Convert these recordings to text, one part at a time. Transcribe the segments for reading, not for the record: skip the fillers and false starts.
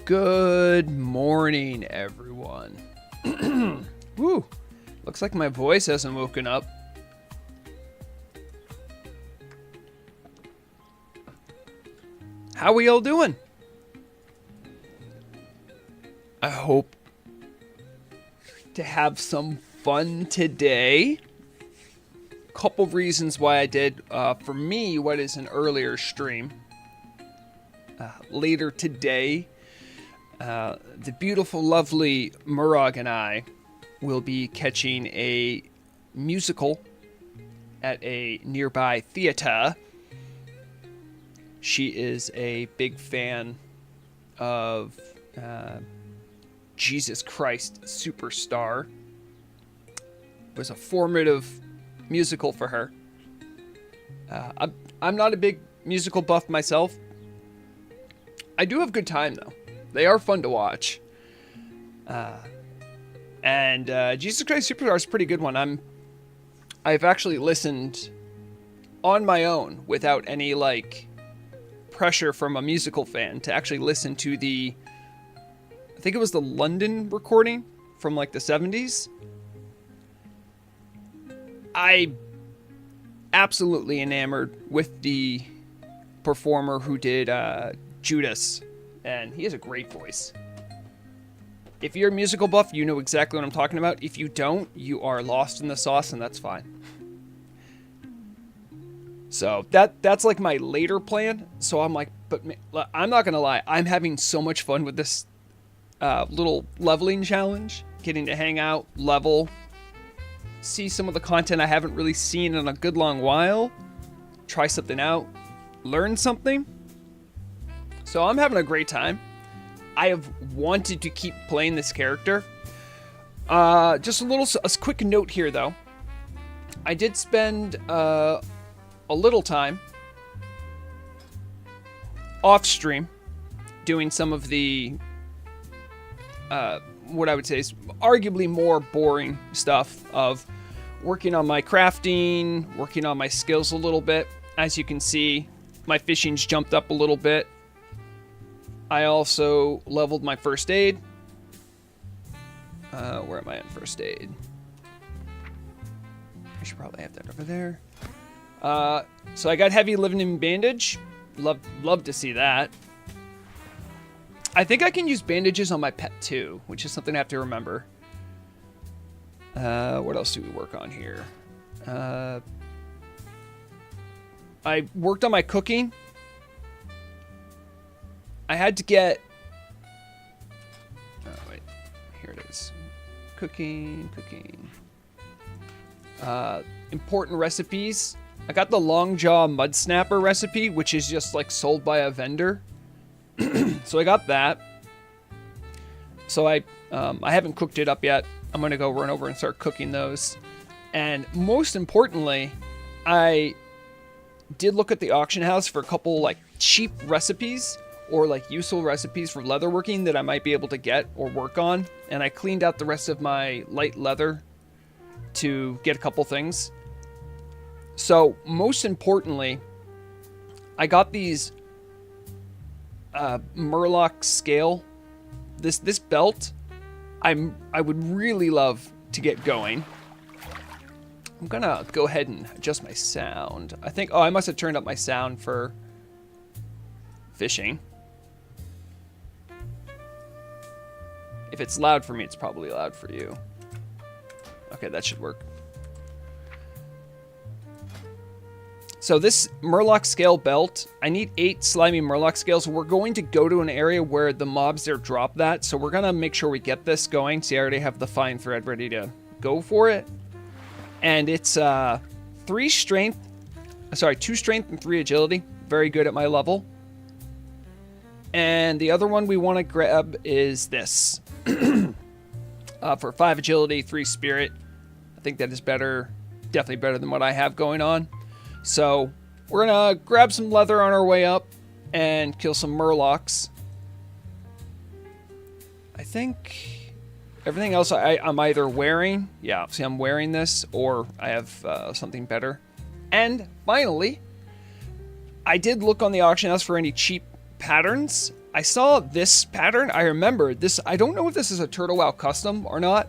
Good morning, everyone. Woo! Looks like my voice hasn't woken up. How we all doing? I hope to have some fun today. Couple reasons why I did. For me, what is an earlier stream. Later today, the beautiful, lovely Vrograg and I will be catching a musical at a nearby theater. She is a big fan of Jesus Christ Superstar. It was a formative musical for her. I'm not a big musical buff myself. I do have a good time, though. They are fun to watch. And Jesus Christ Superstar is a pretty good one. I've actually listened on my own without any, pressure from a musical fan to actually listen to I think it was the London recording from, the 70s. I absolutely enamored with the performer who did Judas, and he has a great voice. If you're a musical buff, you know exactly what I'm talking about. If you don't, you are lost in the sauce, and that's fine. So that's my later plan. So I'm but I'm not gonna lie, I'm having so much fun with this little leveling challenge, getting to hang out, level, see some of the content I haven't really seen in a good long while, try something out, learn something. So I'm having a great time. I have wanted to keep playing this character. Just a quick note here, though. I did spend a little time off stream doing some of the what I would say is arguably more boring stuff of working on my crafting, working on my skills a little bit. As you can see, my fishing's jumped up a little bit. I also leveled my first aid. Where am I in first aid? I should probably have that over there. So I got heavy living bandage. Love to see that. I think I can use bandages on my pet too, which is something I have to remember. What else do we work on here? I worked on my cooking. I had to get... Oh, wait. Here it is. Cooking. Important recipes. I got the Long Jaw Mud Snapper recipe, which is just, sold by a vendor. So I got that. So I haven't cooked it up yet. I'm going to go run over and start cooking those. And most importantly, I did look at the auction house for a couple, cheap recipes or useful recipes for leatherworking that I might be able to get or work on. And I cleaned out the rest of my light leather to get a couple things. So most importantly, I got these Murloc scale. This belt, I would really love to get going. I'm gonna go ahead and adjust my sound. I think, I must have turned up my sound for fishing. If it's loud for me, it's probably loud for you. Okay, that should work. So this Murloc scale belt, I need 8 slimy Murloc scales. We're going to go to an area where the mobs there drop that. So we're going to make sure we get this going. See, I already have the fine thread ready to go for it. And it's 2 strength and 3 agility. Very good at my level. And the other one we want to grab is this. For 5 agility, 3 spirit. I think that is better. Definitely better than what I have going on. So we're going to grab some leather on our way up and kill some Murlocs. I think everything else I'm either wearing. Yeah, see, I'm wearing this, or I have something better. And finally, I did look on the auction house for any cheap patterns. I saw this pattern. I remember this. I don't know if this is a Turtle Wow custom or not.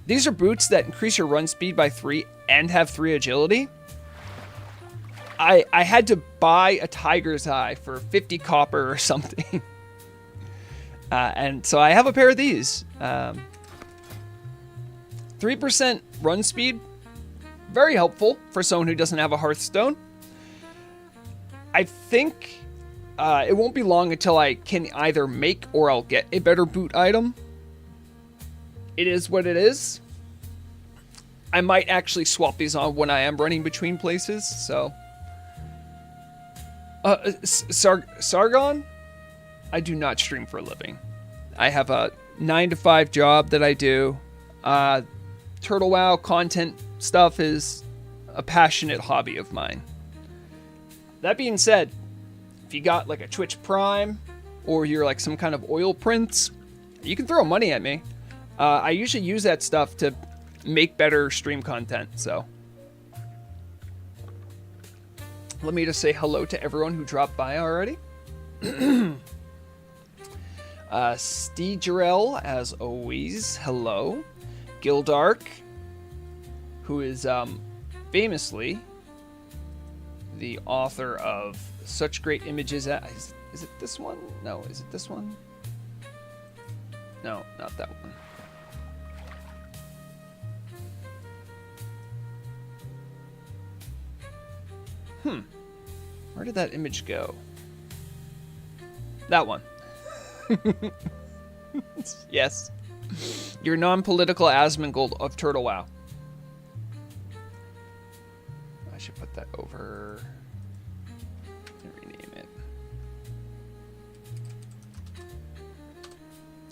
These are boots that increase your run speed by 3 and have 3 agility. I had to buy a tiger's eye for 50 copper or something. And so I have a pair of these. 3% run speed. Very helpful for someone who doesn't have a Hearthstone. I think it won't be long until I can either make or I'll get a better boot item. It is what it is. I might actually swap these on when I am running between places, so... Sargon? I do not stream for a living. I have a 9-to-5 job that I do. Turtle Wow content stuff is a passionate hobby of mine. That being said, if you got like a Twitch Prime or you're like some kind of oil prince, you can throw money at me. I usually use that stuff to make better stream content, so... Let me just say hello to everyone who dropped by already. Steegerel, as always, hello. Gildark, who is famously the author of such great images. Is it this one? No, is it this one? No, not that one. Where did that image go? That one. Yes. Your non-political Asmongold of Turtle Wow. I should put that over and rename it.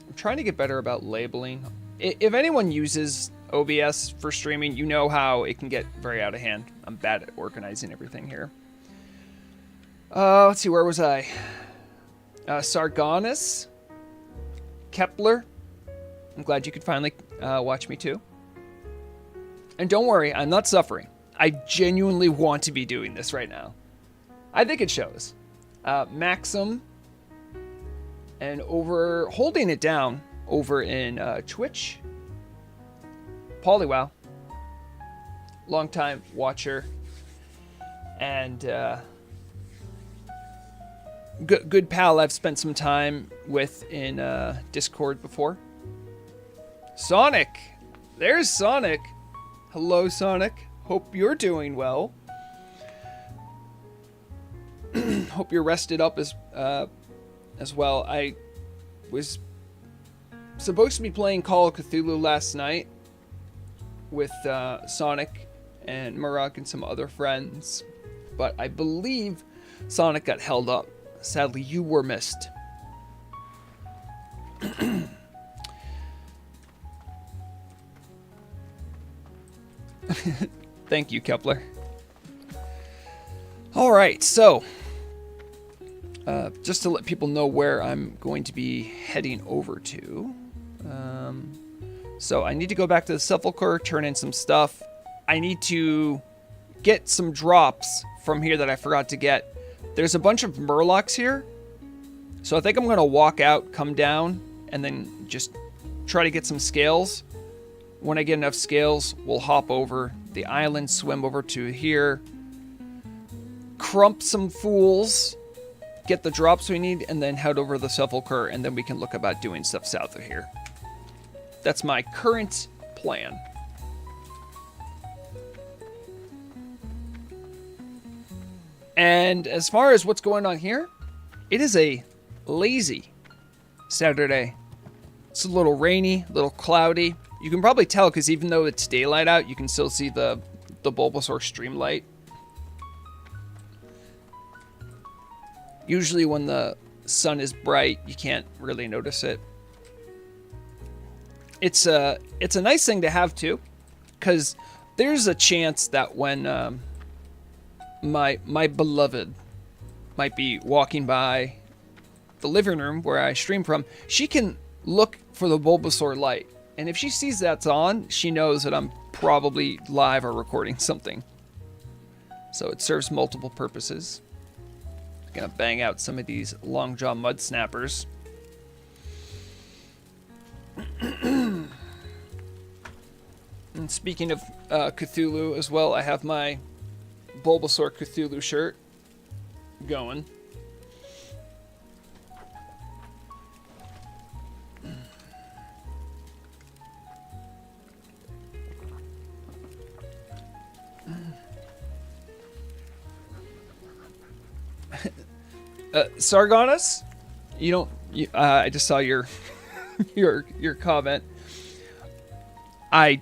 I'm trying to get better about labeling. If anyone uses OBS for streaming, you know how it can get very out of hand. I'm bad at organizing everything here. Let's see, where was I? Sargonis. Kepler. I'm glad you could finally watch me too. And don't worry, I'm not suffering. I genuinely want to be doing this right now. I think it shows. Maxim. And over, holding it down over in Twitch. Polywow. Longtime watcher. And good pal I've spent some time with in Discord before. Sonic! There's Sonic! Hello, Sonic. Hope you're doing well. Hope you're rested up as well. I was supposed to be playing Call of Cthulhu last night with Sonic and Murok and some other friends, but I believe Sonic got held up. Sadly, you were missed. Thank you, Kepler. All right, so just to let people know where I'm going to be heading over to. So I need to go back to the Sepulchre, turn in some stuff. I need to get some drops from here that I forgot to get. There's a bunch of Murlocs here. So I think I'm going to walk out, come down, and then just try to get some scales. When I get enough scales, we'll hop over the island, swim over to here, crump some fools, get the drops we need, and then head over the Sepulchre, and then we can look about doing stuff south of here. That's my current plan. And as far as what's going on here, it is a lazy Saturday. It's a little rainy, a little cloudy. You can probably tell because even though it's daylight out, you can still see the Bulbasaur streamlight. Usually when the sun is bright, you can't really notice it. It's a nice thing to have too, because there's a chance that when my beloved might be walking by the living room where I stream from, she can look for the Bulbasaur light. And if she sees that's on, she knows that I'm probably live or recording something. So it serves multiple purposes. Gonna bang out some of these long-jaw mud snappers. And speaking of Cthulhu as well, I have my Bulbasaur Cthulhu shirt going. Sargonis, you don't. I just saw your your comment. I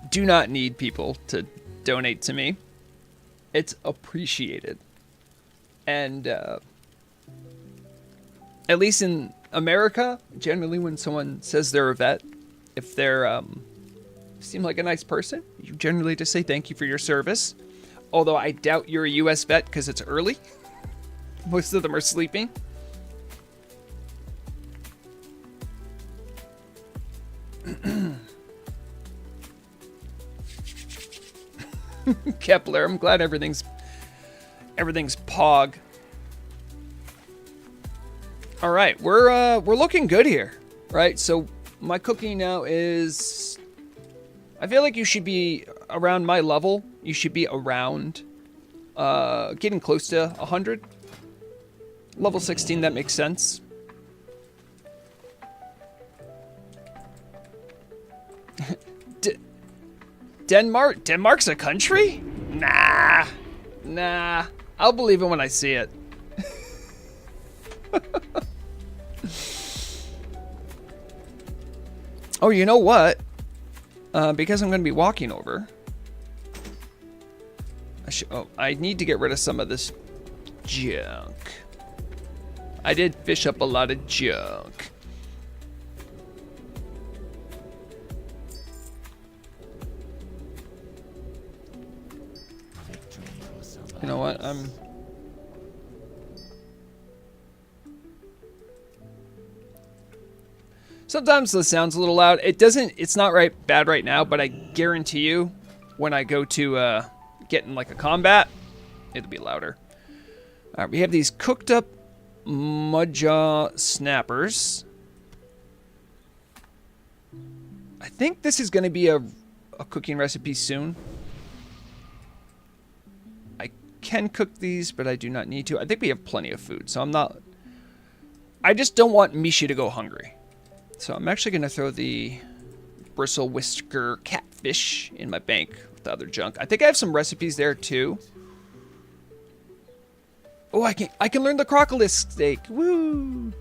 do not need people to donate to me. It's appreciated, and at least in America, generally when someone says they're a vet, if they're seem like a nice person, you generally just say thank you for your service. Although I doubt you're a U.S. vet because it's early. Most of them are sleeping. Kepler, I'm glad everything's pog. All right, we're looking good here, right? So my cooking now is, I feel like you should be around my level. You should be around getting close to 100. Level 16, that makes sense. Denmark's a country? Nah. I'll believe it when I see it. Oh, you know what? Because I'm going to be walking over. I need to get rid of some of this junk. I did fish up a lot of junk. You know what? Sometimes this sounds a little loud. It's not bad right now, but I guarantee you when I go to get in like a combat, it'll be louder. All right, we have these cooked up Mudjaw snappers. I think this is going to be a cooking recipe soon. I can cook these, but I do not need to. I think we have plenty of food, so I just don't want Misha to go hungry. So I'm actually going to throw the bristle whisker catfish in my bank with the other junk. I think I have some recipes there too. Oh, I can learn the crocodile steak. Woo!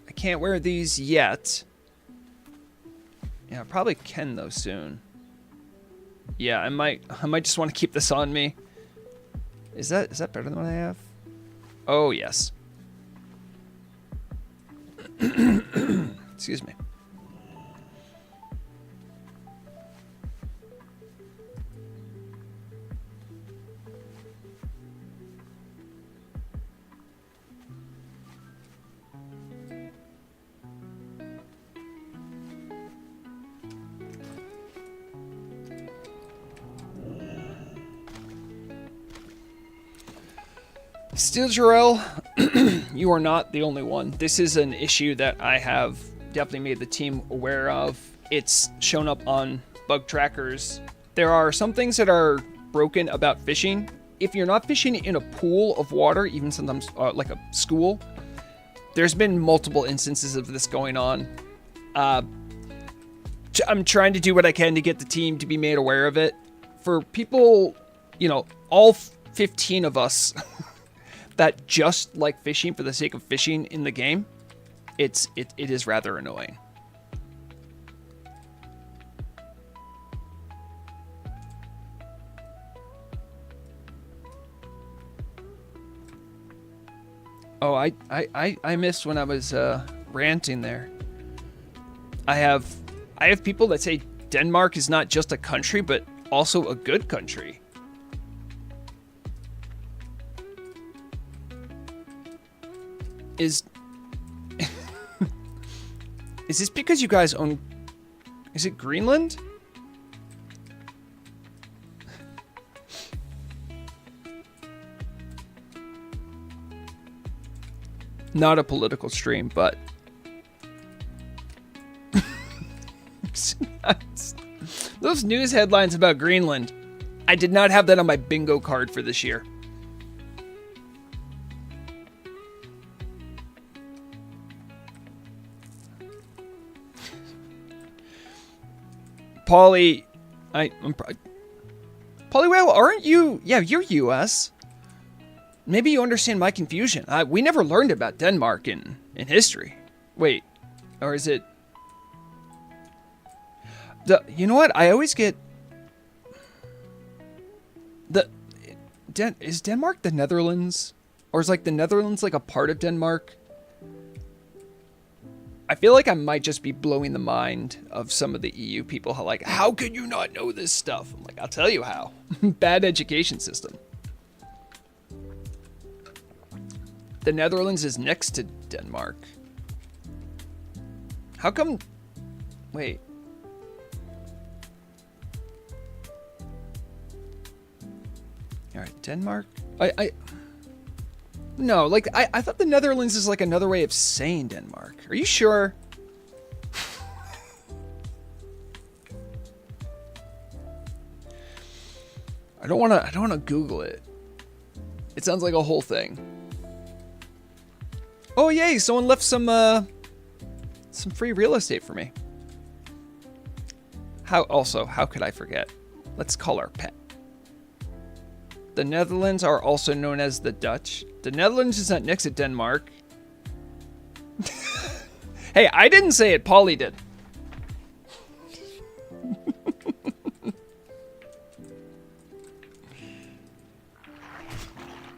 I can't wear these yet. Yeah, I probably can though soon. Yeah, I might just want to keep this on me. Is that better than what I have? Oh, yes. Excuse me. Steel Jarrell, you are not the only one. This is an issue that I have definitely made the team aware of. It's shown up on bug trackers. There are some things that are broken about fishing. If you're not fishing in a pool of water, even sometimes like a school, there's been multiple instances of this going on. I'm trying to do what I can to get the team to be made aware of it. For people, all 15 of us that just like fishing for the sake of fishing in the game, it is rather annoying. Oh, I missed when I was ranting there. I have people that say Denmark is not just a country, but also a good country. Is is this because you guys own? Is it Greenland? Not a political stream, but those news headlines about Greenland. I did not have that on my bingo card for this year. Polly, Polywhale, aren't you? Yeah, you're US. Maybe you understand my confusion. We never learned about Denmark in history. Wait, or is it? You know what? I always get is Denmark the Netherlands, or is like the Netherlands like a part of Denmark? I feel like I might just be blowing the mind of some of the EU people. How could you not know this stuff? I'm like, I'll tell you how. Bad education system. The Netherlands is next to Denmark. How come? Wait. All right, Denmark. No, like I thought the Netherlands is like another way of saying Denmark. Are you sure? I don't want to Google it. It sounds like a whole thing. Oh yay! Someone left some free real estate for me. How could I forget? Let's call our pet. The Netherlands are also known as the Dutch. The Netherlands is not next to Denmark. Hey, I didn't say it. Polly did.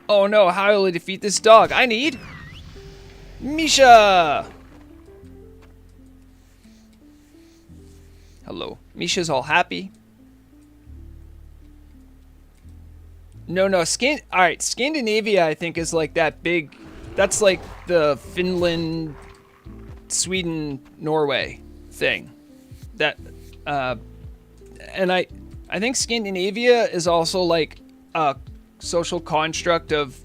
Oh no, how will I defeat this dog? I need Misha! Hello. Misha's all happy. No, alright, Scandinavia I think is like that big, that's like the Finland, Sweden, Norway thing. That, and I think Scandinavia is also like a social construct of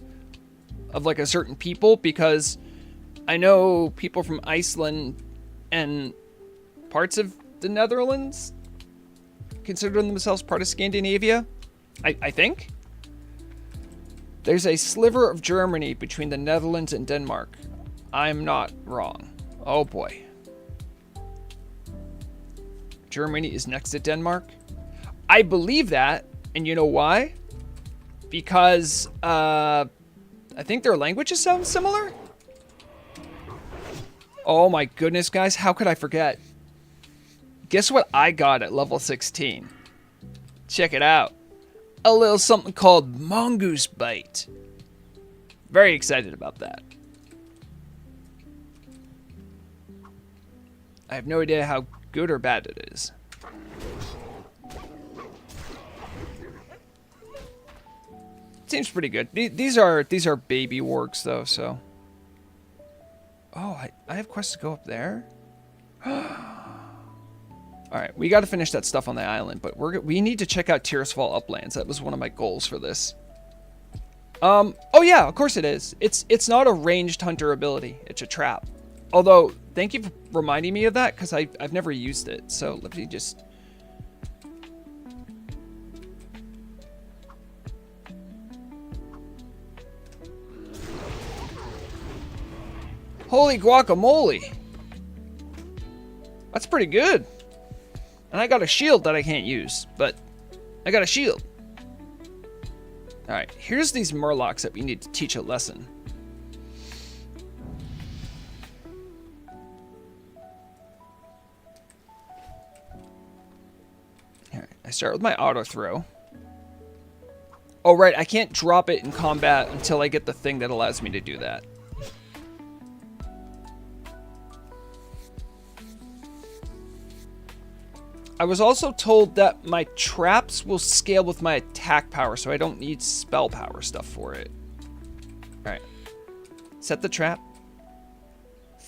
like a certain people, because I know people from Iceland and parts of the Netherlands consider themselves part of Scandinavia, I think. There's a sliver of Germany between the Netherlands and Denmark. I'm not wrong. Oh boy. Germany is next to Denmark? I believe that, and you know why? Because I think their languages sound similar? Oh my goodness, guys, how could I forget? Guess what I got at level 16? Check it out. A little something called Mongoose Bite. Very excited about that. I have no idea how good or bad it is. Seems pretty good. These are baby wargs though, so. Oh, I have quests to go up there. All right, we got to finish that stuff on the island, but we need to check out Tirisfal Uplands. That was one of my goals for this. Oh yeah, of course it is. It's not a ranged hunter ability. It's a trap. Although, thank you for reminding me of that, because I've never used it. So let me just. Holy guacamole! That's pretty good. And I got a shield that I can't use, but I got a shield. Alright, here's these murlocs that we need to teach a lesson. Alright, I start with my auto throw. Oh right, I can't drop it in combat until I get the thing that allows me to do that. I was also told that my traps will scale with my attack power, so I don't need spell power stuff for it. Alright. Set the trap.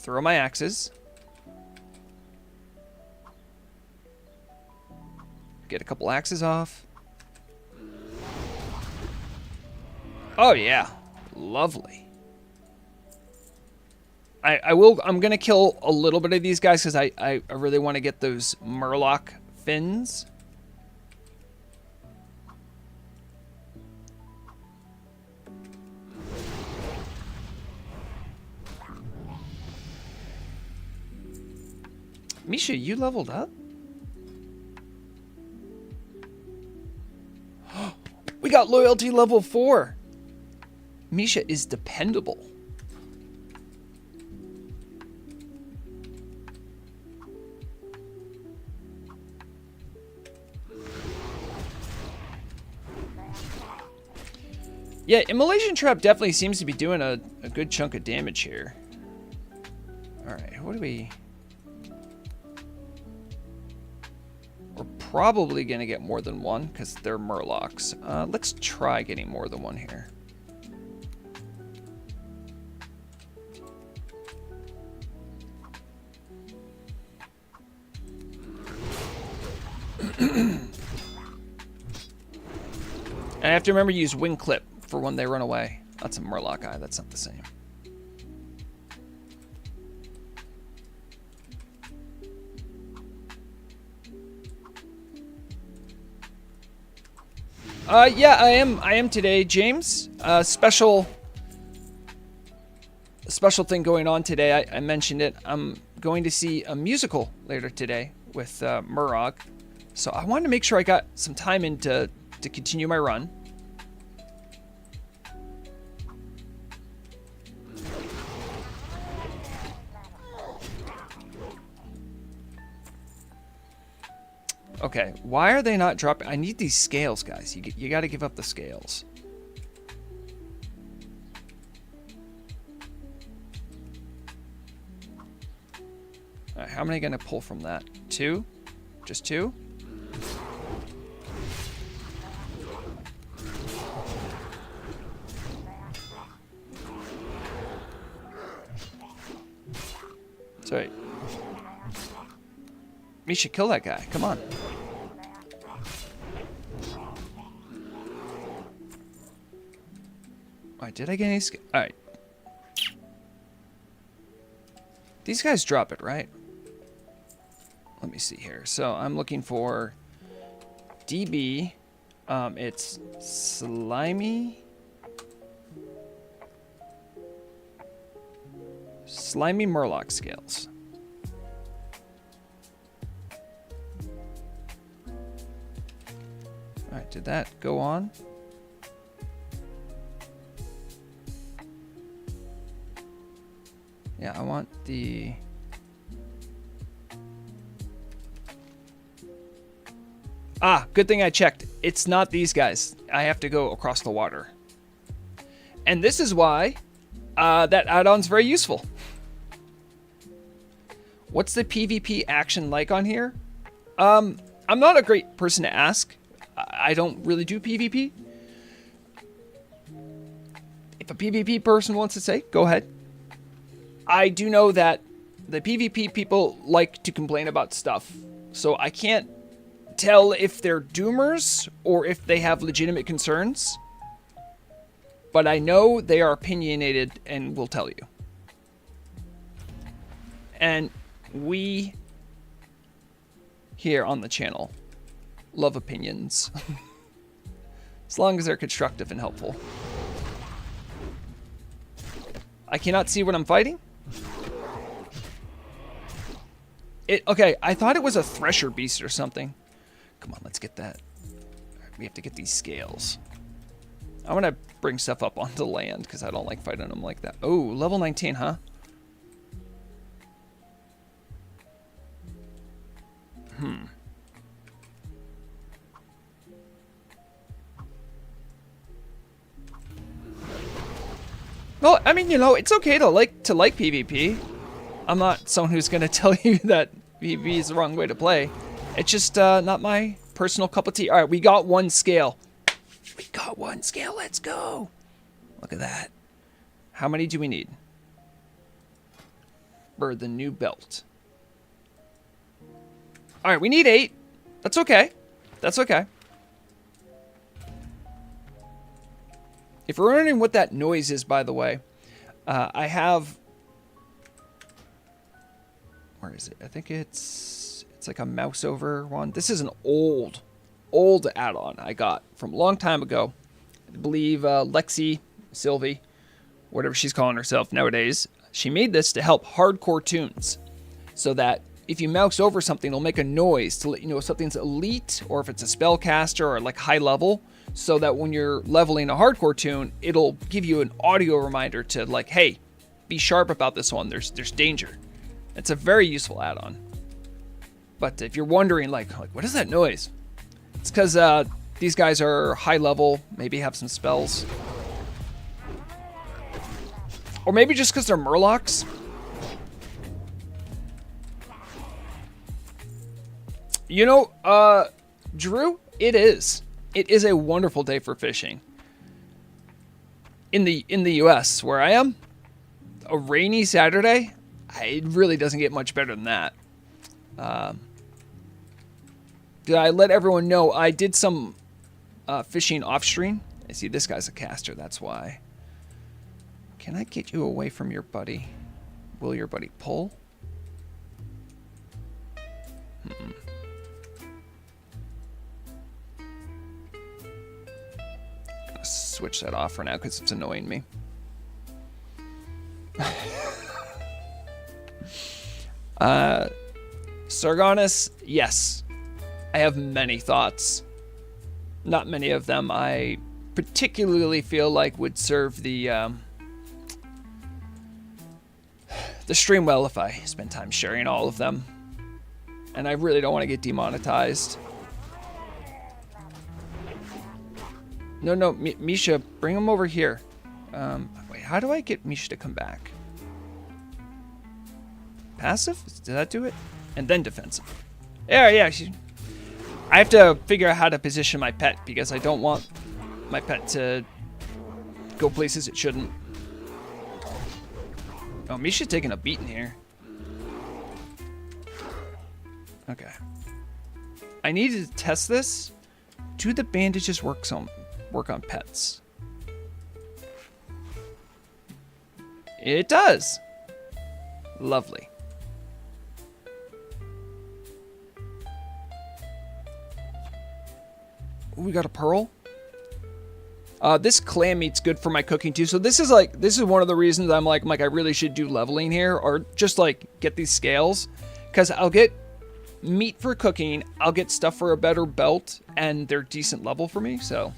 throw my axes. Get a couple axes off. Oh yeah, lovely. I'm gonna kill a little bit of these guys because I really want to get those Murloc fins. Misha, you leveled up? We got loyalty level 4. Misha is dependable. Yeah, Immolation Trap definitely seems to be doing a good chunk of damage here. Alright, what do we... We're probably going to get more than one because they're Murlocs. Let's try getting more than one here. I have to remember to use Wing Clip for when they run away. That's a Murloc eye. That's not the same. Yeah, I am today, James. Special thing going on today. I mentioned it. I'm going to see a musical later today with Murrog. So I wanted to make sure I got some time in to continue my run. Okay, why are they not dropping? I need these scales, guys. You got to give up the scales. All right, how many going to pull from that? 2? Just 2? Sorry. We should kill that guy. Come on. Alright, did I get any... Alright. These guys drop it, right? Let me see here. So I'm looking for DB. It's Slimy Murloc scales. Alright, did that go on? Yeah, I want the... Ah, good thing I checked. It's not these guys. I have to go across the water. And this is why that add-on's very useful. What's the PvP action like on here? I'm not a great person to ask. I don't really do PvP. If a PvP person wants to say, go ahead. I do know that the PvP people like to complain about stuff, so I can't tell if they're doomers or if they have legitimate concerns. But I know they are opinionated and will tell you. And we here on the channel love opinions. As long as they're constructive and helpful. I cannot see what I'm fighting. Okay, I thought it was a Thresher Beast or something. Come on, let's get that. We have to get these scales. I want to bring stuff up onto land because I don't like fighting them like that. Oh, level 19, huh? Well, I mean, you know, it's okay to like PvP. I'm not someone who's going to tell you that PvP is the wrong way to play. It's just not my personal cup of tea. All right, we got one scale. We got one scale. Let's go. Look at that. How many do we need? or the new belt. All right, we need 8. That's okay. That's okay. If you're wondering what that noise is, by the way, I have... Where is it? I think it's like a mouse over one. This is an old add-on I got from a long time ago. I believe Sylvie, whatever she's calling herself nowadays, she made this to help hardcore tunes, so that if you mouse over something, it'll make a noise to let you know if something's elite or if it's a spellcaster or like high level, so that when you're leveling a hardcore tune, it'll give you an audio reminder to like, hey, be sharp about this one. There's danger. It's a very useful add-on. But if you're wondering, like what is that noise? It's because these guys are high level, maybe have some spells. Or maybe just because they're murlocs. You know, Drew, it is. It is a wonderful day for fishing. In the US, where I am, a rainy Saturday, it really doesn't get much better than that. Did I let everyone know I did some fishing off stream? I see this guy's a caster, that's why. Can I get you away from your buddy? Will your buddy pull? Gonna switch that off for now because it's annoying me. Sargonis, yes. I have many thoughts. Not many of them I particularly feel like would serve the stream well if I spend time sharing all of them. And I really don't want to get demonetized. No, Misha, bring him over here. Wait, how do I get Misha to come back? Passive? Did that do it? And then defensive. Yeah. I have to figure out how to position my pet because I don't want my pet to go places it shouldn't. Oh, Misha's taking a beating here. Okay. I needed to test this. Do the bandages work on pets? It does. Lovely. Ooh, we got a pearl. This clam meat's good for my cooking too. So this is one of the reasons I'm like I really should do leveling here, or just like get these scales, because I'll get meat for cooking, I'll get stuff for a better belt, and they're decent level for me. So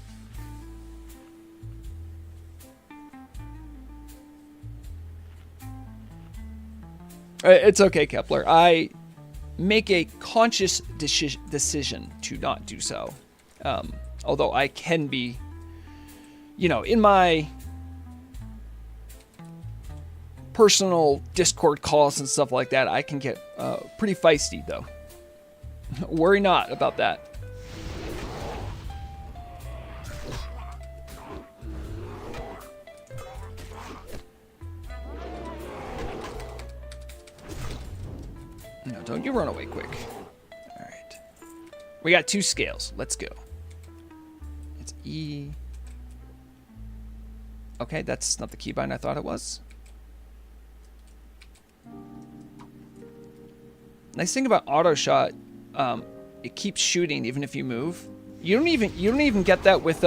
it's okay, Kepler. I make a conscious decision to not do so. Although I can be, in my personal Discord calls and stuff like that, I can get pretty feisty, though. Worry not about that. No, don't you run away quick. All right. We got 2 scales. Let's go. It's E. Okay, that's not the keybind I thought it was. Nice thing about auto shot, it keeps shooting even if you move. You don't even get that with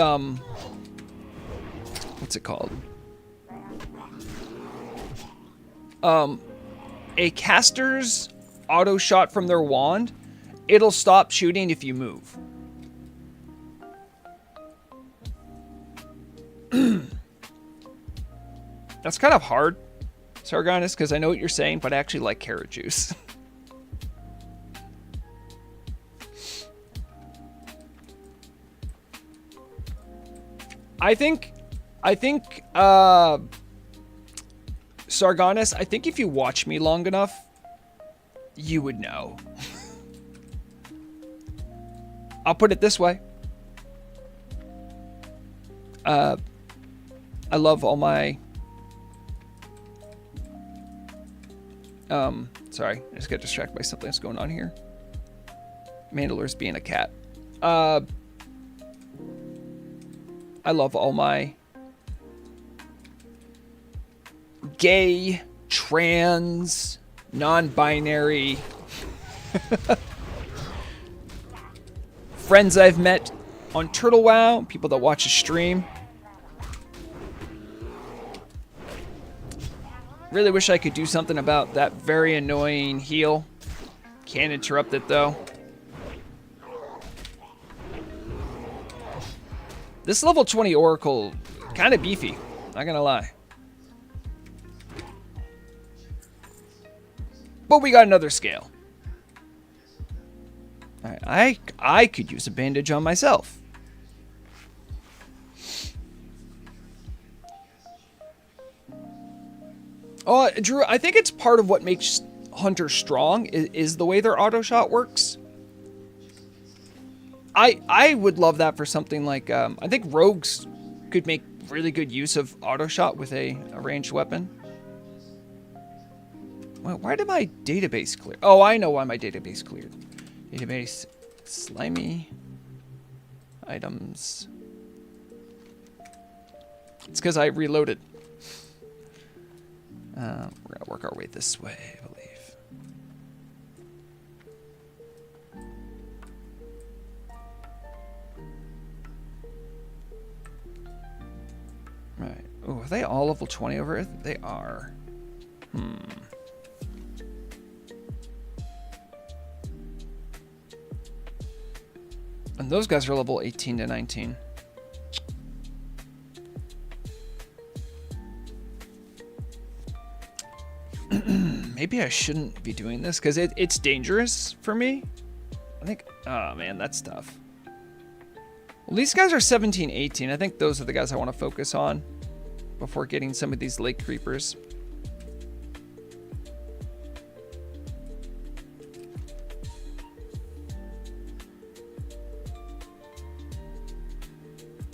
what's it called? A caster's auto shot from their wand, it'll stop shooting if you move. That's kind of hard, Sargonis, because I know what you're saying, but I actually like carrot juice. I think Sargonis, I think if you watch me long enough, you would know. I'll put it this way. I love all my Sorry, I just got distracted by something that's going on here. Mandalor's being a cat. I love all my gay, trans, non-binary friends I've met on Turtle WoW, people that watch the stream. Really wish I could do something about that very annoying heal. Can't interrupt it though. This level 20 Oracle, kind of beefy, not gonna lie. But we got another scale. Alright, I could use a bandage on myself. Oh, Drew, I think it's part of what makes Hunter strong is the way their auto shot works. I would love that for something like, I think rogues could make really good use of auto shot with a ranged weapon. Why did my database clear? Oh, I know why my database cleared. Database, slimy, items. It's because I reloaded. We're going to work our way this way, I believe. Right. Oh, are they all level 20 over here? They are. And those guys are level 18 to 19. Maybe I shouldn't be doing this because it's dangerous for me. I think, oh man, that's tough. Well, these guys are 17, 18. I think those are the guys I want to focus on before getting some of these lake creepers.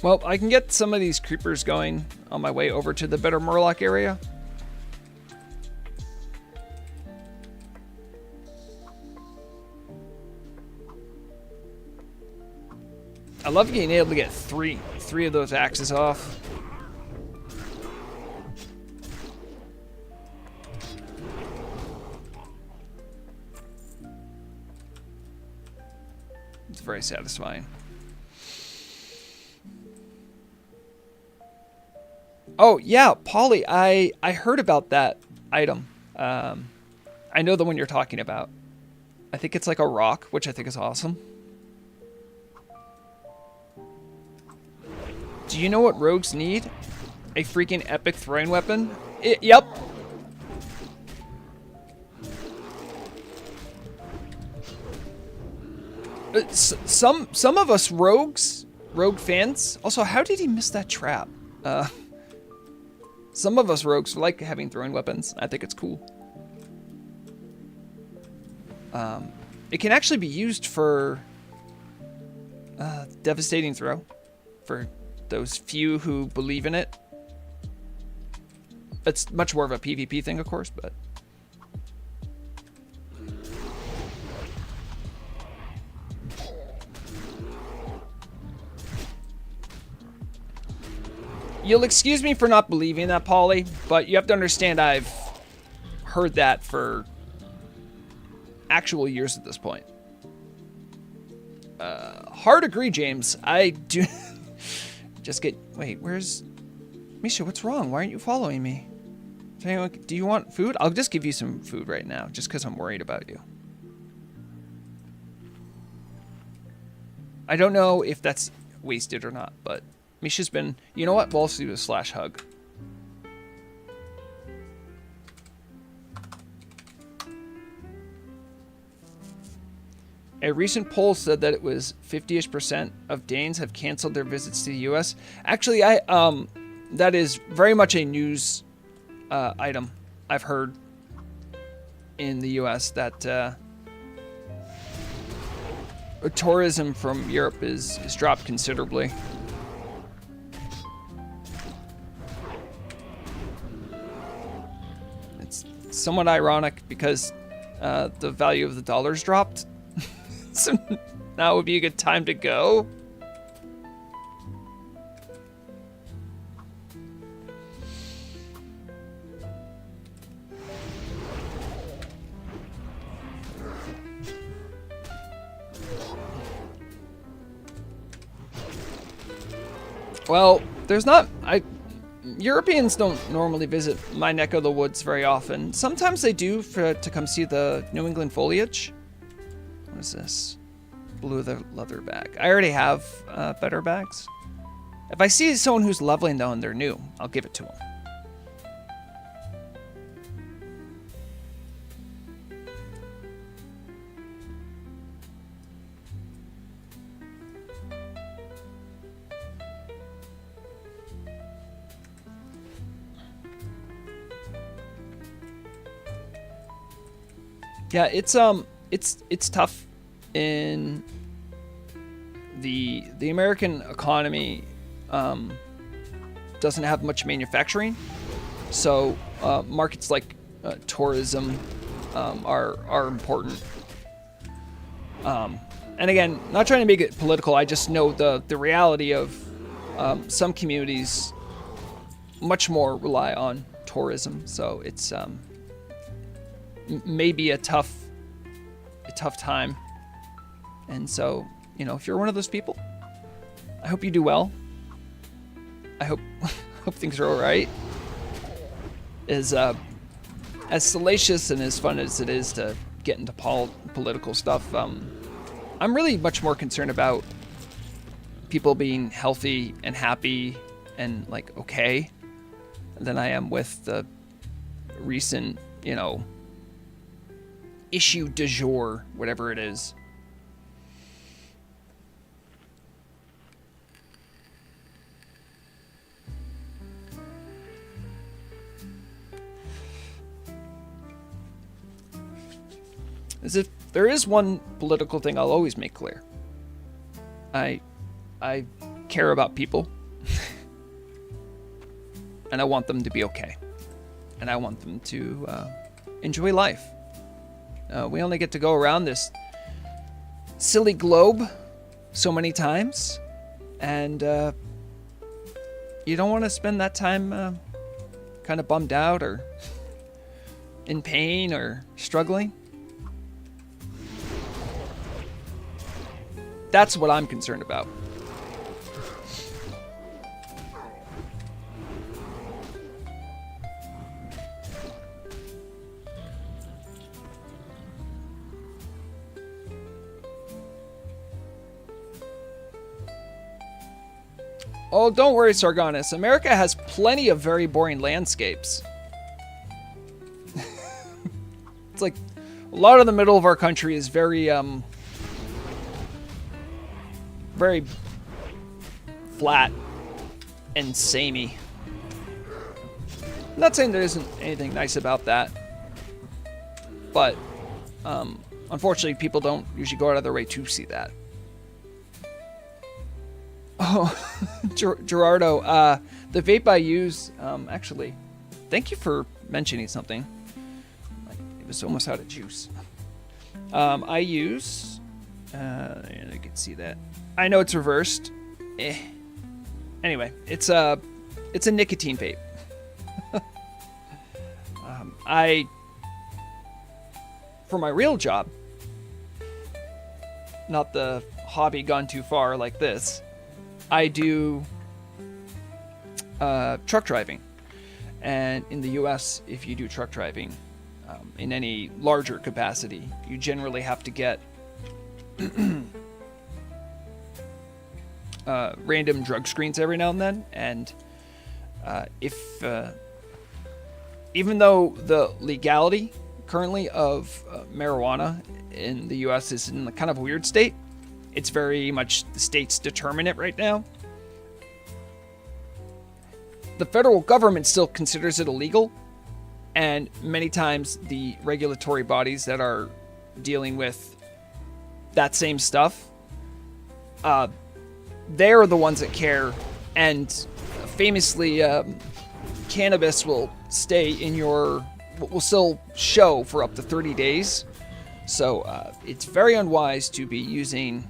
Well, I can get some of these creepers going on my way over to the Better Murloc area. I love being able to get three of those axes off. It's very satisfying. Oh yeah, Polly, I heard about that item. I know the one you're talking about. I think it's like a rock, which I think is awesome. Do you know what rogues need? A freaking epic throwing weapon? Yep. Some of us rogue fans. Also, how did he miss that trap? Some of us rogues like having throwing weapons. I think it's cool. It can actually be used for devastating throw for those few who believe in it. It's much more of a PvP thing, of course, but you'll excuse me for not believing that, Polly, but you have to understand I've heard that for actual years at this point. Hard agree, James. I do just get... Wait, where's... Misha, what's wrong? Why aren't you following me? Do you want food? I'll just give you some food right now, just because I'm worried about you. I don't know if that's wasted or not, but Misha's been... You know what? We'll also do a slash hug. A recent poll said that it was 50-ish% of Danes have canceled their visits to the U.S. Actually, that is very much a news item I've heard in the U.S. that tourism from Europe is dropped considerably. It's somewhat ironic because the value of the dollar's dropped. So now would be a good time to go. Well, there's not... Europeans don't normally visit my neck of the woods very often. Sometimes they do to come see the New England foliage. What is this? Blue leather bag. I already have better bags. If I see someone who's leveling though and they're new, I'll give it to them. Yeah, it's tough in the American economy. Doesn't have much manufacturing, so markets like tourism are important. And again, not trying to make it political. I just know the reality of some communities much more rely on tourism, so it's maybe a tough time. And so, you know, if you're one of those people, I hope you do well. I hope things are all right. As salacious and as fun as it is to get into political stuff, I'm really much more concerned about people being healthy and happy and like okay than I am with the recent, you know, issue du jour, whatever it is. As if there is one political thing I'll always make clear. I care about people. And I want them to be okay. And I want them to enjoy life. We only get to go around this silly globe so many times, and you don't want to spend that time kind of bummed out or in pain or struggling. That's what I'm concerned about. Oh, don't worry, Sargonis. America has plenty of very boring landscapes. It's like a lot of the middle of our country is very, very flat and samey. I'm not saying there isn't anything nice about that, but unfortunately, people don't usually go out of their way to see that. Oh, Gerardo, the vape I use, actually, thank you for mentioning something. It was almost out of juice. I use, and I can see that. I know it's reversed. Anyway, it's a nicotine vape. For my real job, not the hobby gone too far like this, I do truck driving. And in the US, if you do truck driving in any larger capacity, you generally have to get random drug screens every now and then. And even though the legality currently of marijuana in the US is in a kind of weird state, it's very much the states determine it right now. The federal government still considers it illegal, and many times the regulatory bodies that are dealing with that same stuff, they're the ones that care, and famously, cannabis will stay in your will still show for up to 30 days. So it's very unwise to be using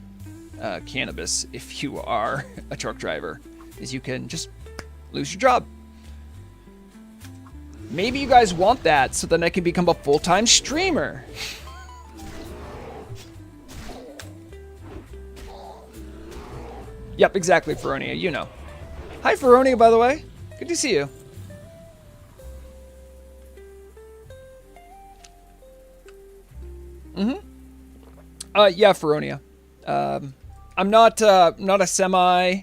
cannabis if you are a truck driver, as you can just lose your job. Maybe you guys want that so then I can become a full-time streamer. Yep, exactly, Feronia, you know. Hi, Feronia, by the way. Good to see you. Yeah, Feronia. I'm not a semi.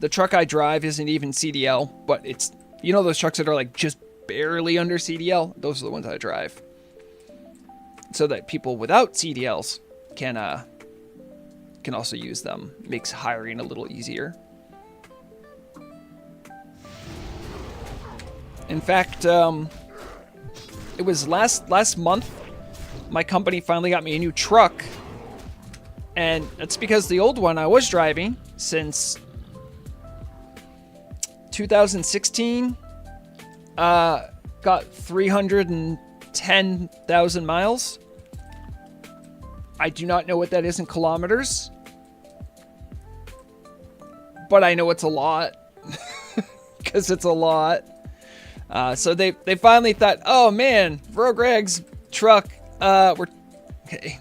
The truck I drive isn't even CDL, but it's, you know, those trucks that are like just barely under CDL? Those are the ones I drive. So that people without CDLs can also use them. Makes hiring a little easier. In fact, it was last month, my company finally got me a new truck. And that's because the old one I was driving since 2016 got 310,000 miles. I do not know what that is in kilometers, but I know it's a lot because it's a lot. So they finally thought, oh man, Vrograg's truck,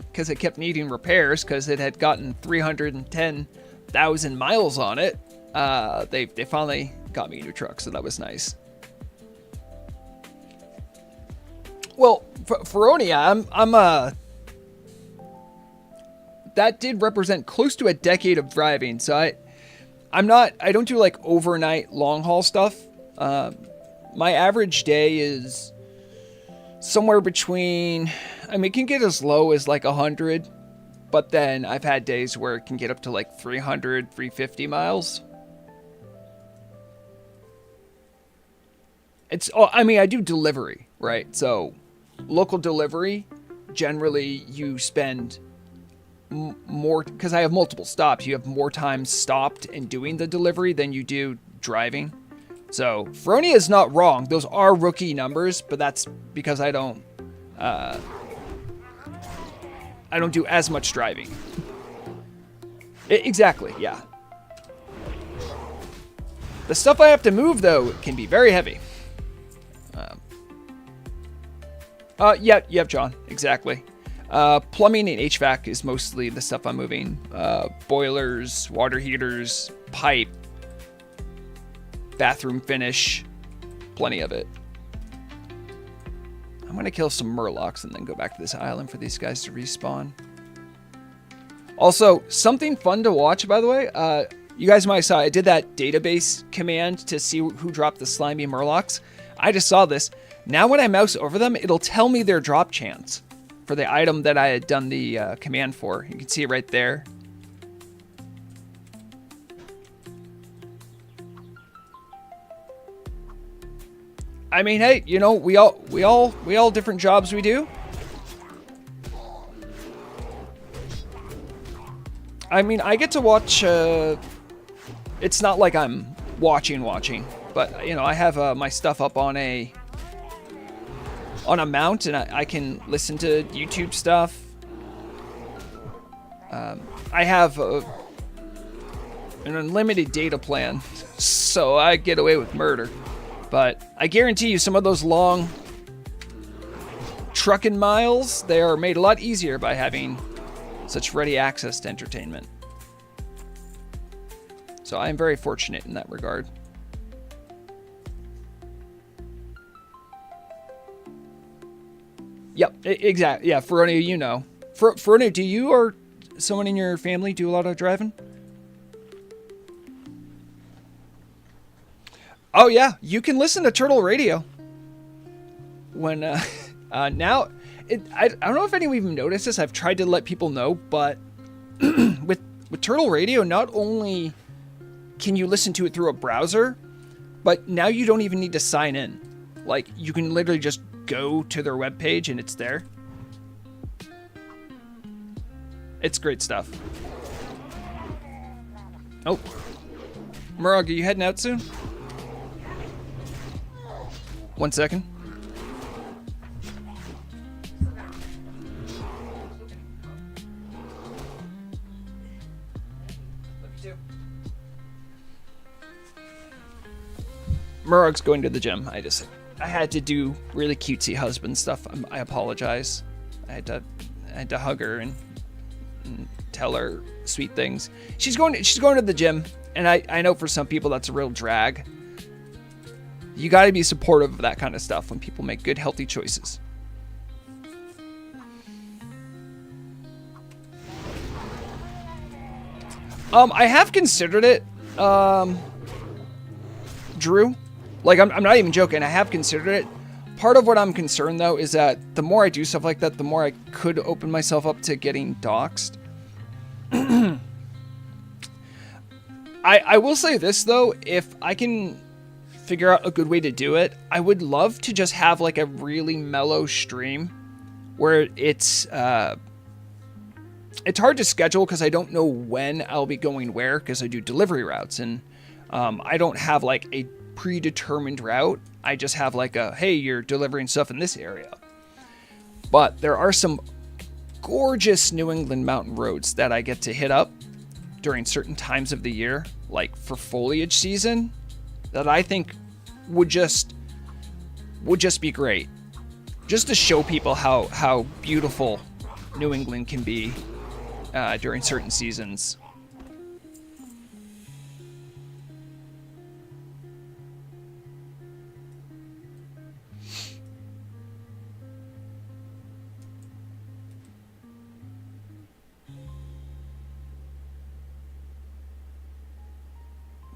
because it kept needing repairs because it had gotten 310,000 miles on it. They finally got me a new truck, so that was nice. Well, Feronia, that did represent close to a decade of driving, so I don't do like overnight long haul stuff. My average day is somewhere between, it can get as low as like 100, but then I've had days where it can get up to like 300, 350 miles. I do delivery, right? So local delivery, generally you spend more, because I have multiple stops, you have more time stopped and doing the delivery than you do driving. So Feronia is not wrong. Those are rookie numbers, but that's because I don't do as much driving. Exactly, yeah. The stuff I have to move, though, can be very heavy. Yeah, John, exactly. Plumbing and HVAC is mostly the stuff I'm moving. Boilers, water heaters, pipe, bathroom finish, plenty of it. I'm gonna kill some murlocs and then go back to this island for these guys to respawn. Also, something fun to watch, by the way. You guys might have saw I did that database command to see who dropped the slimy murlocs. I just saw this. Now when I mouse over them, it'll tell me their drop chance for the item that I had done the command for. You can see it right there. I mean, hey, you know, we all different jobs we do. I mean, I get to watch, it's not like I'm watching, but, you know, I have my stuff up on a mount, and I can listen to YouTube stuff. I have an unlimited data plan, so I get away with murder. But I guarantee you some of those long trucking miles, they are made a lot easier by having such ready access to entertainment. So I'm very fortunate in that regard. Yep, exactly. Yeah, Feronia, you know. Feronia, do you or someone in your family do a lot of driving? Oh yeah, you can listen to Turtle Radio. When now, I don't know if anyone even noticed this. I've tried to let people know, but with Turtle Radio, not only can you listen to it through a browser, but now you don't even need to sign in. Like, you can literally just go to their webpage and it's there. It's great stuff. Oh, Murag, are you heading out soon? 1 second. Murrog's going to the gym. I had to do really cutesy husband stuff. I apologize. I had to hug her and tell her sweet things. She's going to the gym, and I know for some people that's a real drag. You got to be supportive of that kind of stuff when people make good, healthy choices. I have considered it, Drew. Like, I'm not even joking. I have considered it. Part of what I'm concerned, though, is that the more I do stuff like that, the more I could open myself up to getting doxxed. I will say this, though. If I can figure out a good way to do it, I would love to just have, like, a really mellow stream where it's hard to schedule because I don't know when I'll be going where because I do delivery routes, and I don't have, like, a predetermined route. I just have like a, hey, you're delivering stuff in this area. But there are some gorgeous New England mountain roads that I get to hit up during certain times of the year, like for foliage season, that I think would just be great. Just to show people how beautiful New England can be during certain seasons.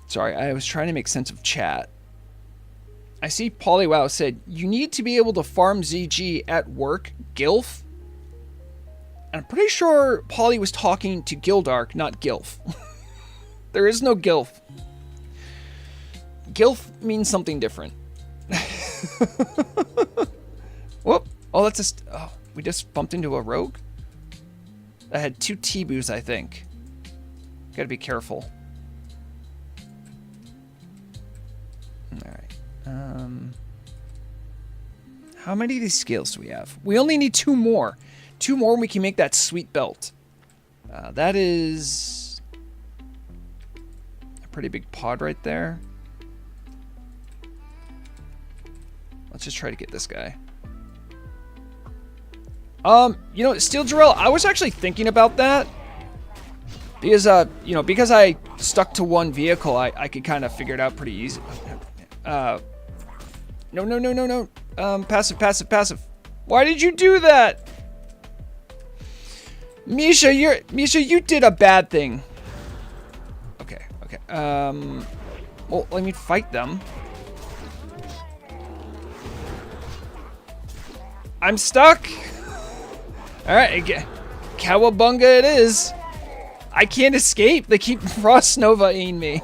Sorry, I was trying to make sense of chat. I see Polywow said, you need to be able to farm ZG at work, Gilf. And I'm pretty sure Polly was talking to Gildark, not Gilf. There is no Gilf. Gilf means something different. Whoop. Oh, that's just... Oh, we just bumped into a rogue? That had 2 T-boos, I think. Gotta be careful. Alright. How many of these scales do we have? We only need 2 more. 2 more and we can make that sweet belt. That is a pretty big pod right there. Let's just try to get this guy. You know, Steel Jarrell, I was actually thinking about that. Because, you know, because I stuck to one vehicle, I could kind of figure it out pretty easy. No. Passive. Why did you do that? Misha, you did a bad thing. Okay. Well, let me fight them. I'm stuck. All right, cowabunga it is. I can't escape. They keep Frost Nova-ing me.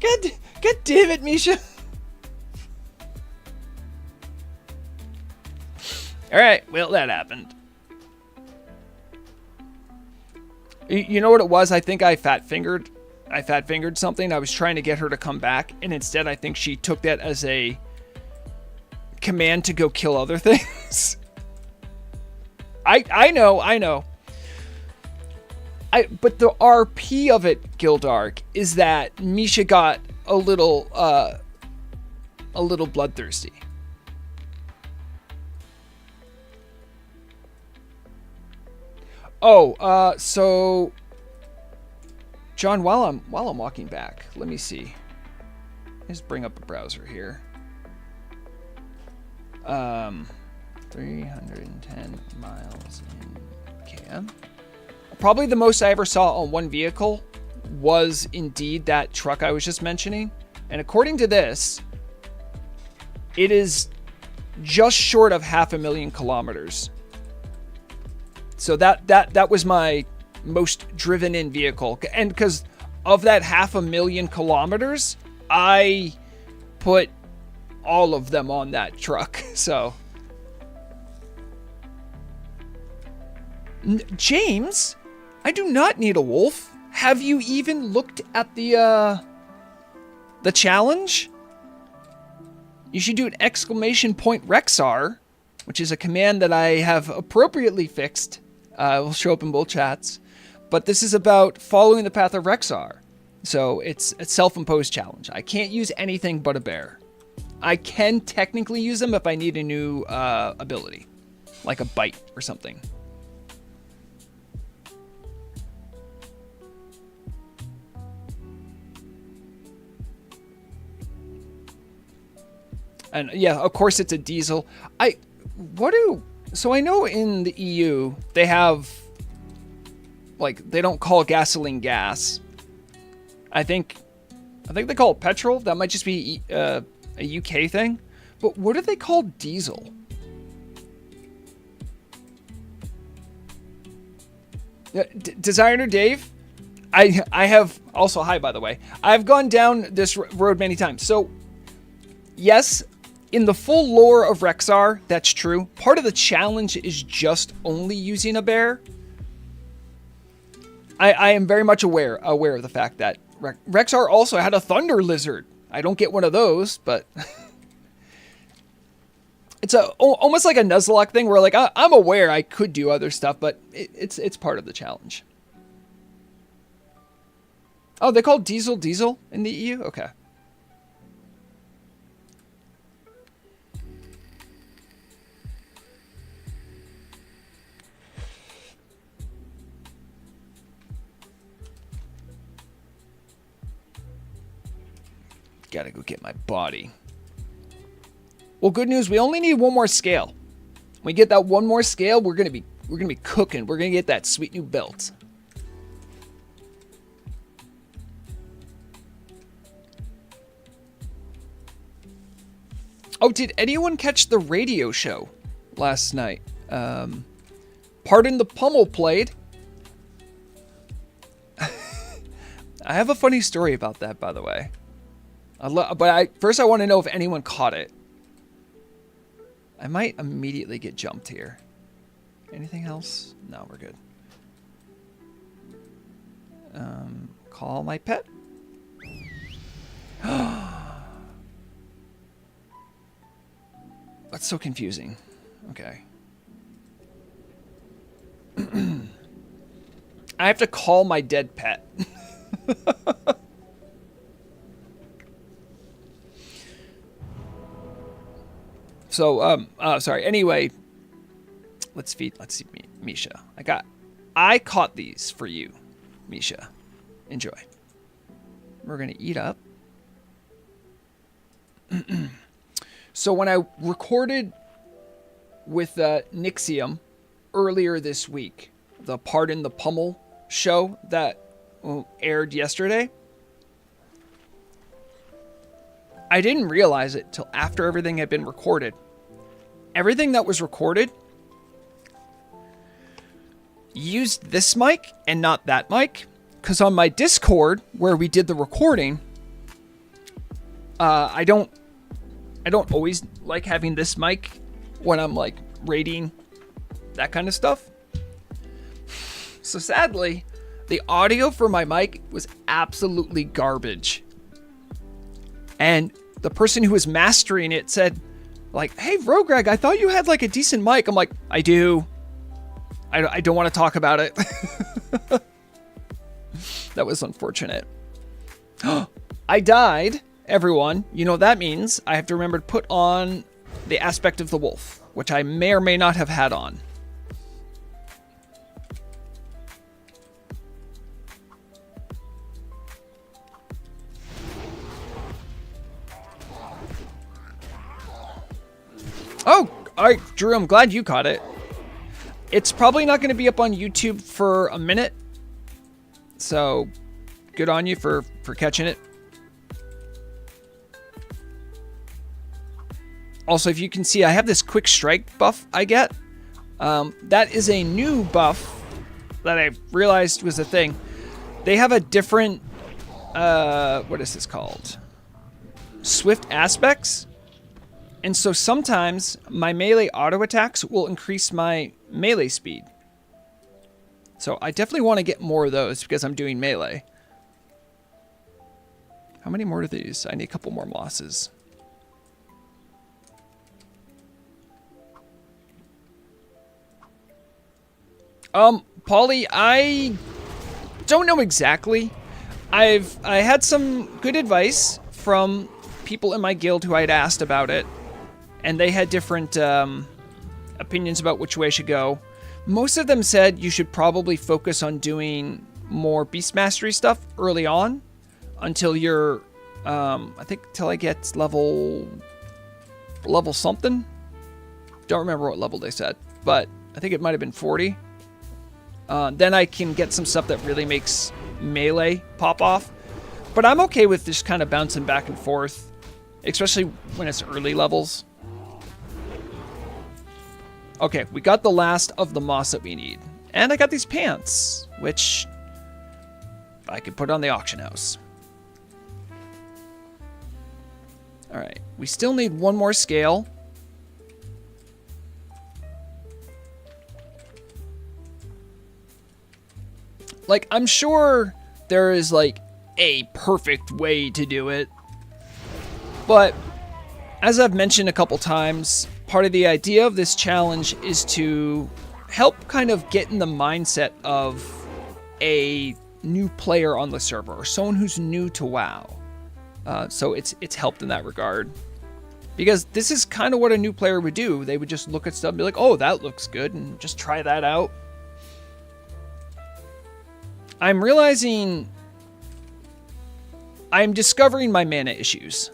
God damn it, Misha. Alright, well, that happened. You know what it was? I think I fat-fingered something. I was trying to get her to come back, and instead I think she took that as a command to go kill other things. I know. But the RP of it, Gildark, is that Misha got a little bloodthirsty. Oh, so John, while I'm walking back, let me see. Let's bring up a browser here. 310 miles in km. Probably the most I ever saw on one vehicle was indeed that truck I was just mentioning. And according to this, it is just short of 500,000 kilometers. So that was my most driven in vehicle. And because of that 500,000 kilometers, I put all of them on that truck. So James, I do not need a wolf. Have you even looked at the challenge? You should do an !Rexxar, which is a command that I have appropriately fixed. It will show up in both chats. But this is about following the Path of Rexxar. So it's a self-imposed challenge. I can't use anything but a bear. I can technically use them if I need a new ability, like a bite or something. And yeah, of course it's a diesel. So I know in the EU they have, like, they don't call gasoline gas. I think they call it petrol. That might just be a UK thing. But what do they call diesel? Designer Dave, I have also, hi by the way. I've gone down this road many times. So yes, in the full lore of Rexxar, that's true. Part of the challenge is just only using a bear. I am very much aware of the fact that Rexxar also had a thunder lizard. I don't get one of those, but it's almost like a Nuzlocke thing where, like, I'm aware I could do other stuff, but it's part of the challenge. Oh, they call diesel in the EU? Okay. Gotta go get my body. Well, good news. We only need one more scale. When we get that one more scale, we're gonna be cooking. We're gonna get that sweet new belt. Oh, did anyone catch the radio show last night? Pardon the Pummel played. I have a funny story about that, by the way. First I want to know if anyone caught it. I might immediately get jumped here. Anything else? No, we're good. Call my pet. That's so confusing. Okay. I have to call my dead pet. So, sorry. Anyway, let's see, Misha. I caught these for you, Misha. Enjoy. We're gonna eat up. So when I recorded with Nixium earlier this week, the Pardon the Pummel show that aired yesterday, I didn't realize it till after everything had been recorded. Everything that was recorded used this mic and not that mic, because on my Discord where we did the recording, I don't always like having this mic when I'm like raiding, that kind of stuff. So sadly, the audio for my mic was absolutely garbage. And the person who was mastering it said, like, hey, Vrograg, I thought you had like a decent mic. I'm like, I do. I don't want to talk about it. That was unfortunate. I died, everyone. You know what that means. I have to remember to put on the aspect of the wolf, which I may or may not have had on. Oh, all right, Drew, I'm glad you caught it. It's probably not going to be up on YouTube for a minute. So, good on you for catching it. Also, if you can see, I have this quick strike buff I get. That is a new buff that I realized was a thing. They have a different, what is this called? Swift aspects. And so sometimes my melee auto attacks will increase my melee speed. So I definitely want to get more of those because I'm doing melee. How many more of these? I need a couple more mosses. Polly, I don't know exactly. I had some good advice from people in my guild who I'd asked about it, and they had different opinions about which way I should go. Most of them said you should probably focus on doing more beast mastery stuff early on until you're, I think till I get level something. Don't remember what level they said, but I think it might have been 40. Then I can get some stuff that really makes melee pop off. But I'm okay with just kind of bouncing back and forth, especially when it's early levels. Okay, we got the last of the moss that we need. And I got these pants, which I could put on the auction house. Alright, we still need one more scale. Like, I'm sure there is, like, a perfect way to do it. But, as I've mentioned a couple times, part of the idea of this challenge is to help kind of get in the mindset of a new player on the server, or someone who's new to WoW. So it's helped in that regard. Because this is kind of what a new player would do. They would just look at stuff and be like, oh, that looks good, and just try that out. I'm realizing I'm discovering my mana issues.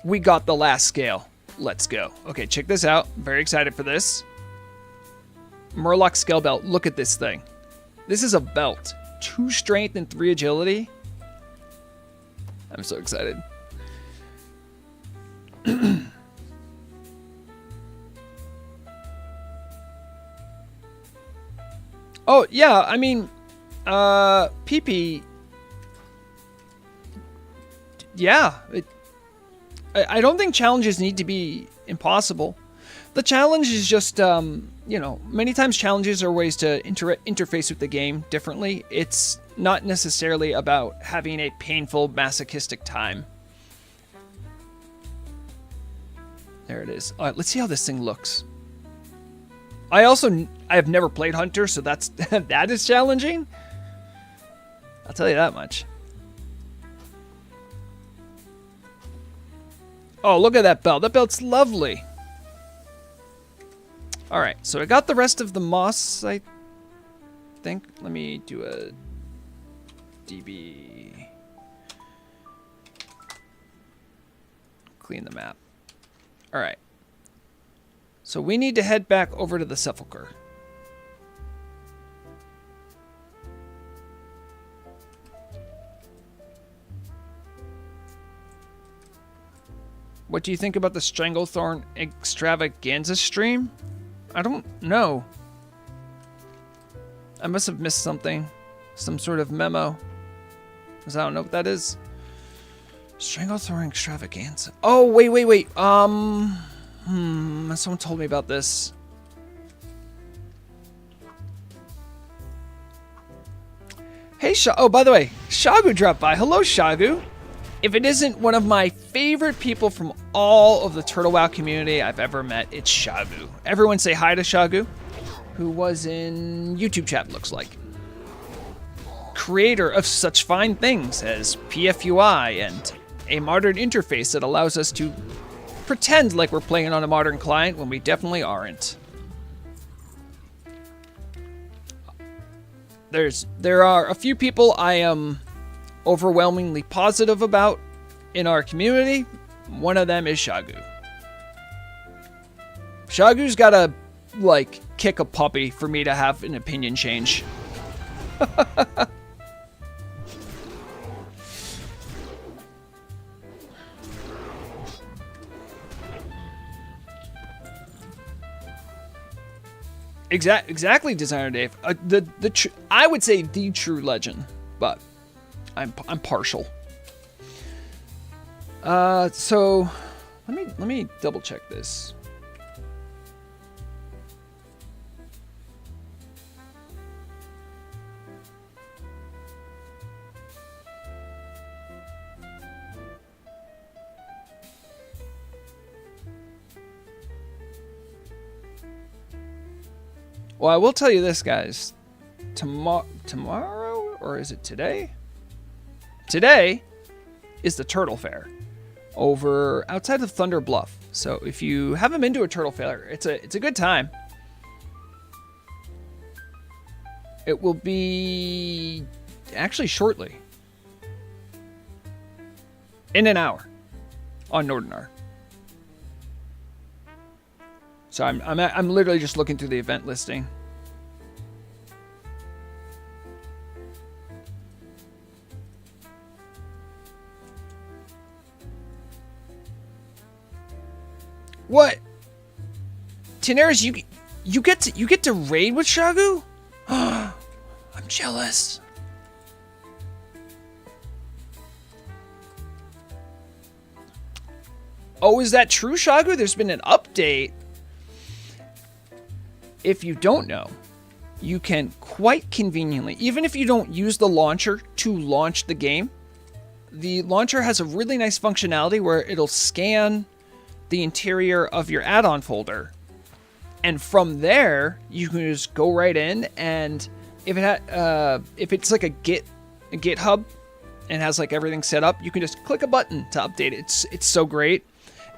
We got the last scale. Let's go. Okay, check this out. I'm very excited for this. Murloc Scale Belt. Look at this thing. This is a belt. 2 strength and 3 agility. I'm so excited. Oh, yeah, I mean, PP. Yeah, I don't think challenges need to be impossible. The challenge is just, you know, many times challenges are ways to interface with the game differently. It's not necessarily about having a painful, masochistic time. There it is. All right, let's see how this thing looks. I have never played Hunter, so that's that is challenging. I'll tell you that much. Oh, look at that belt. That belt's lovely. All right, so I got the rest of the moss, I think. Let me do a DB. Clean the map. All right. So we need to head back over to the Sepulchre. What do you think about the Stranglethorn Extravaganza stream? I don't know. I must have missed something. Some sort of memo. Because I don't know what that is. Stranglethorn Extravaganza. Oh, wait. Someone told me about this. Hey, oh, by the way, Shagu dropped by. Hello, Shagu. If it isn't one of my favorite people from all of the Turtle WoW community I've ever met, it's Shagu. Everyone say hi to Shagu, who was in YouTube chat, looks like. Creator of such fine things as PFUI and a modern interface that allows us to pretend like we're playing on a modern client when we definitely aren't. There are a few people I am overwhelmingly positive about in our community. One of them is Shagu. Shagu's gotta, like, kick a puppy for me to have an opinion change. Exactly, Designer Dave. I would say the true legend, but I'm partial. So let me double check this. Well, I will tell you this, guys. Tomorrow, or is it today? Today is the Turtle Fair over outside of Thunder Bluff. So if you haven't been to a Turtle Fair, it's a good time. It will be actually shortly. In an hour on Nordanaar. So I'm literally just looking through the event listing. What? Tanaris, you get to raid with Shagu? I'm jealous. Oh, is that true, Shagu? There's been an update. If you don't know, you can quite conveniently, even if you don't use the launcher to launch the game, the launcher has a really nice functionality where it'll scan the interior of your add-on folder. And from there, you can just go right in, and if it's like a GitHub and has like everything set up, you can just click a button to update it. It's so great.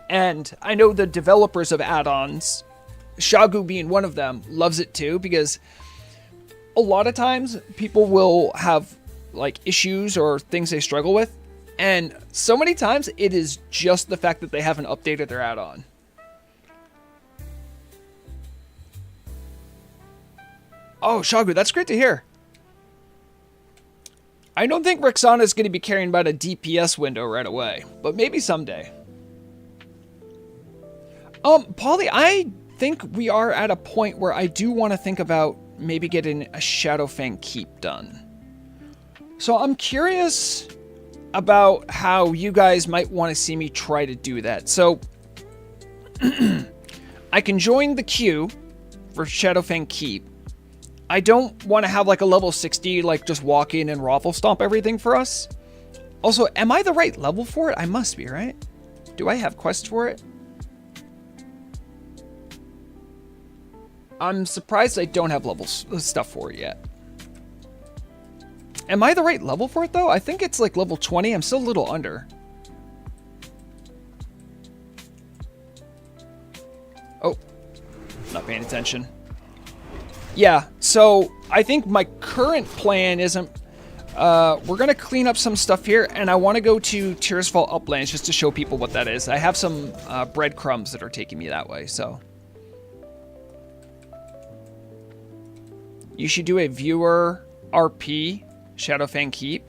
And I know the developers of add-ons, Shagu being one of them, loves it too, because a lot of times people will have like issues or things they struggle with, and so many times it is just the fact that they haven't updated their add-on. Oh, Shagu, that's great to hear. I don't think Rexxanna is going to be caring about a DPS window right away, but maybe someday. Polly, I think we are at a point where I do want to think about maybe getting a Shadowfang keep done. So I'm curious about how you guys might want to see me try to do that. So I can join the queue for Shadowfang keep. I don't want to have like a level 60, like just walk in and raffle stomp everything for us. Also, am I the right level for it? I must be, right? Do I have quests for it? I'm surprised I don't have stuff for it yet. Am I the right level for it though? I think it's like level 20. I'm still a little under. Oh, not paying attention. Yeah, so I think my current plan isn't... we're going to clean up some stuff here, and I want to go to Tirisfal Uplands just to show people what that is. I have some breadcrumbs that are taking me that way, so... You should do a viewer RP Shadowfang Keep.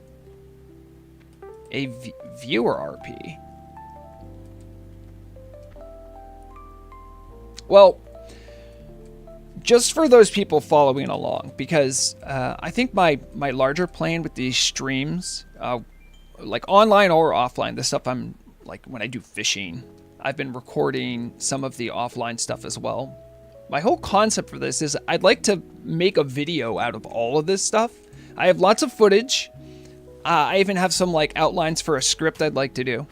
A viewer RP. Well, just for those people following along, because I think my larger plan with these streams, like online or offline, the stuff I'm like when I do fishing, I've been recording some of the offline stuff as well. My whole concept for this is I'd like to make a video out of all of this stuff. I have lots of footage. I even have some like outlines for a script I'd like to do.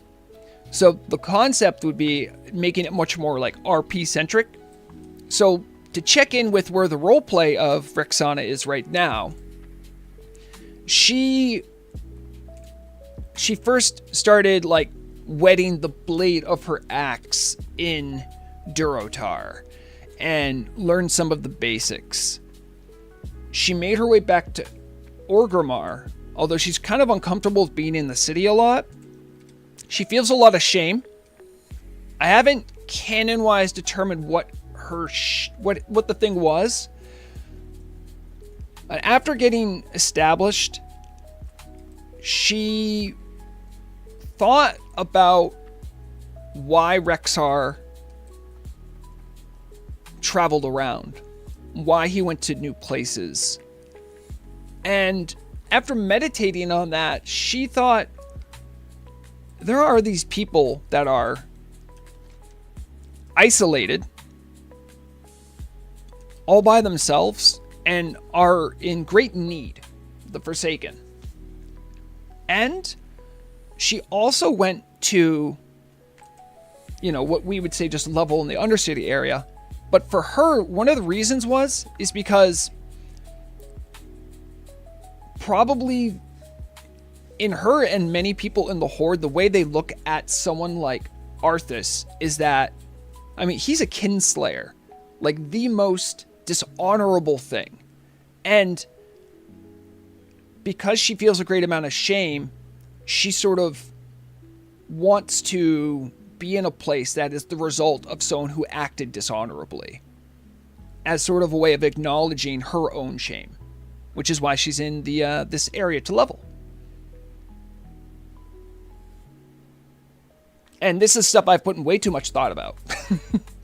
So the concept would be making it much more like RP centric. So to check in with where the roleplay of Rexxanna is right now, she first started like wetting the blade of her axe in Durotar and learned some of the basics. She made her way back to Orgrimmar, although she's kind of uncomfortable with being in the city a lot. She feels a lot of shame. I haven't canon-wise determined what her what the thing was. But after getting established, she thought about why Rexxar traveled around, why he went to new places. And after meditating on that, she thought there are these people that are isolated all by themselves and are in great need, the Forsaken. And she also went to, you know, what we would say just level in the Undercity area But for her, one of the reasons is because probably in her and many people in the Horde, the way they look at someone like Arthas is that, I mean, he's a kinslayer, like the most dishonorable thing. And because she feels a great amount of shame, she sort of wants to be in a place that is the result of someone who acted dishonorably, as sort of a way of acknowledging her own shame, which is why she's in the this area to level. And this is stuff I've put in way too much thought about.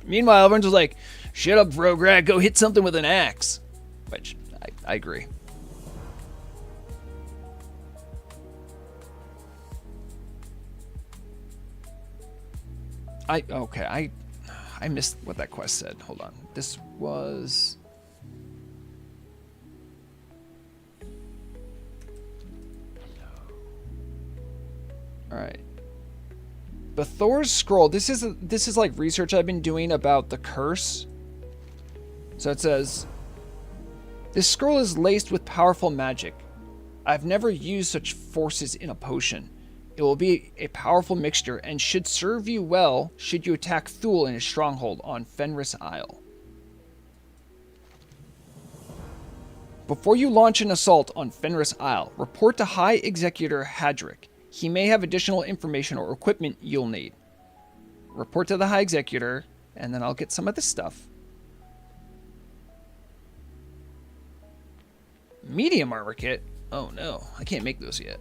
Meanwhile, everyone's just like, shut up, Vrograg, go hit something with an axe. Which, I agree. Okay, I missed what that quest said. Hold on. This was... Alright. Thor's scroll. This is like research I've been doing about the curse. So it says, this scroll is laced with powerful magic. I've never used such forces in a potion. It will be a powerful mixture and should serve you well should you attack Thule in his stronghold on Fenris Isle. Before you launch an assault on Fenris Isle, report to High Executor Hadric. He may have additional information or equipment you'll need. Report to the High Executor, and then I'll get some of this stuff. Medium armor kit? Oh no, I can't make those yet.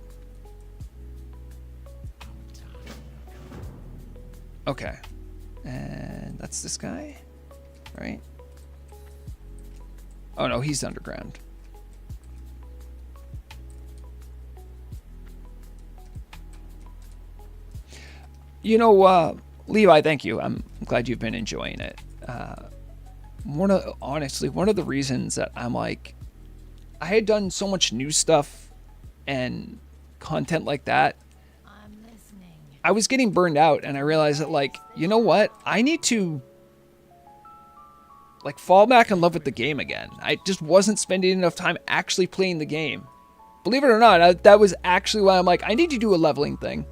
Okay. And that's this guy, right? Oh no, he's underground. You know, Levi, thank you. I'm glad you've been enjoying it. Honestly, one of the reasons that I'm like, I had done so much new stuff and content like that. I was getting burned out, and I realized that, like, you know what? I need to, like, fall back in love with the game again. I just wasn't spending enough time actually playing the game. Believe it or not, that was actually why I'm like, I need to do a leveling thing.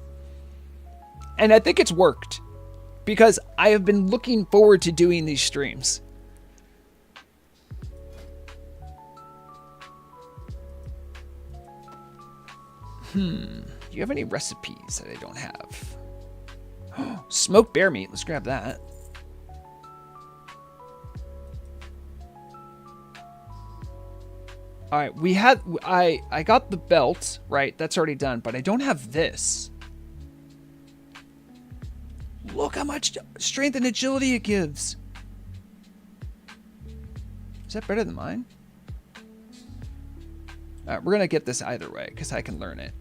And I think it's worked, because I have been looking forward to doing these streams. Do you have any recipes that I don't have? Smoked bear meat. Let's grab that. All right, we had I got the belt, right? That's already done, but I don't have this. Look how much strength and agility it gives. Is that better than mine? All right, we're gonna get this either way because I can learn it.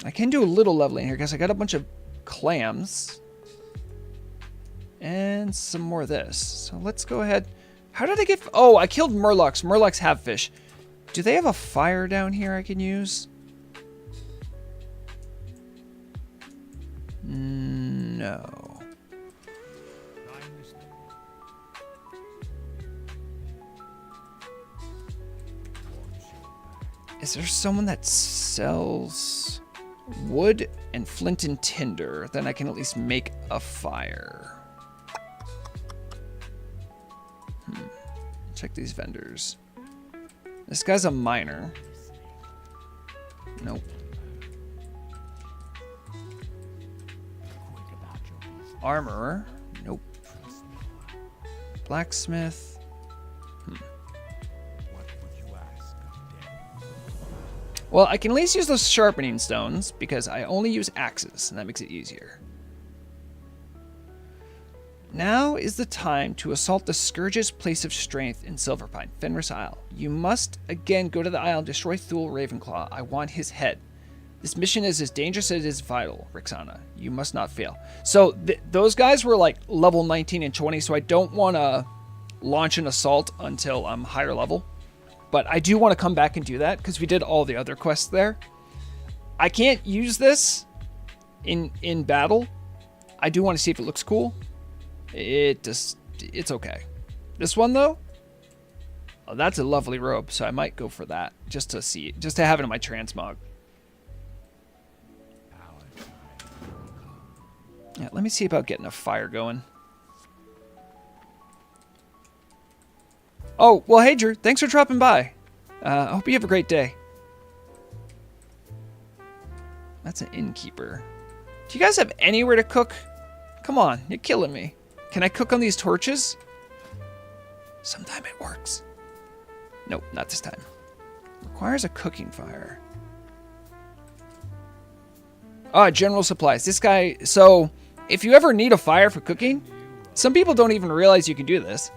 I can do a little leveling here because I got a bunch of clams and some more of this. So let's go ahead. How did I get... Oh, I killed Murlocs. Murlocs have fish. Do they have a fire down here I can use? No. Is there someone that sells wood and flint and tinder? Then I can at least make a fire. Check these vendors. This guy's a miner. Nope. Armorer. Nope. Blacksmith. Well, I can at least use those sharpening stones because I only use axes, and that makes it easier. Now is the time to assault the Scourge's place of strength in Silverpine, Fenris Isle. You must again go to the isle and destroy Thule Ravenclaw. I want his head. This mission is as dangerous as it is vital, Rexxanna. You must not fail. So those guys were like level 19 and 20, so I don't want to launch an assault until I'm higher level. But I do want to come back and do that because we did all the other quests there. I can't use this in battle. I do want to see if it looks cool. It's okay. This one though, oh, that's a lovely robe, so I might go for that just to see it, just to have it in my transmog. Yeah, let me see about getting a fire going. Oh, well, hey, Drew. Thanks for dropping by. I hope you have a great day. That's an innkeeper. Do you guys have anywhere to cook? Come on, you're killing me. Can I cook on these torches? Sometime it works. Nope, not this time. Requires a cooking fire. Ah, general supplies. This guy... So, if you ever need a fire for cooking, some people don't even realize you can do this.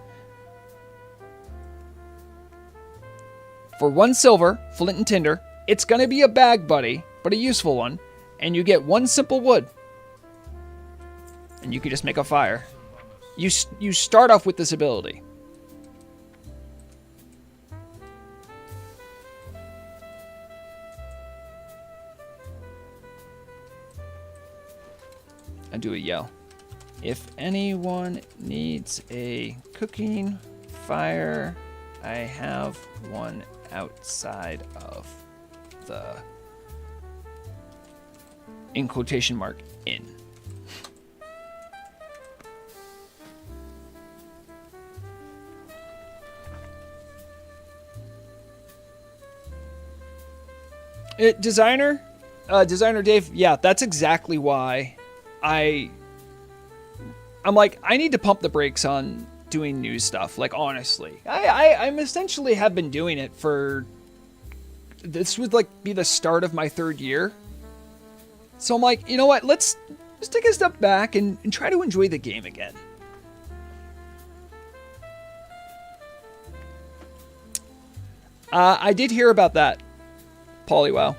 For 1 silver, flint and tinder, it's going to be a bag, buddy, but a useful one, and you get 1 simple wood. And you can just make a fire. You start off with this ability. I do a yell. If anyone needs a cooking fire, I have one outside of the, in quotation mark, inn. Designer Dave, yeah, that's exactly why I'm like, I need to pump the brakes on doing new stuff. Like, honestly, I'm essentially have been doing it for, this would like be the start of my 3rd year. So I'm like, you know what, let's take a step back and try to enjoy the game again. I did hear about that, Polywell.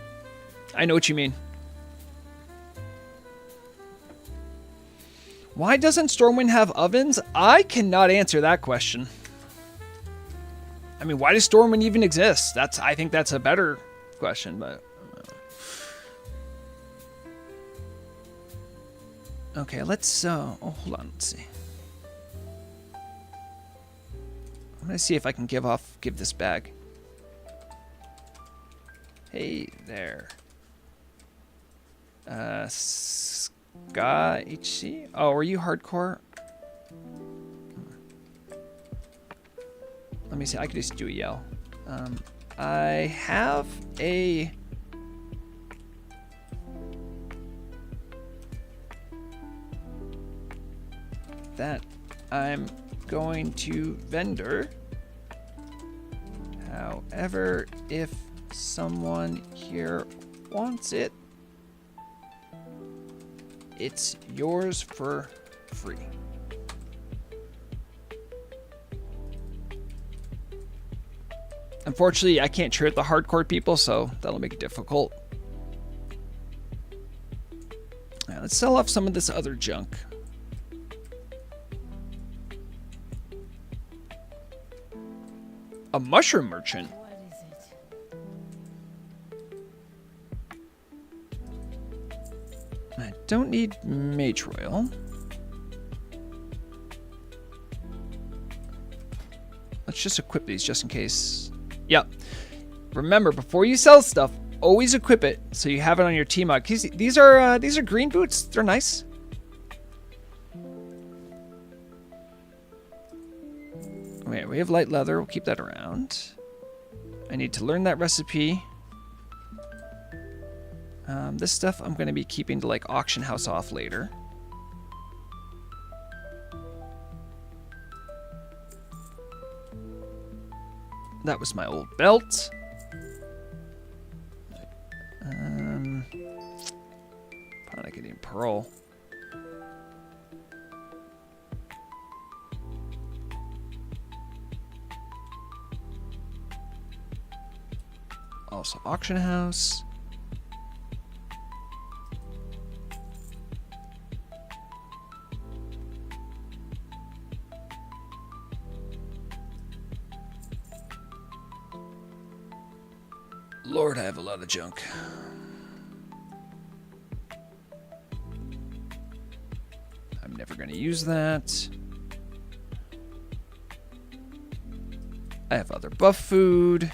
I know what you mean. Why doesn't Stormwind have ovens? I cannot answer that question. I mean, why does Stormwind even exist? I think that's a better question, but... Okay, let's, oh, hold on, let's see. I'm gonna see if I can give this bag. Hey there. Ska HC? Oh, are you hardcore? Let me see. I could just do a yell. I have a... that I'm going to vendor. However, if someone here wants it, it's yours for free. Unfortunately, I can't trade the hardcore people, so that'll make it difficult. Right, let's sell off some of this other junk. A mushroom merchant? I don't need mage royal. Let's just equip these just in case. Yep. Remember, before you sell stuff, always equip it so you have it on your team. These are green boots. They're nice. Wait, we have light leather. We'll keep that around. I need to learn that recipe. This stuff I'm going to be keeping to like auction house off later. That was my old belt. Probably not getting pearl. Also auction house. Lord, I have a lot of junk. never going to use that. I have other buff food.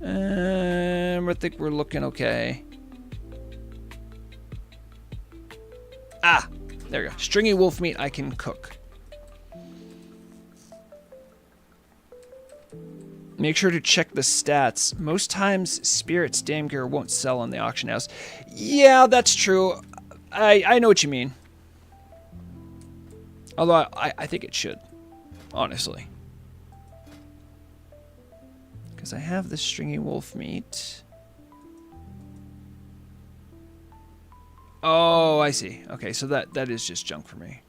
I think we're looking okay. Ah, there we go. Stringy wolf meat I can cook. Make sure to check the stats. Most times, Spirit's damn gear won't sell on the auction house. Yeah, that's true. I know what you mean. Although I think it should, honestly. Because I have the stringy wolf meat. Oh, I see. Okay, so that is just junk for me.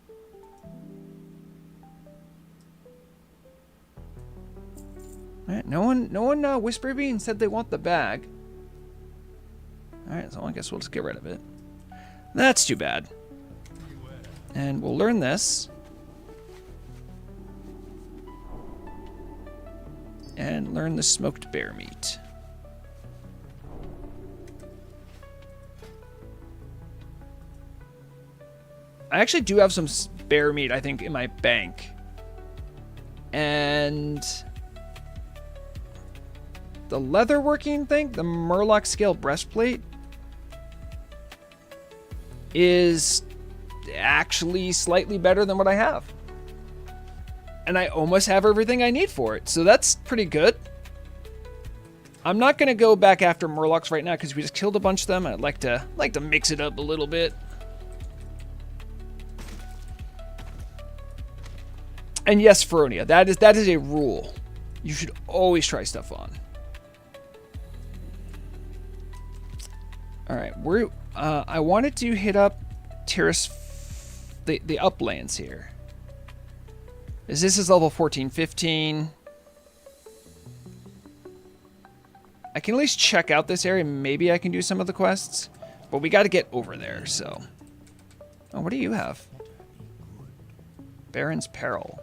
All right, no one whisper me and said they want the bag. All right, so I guess we'll just get rid of it. That's too bad. And we'll learn this. And learn the smoked bear meat. I actually do have some bear meat, I think, in my bank. And the leatherworking thing, the Murloc scale breastplate, is actually slightly better than what I have. And I almost have everything I need for it. So that's pretty good. I'm not going to go back after Murlocs right now because we just killed a bunch of them. I'd like to mix it up a little bit. And yes, Feronia, that is a rule. You should always try stuff on. All right, I wanted to hit up Terrace, the uplands here. This is level 14, 15. I can at least check out this area. Maybe I can do some of the quests, but we got to get over there. So, oh, what do you have? Baron's Peril.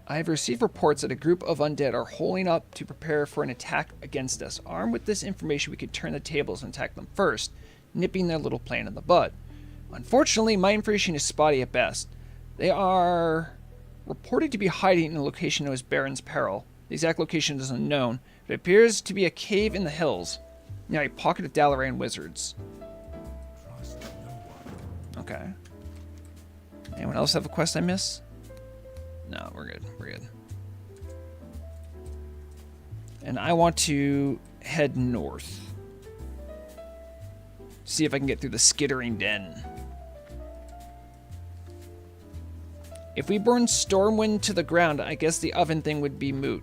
I have received reports that a group of undead are holding up to prepare for an attack against us. Armed with this information, we could turn the tables and attack them first, nipping their little plan in the bud. Unfortunately, my information is spotty at best. They are reported to be hiding in a location known as Baron's Peril. The exact location is unknown, but it appears to be a cave in the hills, near a pocket of Dalaran wizards. Okay. Anyone else have a quest I miss? No, we're good. We're good. And I want to head north. See if I can get through the Skittering Den. If we burn Stormwind to the ground, I guess the oven thing would be moot.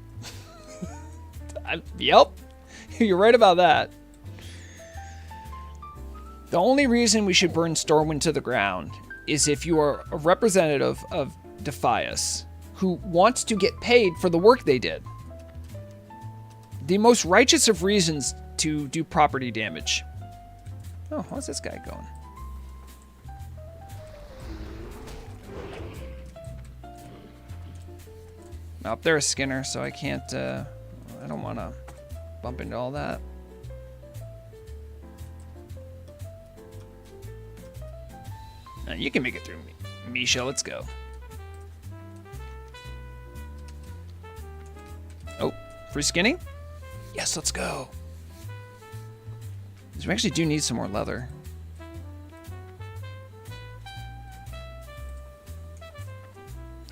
Yep. You're right about that. The only reason we should burn Stormwind to the ground is if you are a representative of Defias, who wants to get paid for the work they did. The most righteous of reasons to do property damage. Oh, how's this guy going? Up there is Skinner, so I can't, I don't want to bump into all that. You can make it through, Misha, let's go. Oh, free skinning? Yes, let's go. We actually do need some more leather.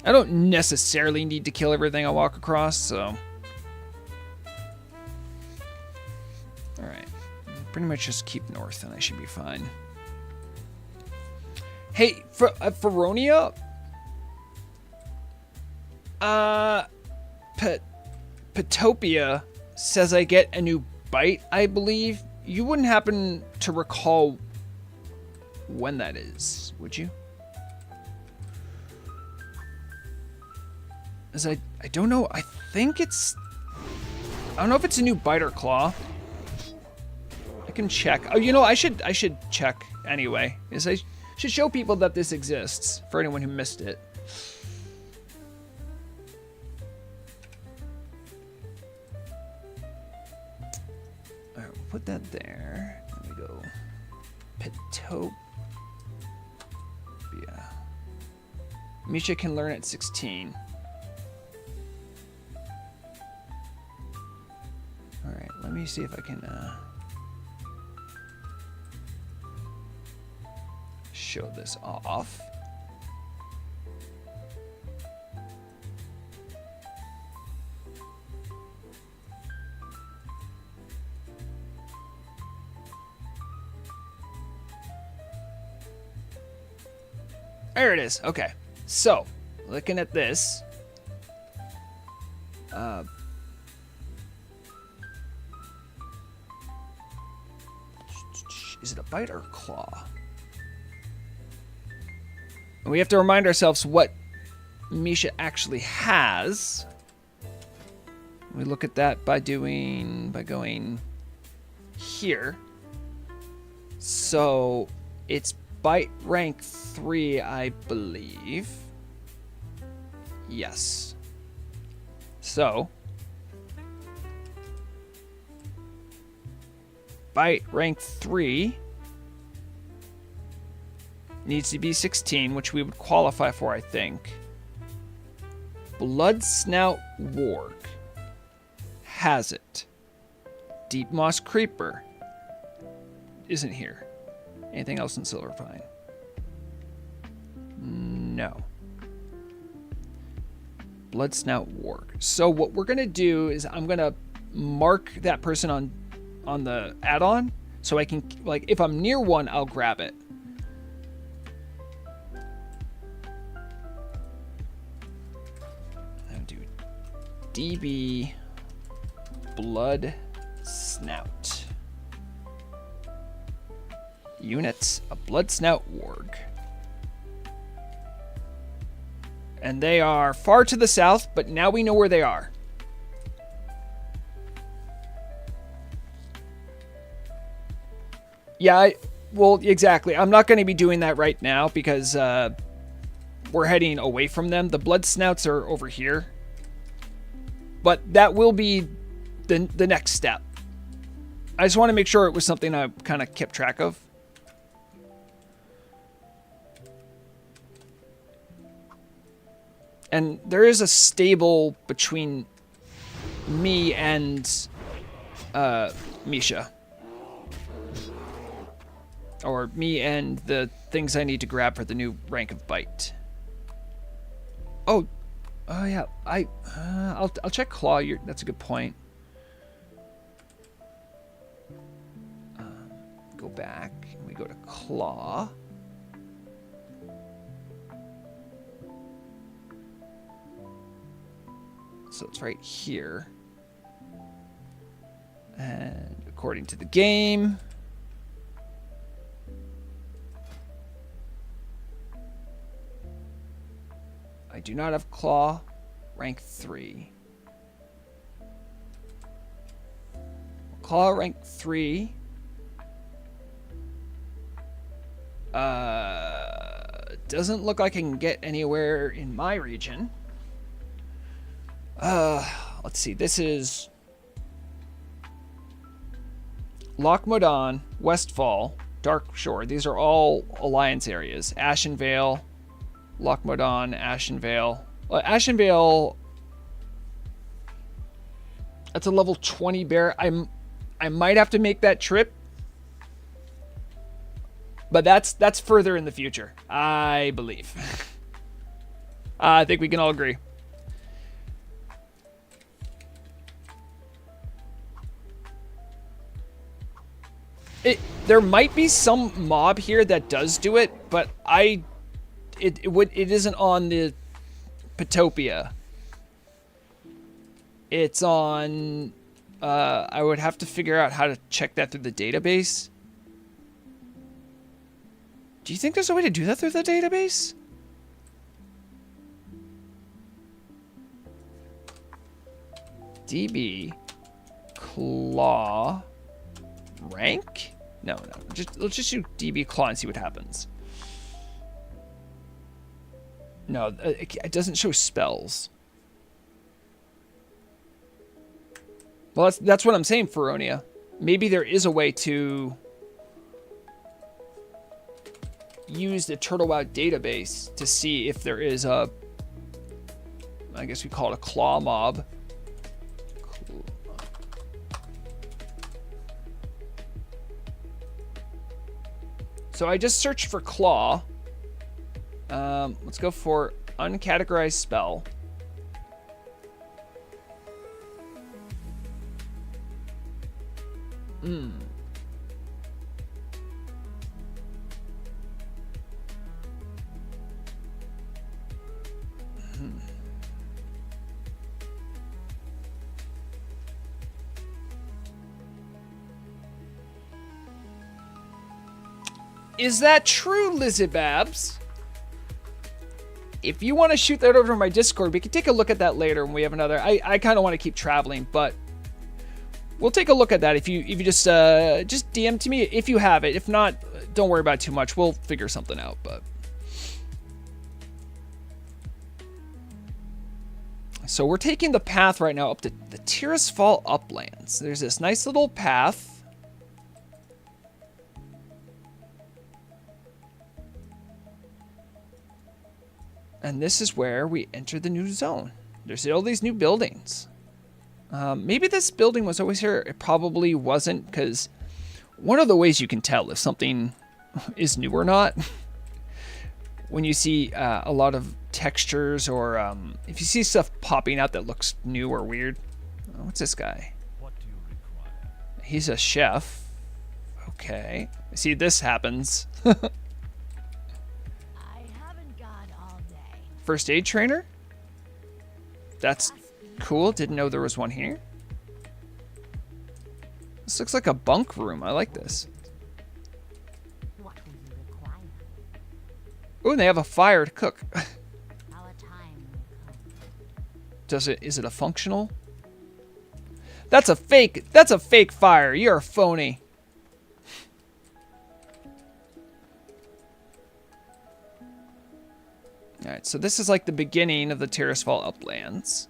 I don't necessarily need to kill everything I walk across, so. Alright. Pretty much just keep north and I should be fine. Hey, Feronia? Petopia says I get a new bite, I believe. You wouldn't happen to recall when that is, would you? As I don't know. I think it's... I don't know if it's a new bite or claw. I can check. Oh, you know, I should check anyway. Because I should show people that this exists for anyone who missed it. put that there. Let me go. Pitopia. Misha can learn at 16. Alright, let me see if I can show this off. There it is. Okay. So, looking at this. Is it a bite or a claw? And we have to remind ourselves what Misha actually has. We look at that by going here. So, it's bite rank 3, I believe. Yes. So, bite rank 3 needs to be 16, which we would qualify for, I think. Blood Snout Warg has it. Deep Moss Creeper isn't here. Anything else in Silverpine? No. Blood Snout Warg. So what we're gonna do is I'm gonna mark that person on the add-on, so I can, like, if I'm near one, I'll grab it. I'll do DB Blood Snout. Units, a Blood Snout Warg. And they are far to the south, but now we know where they are. Yeah, well, exactly. I'm not going to be doing that right now because we're heading away from them. The Blood Snouts are over here. But that will be the next step. I just want to make sure it was something I kind of kept track of. And there is a stable between me and Misha. Or me and the things I need to grab for the new rank of bite. Oh yeah. I'll check claw. That's a good point. Go back and we go to claw. So it's right here. And according to the game, I do not have claw, rank 3. Claw rank 3. Doesn't look like I can get anywhere in my region. Let's see. This is Loch Modan, Westfall, Dark Shore. These are all alliance areas. Ashenvale, Loch Modan, Ashenvale. Ashenvale, that's a level 20 bear. I might have to make that trip. But that's further in the future, I believe. I think we can all agree. There might be some mob here that does do it, but it isn't on the Pitopia. It's on. I would have to figure out how to check that through the database. Do you think there's a way to do that through the database? DB Claw rank? No. Let's just do DB Claw and see what happens. No, it doesn't show spells. Well, that's what I'm saying, Feronia. maybe there is a way to use the TurtleWow database to see if there is a, I guess we call it a claw mob. So I just searched for claw. Let's go for uncategorized spell. Is that true, Lizzie-Babs? If you want to shoot that over to my Discord, we can take a look at that later when we have another. I kind of want to keep traveling, but we'll take a look at that if you just DM to me if you have it. If not, don't worry about it too much. We'll figure something out. But so we're taking the path right now up to the Tirisfal Uplands. There's this nice little path. And this is where we enter the new zone. There's all these new buildings. Maybe this building was always here. It probably wasn't, because one of the ways you can tell if something is new or not, when you see a lot of textures or if you see stuff popping out that looks new or weird. Oh, what's this guy? What do you require? He's a chef. Okay. See, this happens. First aid trainer? That's cool. Didn't know there was one here. This looks like a bunk room. I like this. What will you require? Oh, and they have a fire to cook. Our time will come. Is it a functional? That's a fake fire. You're a phony. Alright, so this is like the beginning of the Tirisfal Uplands.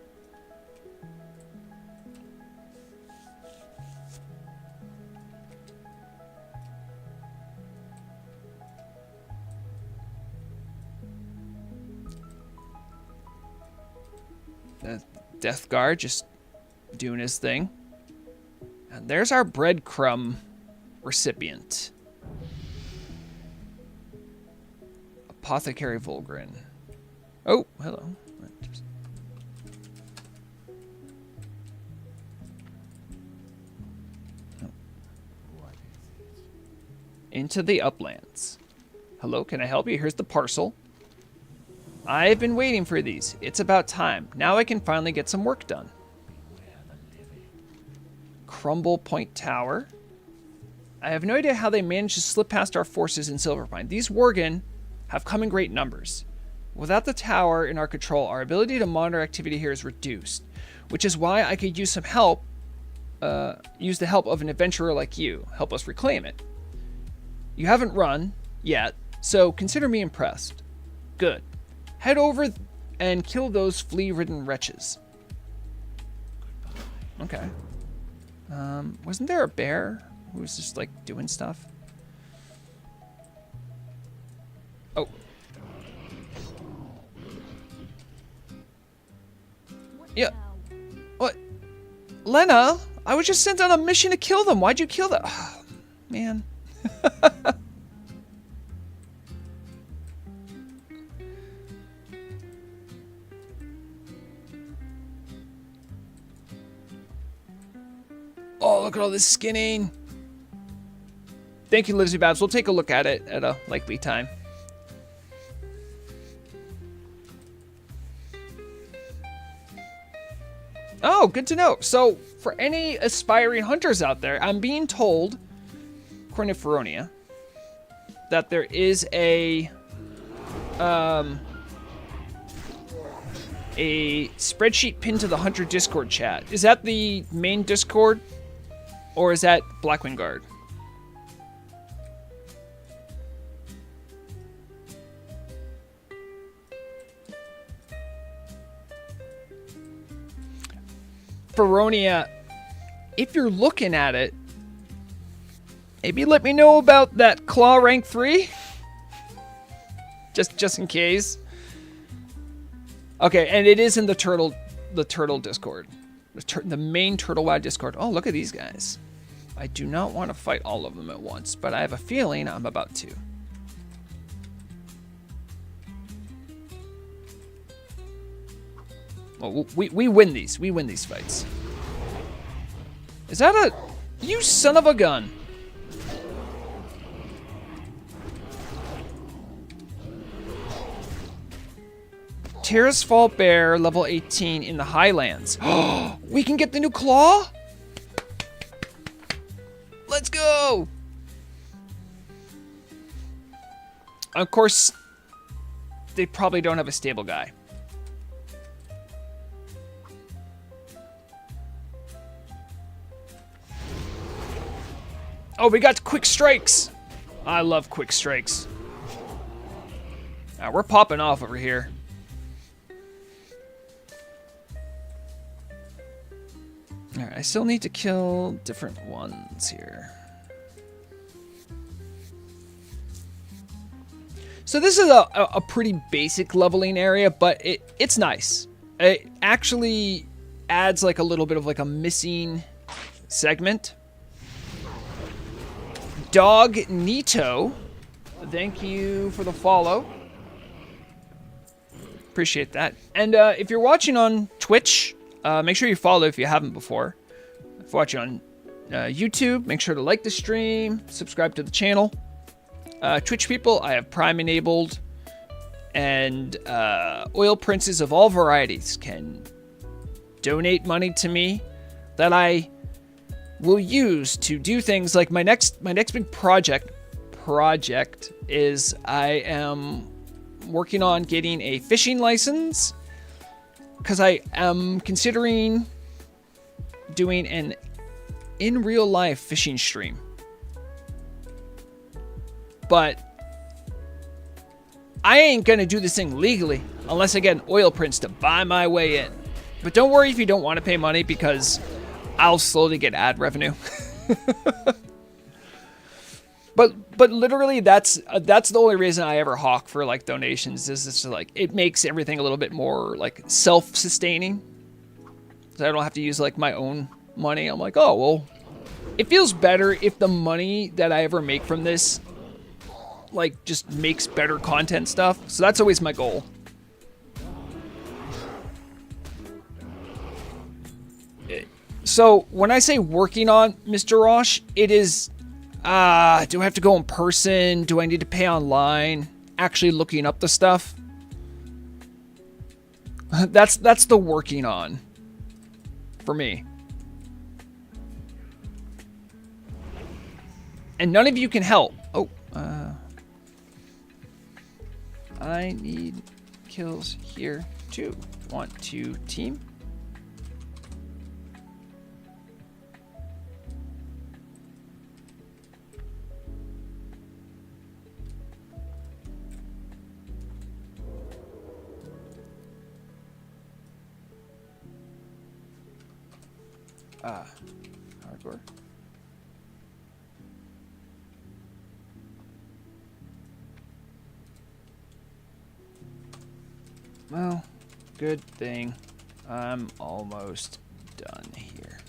The Death Guard just doing his thing. And there's our breadcrumb recipient. Apothecary Volgrin. Oh, hello. Into the Uplands. Hello, can I help you? Here's the parcel. I've been waiting for these. It's about time. Now I can finally get some work done. Crumble Point Tower. I have no idea how they managed to slip past our forces in Silverpine. These Worgen have come in great numbers. Without the tower in our control, our ability to monitor activity here is reduced, which is why I could use some help, use the help of an adventurer like you. Help us reclaim it. You haven't run yet, so consider me impressed. Good. Head over and kill those flea-ridden wretches. Okay. Wasn't there a bear who was just like doing stuff? Oh. Yeah. What? Lena, I was just sent on a mission to kill them. Why'd you kill them? Oh, man. Oh, look at all this skinning. Thank you, Lizzie Babs. We'll take a look at it at a likely time. Oh, good to know. So, for any aspiring hunters out there, I'm being told, according to Feronia, that there is a spreadsheet pinned to the Hunter Discord chat. Is that the main Discord? Or is that Blackwing Guard? Feronia, if you're looking at it, Maybe let me know about that claw rank 3. Just in case. Okay, and it is in the turtle Discord. The main Turtle WoW Discord. Oh, look at these guys. I do not want to fight all of them at once, but I have a feeling I'm about to. Well, we win these. We win these fights. Is that a... You son of a gun. Tirisfal Bear, level 18 in the Highlands. Oh, we can get the new claw? Let's go! Of course, they probably don't have a stable guy. Oh, we got quick strikes. I love quick strikes. We're popping off over here. Alright, I still need to kill different ones here. So this is a pretty basic leveling area, but it's nice. It actually adds like a little bit of like a missing segment. Dog Nito, thank you for the follow. Appreciate that. And if you're watching on Twitch, make sure you follow if you haven't before. If you're watching on YouTube, make sure to like the stream, subscribe to the channel. Twitch people, I have Prime enabled, and oil princes of all varieties can donate money to me that I will use to do things like my next big project is I am working on getting a fishing license because I am considering doing an in real life fishing stream. But I ain't gonna do this thing legally unless I get an oil prince to buy my way in. But don't worry if you don't want to pay money, because I'll slowly get ad revenue. But literally that's the only reason I ever hawk for like donations, is it's like it makes everything a little bit more like self-sustaining. So I don't have to use like my own money. I'm like, oh well, it feels better if the money that I ever make from this like just makes better content stuff. So that's always my goal. So when I say working on Mr. Rosh, it is, do I have to go in person? Do I need to pay online? Actually looking up the stuff? That's the working on for me. And none of you can help. Oh, I need kills here too. Want to team? Hardcore. Well, good thing I'm almost done here.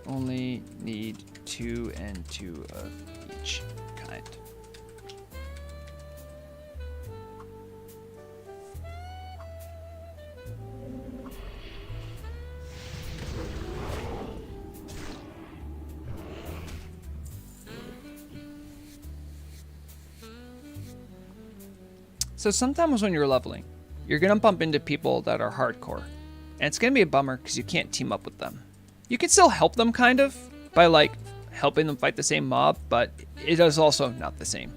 Only need 2 and 2 of each kind. So sometimes when you're leveling, you're gonna bump into people that are hardcore, and it's gonna be a bummer because you can't team up with them. You can still help them kind of by like helping them fight the same mob, but it is also not the same.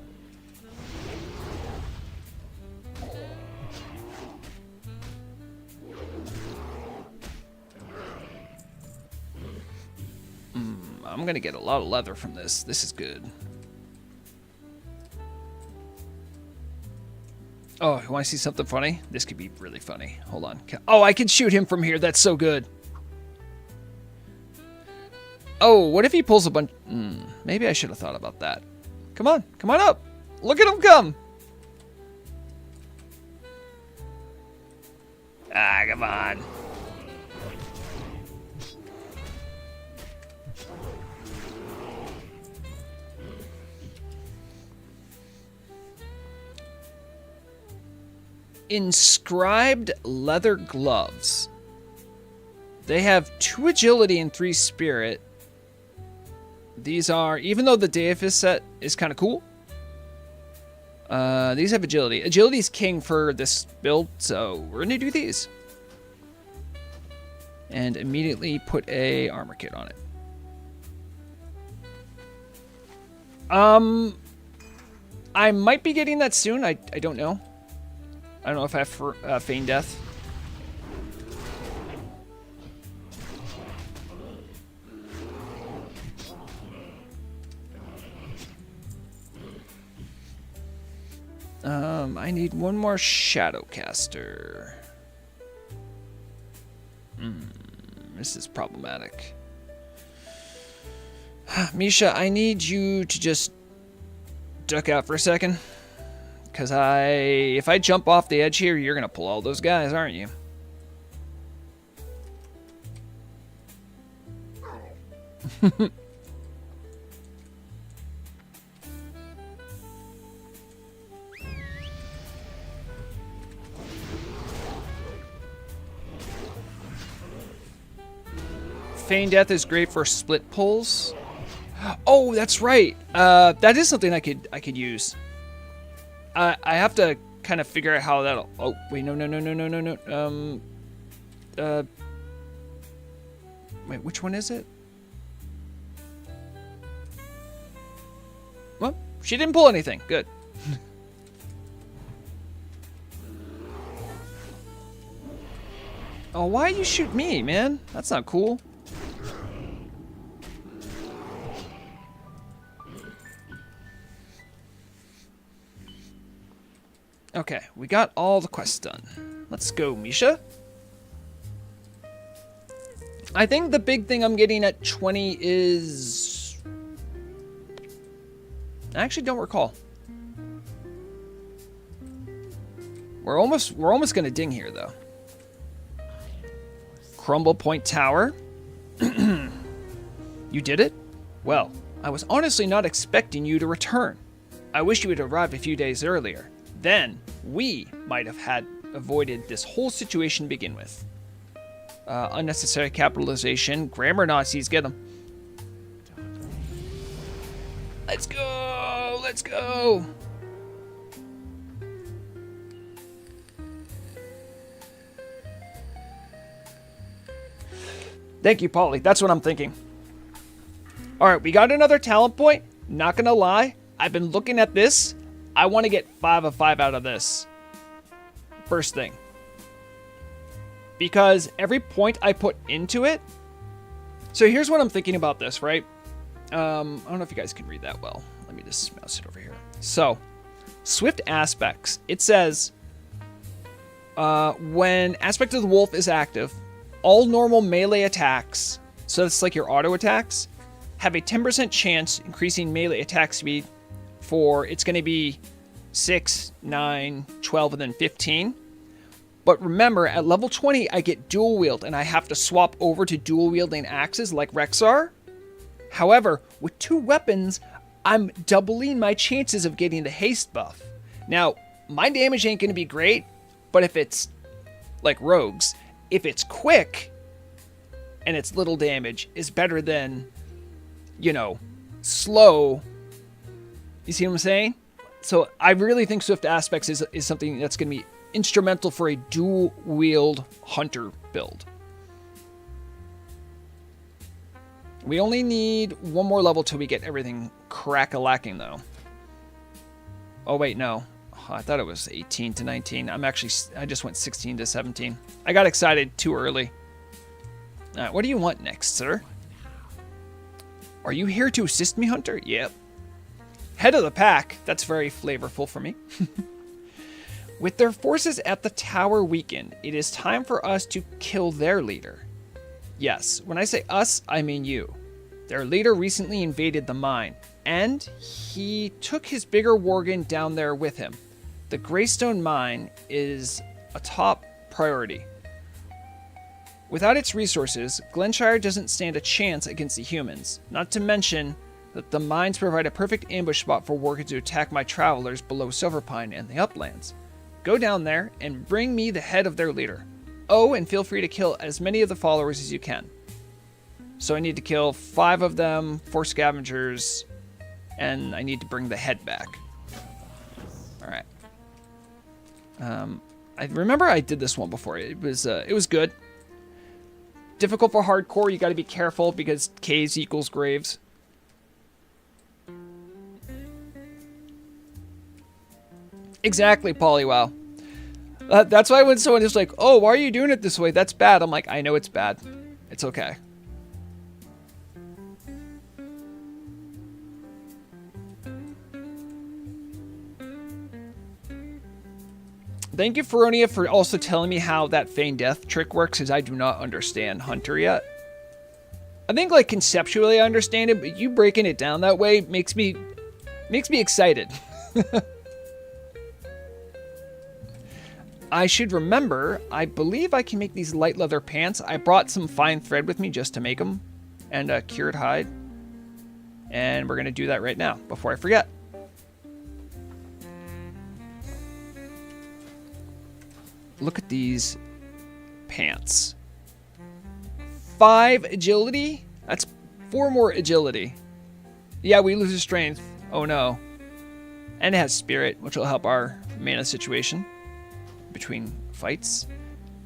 I'm gonna get a lot of leather from this. This is good. Oh, you want to see something funny? This could be really funny. Hold on. Oh, I can shoot him from here. That's so good. Oh, what if he pulls a bunch... maybe I should have thought about that. Come on. Come on up. Look at him come. Ah, come on. Inscribed leather gloves. They have 2 agility and 3 spirit. These are, even though the Deifist set is kind of cool, these have agility. Agility is king for this build, so we're going to do these. And immediately put a armor kit on it. I might be getting that soon. I don't know. I don't know if I have feign death. I need one more Shadowcaster. This is problematic. Misha, I need you to just duck out for a second. Because if I jump off the edge here, you're going to pull all those guys, aren't you? Feign Death is great for split pulls. Oh, that's right. That is something I could use. I have to kind of figure out how that'll... Oh, wait, no. Wait, which one is it? Well, she didn't pull anything. Good. Oh, why you shoot me, man? That's not cool. Okay, we got all the quests done. Let's go, Misha. I think the big thing I'm getting at 20 is... I actually don't recall. We're almost gonna ding here, though. Crumble Point Tower. You did it? Well, I was honestly not expecting you to return. I wish you had arrived a few days earlier. Then we might have had avoided this whole situation to begin with. Unnecessary capitalization. Grammar Nazis, get them. Let's go! Let's go! Thank you, Polly. That's what I'm thinking. Alright, we got another talent point. Not gonna lie, I've been looking at this. I want to get 5 of 5 out of this. First thing. Because every point I put into it... So here's what I'm thinking about this, right? I don't know if you guys can read that well. Let me just mouse it over here. So, Swift Aspects. It says, when Aspect of the Wolf is active, all normal melee attacks, so it's like your auto attacks, have a 10% chance increasing melee attack speed for, it's going to be 6, 9, 12, and then 15. But remember, at level 20, I get dual wield, and I have to swap over to dual wielding axes like Rexxar. However, with 2 weapons, I'm doubling my chances of getting the haste buff. Now, my damage ain't going to be great, but if it's like rogues, if it's quick and it's little damage, is better than, you know, slow. You see what I'm saying? So I really think Swift Aspects is something that's going to be instrumental for a dual wield hunter build. We only need 1 more level till we get everything crack-a-lacking, though. Oh, wait, no. Oh, I thought it was 18 to 19. I just went 16 to 17. I got excited too early. All right, what do you want next, sir? Are you here to assist me, Hunter? Yep. Head of the pack. That's very flavorful for me. With their forces at the tower weakened, it is time for us to kill their leader. Yes, when I say us, I mean you. Their leader recently invaded the mine, and he took his bigger worgen down there with him. The Greystone mine is a top priority. Without its resources, Glenshire doesn't stand a chance against the humans, not to mention that the mines provide a perfect ambush spot for worgen to attack my travelers below Silverpine and the uplands. Go down there and bring me the head of their leader. Oh, and feel free to kill as many of the followers as you can. So I need to kill 5 of them, 4 scavengers, and I need to bring the head back. Alright. I remember I did this one before. It was good. Difficult for hardcore. You got to be careful because K's equals graves. Exactly, Polywow. That's why when someone is like, oh, why are you doing it this way? That's bad. I'm like, I know it's bad. It's okay. Thank you, Feronia, for also telling me how that feign death trick works, because I do not understand Hunter yet. I think, like, conceptually I understand it, but you breaking it down that way makes me excited. I should remember, I believe I can make these light leather pants. I brought some fine thread with me just to make them, and a cured hide. And we're going to do that right now, before I forget. Look at these pants. 5 agility? That's 4 more agility. Yeah, we lose a strength. Oh no. And it has spirit, which will help our mana situation between fights.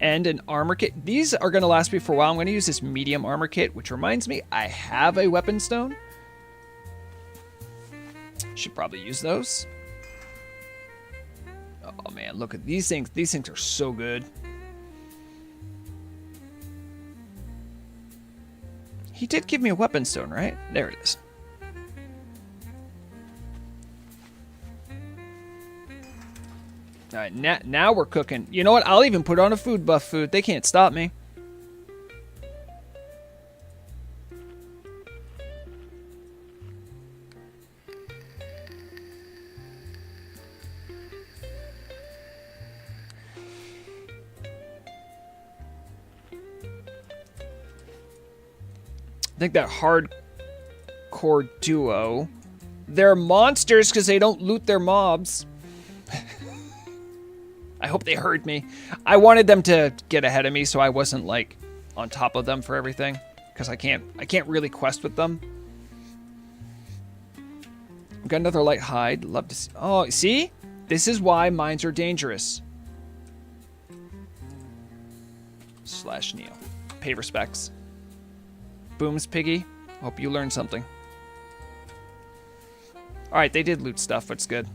And an armor kit. These are going to last me for a while. I'm going to use this medium armor kit, which reminds me I have a weapon stone. Should probably use those. Oh man, look at these things. These things are so good. He did give me a weapon stone, right? There it is. All right, now we're cooking. You know what? I'll even put on a food buff food. They can't stop me. I think that hardcore duo, they're monsters because they don't loot their mobs. I hope they heard me. I wanted them to get ahead of me so I wasn't like on top of them for everything, because I can't really quest with them. I've got another light hide. Love to see. Oh, see? This is why mines are dangerous. / Neil. Pay respects. Booms, Piggy. Hope you learned something. Alright, they did loot stuff. That's good.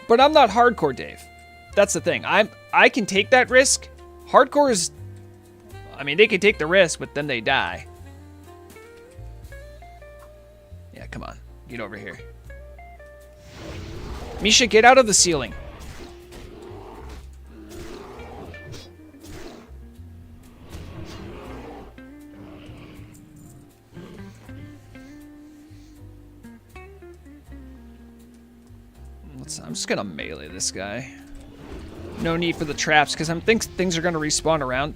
But I'm not hardcore, Dave. That's the thing. I can take that risk. Hardcore is... I mean, they can take the risk, but then they die. Yeah, come on. Get over here. Misha, get out of the ceiling. I'm just gonna melee this guy. No need for the traps, because I think things are gonna respawn around.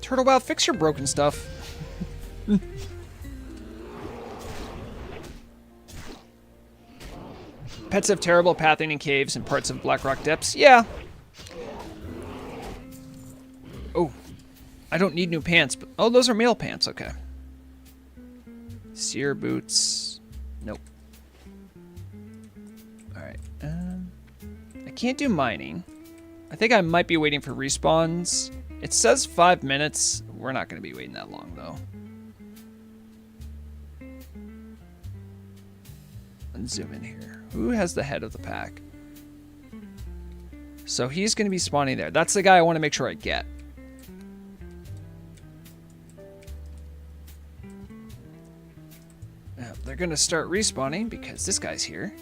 Turtlewow, fix your broken stuff. Pets have terrible pathing in caves and parts of Blackrock depths. Yeah. Oh, I don't need new pants. But oh, those are male pants. Okay. Seer boots. Nope. Alright. I can't do mining. I think I might be waiting for respawns. It says 5 minutes. We're not going to be waiting that long, though. Let's zoom in here. Who has the head of the pack? So he's going to be spawning there. That's the guy I want to make sure I get. They're gonna start respawning because this guy's here.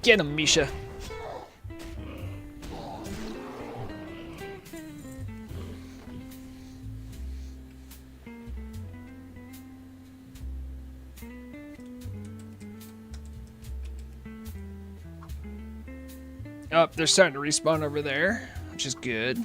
Get him, Misha. Oh, they're starting to respawn over there, which is good.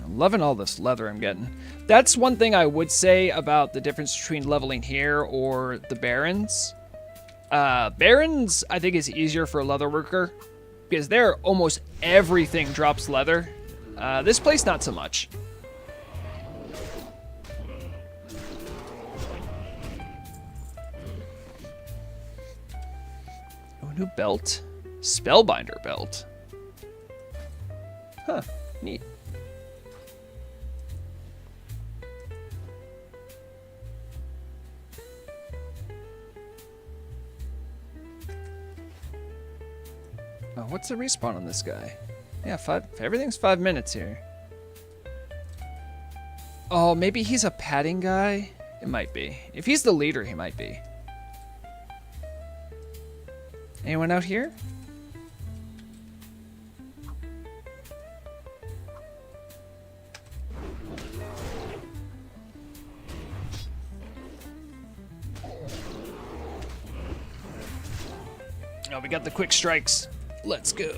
Loving all this leather I'm getting. That's one thing I would say about the difference between leveling here or the Barrens. Barrens, I think, is easier for a leather worker because there almost everything drops leather. This place, not so much. Oh, new belt. Spellbinder belt. Huh, neat. Oh, what's the respawn on this guy? Yeah, everything's 5 minutes here. Oh, maybe he's a padding guy? It might be. If he's the leader, he might be. Anyone out here? Oh, we got the quick strikes. Let's go.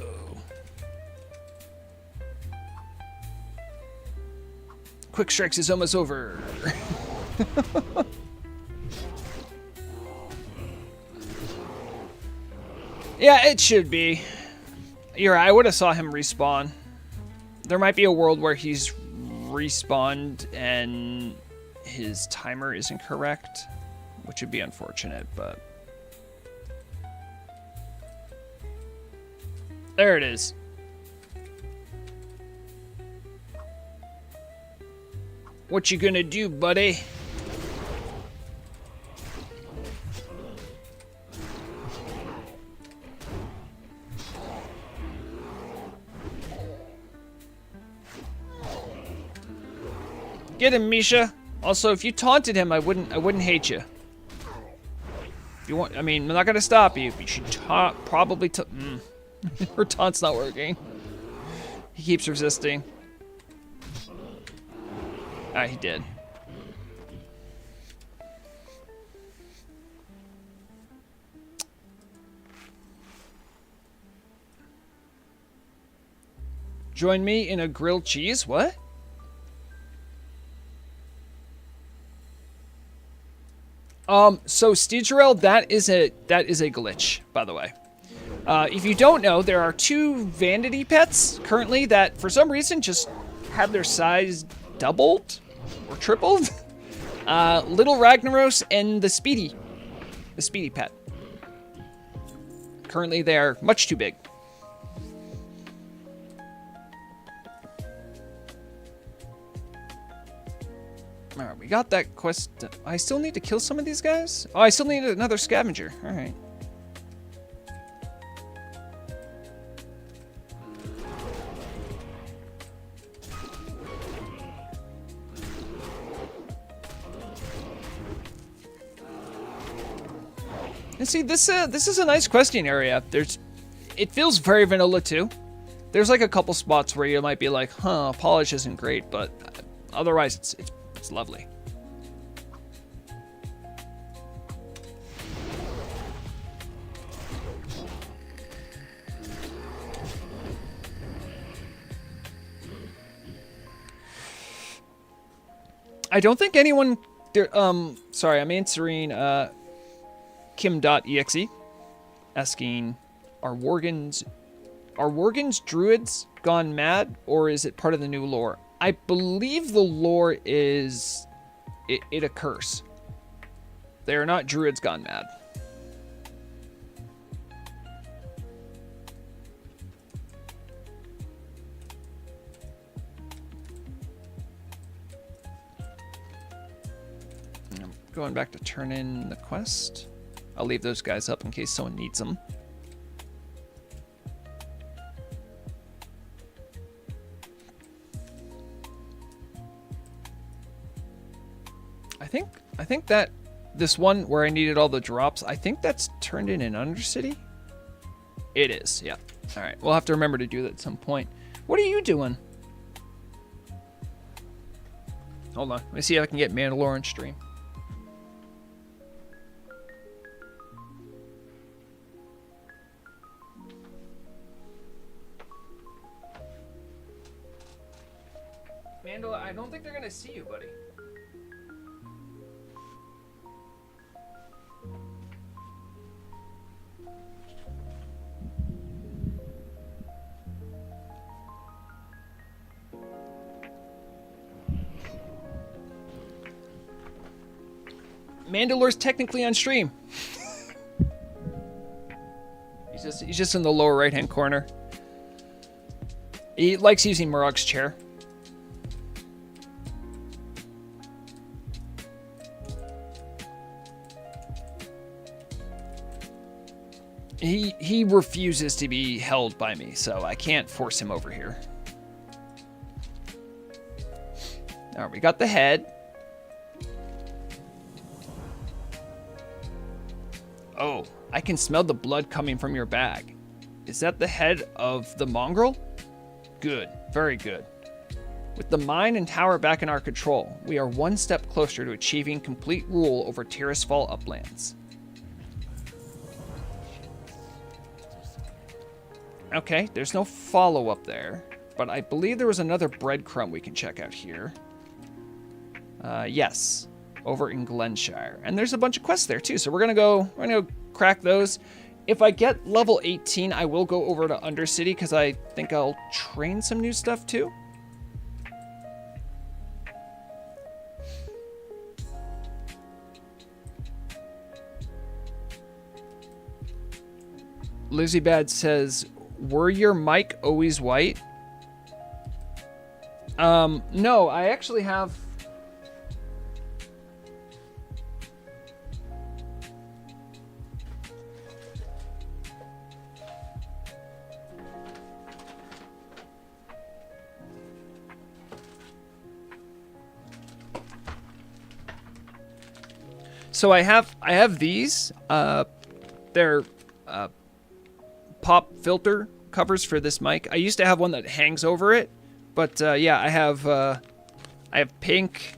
Quick strikes is almost over. Yeah, it should be. You're right, I would have saw him respawn. There might be a world where he's respawned and his timer isn't correct, which would be unfortunate, but... There it is. What you gonna do, buddy? Get him, Misha. Also, if you taunted him, I wouldn't hate you. If you want, I mean, I'm not gonna stop you. You should probably her taunt's not working. He keeps resisting. Ah, he did. Join me in a grilled cheese? What? So Stegerel, that is a glitch, by the way. If you don't know, there are 2 vanity pets currently that, for some reason, just have their size doubled or tripled. Little Ragnaros and the Speedy pet. Currently, they are much too big. All right, we got that quest. I still need to kill some of these guys? Oh, I still need another scavenger. All right. And see, this is a nice questing area. It feels very vanilla too. There's like a couple spots where you might be like, huh, polish isn't great, but otherwise it's lovely. I don't think anyone there, sorry, I'm answering Kim.exe asking, are Worgens druids gone mad, or is it part of the new lore? I believe the lore is it occurs. They are not druids gone mad. I'm going back to turn in the quest. I'll leave those guys up in case someone needs them. I think that this one where I needed all the drops, I think that's turned in an Undercity. It is, yeah. All right, we'll have to remember to do that at some point. What are you doing? Hold on, let me see if I can get Mandalore on stream. Mandalore, I don't think they're gonna see you, buddy. Mandalore's technically on stream. He's just in the lower right-hand corner. He likes using Murog's chair. He refuses to be held by me, so I can't force him over here. All right, we got the head. Oh, I can smell the blood coming from your bag. Is that the head of the mongrel? Good, very good. With the mine and tower back in our control, we are one step closer to achieving complete rule over Tirisfal uplands. Okay, there's no follow-up there, but I believe there was another breadcrumb we can check out here. Yes, over in Glenshire. And there's a bunch of quests there too, so we're gonna go crack those. If I get level 18, I will go over to Undercity because I think I'll train some new stuff too. Lizzie Bad says, were your mic always white? No, I actually have... So I have these. They're pop filter covers for this mic. I used to have one that hangs over it, but yeah, I have pink,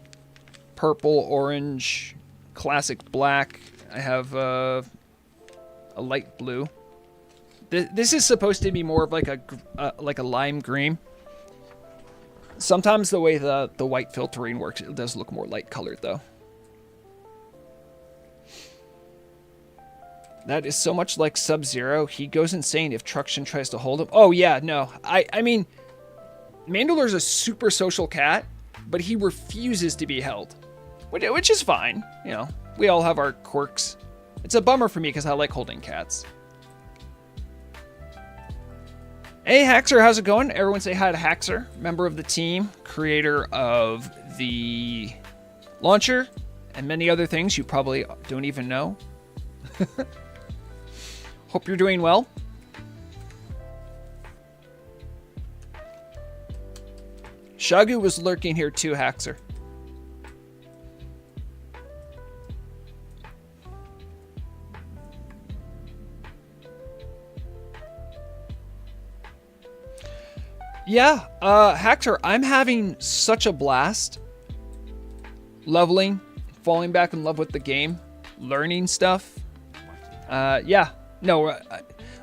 purple, orange, classic black. I have a light blue. This is supposed to be more of like a lime green. Sometimes the way the white filtering works, it does look more light colored though. That is so much like Sub-Zero. He goes insane if Truxton tries to hold him. Oh, yeah, no. I mean, Mandalore's a super social cat, but he refuses to be held, which is fine. You know, we all have our quirks. It's a bummer for me because I like holding cats. Hey, Haxer, how's it going? Everyone say hi to Haxer, member of the team, creator of the launcher, and many other things you probably don't even know. Hope you're doing well. Shagu was lurking here too, Haxer. Yeah, Haxer, I'm having such a blast leveling, falling back in love with the game, learning stuff. Yeah. No,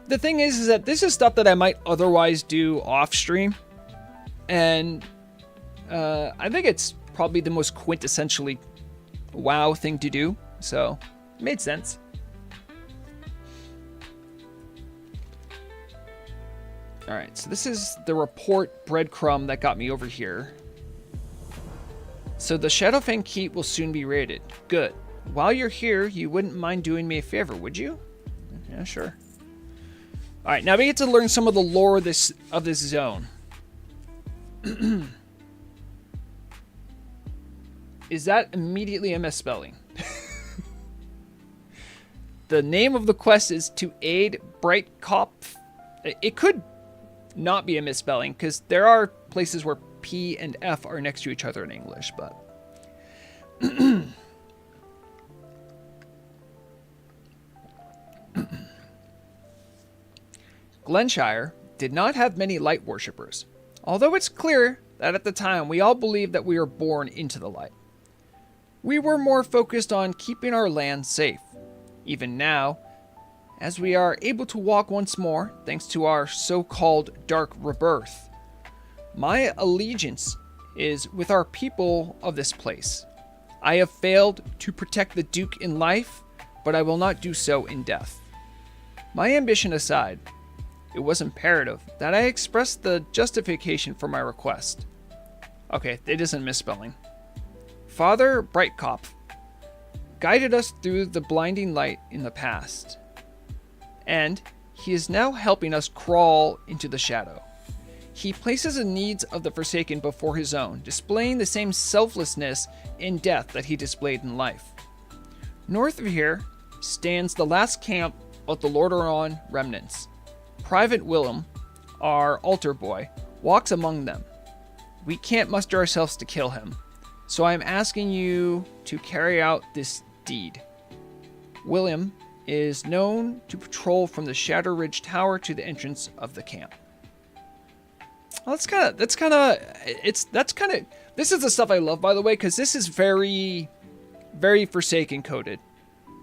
the thing is that this is stuff that I might otherwise do off stream, and I think it's probably the most quintessentially WoW thing to do, so it made sense. All right, so this is the report breadcrumb that got me over here. So the Shadowfang Keep will soon be raided. Good. While you're here, you wouldn't mind doing me a favor, would you? Yeah, sure. All right, now we get to learn some of the lore of this zone. Is that immediately a misspelling? The name of the quest is to aid Breitkopf. It could not be a misspelling, because there are places where P and F are next to each other in English, but... Glenshire did not have many light worshippers, although it's clear that at the time we all believed that we were born into the light. We were more focused on keeping our land safe. Even now, as we are able to walk once more thanks to our so-called dark rebirth, my allegiance is with our people of this place. I have failed to protect the Duke in life, but I will not do so in death. My ambition aside, it was imperative that I express the justification for my request. Okay, it isn't misspelling. Father Breitkopf guided us through the blinding light in the past, and he is now helping us crawl into the shadow. He places the needs of the Forsaken before his own, displaying the same selflessness in death that he displayed in life. North of here stands the last camp of the Nordanaar remnants. Private Willem, our altar boy, walks among them. We can't muster ourselves to kill him, so I am asking you to carry out this deed. William is known to patrol from the Shadow Ridge Tower to the entrance of the camp. Well, this is the stuff I love, by the way, because this is very, very Forsaken coded.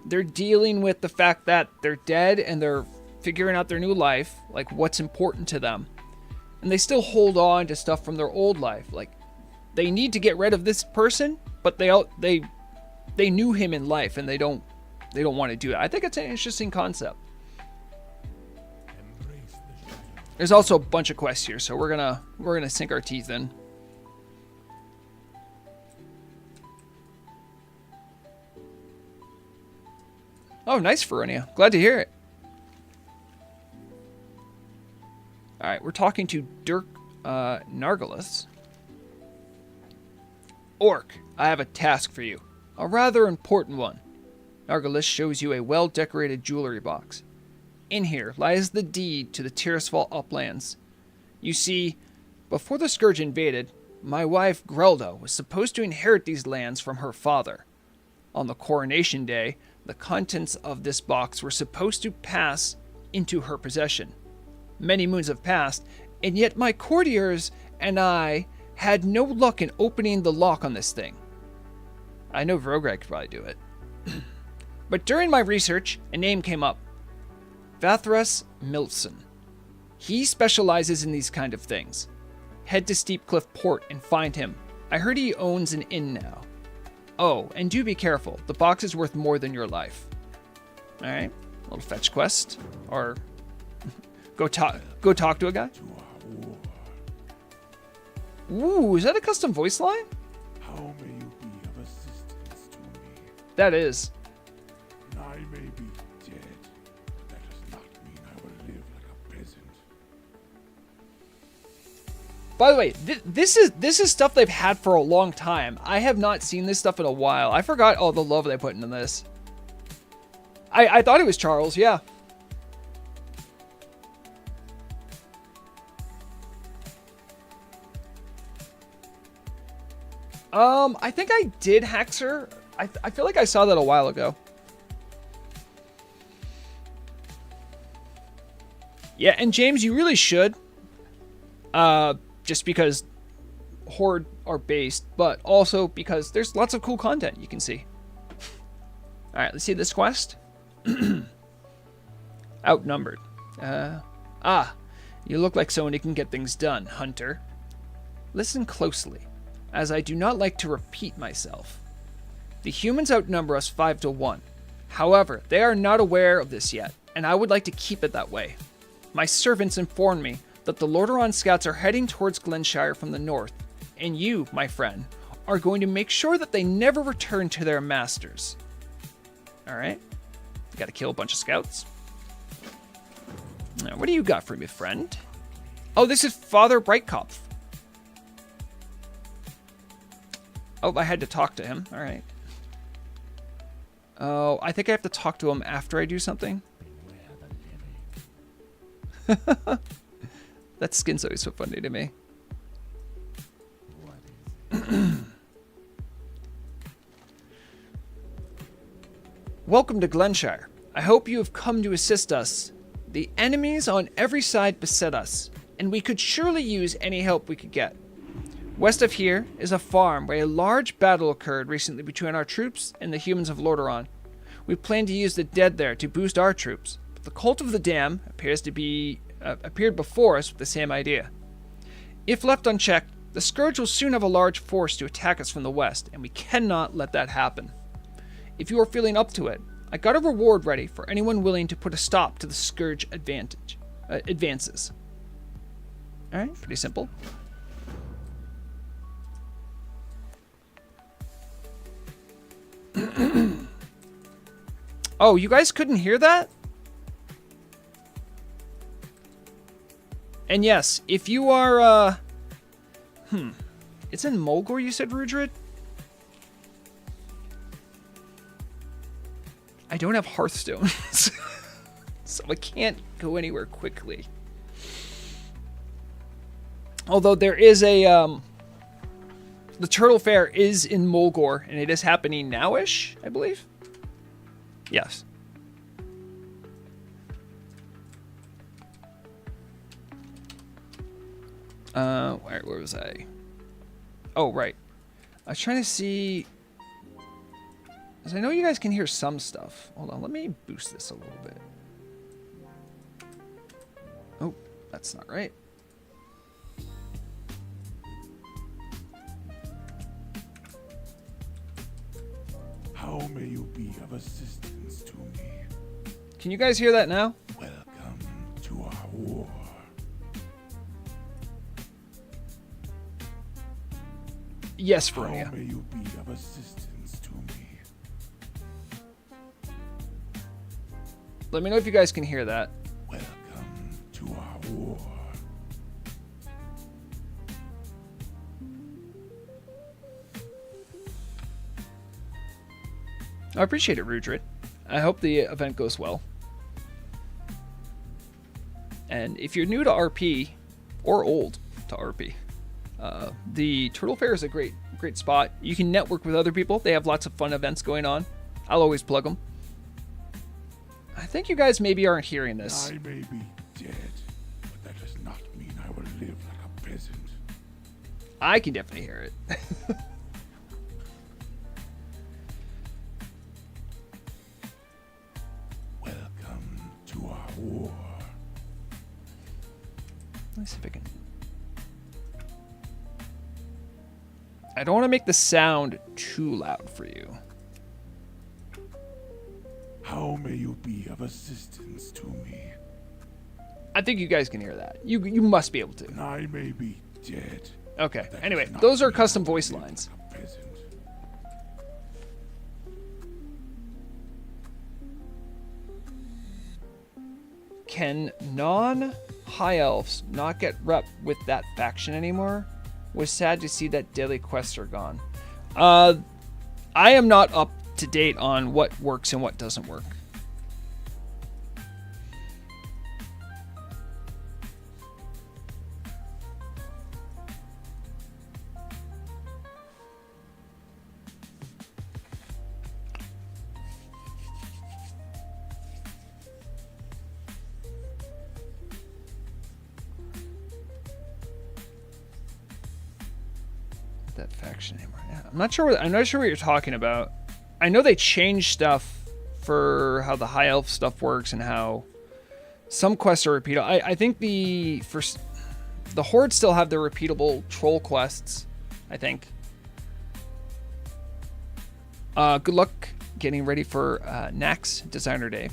They're dealing with the fact that they're dead and they're figuring out their new life, like what's important to them. And they still hold on to stuff from their old life. Like, they need to get rid of this person, but they knew him in life and they don't want to do it. I think it's an interesting concept. There's also a bunch of quests here, so we're gonna sink our teeth in. Oh, nice, Veronia. Glad to hear it. All right, we're talking to Dirk Nargalis. Orc, I have a task for you. A rather important one. Nargalis shows you a well-decorated jewelry box. In here lies the deed to the Tirisfal uplands. You see, before the Scourge invaded, my wife Grelda was supposed to inherit these lands from her father. On the coronation day, the contents of this box were supposed to pass into her possession. Many moons have passed, and yet my courtiers and I had no luck in opening the lock on this thing. I know Vrograg could probably do it. But during my research, a name came up. Vathras Milson. He specializes in these kind of things. Head to Steepcliff Port and find him. I heard he owns an inn now. Oh, and do be careful. The box is worth more than your life. Alright, little fetch quest. Or go talk to a guy. Ooh, is that a custom voice line? How may you be of assistance to me? That is. I may be dead, but that does not mean I will live like a peasant. By the way, this is stuff they've had for a long time. I have not seen this stuff in a while. I forgot all the love they put into this. I thought it was Charles, yeah. I think I did Hexer. I feel like I saw that a while ago. Yeah, and James, you really should. Just because Horde are based, but also because there's lots of cool content you can see. Alright, let's see this quest. Outnumbered. You look like someone who can get things done, Hunter. Listen closely, as I do not like to repeat myself. The humans outnumber us 5-1. However, they are not aware of this yet, and I would like to keep it that way. My servants informed me that the Lordaeron scouts are heading towards Glenshire from the north, and you, my friend, are going to make sure that they never return to their masters. Alright. Gotta kill a bunch of scouts. Now, what do you got for me, friend? Oh, this is Father Breitkopf. Oh, I had to talk to him. Alright. Oh, I think I have to talk to him after I do something. That skin's always so funny to me. Welcome to Glenshire. I hope you have come to assist us. The enemies on every side beset us, and we could surely use any help we could get. West of here is a farm where a large battle occurred recently between our troops and the humans of Lordaeron. We plan to use the dead there to boost our troops, but the Cult of the Dam appears to be appeared before us with the same idea. If left unchecked, the Scourge will soon have a large force to attack us from the west, and we cannot let that happen. If you are feeling up to it, I got a reward ready for anyone willing to put a stop to the Scourge advances. Alright, pretty simple. Oh, you guys couldn't hear that? And yes, if you are, it's in Mulgore, you said, Rudrid? I don't have Hearthstone, so I can't go anywhere quickly. Although there is a, the Turtle Fair is in Mulgore, and it is happening now-ish, I believe. Yes. Where was I? Oh, right. I was trying to see... Because I know you guys can hear some stuff. Hold on, let me boost this a little bit. Oh, that's not right. How may you be of assistance to me? Can you guys hear that now? Welcome to our war. Yes, How Veronia. may you be of assistance to me? Let me know if you guys can hear that. Welcome to our war. I appreciate it, Rudrid. I hope the event goes well. And if you're new to RP, or old to RP, the Turtle Fair is a great spot. You can network with other people. They have lots of fun events going on. I'll always plug them. I think you guys maybe aren't hearing this. I may be dead, but that does not mean I will live like a peasant. I can definitely hear it. Welcome to our war. Let me see if I can... I don't want to make the sound too loud for you. How may you be of assistance to me? I think you guys can hear that. You must be able to. And I may be dead. Okay. That Anyway, does not those are mean I custom will voice live lines. like a peasant. Can non-high elves not get rep with that faction anymore? Was sad to see that daily quests are gone. I am not up to date on what works and what doesn't work. That faction anymore. Yeah, I'm not sure what you're talking about. I know they changed stuff for how the high elf stuff works and how some quests are repeatable. I think the Horde still have their repeatable troll quests, I think. Good luck getting ready for Nax Designer Day.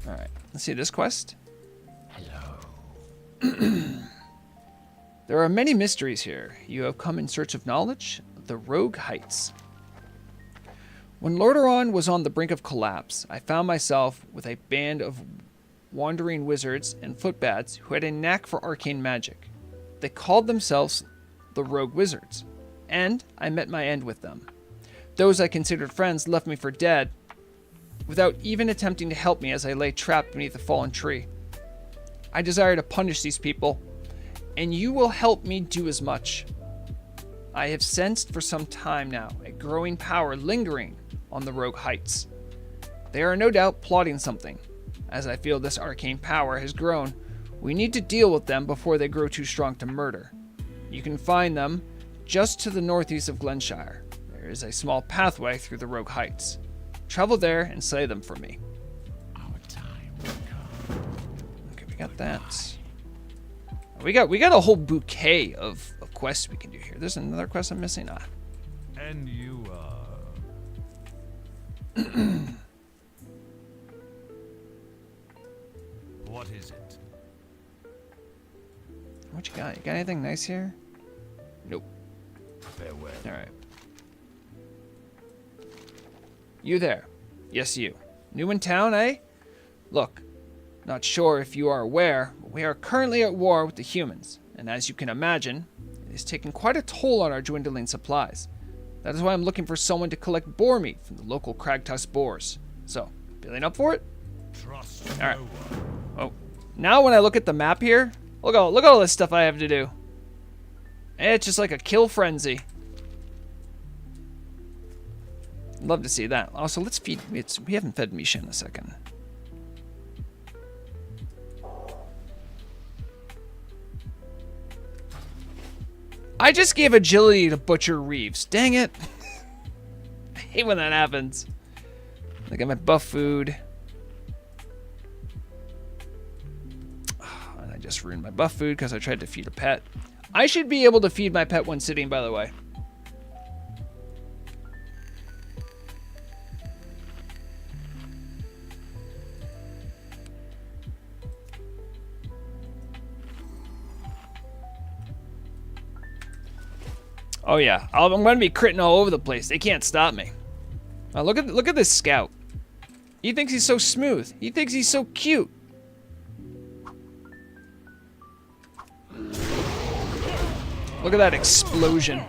All right, let's see this quest. There are many mysteries here. You have come in search of knowledge. The Rogue Heights. When Lordaeron was on the brink of collapse, I found myself with a band of wandering wizards and footbads who had a knack for arcane magic. They called themselves the rogue wizards, and I met my end with them. Those I considered friends left me for dead, without even attempting to help me as I lay trapped beneath a fallen tree. I desire to punish these people, and you will help me do as much. I have sensed for some time now a growing power lingering on the rogue heights. They are no doubt plotting something. As I feel this arcane power has grown, we need to deal with them before they grow too strong to murder. You can find them just to the northeast of Glenshire. There is a small pathway through the rogue heights. Travel there and slay them for me. Our time will come. Okay, we got that. We got a whole bouquet of quests we can do here. There's another quest I'm missing. Ah. And you, what is it? What you got? You got anything nice here? Nope. Farewell. All right. You there. Yes, you. New in town, eh? Look, not sure if you are aware, but we are currently at war with the humans, and as you can imagine, it is taking quite a toll on our dwindling supplies. That is why I'm looking for someone to collect boar meat from the local crag-tusk boars. So, feeling up for it? Trust All right. no one. Oh, now when I look at the map here, look at all this stuff I have to do. It's just like a kill frenzy. Love to see that. Also, let's feed. We haven't fed Misha in a second. I just gave agility to Butcher Reeves. Dang it. I hate when that happens. I got my buff food. And I just ruined my buff food because I tried to feed a pet. I should be able to feed my pet when sitting, by the way. Oh yeah, I'm going to be critting all over the place. They can't stop me. Now look at this scout. He thinks he's so smooth. He thinks he's so cute. Look at that explosion.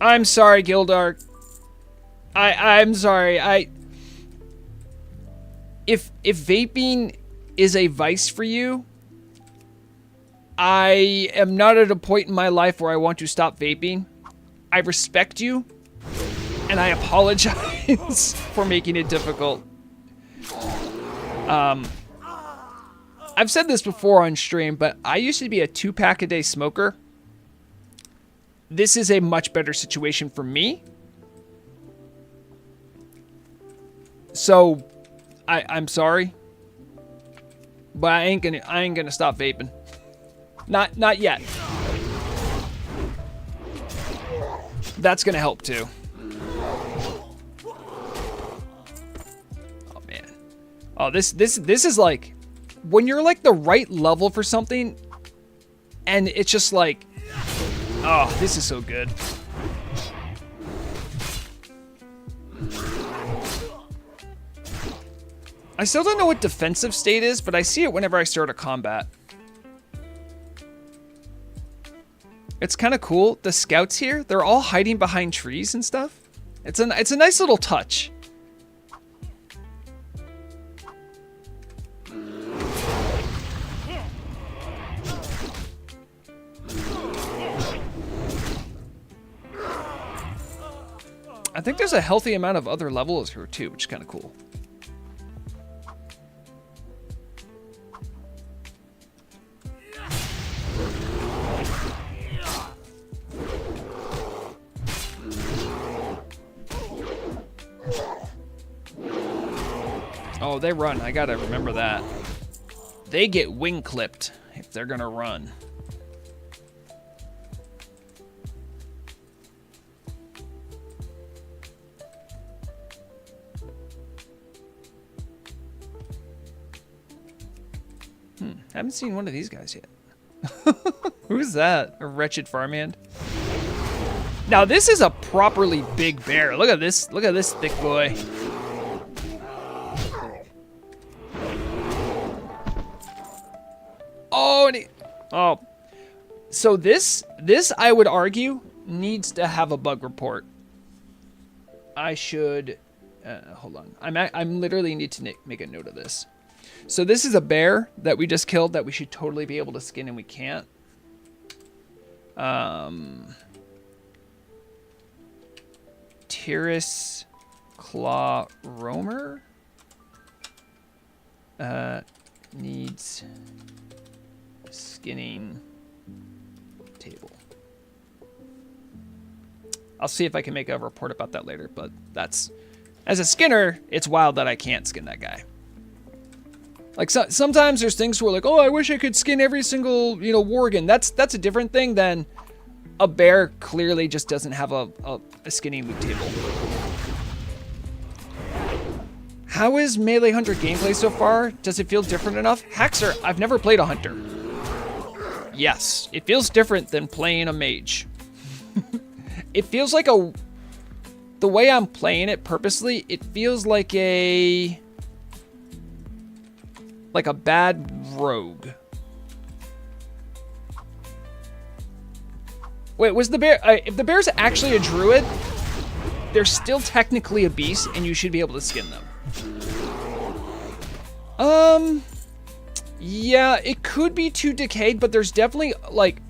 I'm sorry, Gildark. I'm sorry. If vaping is a vice for you, I am not at a point in my life where I want to stop vaping. I respect you, and I apologize for making it difficult. I've said this before on stream, but I used to be a 2-pack a day smoker. This is a much better situation for me. So, I'm sorry, but I ain't gonna stop vaping. Not yet. That's gonna help too. Oh man. Oh, this is like when you're like the right level for something, and it's just like, oh, this is so good. I still don't know what defensive state is, but I see it whenever I start a combat. It's kind of cool. The scouts here, they're all hiding behind trees and stuff. It's a nice little touch. I think there's a healthy amount of other levels here too, which is kind of cool. Oh, they run. I gotta remember that. They get wing clipped if they're gonna run. Haven't seen one of these guys yet. Who's that? A wretched farmhand? Now this is a properly big bear. Look at this. Look at this thick boy. Oh, and oh. So this I would argue needs to have a bug report. I should hold on. I'm literally need to make a note of this. So this is a bear that we just killed that we should totally be able to skin, and we can't. Tiris Claw Roamer needs skinning table. I'll see if I can make a report about that later, but that's, as a skinner, it's wild that I can't skin that guy. Like, sometimes there's things where like, oh, I wish I could skin every single, worgen. That's a different thing than a bear clearly just doesn't have a skinning loot table. How is Melee Hunter gameplay so far? Does it feel different enough? Haxer, I've never played a hunter. Yes, it feels different than playing a mage. It feels like the way I'm playing it purposely, it feels like a bad rogue. Wait, was the bear, if the bear's actually a druid, they're still technically a beast and you should be able to skin them. Yeah, it could be too decayed, but there's definitely like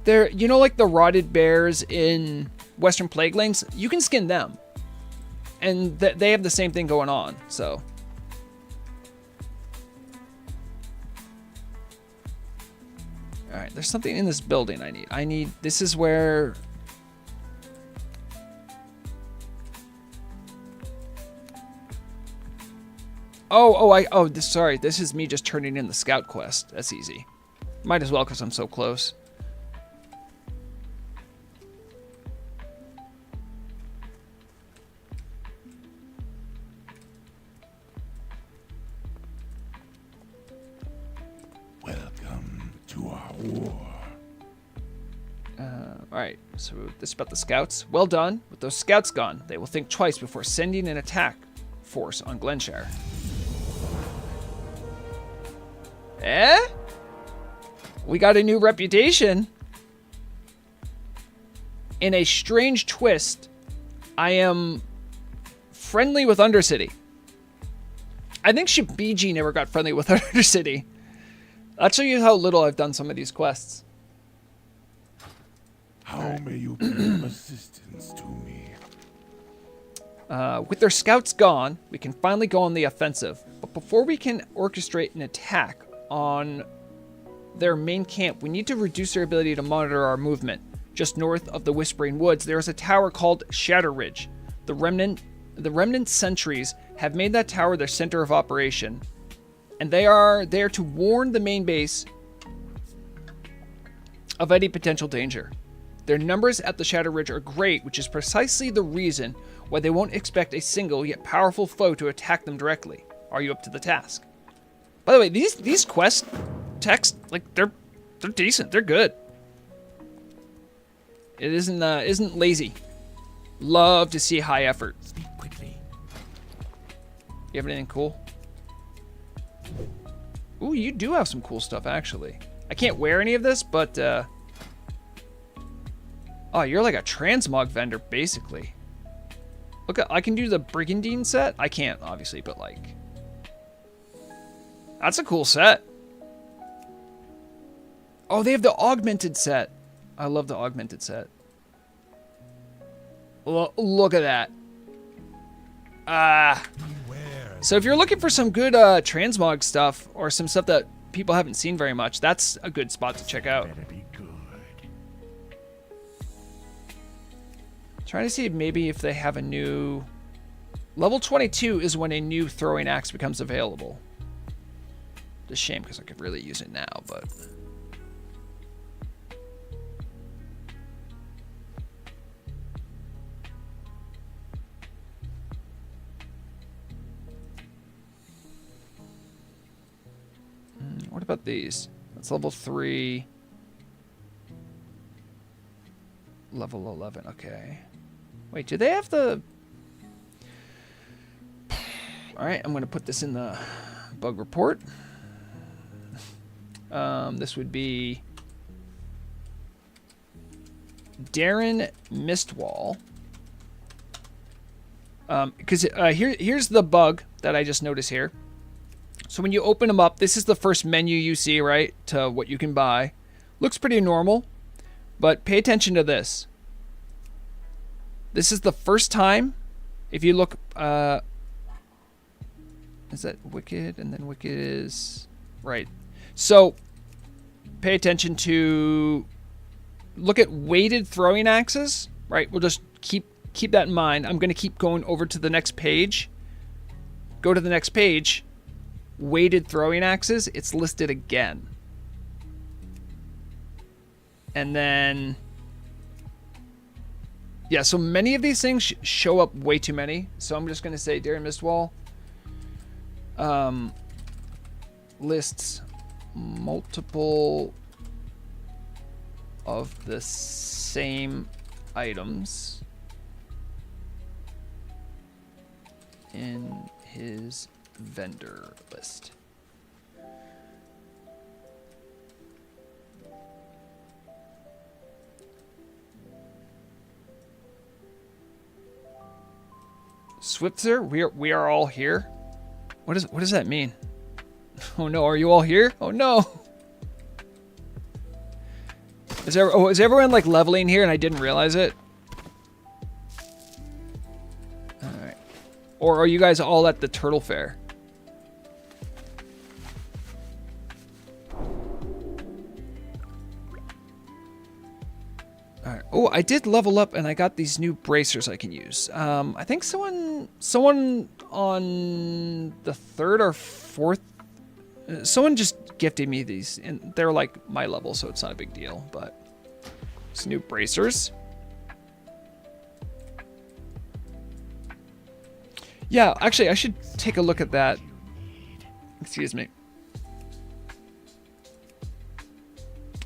like the rotted bears in Western Plague Lanes, you can skin them. And they have the same thing going on, so. All right, there's something in this building I need. This is where. Sorry. This is me just turning in the scout quest. That's easy. Might as well because I'm so close. Welcome to our war. All right, so this is about the scouts. Well done. With those scouts gone, they will think twice before sending an attack force on Glenshire. We got a new reputation. In a strange twist, I am friendly with Undercity. I think Shabiji never got friendly with Undercity. I'll show you how little I've done some of these quests. How may you be of assistance to me? With their scouts gone, we can finally go on the offensive. But before we can orchestrate an attack on their main camp, we need to reduce their ability to monitor our movement. Just north of the Whispering Woods, there is a tower called Shatter Ridge. The remnant sentries have made that tower their center of operation, and they are there to warn the main base of any potential danger. Their numbers at the Shatter Ridge are great, which is precisely the reason why they won't expect a single yet powerful foe to attack them directly. Are you up to the task? By the way, these quest texts, like, they're decent. They're good. It isn't lazy. Love to see high effort. Speak quickly. You have anything cool? Ooh, you do have some cool stuff, actually. I can't wear any of this, but oh, you're like a transmog vendor, basically. Look, I can do the Brigandine set. I can't, obviously, but like, that's a cool set. Oh, they have the augmented set. I love the augmented set. Look at that. Beware. So if you're looking for some good transmog stuff or some stuff that people haven't seen very much, that's a good spot to check out. Better be good. Trying to see maybe if they have a new... Level 22 is when a new throwing axe becomes available. It's a shame because I could really use it now, but... What about these? That's level 3. Level 11, okay. Wait, do they have the... Alright, I'm going to put this in the bug report. This would be Darren Mistwall. Because here's the bug that I just noticed here. So when you open them up, this is the first menu you see, right, to what you can buy. Looks pretty normal, but pay attention to this. This is the first time, if you look, is that Wicked? And then Wicked is, right. So pay attention to, look at weighted throwing axes, right? We'll just keep that in mind. I'm going to keep going over to the next page. Go to the next page. Weighted throwing axes, it's listed again. And then, yeah, so many of these things show up way too many. So I'm just going to say Darren Mistwall lists multiple of the same items in his vendor list. Swifter, we are all here. What does that mean? Oh no, are you all here? Oh no. Is everyone like leveling here and I didn't realize it? All right. Or are you guys all at the Turtle Fair? All right. Oh, I did level up and I got these new bracers I can use. I think someone on the 3rd or 4th, someone just gifted me these, and they're like my level, so it's not a big deal. But it's new bracers. Yeah, actually, I should take a look at that. Excuse me.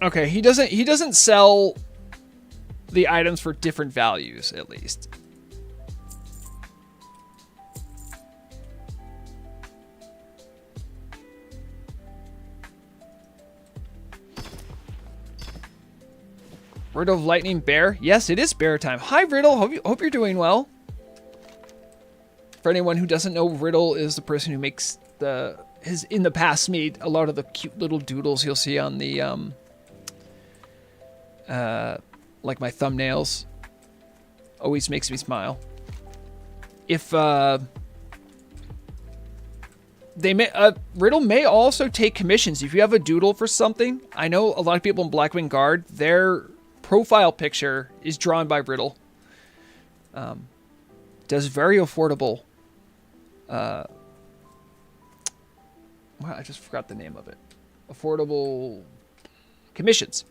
Okay, he doesn't sell the items for different values, at least. Riddle of Lightning Bear. Yes, it is bear time. Hi, Riddle. Hope you're doing well. For anyone who doesn't know, Riddle is the person who makes has in the past made a lot of the cute little doodles you'll see on the like my thumbnails. Always makes me smile. If Riddle may also take commissions if you have a doodle for something. I know a lot of people in Blackwing Guard, their profile picture is drawn by Riddle. Does very affordable. Well, I just forgot the name of it. Affordable commissions.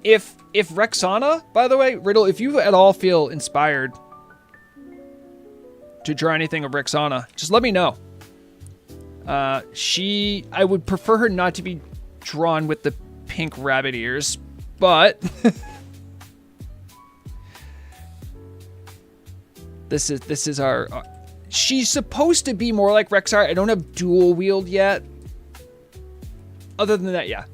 If Rexxanna, by the way, Riddle, if you at all feel inspired to draw anything of Rexxanna, just let me know. I would prefer her not to be drawn with the pink rabbit ears, but this is our. She's supposed to be more like Rexxar. I don't have dual wield yet. Other than that, yeah.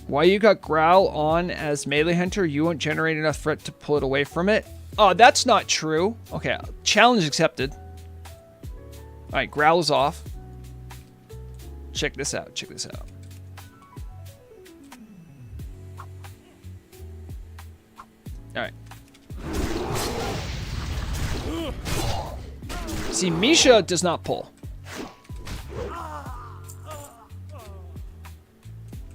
Why you got Growl on as melee hunter? You won't generate enough threat to pull it away from it. Oh, that's not true. Okay, challenge accepted. All right, Growl is off. Check this out. Check this out. All right. See, Misha does not pull.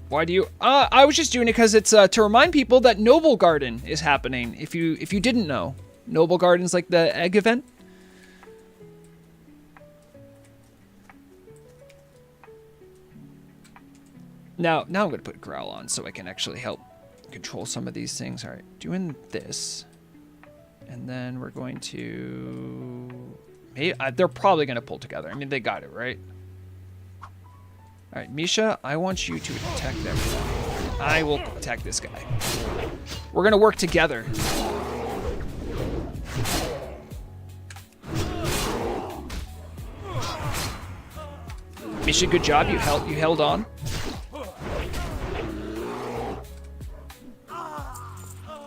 Why do you? I was just doing it because it's to remind people that Noble Garden is happening. If you didn't know, Noble Garden's like the egg event. Now I'm gonna put Growl on so I can actually help control some of these things. All right, doing this, and then we're going to. Maybe, they're probably gonna pull together. I mean, they got it right. All right, Misha, I want you to attack them. I will attack this guy. We're gonna work together. Misha, good job. You held on.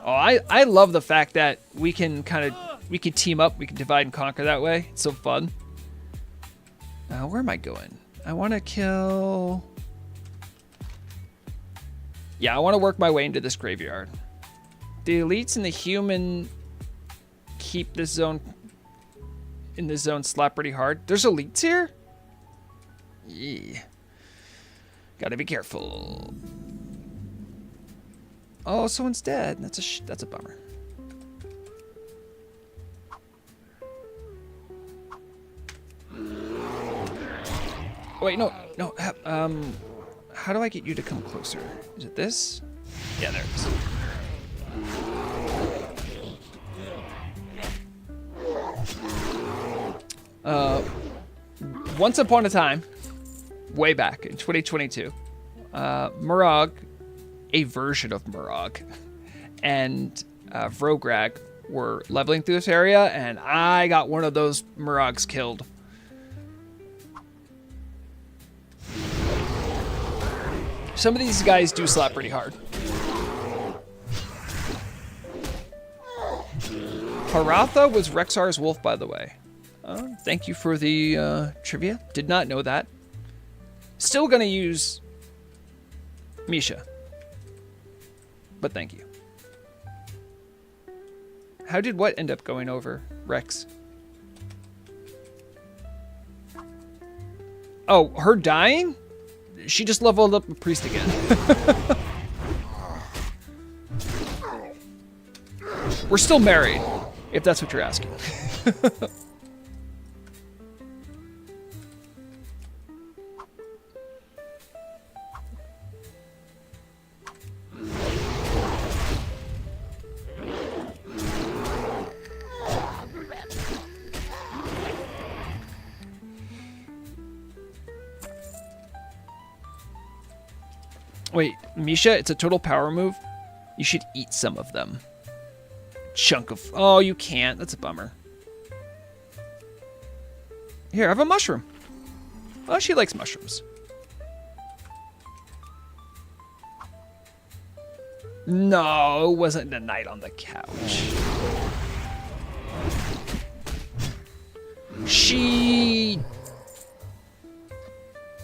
Oh, I love the fact that we can team up, we can divide and conquer that way. It's so fun. Where am I going? I want to kill... Yeah, I want to work my way into this graveyard. The elites and the human keep this zone slap pretty hard. There's elites here? Yeah. Gotta be careful. Oh, someone's dead. That's a bummer. Wait, no. How do I get you to come closer? Is it this? Yeah, there it is. Once upon a time, way back in 2022, Murag, a version of Murag, and Vrograg were leveling through this area, and I got one of those Murags killed. Some of these guys do slap pretty hard. Haratha was Rexxar's wolf, by the way. Thank you for the trivia. Did not know that. Still gonna use Misha. But thank you. How did what end up going over, Rex? Oh, her dying? She just leveled up a priest again. We're still married, if that's what you're asking. Wait, Misha, it's a total power move. You should eat some of them. Chunk of... Oh, you can't. That's a bummer. Here, have a mushroom. Oh, she likes mushrooms. No, it wasn't the night on the couch. She...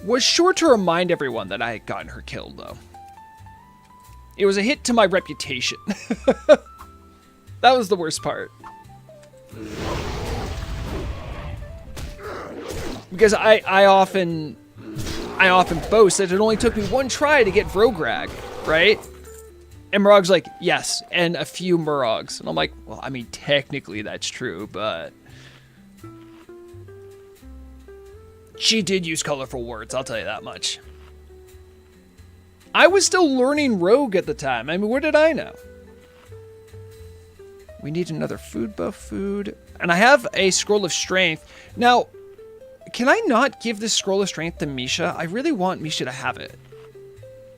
was sure to remind everyone that I had gotten her killed, though. It was a hit to my reputation. That was the worst part. Because I often boast that it only took me one try to get Vrograg, right? And Murag's like, yes, and a few Murogs. And I'm like, well, I mean, technically that's true, but... she did use colorful words, I'll tell you that much. I was still learning Rogue at the time. I mean, what did I know? We need another food buff food. And I have a Scroll of Strength. Now, can I not give this Scroll of Strength to Misha? I really want Misha to have it.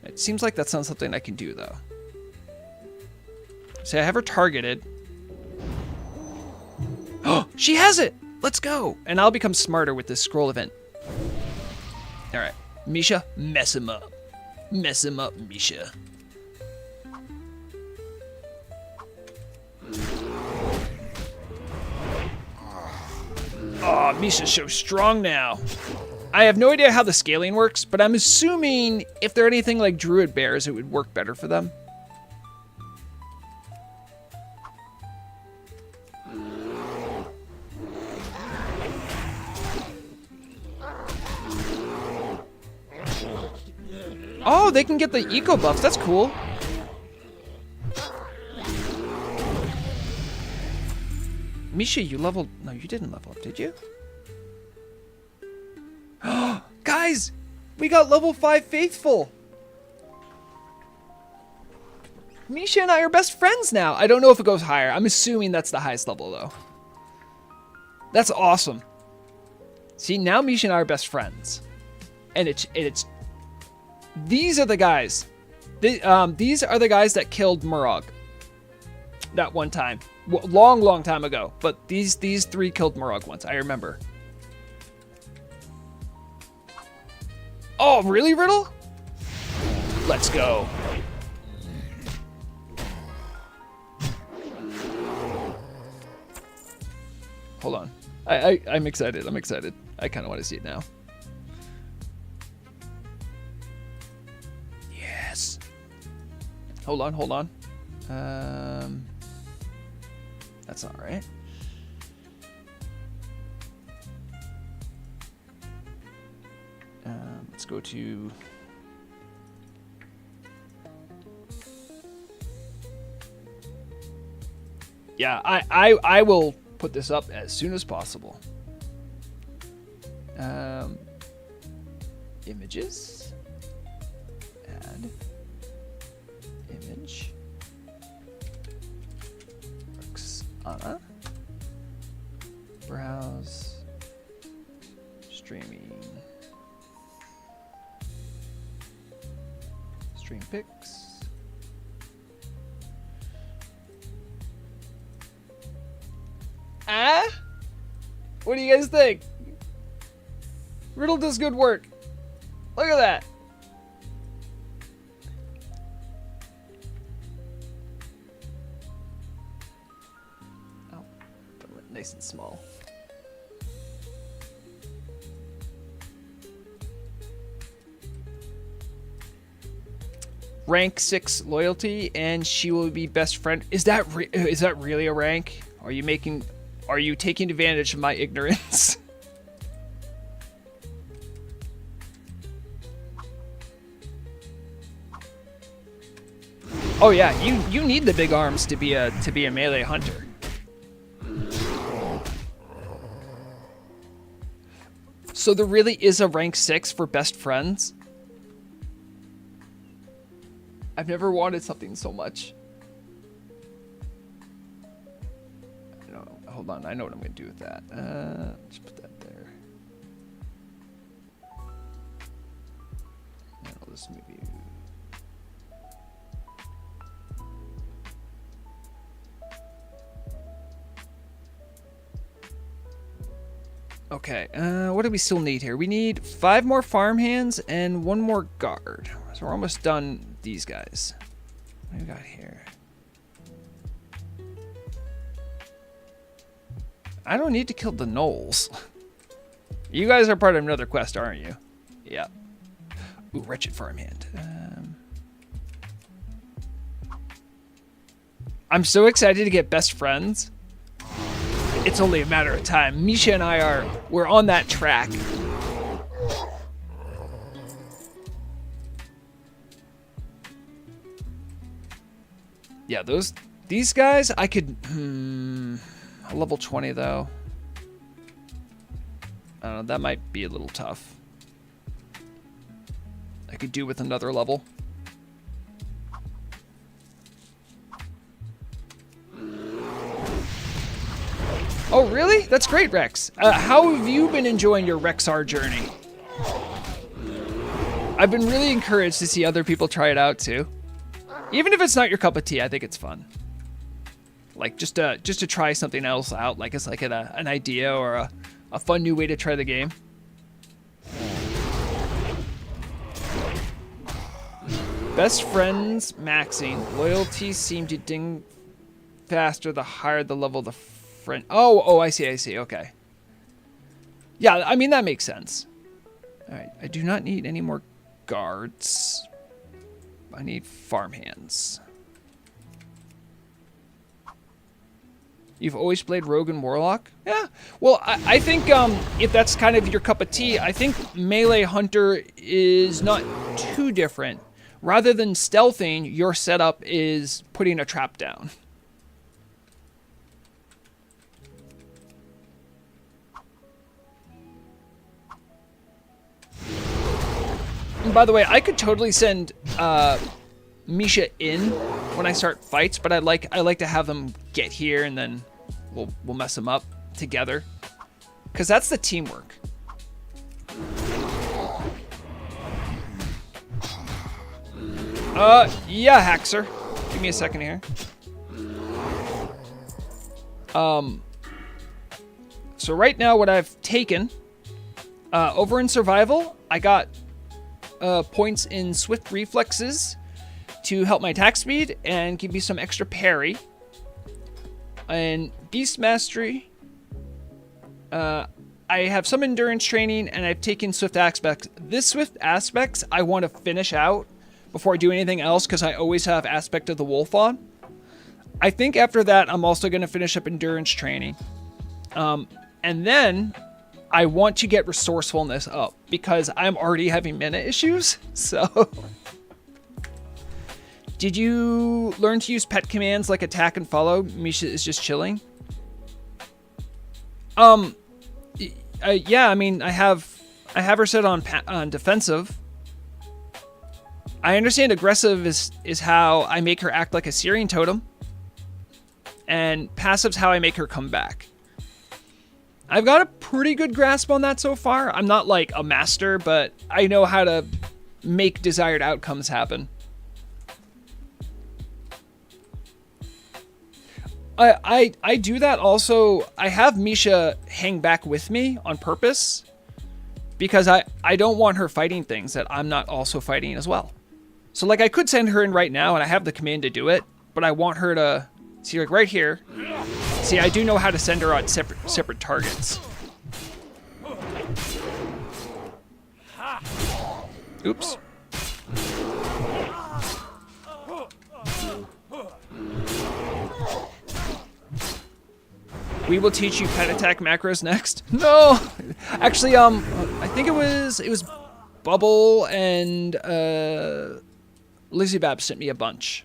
It seems like that's not something I can do, though. See, I have her targeted. Oh, she has it! Let's go! And I'll become smarter with this scroll event. Alright. Misha, mess him up. Mess him up, Misha. Oh, Misha's so strong now. I have no idea how the scaling works, but I'm assuming if they're anything like druid bears, it would work better for them. Oh, they can get the eco buffs. That's cool. Misha, you leveled... No, you didn't level up, did you? Guys, we got level 5 Faithful. Misha and I are best friends now. I don't know if it goes higher. I'm assuming that's the highest level, though. That's awesome. See, now Misha and I are best friends. And it's these are the guys. These are the guys that killed Murag. That one time. Long time ago. But these three killed Murag once. I remember. Oh, really, Riddle? Let's go. Hold on. I'm excited. I'm excited. I kind of want to see it now. Yes. Hold on, hold on. That's not right. Let's go to... Yeah, I will put this up as soon as possible. Images. Add. Image. Rexxanna. Browse. Streaming. Stream pics. Ah? What do you guys think? Riddle does good work. Look at that. Oh, nice and small. Rank 6 loyalty, and she will be best friend. Is that really a rank? Are you taking advantage of my ignorance? Oh yeah, you need the big arms to be a melee hunter. So there really is a rank 6 for best friends? I've never wanted something so much. No, hold on, I know what I'm going to do with that. Let's put that there. And I'll just move you. Okay, what do we still need here? We need 5 more farmhands and 1 more guard. So we're almost done with these guys. What do we got here? I don't need to kill the gnolls. You guys are part of another quest, aren't you? Yeah. Ooh, wretched farmhand. I'm so excited to get best friends. It's only a matter of time. Misha and I we're on that track. Yeah, these guys, I could, a level 20 though. I don't know, that might be a little tough. I could do with another level. Oh, really? That's great, Rex. How have you been enjoying your Rexxar journey? I've been really encouraged to see other people try it out too. Even if it's not your cup of tea, I think it's fun. Like just to try something else out, like it's like an idea or a fun new way to try the game. Best friends maxing. Loyalty seem to ding faster the higher the level of the friend. Oh, I see. Okay. Yeah, I mean, that makes sense. All right, I do not need any more guards. I need farmhands. You've always played Rogue and Warlock? Yeah. Well, I think if that's kind of your cup of tea, I think Melee Hunter is not too different. Rather than stealthing, your setup is putting a trap down. And by the way, I could totally send Misha in when I start fights, but I like to have them get here and then we'll mess them up together, because that's the teamwork. Yeah, Haxer. Give me a second here. So right now what I've taken over in survival, I got points in swift reflexes to help my attack speed and give me some extra parry. And beast mastery, I have some endurance training, and I've taken swift aspects. This swift aspects I want to finish out before I do anything else, because I always have aspect of the wolf on. I think after that, I'm also going to finish up endurance training. And then I want to get resourcefulness up, because I'm already having mana issues. So, did you learn to use pet commands like attack and follow? Misha is just chilling. Yeah, I mean, I have her set on defensive. I understand aggressive is how I make her act like a Syrian totem, and passive's how I make her come back. I've got a pretty good grasp on that so far. I'm not like a master, but I know how to make desired outcomes happen. I do that also. I have Misha hang back with me on purpose, because I don't want her fighting things that I'm not also fighting as well. So like I could send her in right now, and I have the command to do it, but I want her to see, like right here. See, I do know how to send her on separate targets. Oops. We will teach you pet attack macros next. No, actually, I think it was Bubble and Lizzie Bab sent me a bunch.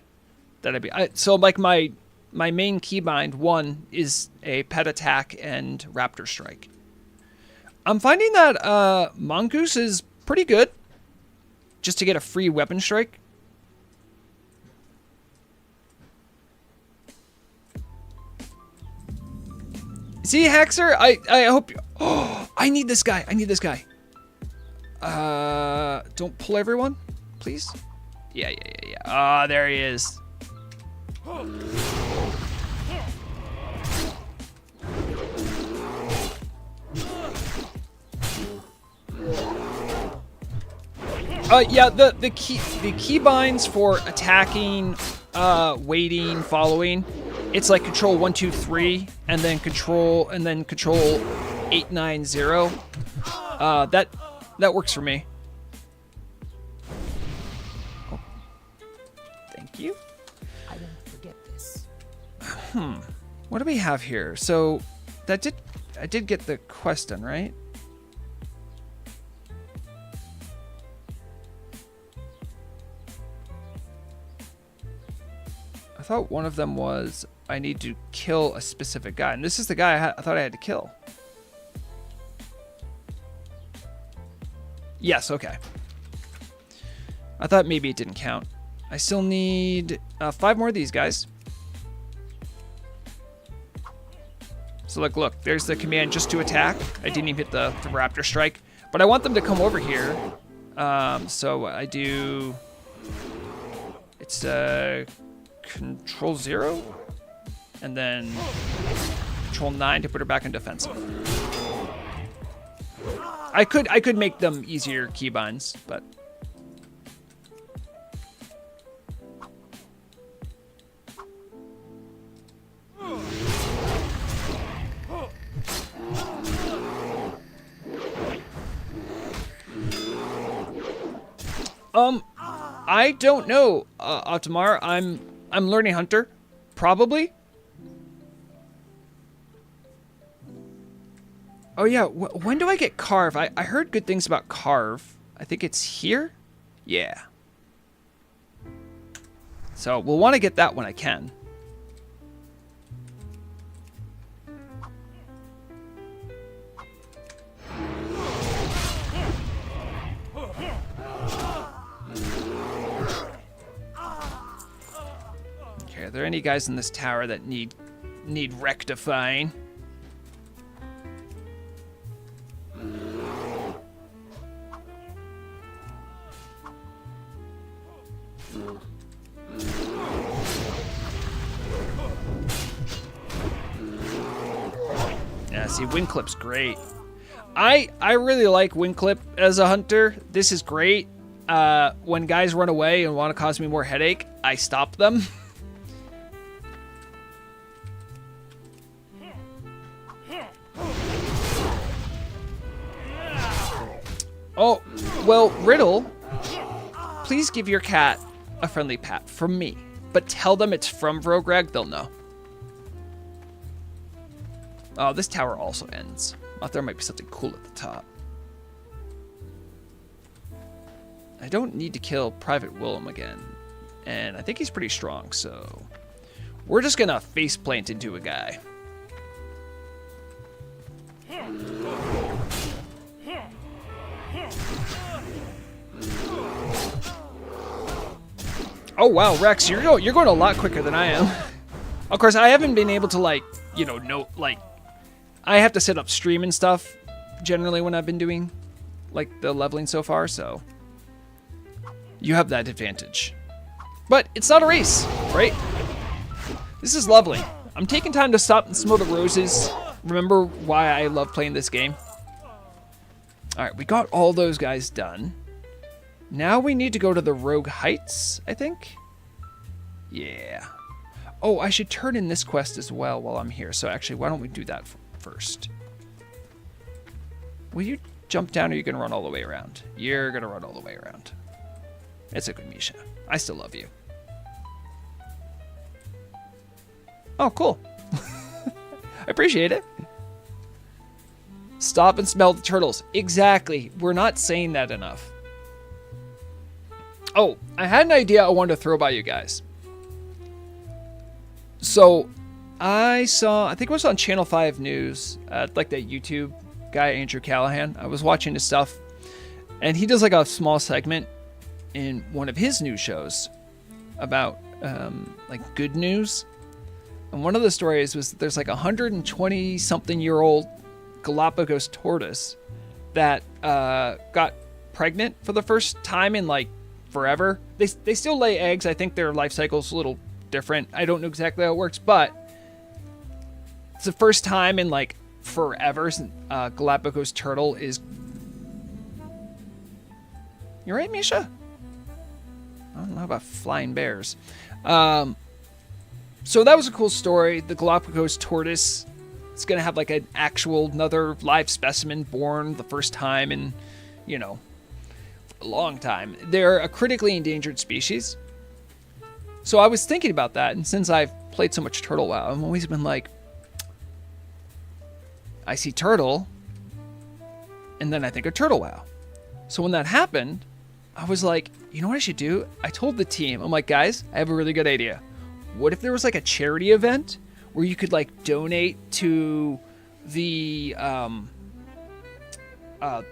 So like my main keybind one is a pet attack and raptor strike. I'm finding that Mongoose is pretty good, just to get a free weapon strike. See, Haxer, I hope you... Oh, I need this guy. Don't pull everyone, please. Yeah. Ah, there he is. Yeah, the key binds for attacking, waiting, following. It's like control 1, 2, 3, and then control 8, 9, 0. That works for me. Oh. Thank you. I won't forget this. What do we have here? So I did get the quest done, right? I thought one of them was I need to kill a specific guy, and this is the guy I thought I had to kill. Yes, okay. I thought maybe it didn't count. I still need 5 more of these guys. So look, there's the command just to attack. I didn't even hit the raptor strike, but I want them to come over here. So I do, it's control 0, and then control 9 to put her back in defensive. I could make them easier keybinds, but I don't know, Optimar. I'm learning Hunter, probably. Oh yeah, when do I get Carve? I heard good things about Carve. I think it's here? Yeah. So we'll want to get that when I can. Okay, are there any guys in this tower that need rectifying? Yeah, see, Windclip's great. I really like Windclip as a hunter. This is great. when guys run away and want to cause me more headache, I stop them. Oh, well, Riddle, please give your cat a friendly pat from me, but tell them it's from Vrograg, they'll know. Oh, this tower also ends. I thought there might be something cool at the top. I don't need to kill Private Willem again, and I think he's pretty strong, so we're just gonna face plant into a guy. Oh wow, Rex, you're going a lot quicker than I am. Of course, I haven't been able to I have to set up stream and stuff generally when I've been doing like the leveling so far, so you have that advantage. But it's not a race, right? This is lovely. I'm taking time to stop and smell the roses. Remember why I love playing this game. All right, we got all those guys done. Now we need to go to the Rogue Heights, I think. Yeah. Oh, I should turn in this quest as well while I'm here. So actually, why don't we do that first? Will you jump down or are you going to run all the way around? You're going to run all the way around. It's a good Misha. I still love you. Oh, cool. I appreciate it. Stop and smell the turtles. Exactly. We're not saying that enough. Oh, I had an idea I wanted to throw by you guys. So, I think it was on Channel 5 News, like that YouTube guy, Andrew Callahan. I was watching his stuff, and he does like a small segment in one of his news shows about like good news. And one of the stories was that there's like 120-something-year-old Galapagos tortoise that got pregnant for the first time in like forever. They still lay eggs. I think their life cycle's a little different. I don't know exactly how it works, but it's the first time in like forever since Galapagos turtle is... You right, Misha? I don't know about flying bears. So that was a cool story. The Galapagos tortoise is going to have like an actual another live specimen born the first time in, a long time. They're a critically endangered species. So I was thinking about that, and since I've played so much Turtle WoW, I've always been like, I see turtle, and then I think of Turtle WoW. So when that happened, I was like, you know what I should do? I told the team, I'm like, guys, I have a really good idea. What if there was like a charity event where you could like donate to the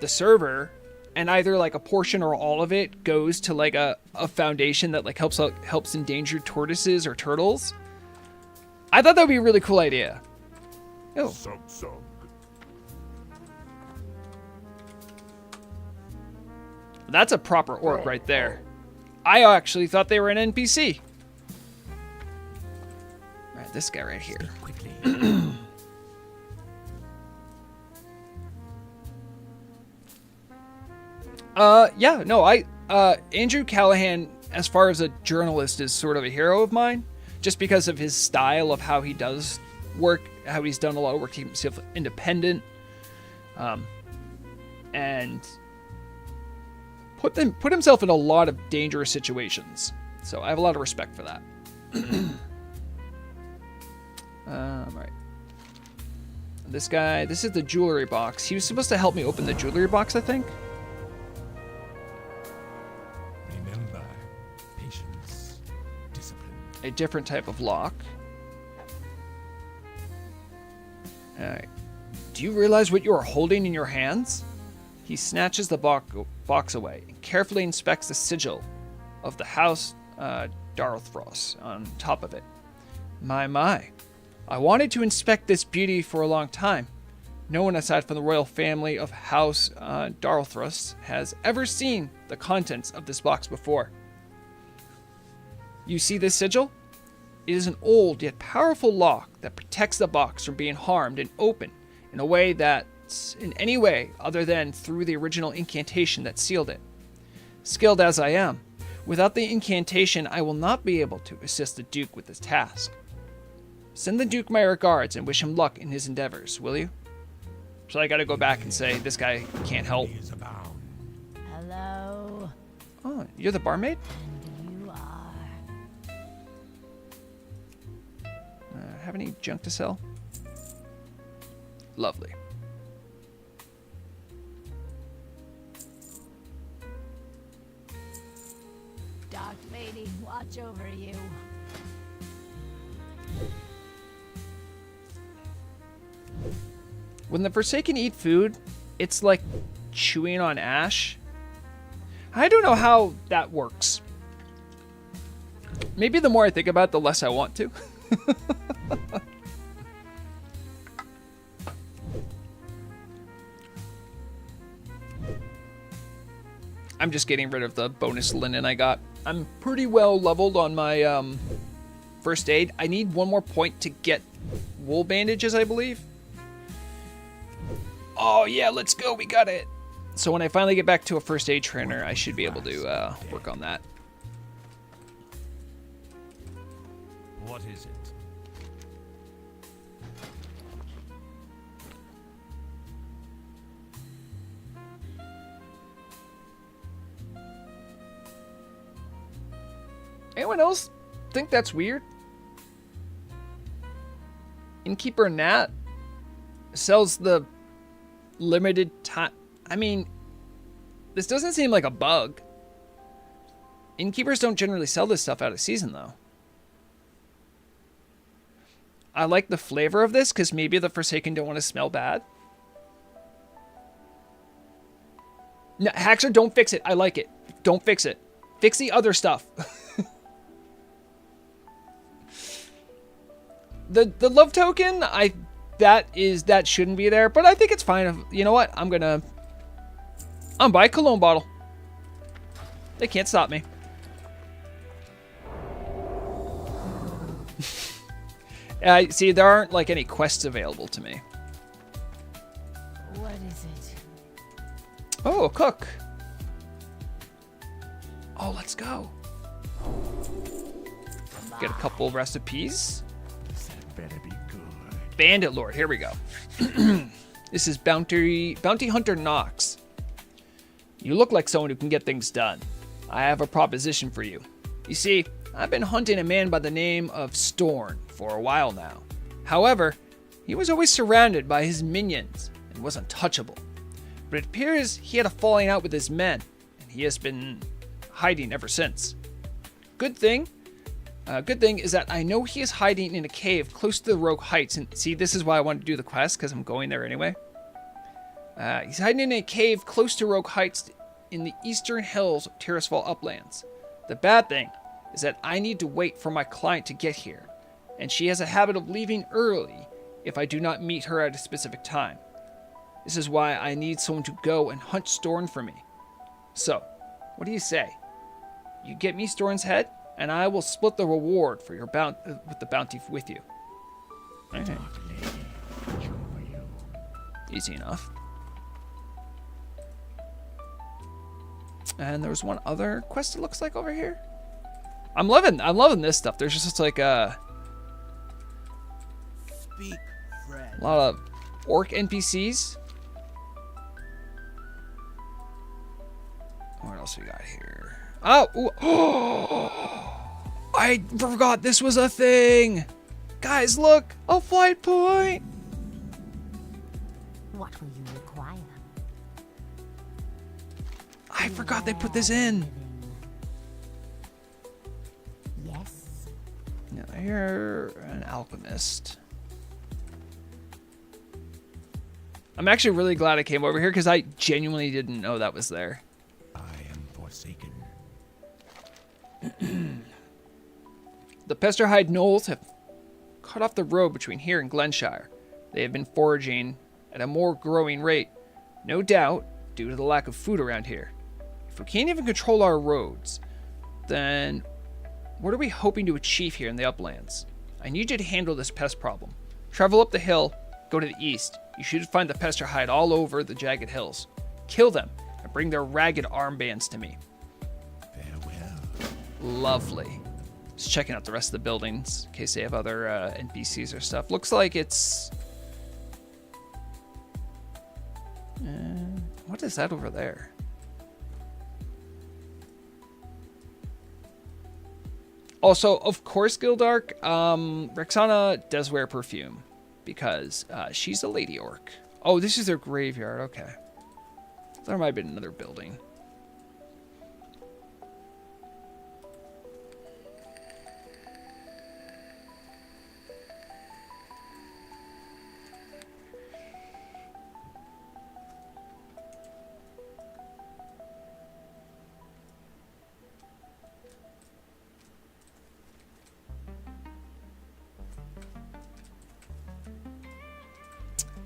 server, and either like a portion or all of it goes to like a foundation that like helps endangered tortoises or turtles? I thought that would be a really cool idea. Oh. That's a proper orc right there. I actually thought they were an NPC. All right, this guy right here. Quickly. Yeah, no, Andrew Callahan, as far as a journalist, is sort of a hero of mine, just because of his style of how he does work, how he's done a lot of work to keep himself independent, and put himself in a lot of dangerous situations. So I have a lot of respect for that. Right. This guy, this is the jewelry box. He was supposed to help me open the jewelry box, I think. Remember, patience, discipline. A different type of lock. Alright. Do you realize what you are holding in your hands? He snatches the box away and carefully inspects the sigil of the house Darthros on top of it. My. I wanted to inspect this beauty for a long time. No one aside from the royal family of House Darthros has ever seen the contents of this box before. You see this sigil? It is an old yet powerful lock that protects the box from being harmed and opened in a way that's in any way other than through the original incantation that sealed it. skilled as I am. Without the incantation, I will not be able to assist the Duke with his task. Send the Duke my regards and wish him luck in his endeavors, will you? So I gotta go back and say, this guy can't help. Is abound. Hello. Oh, you're the barmaid? And you are. Have any junk to sell? Lovely. Dark Lady, watch over you. When the Forsaken eat food, it's like chewing on ash. I don't know how that works. Maybe the more I think about it, the less I want to. I'm just getting rid of the bonus linen I got. I'm pretty well leveled on my first aid. I need one more point to get wool bandages, I believe. Oh yeah, let's go, we got it. So when I finally get back to a first aid trainer, I should be able to work on that. What is it? Anyone else think that's weird? Innkeeper Nat sells the limited time. I mean, this doesn't seem like a bug. Innkeepers don't generally sell this stuff out of season, though. I like the flavor of this because maybe the Forsaken don't want to smell bad. No, Haxer, don't fix it. I like it. Don't fix it. Fix the other stuff. The love token, that shouldn't be there, but I think it's fine. You know what? I'm buy a cologne bottle. They can't stop me. See, there aren't like any quests available to me. What is it? Oh, a cook. Oh, let's go. Get a couple recipes. That better be good. Bandit Lord, here we go. This is Bounty Hunter Knox. You look like someone who can get things done. I have a proposition for you. You see, I've been hunting a man by the name of Storn for a while now. However, he was always surrounded by his minions and was untouchable. But it appears he had a falling out with his men, and he has been hiding ever since. Good thing is that I know he is hiding in a cave close to the Rogue Heights. And see, this is why I wanted to do the quest, because I'm going there anyway. He's hiding in a cave close to Rogue Heights in the eastern hills of Tirisfal Uplands. The bad thing is that I need to wait for my client to get here, and she has a habit of leaving early if I do not meet her at a specific time. This is why I need someone to go and hunt Storn for me. So, what do you say? You get me Storn's head, and I will split the reward for your with the bounty with you. Okay. Easy enough. And there was one other quest it looks like over here. I'm loving this stuff. There's just like a lot of orc NPCs. What else we got here? Oh, ooh. I forgot this was a thing. Guys, look, a flight point. What will you require? I forgot they put this in. Yes. Yeah, you're an alchemist. I'm actually really glad I came over here because I genuinely didn't know that was there. I am forsaken. The Pesterhide Knolls have cut off the road between here and Glenshire. They have been foraging at a more growing rate, no doubt due to the lack of food around here. If we can't even control our roads, then what are we hoping to achieve here in the uplands? I need you to handle this pest problem. Travel up the hill, go to the east. You should find the Pesterhide all over the jagged hills. Kill them and bring their ragged armbands to me. Lovely. Just checking out the rest of the buildings in case they have other NPCs or stuff. Looks like it's... what is that over there? Also, of course, Gildark, Rexxanna does wear perfume because she's a lady orc. Oh, this is their graveyard. Okay. There might have been another building.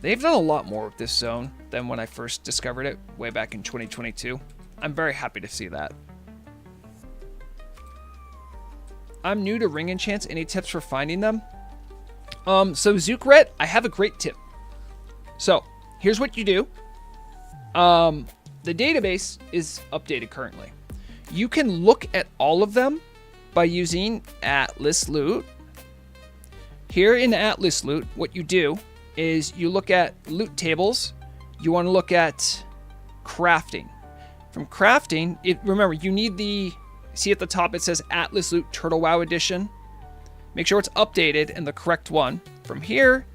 They've done a lot more with this zone than when I first discovered it way back in 2022. I'm very happy to see that. I'm new to ring enchants. Any tips for finding them? So Zookret, I have a great tip. So here's what you do. The database is updated currently. You can look at all of them by using Atlas Loot. Here in Atlas Loot, what you do is you look at loot tables. You want to look at crafting. From crafting, remember, you need the... See at the top it says Atlas Loot Turtle WoW Edition. Make sure it's updated and the correct one. From here,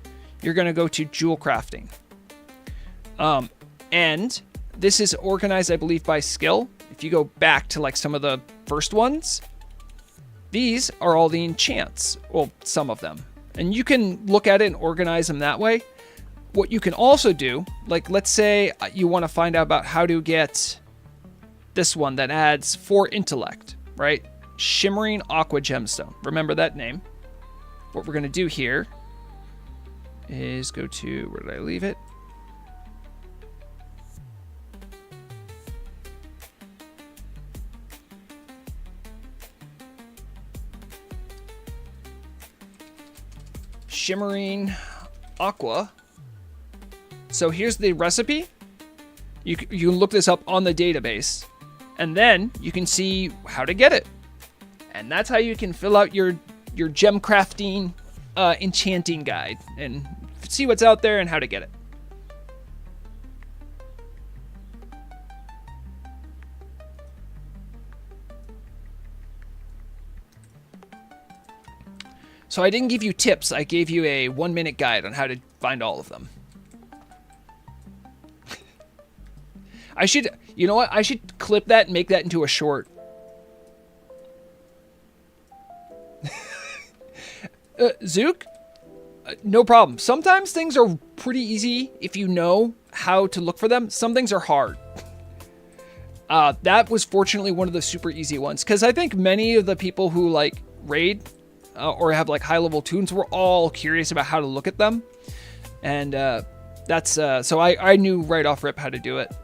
you're going to go to Jewel Crafting. And this is organized, I believe, by skill. If you go back to like some of the first ones, these are all the enchants. Well, some of them. And you can look at it and organize them that way. What you can also do, like let's say you want to find out about how to get this one that adds 4 intellect, right? Shimmering Aqua Gemstone. Remember that name. What we're going to do here is go to, where did I leave it? Shimmering Aqua. So here's the recipe. You can look this up on the database, and then you can see how to get it. And that's how you can fill out your gem crafting enchanting guide and see what's out there and how to get it. So I didn't give you tips. I gave you a 1-minute guide on how to find all of them. I should, you know what? I should clip that and make that into a short. Zook? No problem. Sometimes things are pretty easy if you know how to look for them. Some things are hard. That was fortunately one of the super easy ones, because I think many of the people who like raid or have like high level tunes were all curious about how to look at them. And that's so I knew right off rip how to do it.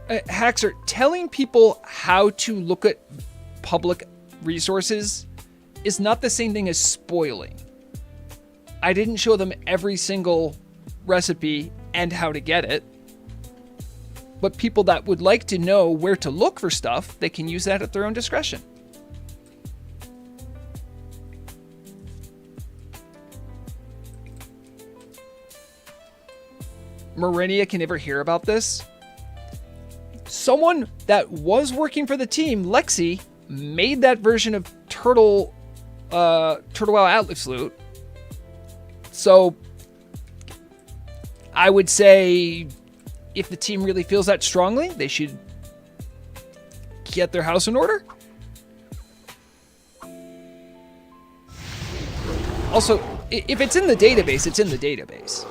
Haxer, telling people how to look at public resources is not the same thing as spoiling. I didn't show them every single recipe and how to get it. But people that would like to know where to look for stuff, they can use that at their own discretion. Marinia can never hear about this. Someone that was working for the team, Lexi, made that version of Turtle WoW Atlas Loot. So I would say if the team really feels that strongly, they should get their house in order. Also, if it's in the database, it's in the database.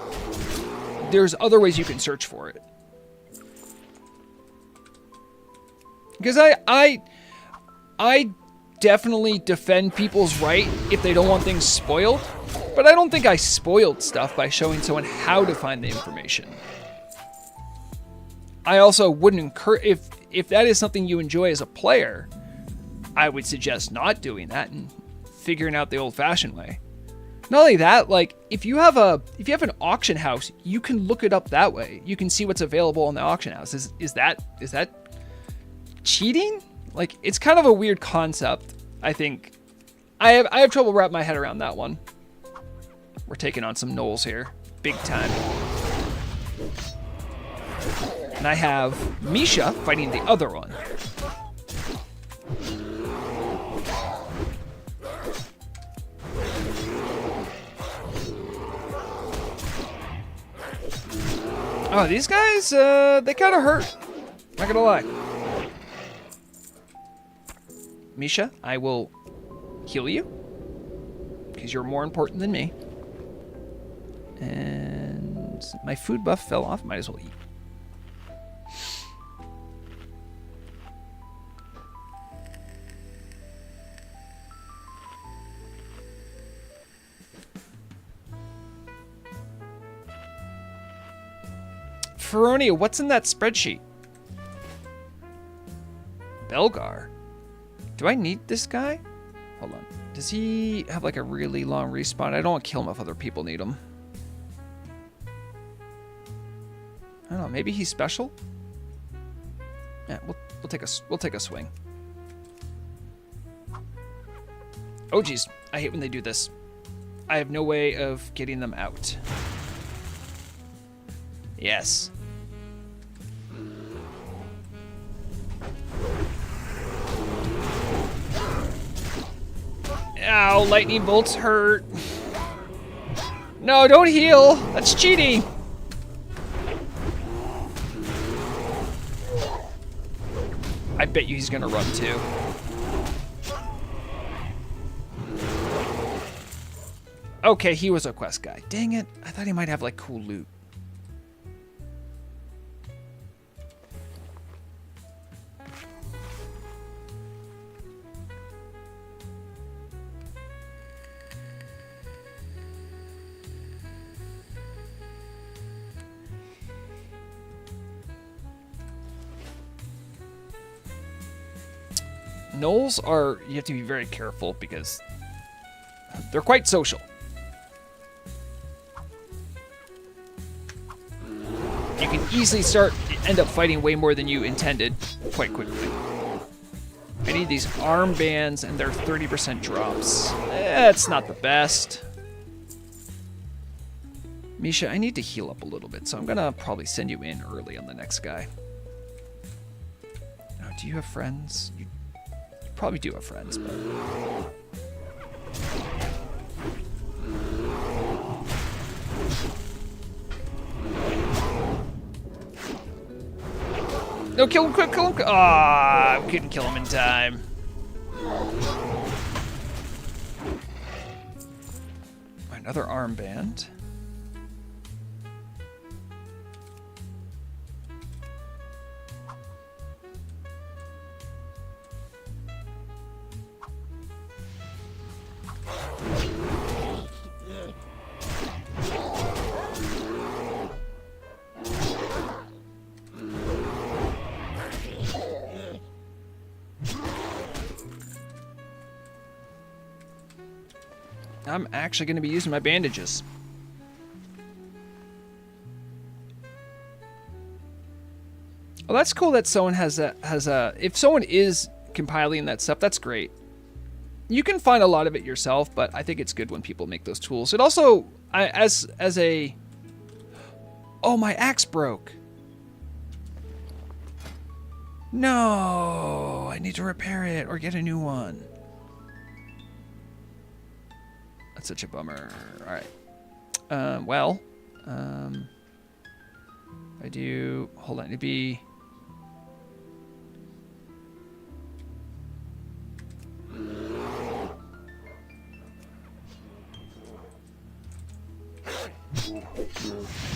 There's other ways you can search for it. Because I definitely defend people's right if they don't want things spoiled, but I don't think I spoiled stuff by showing someone how to find the information. I also wouldn't encourage, if that is something you enjoy as a player, I would suggest not doing that and figuring out the old-fashioned way. Not only that, like if you have an auction house, you can look it up that way. You can see what's available in the auction house. Is that cheating? Like, it's kind of a weird concept. I think I have trouble wrapping my head around that one. We're taking on some gnolls here, big time. And I have Misha fighting the other one. Oh, these guys, they kind of hurt. Not gonna lie. Misha, I will heal you, because you're more important than me. And my food buff fell off. Might as well eat. Feronia, what's in that spreadsheet? Belgar. Do I need this guy? Hold on. Does he have like a really long respawn? I don't want to kill him if other people need him. I don't know. Maybe he's special. Yeah, we'll take a swing. Oh geez, I hate when they do this. I have no way of getting them out. Yes. Ow, lightning bolts hurt. No, don't heal. That's cheating. I bet you he's gonna run too. Okay, he was a quest guy. Dang it. I thought he might have like cool loot. Gnolls are, you have to be very careful because they're quite social. You can easily end up fighting way more than you intended quite quickly. I need these armbands and they're 30% drops. It's not the best. Misha, I need to heal up a little bit, so I'm gonna probably send you in early on the next guy. Oh, do you have friends? You probably do have friends, but... No, kill him quick, kill him quick. Ah, I couldn't kill him in time. Another armband. I'm actually going to be using my bandages. Well, that's cool that someone has a if someone is compiling that stuff, that's great. You can find a lot of it yourself, but I think it's good when people make those tools. It also, oh, my axe broke. No, I need to repair it or get a new one. That's such a bummer. All right. I do. Hold on. It'd be.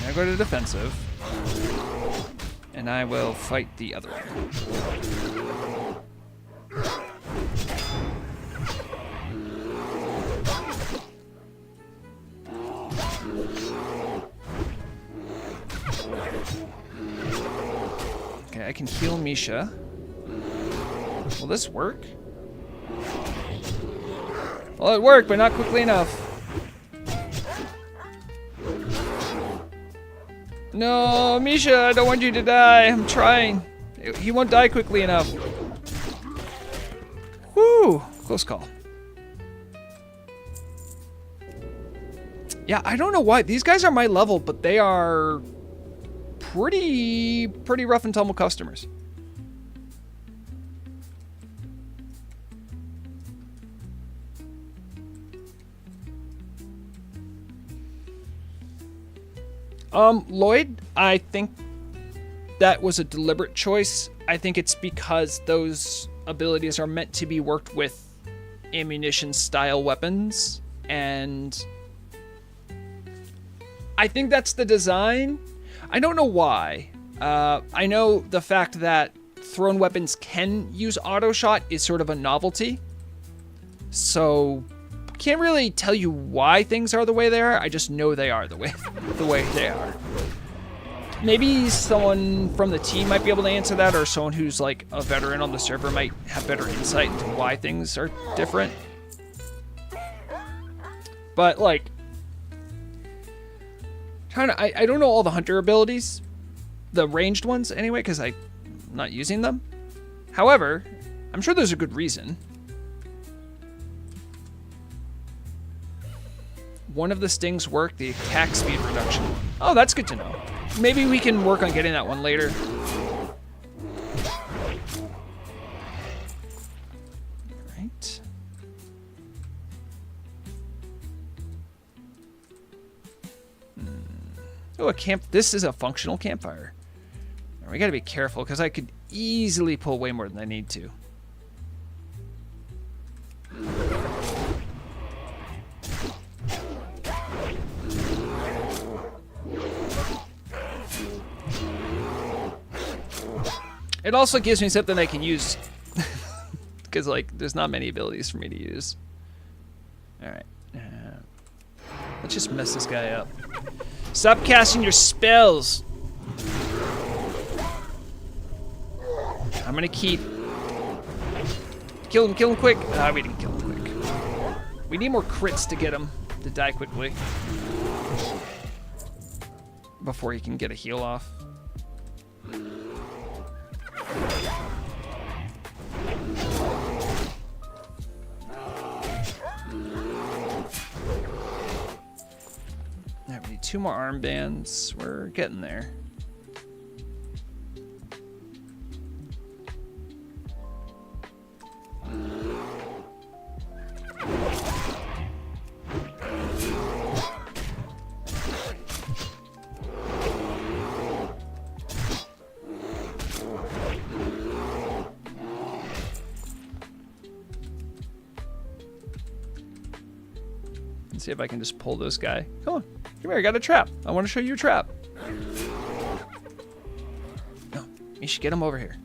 I go to defensive, and I will fight the other one. Okay, I can heal Misha. Will this work? Well, it worked, but not quickly enough. No, Misha, I don't want you to die. I'm trying. He won't die quickly enough. Whew, close call. Yeah, I don't know why. These guys are my level, but they are pretty rough and tumble customers. Lloyd, I think that was a deliberate choice. I think it's because those abilities are meant to be worked with ammunition style weapons, and I think that's the design. I don't know why. I know the fact that thrown weapons can use auto shot is sort of a novelty, so can't really tell you why things are the way they are. I just know they are the way they are. Maybe someone from the team might be able to answer that, or someone who's like a veteran on the server might have better insight into why things are different. But like, I don't know all the hunter abilities, the ranged ones anyway, because I'm not using them. However, I'm sure there's a good reason. One of the stings work, the attack speed reduction. Oh, that's good to know. Maybe we can work on getting that one later. Right. Oh, a camp. This is a functional campfire. We gotta be careful because I could easily pull way more than I need to. It also gives me something I can use because like there's not many abilities for me to use. All right, let's just mess this guy up. Stop casting your spells. I'm gonna keep. Kill him quick. Ah, we didn't kill him quick. We need more crits to get him to die quickly before he can get a heal off. Alright, we need 2 more armbands. We're getting there. See if I can just pull this guy. Come on, come here, I got a trap. I want to show you a trap. No, you should get him over here.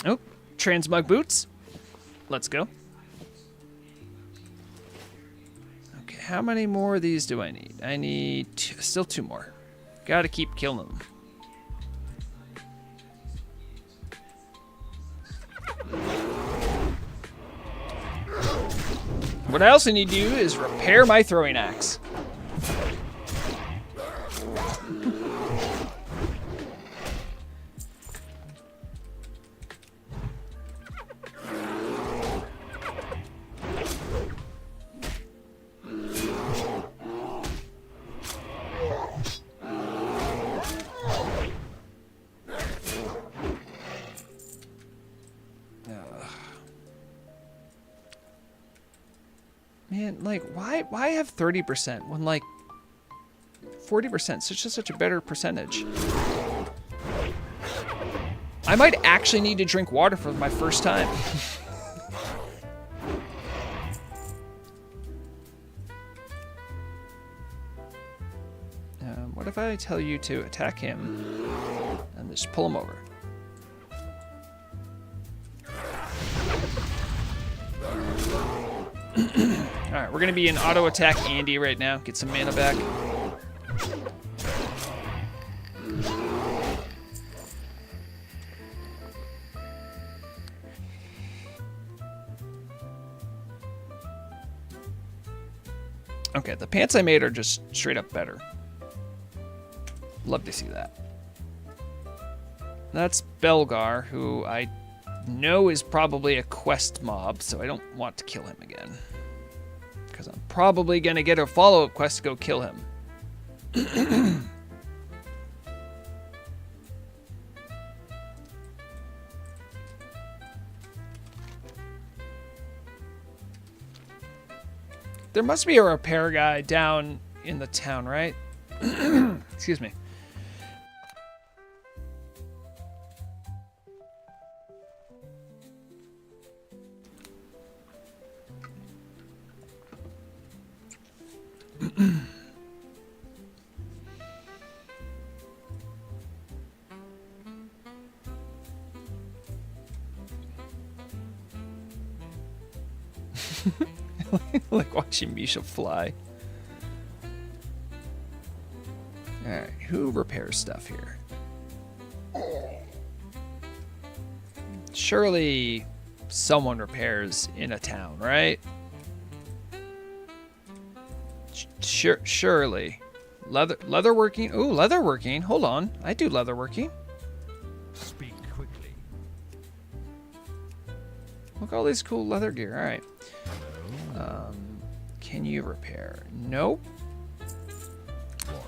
Oh, transmog boots. Let's go. Okay, how many more of these do I need? I need still 2 more. Gotta keep killing them. What I also need to do is repair my throwing axe. Man, like, why have 30% when, like, 40% is just such a better percentage? I might actually need to drink water for my first time. What if I tell you to attack him and just pull him over? Alright, we're gonna be in auto attack Andy right now. Get some mana back. Okay, the pants I made are just straight up better. Love to see that. That's Belgar, who I know is probably a quest mob, so I don't want to kill him again. Because I'm probably going to get a follow-up quest to go kill him. There must be a repair guy down in the town, right? Excuse me. Like watching Misha fly. Alright, who repairs stuff here? Surely someone repairs in a town, right? Surely. Leatherworking. Ooh, leatherworking. Hold on. I do leatherworking. Speak quickly. Look at all these cool leather gear. Alright. Can you repair? Nope.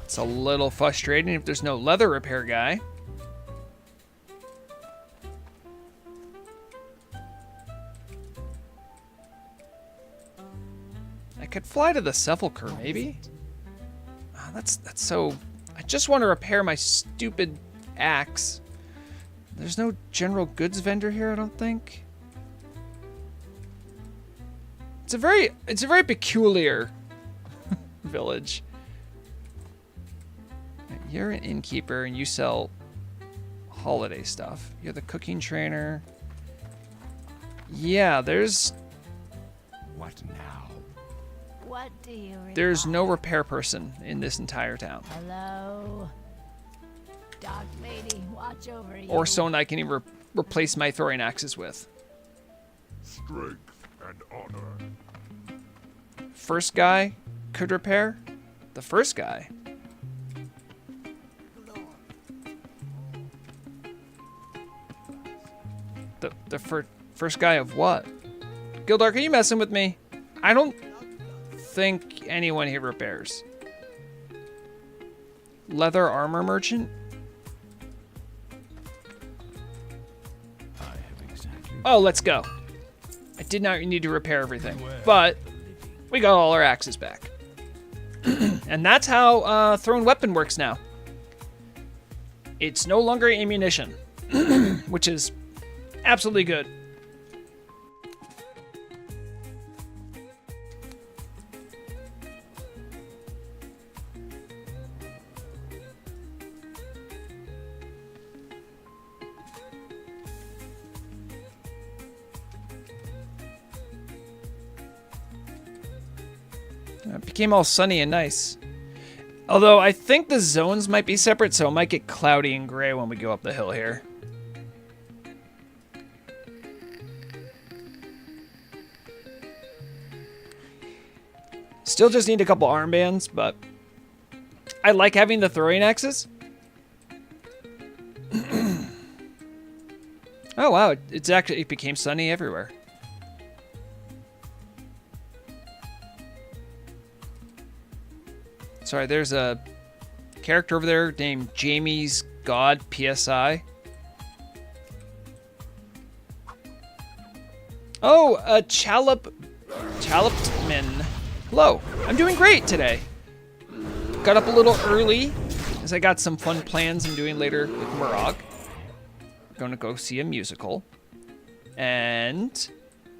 It's a little frustrating if there's no leather repair guy. I could fly to the sepulcher, maybe. Oh, that's so. I just want to repair my stupid axe. There's no general goods vendor here, I don't think. It's a very peculiar village. You're an innkeeper and you sell holiday stuff. You're the cooking trainer. Yeah, there's What now? What do you there's no require? repair person in this entire town. Hello? Dark lady, watch over you. Or someone I can even replace my throwing axes with. Strength and honor. First guy could repair. The first guy. The first guy of what? Gildark, are you messing with me? I don't think anyone here repairs. Leather armor merchant? I have exactly. Oh, let's go. I did not need to repair everything, but we got all our axes back. And that's how thrown weapon works now. It's no longer ammunition, which is absolutely good. It became all sunny and nice. Although I think the zones might be separate, so it might get cloudy and gray when we go up the hill here. Still just need a couple armbands, but I like having the throwing axes. Oh wow, it became sunny everywhere. Sorry, there's a character over there named Jamie's God PSI. Oh, Tel'abim. Hello, I'm doing great today. Got up a little early, as I got some fun plans I'm doing later with Murag. We're going to go see a musical. And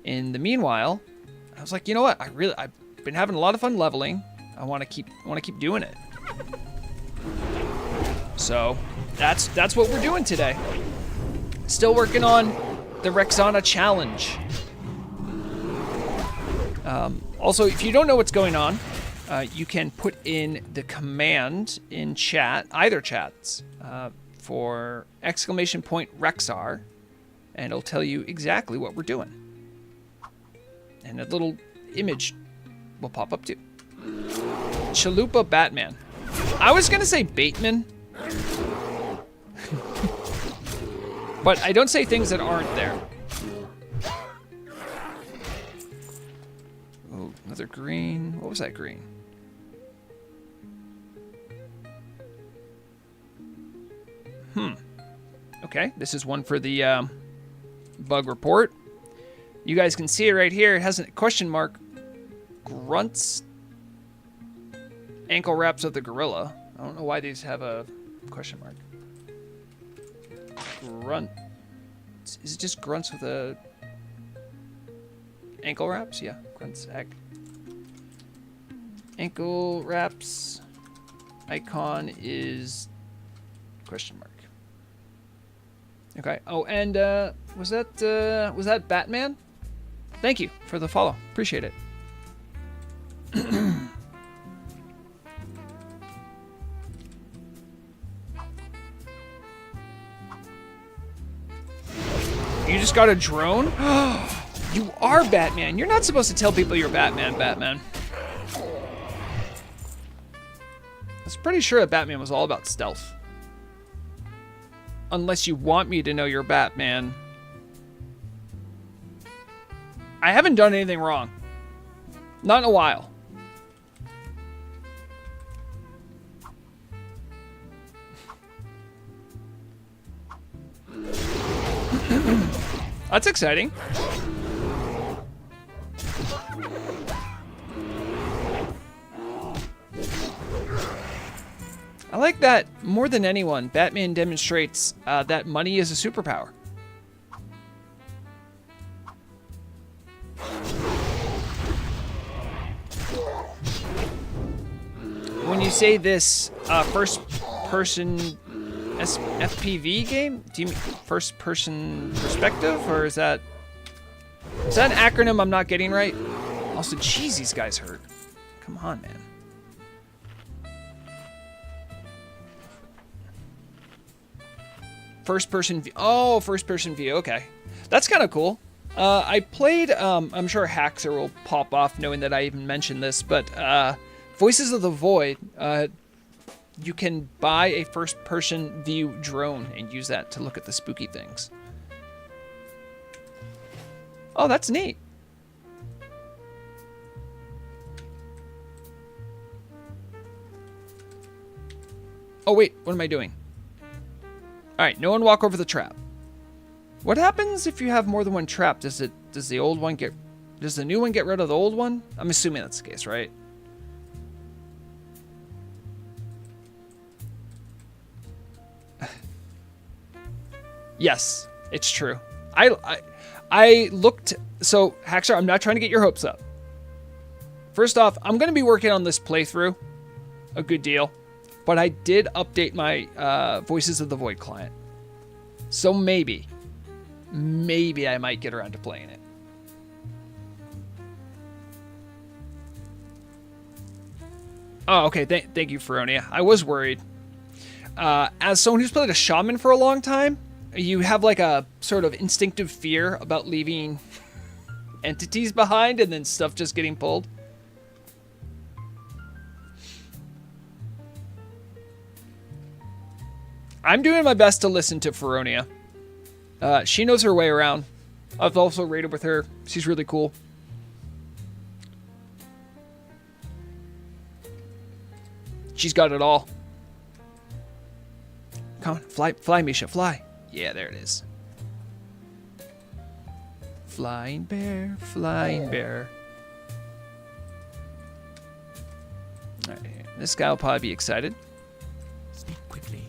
in the meanwhile, I was like, you know what? I've been having a lot of fun leveling. I want to keep doing it. So that's what we're doing today. Still working on the Rexxanna challenge. Also, if you don't know what's going on, you can put in the command in chat, either chats, for !Rexxar, and it'll tell you exactly what we're doing. And a little image will pop up too. Chalupa Batman. I was gonna say Bateman. But I don't say things that aren't there. Oh, another green. What was that green? Okay, this is one for the bug report. You guys can see it right here. It has a question mark. Grunts. Ankle wraps of the gorilla. I don't know why these have a question mark. Grunt. Is it just grunts with a ankle wraps? Yeah, grunts. Ankle wraps. Icon is question mark. Okay. Oh, and was that Batman? Thank you for the follow. Appreciate it. You just got a drone? You are Batman. You're not supposed to tell people you're Batman, Batman. I was pretty sure that Batman was all about stealth. Unless you want me to know you're Batman. I haven't done anything wrong. Not in a while. That's exciting. I like that more than anyone. Batman demonstrates that money is a superpower. When you say this first-person FPV game, do you mean first-person perspective, or is that an acronym I'm not getting right? Also, jeez, these guys hurt. Come on, man. First-person view. Oh, first-person view. Okay, that's kind of cool. I played. I'm sure Haxer will pop off knowing that I even mentioned this, but Voices of the Void. You can buy a first-person view drone and use that to look at the spooky things. Oh, that's neat. Oh wait, what am I doing? All right, no one walk over the trap. What happens if you have more than one trap? Does the new one get rid of the old one? I'm assuming that's the case, right? Yes, it's true. I looked, so Haxar, I'm not trying to get your hopes up. First off, I'm going to be working on this playthrough a good deal. But I did update my Voices of the Void client. So maybe I might get around to playing it. Oh, okay. Thank you, Feronia. I was worried. As someone who's played a shaman for a long time, you have like a sort of instinctive fear about leaving entities behind and then stuff just getting pulled. I'm doing my best to listen to Feronia. She knows her way around. I've also raided with her. She's really cool. She's got it all. Come on, fly, Misha, fly. Yeah, there it is. Flying bear, flying bear. All right, this guy will probably be excited. Speak quickly.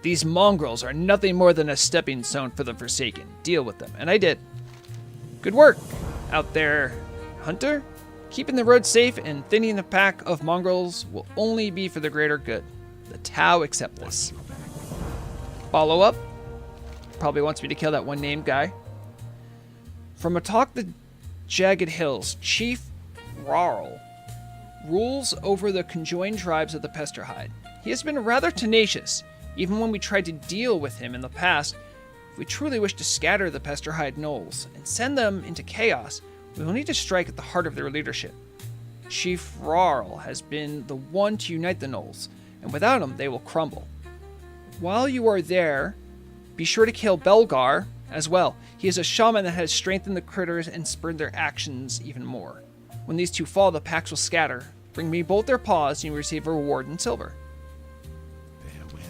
These mongrels are nothing more than a stepping stone for the Forsaken. Deal with them. And I did. Good work out there, Hunter. Keeping the road safe and thinning the pack of mongrels will only be for the greater good. The Tau accept this. Follow up. Probably wants me to kill that one named guy. From atop the jagged hills, Chief Rarl rules over the conjoined tribes of the Pesterhide. He has been rather tenacious. Even when we tried to deal with him in the past, if we truly wish to scatter the Pesterhide gnolls and send them into chaos, we will need to strike at the heart of their leadership. Chief Rarl has been the one to unite the gnolls, and without him, they will crumble. While you are there, be sure to kill Belgar as well. He is a shaman that has strengthened the critters and spurred their actions even more. When these two fall, the packs will scatter. Bring me both their paws, and you receive a reward in silver. Farewell.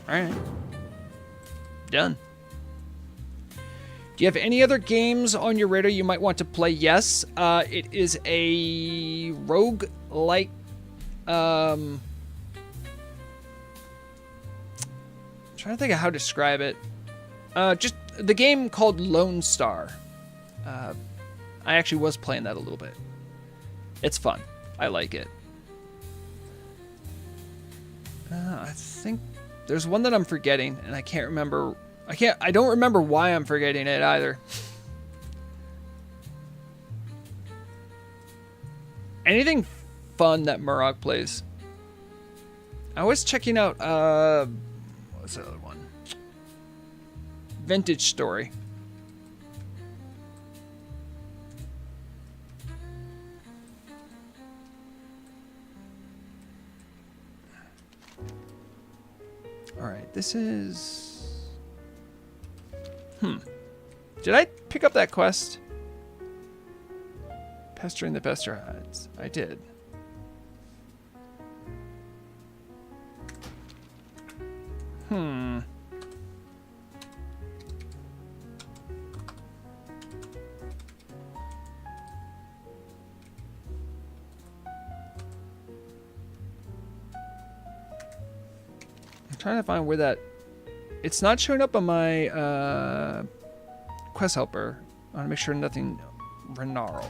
Alright. Done. Do you have any other games on your radar you might want to play? Yes. It is a rogue-like... I'm trying to think of how to describe it. Just the game called Lone Star. I actually was playing that a little bit. It's fun. I like it. I think there's one that I'm forgetting, and I can't remember. I don't remember why I'm forgetting it either. Anything fun that Murok plays? I was checking out, what's the other one? Vintage Story. Alright, this is... Did I pick up that quest? Pestering the Pesterheads. I did. Trying to find where that... It's not showing up on my quest helper. I want to make sure nothing... Renarl.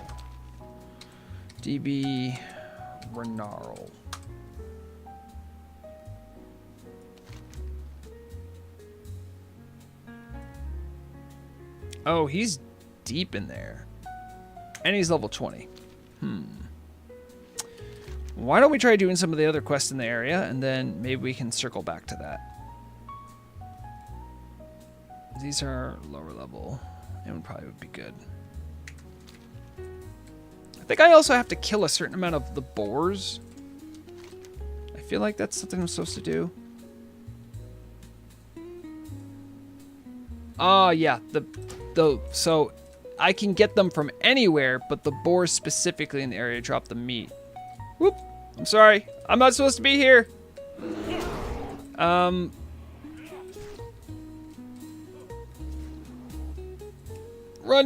DB Renarl. Oh, he's deep in there. And he's level 20. Why don't we try doing some of the other quests in the area, and then maybe we can circle back to that. These are lower level. It would probably be good. I think I also have to kill a certain amount of the boars. I feel like that's something I'm supposed to do. Oh, yeah. So I can get them from anywhere, but the boars specifically in the area drop the meat. Whoop. I'm sorry. I'm not supposed to be here. Run,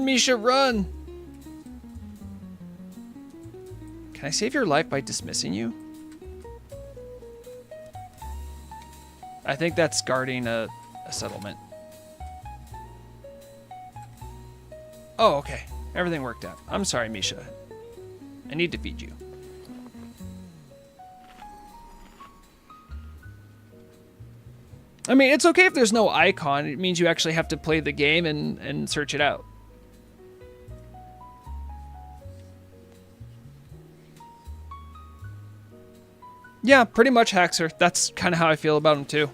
Misha, run. Can I save your life by dismissing you? I think that's guarding a settlement. Oh, okay. Everything worked out. I'm sorry, Misha. I need to feed you. I mean, it's okay if there's no icon. It means you actually have to play the game and search it out. Yeah, pretty much Haxer. That's kind of how I feel about him too.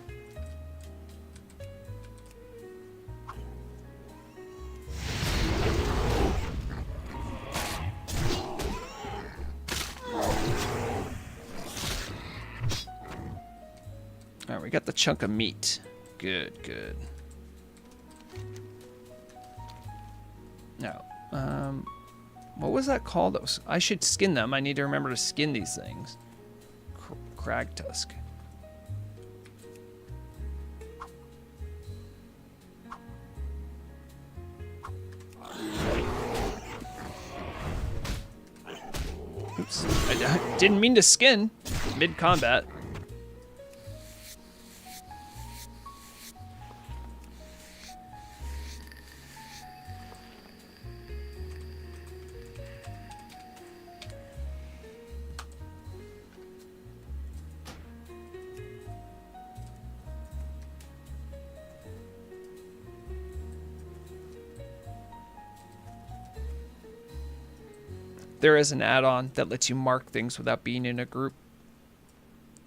Alright, we got the chunk of meat. Good, good. Now, what was that called? I should skin them. I need to remember to skin these things. Crag tusk. Oops. I didn't mean to skin mid-combat. There is an add-on that lets you mark things without being in a group.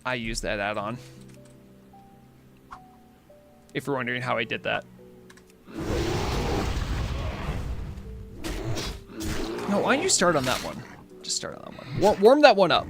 I use that add-on. If you're wondering how I did that. No, why don't you start on that one? just start on that one. Warm that one up.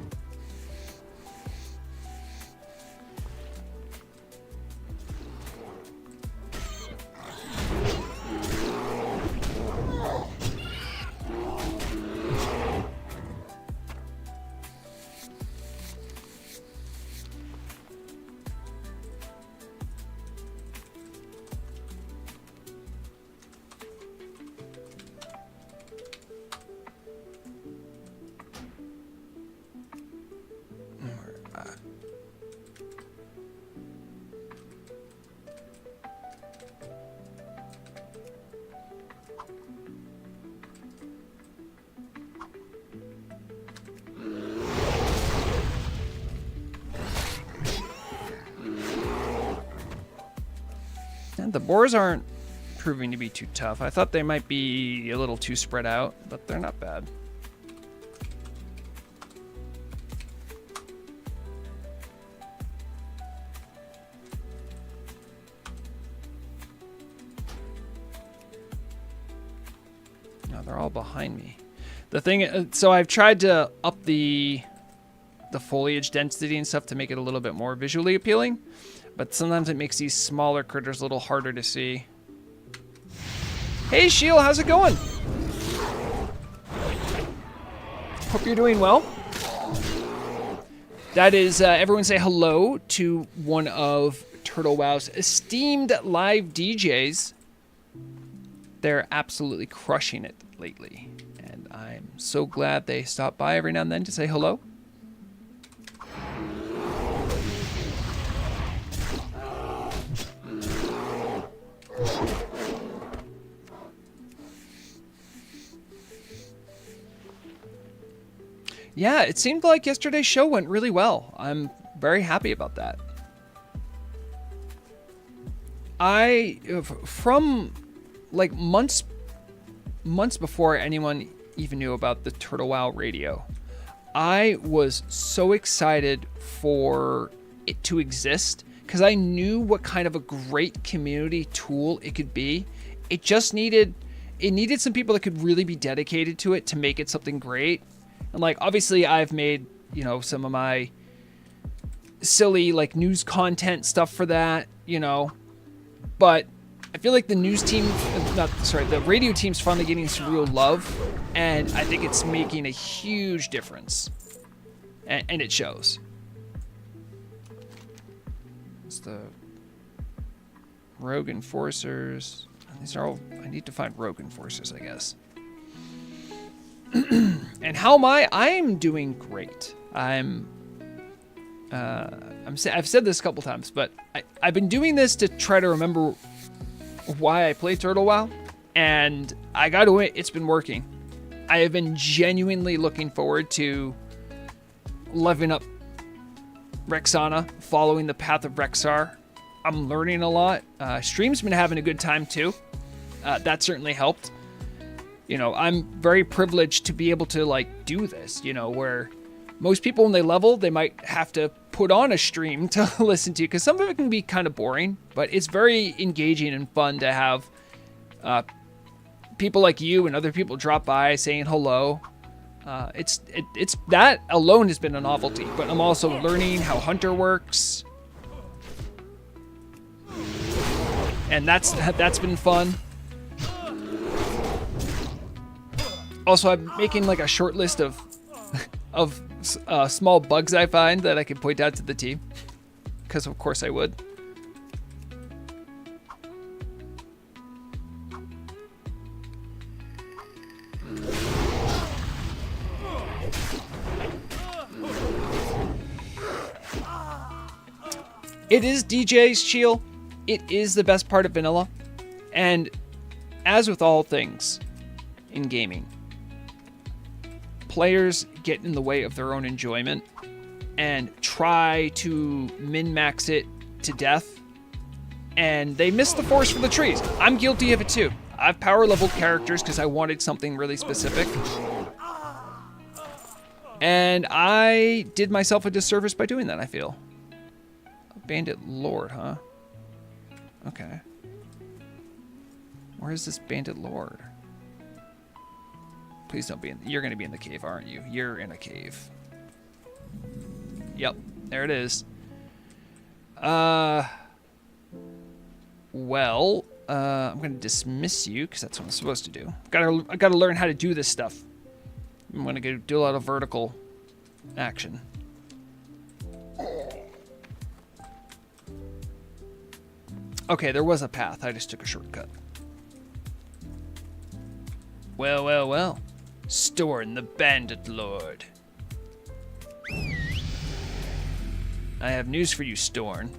And the boars aren't proving to be too tough. I thought they might be a little too spread out, but they're not bad. No, they're all behind me. The thing, so I've tried to up the foliage density and stuff to make it a little bit more visually appealing. But sometimes it makes these smaller critters a little harder to see. Hey, Shield, how's it going? Hope you're doing well. That is, everyone say hello to one of Turtle WoW's esteemed live DJs. They're absolutely crushing it lately. And I'm so glad they stop by every now and then to say hello. Yeah, it seemed like yesterday's show went really well. I'm very happy about that. From like months before anyone even knew about the Turtle WoW radio, I was so excited for it to exist because I knew what kind of a great community tool it could be. It just needed some people that could really be dedicated to it to make it something great. And like, obviously I've made, you know, some of my silly like news content stuff for that, you know, but I feel like the news team, the radio team's finally getting some real love, and I think it's making a huge difference, and it shows. It's the Rogue Enforcers. These are all, I need to find Rogue Enforcers, I guess. And how am I? I'm doing great. I've said this a couple times, but I've been doing this to try to remember why I play Turtle WoW, and I gotta admit, it's been working. I have been genuinely looking forward to leveling up Rexxanna, following the Path of Rexxar. I'm learning a lot. Stream's been having a good time too. That certainly helped. You know, I'm very privileged to be able to like do this, you know, where most people when they level, they might have to put on a stream to listen to, because some of it can be kind of boring, but it's very engaging and fun to have people like you and other people drop by saying hello. It's that alone has been a novelty, but I'm also learning how Hunter works, and that's been fun. Also, I'm making like a short list of small bugs I find that I can point out to the team, because of course I would. It is DJ's Chill. It is the best part of vanilla. And as with all things in gaming, players get in the way of their own enjoyment and try to min-max it to death, and they miss the forest for the trees. I'm guilty of it too. I've power leveled characters because I wanted something really specific, and I did myself a disservice by doing that, I feel. Bandit Lord, huh? Okay. Where is this Bandit Lord? Please don't be in. You're gonna be in the cave, aren't you? You're in a cave. Yep, there it is. Well, I'm gonna dismiss you because that's what I'm supposed to do. I gotta learn how to do this stuff. I'm gonna go do a lot of vertical action. Okay, there was a path. I just took a shortcut. Well, well, well. Storn the Bandit Lord. I have news for you, Storn.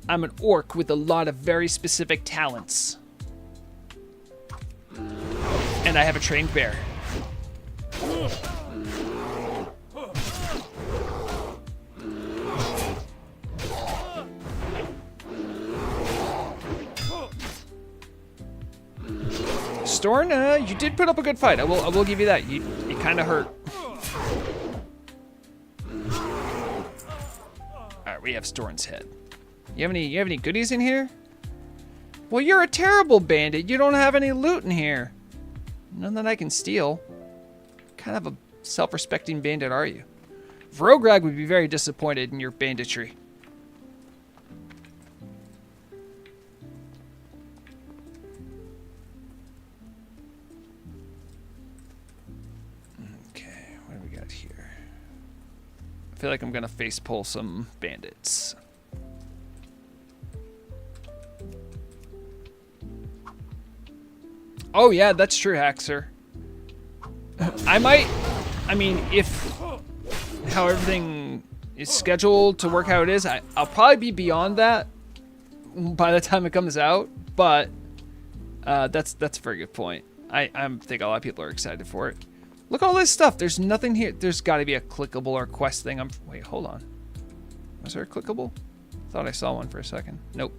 I'm an orc with a lot of very specific talents. And I have a trained bear. Storn, you did put up a good fight. I will give you that. It kind of hurt. All right, we have Storn's head. You have any goodies in here? Well, you're a terrible bandit. You don't have any loot in here. None that I can steal. What kind of a self-respecting bandit are you? Vrograg would be very disappointed in your banditry. Okay, what do we got here? I feel like I'm gonna face pull some bandits. Oh yeah, that's true, Haxer. I mean, if how everything is scheduled to work how it is, I'll probably be beyond that by the time it comes out, but that's a very good point. I think a lot of people are excited for it. Look at all this stuff. There's nothing here. There's got to be a clickable or quest thing. Wait, hold on. Was there a clickable? Thought I saw one for a second. Nope.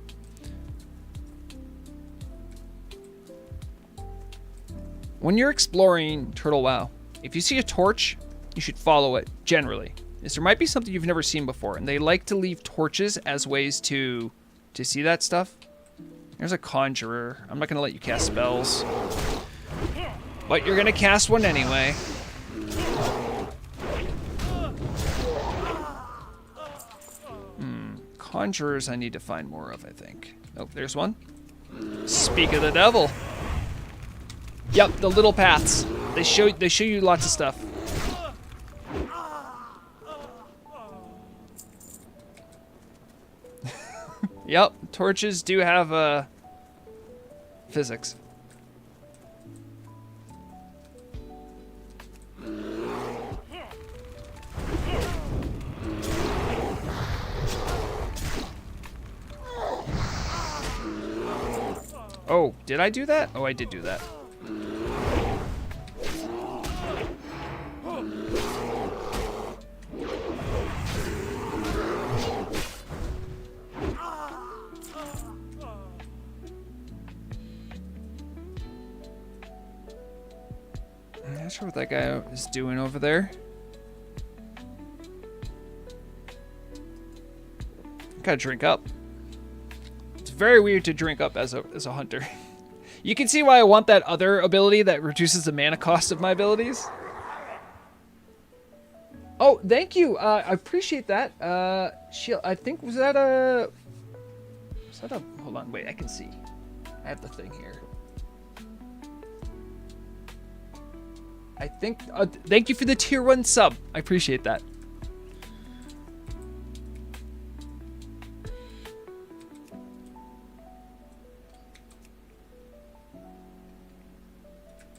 When you're exploring Turtle WoW, if you see a torch, you should follow it, generally. There might be something you've never seen before, and they like to leave torches as ways to see that stuff. There's a conjurer. I'm not going to let you cast spells. But you're going to cast one anyway. Conjurers I need to find more of, I think. Oh, there's one. Speak of the devil. Yep, the little paths. They show you lots of stuff. Yep, torches do have physics. Oh, did I do that? Oh, I did do that. I'm not sure what that guy is doing over there. Gotta drink up. It's very weird to drink up as a hunter. You can see why I want that other ability that reduces the mana cost of my abilities. Oh, thank you. I appreciate that. Shield. I think was that a? Hold on, wait. I can see. I have the thing here. I think. Thank you for the tier 1 sub. I appreciate that.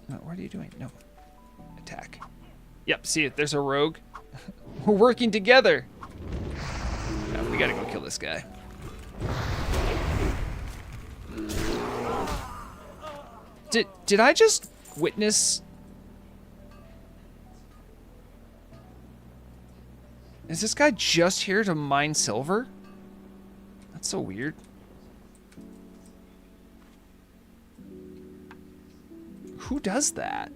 No, what are you doing? No. Attack. Yep, see it. There's a rogue. We're working together. Yeah, we gotta go kill this guy. Did I just witness? Is this guy just here to mine silver? That's so weird. Who does that?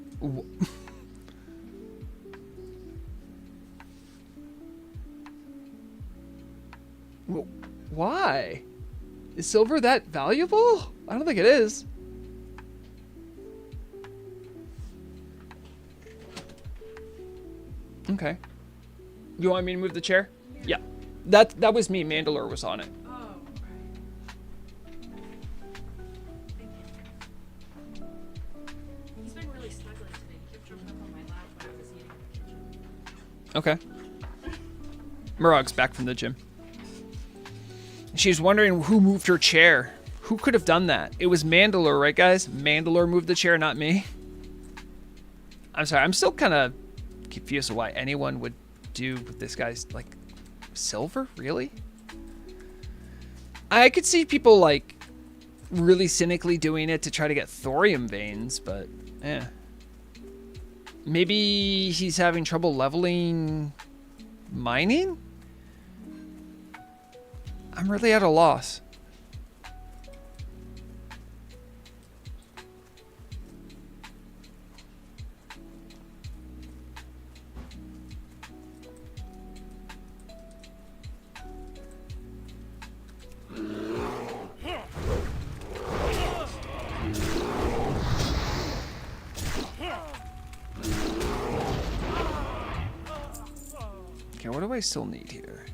Why? Is silver that valuable? I don't think it is. Okay. You want me to move the chair? Yeah. That was me. Mandalore was on it. Oh, right. Thank you. He's been really snuggling today. He kept jumping up on my lap when I was eating in the kitchen. Okay. Murog's back from the gym. She's wondering who moved her chair. Who could have done that? It was Mandalore, right, guys? Mandalore moved the chair, not me. I'm sorry. I'm still kind of confused why anyone would do with this guy's, like, silver? Really? I could see people, like, really cynically doing it to try to get thorium veins, but, eh. Maybe he's having trouble leveling mining? I'm really at a loss. Okay, what do I still need here?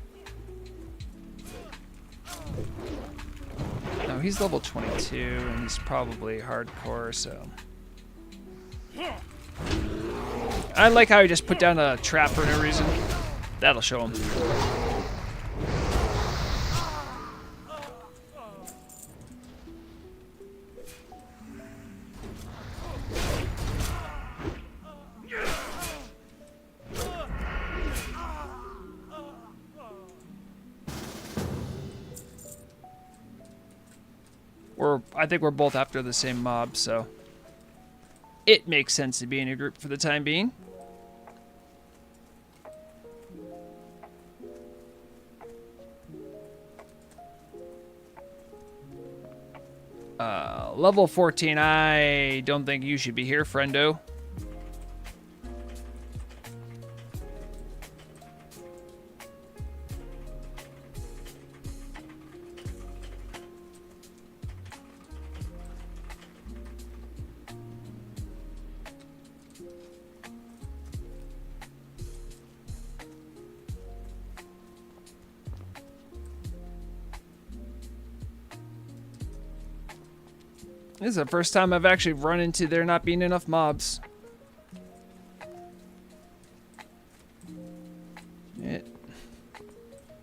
No, he's level 22, and he's probably hardcore, so... I like how he just put down a trap for no reason. That'll show him. I think we're both after the same mob, so it makes sense to be in a group for the time being. Level 14, I don't think you should be here, friendo. This is the first time I've actually run into there not being enough mobs.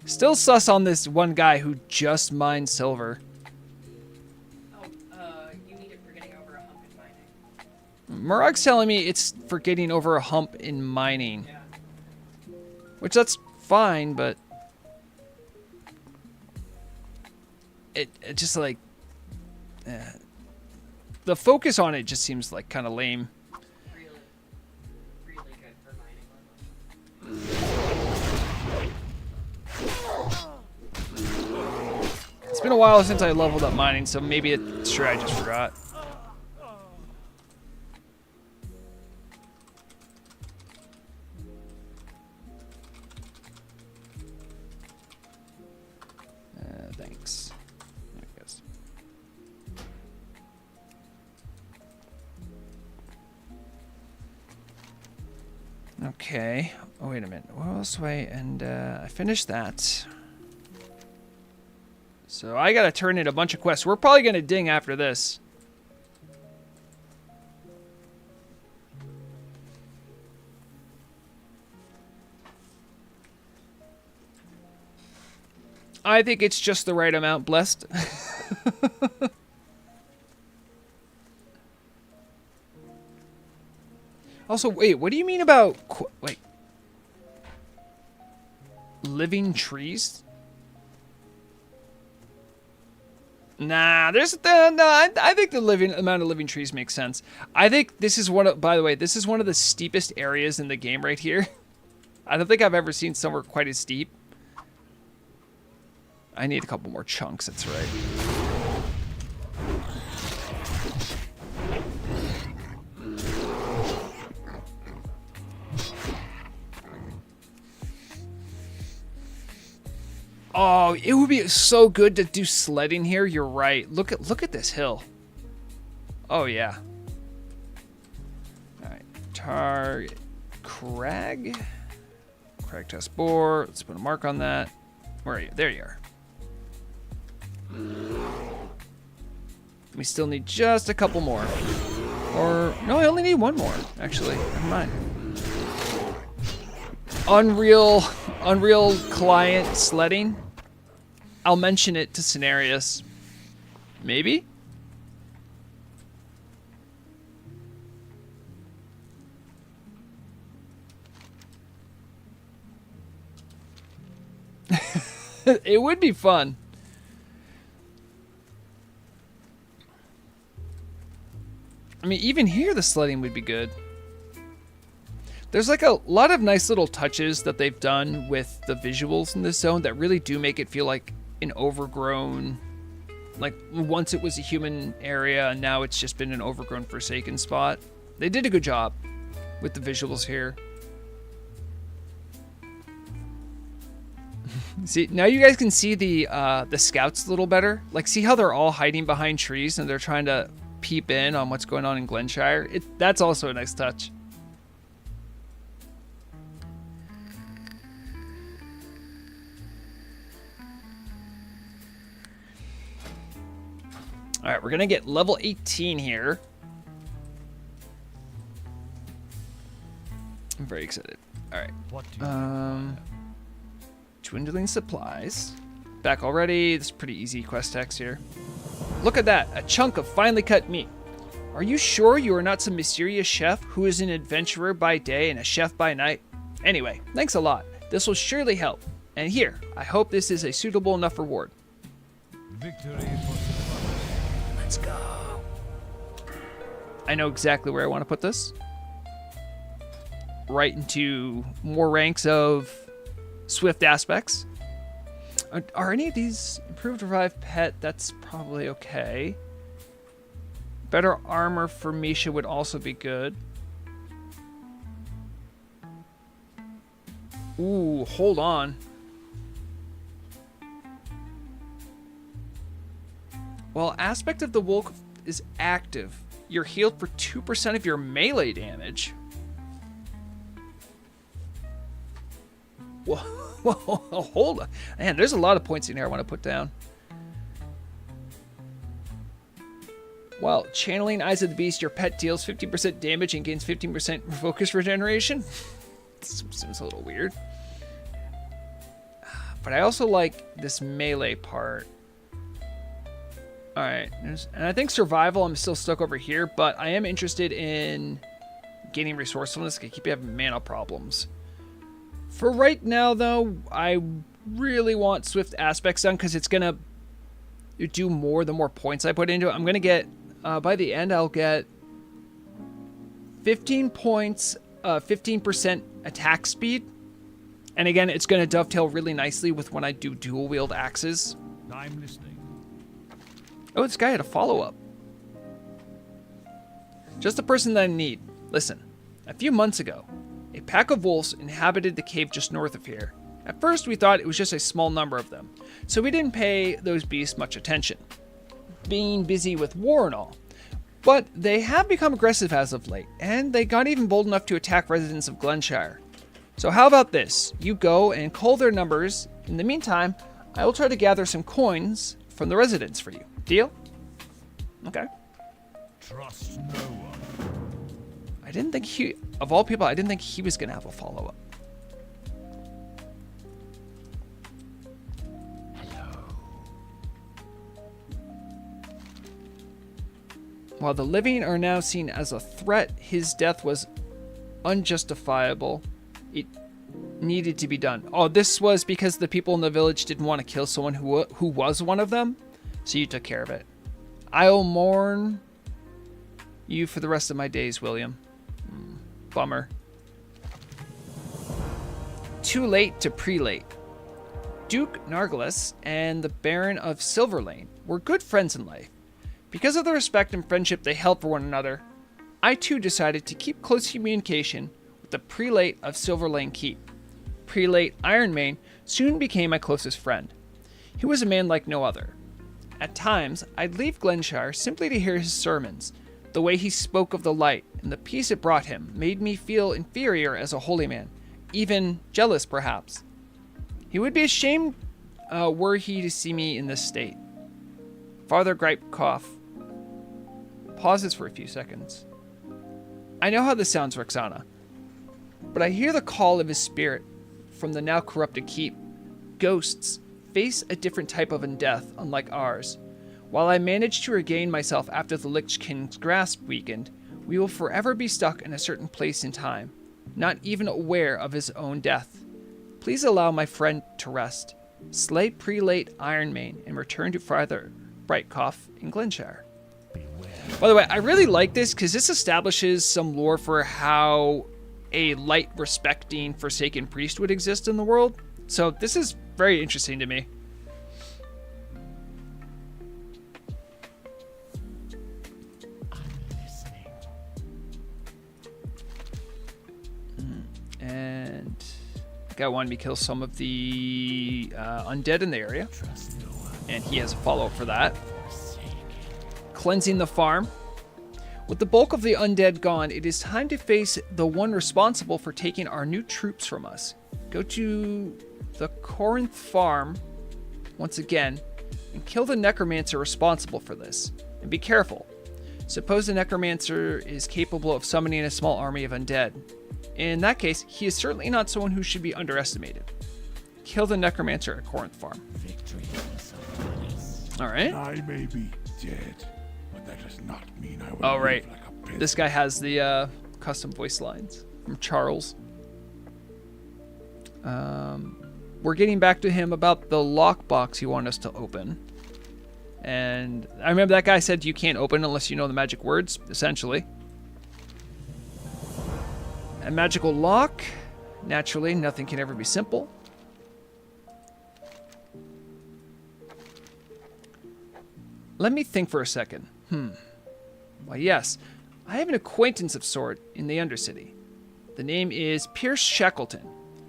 Still sus on this one guy who just mined silver. Oh, you need it for getting over a hump in mining. Murog's telling me it's for getting over a hump in mining. Yeah. Which that's fine, but it just like the focus on it just seems like kind of lame. Really, really good for mining level. It's been a while since I leveled up mining, so maybe it's sure I just forgot. Thanks. I guess. Okay. Oh, wait a minute. What else do I... And I finished that. So I gotta turn in a bunch of quests. We're probably gonna ding after this. I think it's just the right amount, blessed. Also, wait, what do you mean about like living trees? Nah, there's I think the amount of living trees makes sense. I think this is one of, by the way, this is one of the steepest areas in the game right here. I don't think I've ever seen somewhere quite as steep. I need a couple more chunks, that's right. Oh, it would be so good to do sledding here. You're right. Look at this hill. Oh yeah. All right, target crag. Crag test boar. Let's put a mark on that. Where are you? There you are. We still need just a couple more. Or, no, I only need one more, actually. Never mind. Unreal client sledding. I'll mention it to Cenarius. Maybe? It would be fun. I mean, even here the sledding would be good. There's like a lot of nice little touches that they've done with the visuals in this zone that really do make it feel like an overgrown, like once it was a human area and now it's just been an overgrown Forsaken spot. They did a good job with the visuals here. See, now you guys can see the scouts a little better. Like, see how they're all hiding behind trees and they're trying to peep in on what's going on in Glenshire? That's also a nice touch. All right, we're going to get level 18 here. I'm very excited. All right. What do you Dwindling supplies. Back already. This is pretty easy quest text here. Look at that. A chunk of finely cut meat. Are you sure you are not some mysterious chef who is an adventurer by day and a chef by night? Anyway, thanks a lot. This will surely help. And here, I hope this is a suitable enough reward. victory for Let's go. I know exactly where I want to put this. Right into more ranks of swift aspects. Are any of these improved revive pet? That's probably okay. Better armor for Misha would also be good. Ooh, hold on. While Aspect of the Wolf is active, you're healed for 2% of your melee damage. Whoa, whoa, hold on. Man, there's a lot of points in here I want to put down. While channeling Eyes of the Beast, your pet deals 15% damage and gains 15% focus regeneration. This seems a little weird. But I also like this melee part. Alright, and I think survival, I'm still stuck over here, but I am interested in gaining resourcefulness. I keep having mana problems. For right now, though, I really want Swift Aspects done because it's going to do more the more points I put into it. I'm going to get, by the end, I'll get 15 points, 15% attack speed. And again, it's going to dovetail really nicely with when I do dual wield axes. I'm listening. Oh, this guy had a follow-up. Just the person that I need. Listen, a few months ago, a pack of wolves inhabited the cave just north of here. At first, we thought it was just a small number of them, so we didn't pay those beasts much attention, being busy with war and all. But they have become aggressive as of late, and they got even bold enough to attack residents of Glenshire. So how about this? You go and cull their numbers. In the meantime, I will try to gather some coins from the residents for you. Deal? Okay. Trust no one. I didn't think he, of all people, I didn't think he was going to have a follow-up. While the living are now seen as a threat, his death was unjustifiable. It needed to be done. Oh, this was because the people in the village didn't want to kill someone who was one of them, so you took care of it. I'll mourn you for the rest of my days, William. Bummer. Too late to prelate. Duke Nargilus and the Baron of Silverlane were good friends in life. Because of the respect and friendship they held for one another, I too decided to keep close communication with the Prelate of Silverlane Keep. Prelate Ironmane soon became my closest friend. He was a man like no other. At times, I'd leave Glenshire simply to hear his sermons. The way he spoke of the light and the peace it brought him made me feel inferior as a holy man, even jealous, perhaps. He would be ashamed were he to see me in this state. Father Gripekopf pauses for a few seconds. I know how this sounds, Rexxanna, but I hear the call of his spirit from the now corrupted keep. Ghosts face a different type of undeath, unlike ours. While I managed to regain myself after the Lich King's grasp weakened, we will forever be stuck in a certain place in time, not even aware of his own death. Please allow my friend to rest. Slay Prelate Ironmane and return to Father Gripekopf in Glenshire. By the way, I really like this because this establishes some lore for how a light-respecting Forsaken priest would exist in the world. So this is very interesting to me. And the guy wanted me to kill some of the undead in the area. And he has a follow-up for that. Cleansing the farm. With the bulk of the undead gone, it is time to face the one responsible for taking our new troops from us. Go to the Corinth farm once again and kill the necromancer responsible for this. And be careful. Suppose the necromancer is capable of summoning a small army of undead. In that case, he is certainly not someone who should be underestimated. Kill the necromancer at Corinth farm. Alright. I may be dead, but that does not mean I will Oh, live right. like a peasant. This guy has the custom voice lines from Charles. We're getting back to him about the lockbox he wanted us to open. And I remember that guy said you can't open unless you know the magic words, essentially. A magical lock. Naturally, nothing can ever be simple. Let me think for a second. Why, yes. I have an acquaintance of sort in the Undercity. The name is Pierce Shackleton.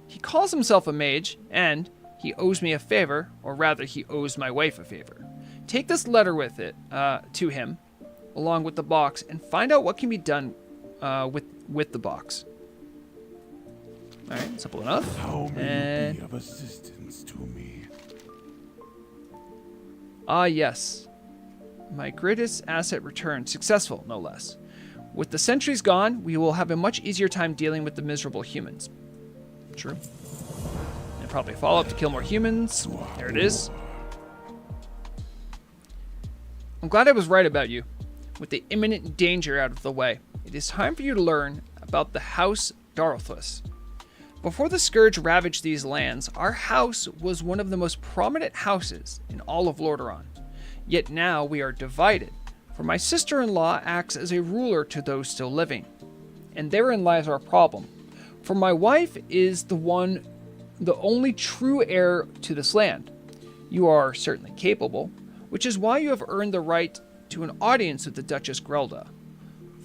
He calls himself a mage, and he owes me a favor, or rather, he owes my wife a favor. Take this letter with it to him, along with the box, and find out what can be done with the box. All right, simple enough. How may you And be of assistance to me? yes. My greatest asset returned, successful, no less. With the sentries gone, we will have a much easier time dealing with the miserable humans. True. And probably follow up to kill more humans. There it is. I'm glad I was right about you. With the imminent danger out of the way, it is time for you to learn about the House Darlthus. Before the Scourge ravaged these lands, our house was one of the most prominent houses in all of Lordaeron. Yet now we are divided, for my sister-in-law acts as a ruler to those still living. And therein lies our problem. For my wife is the only true heir to this land. You are certainly capable, which is why you have earned the right to an audience with the Duchess Grelda.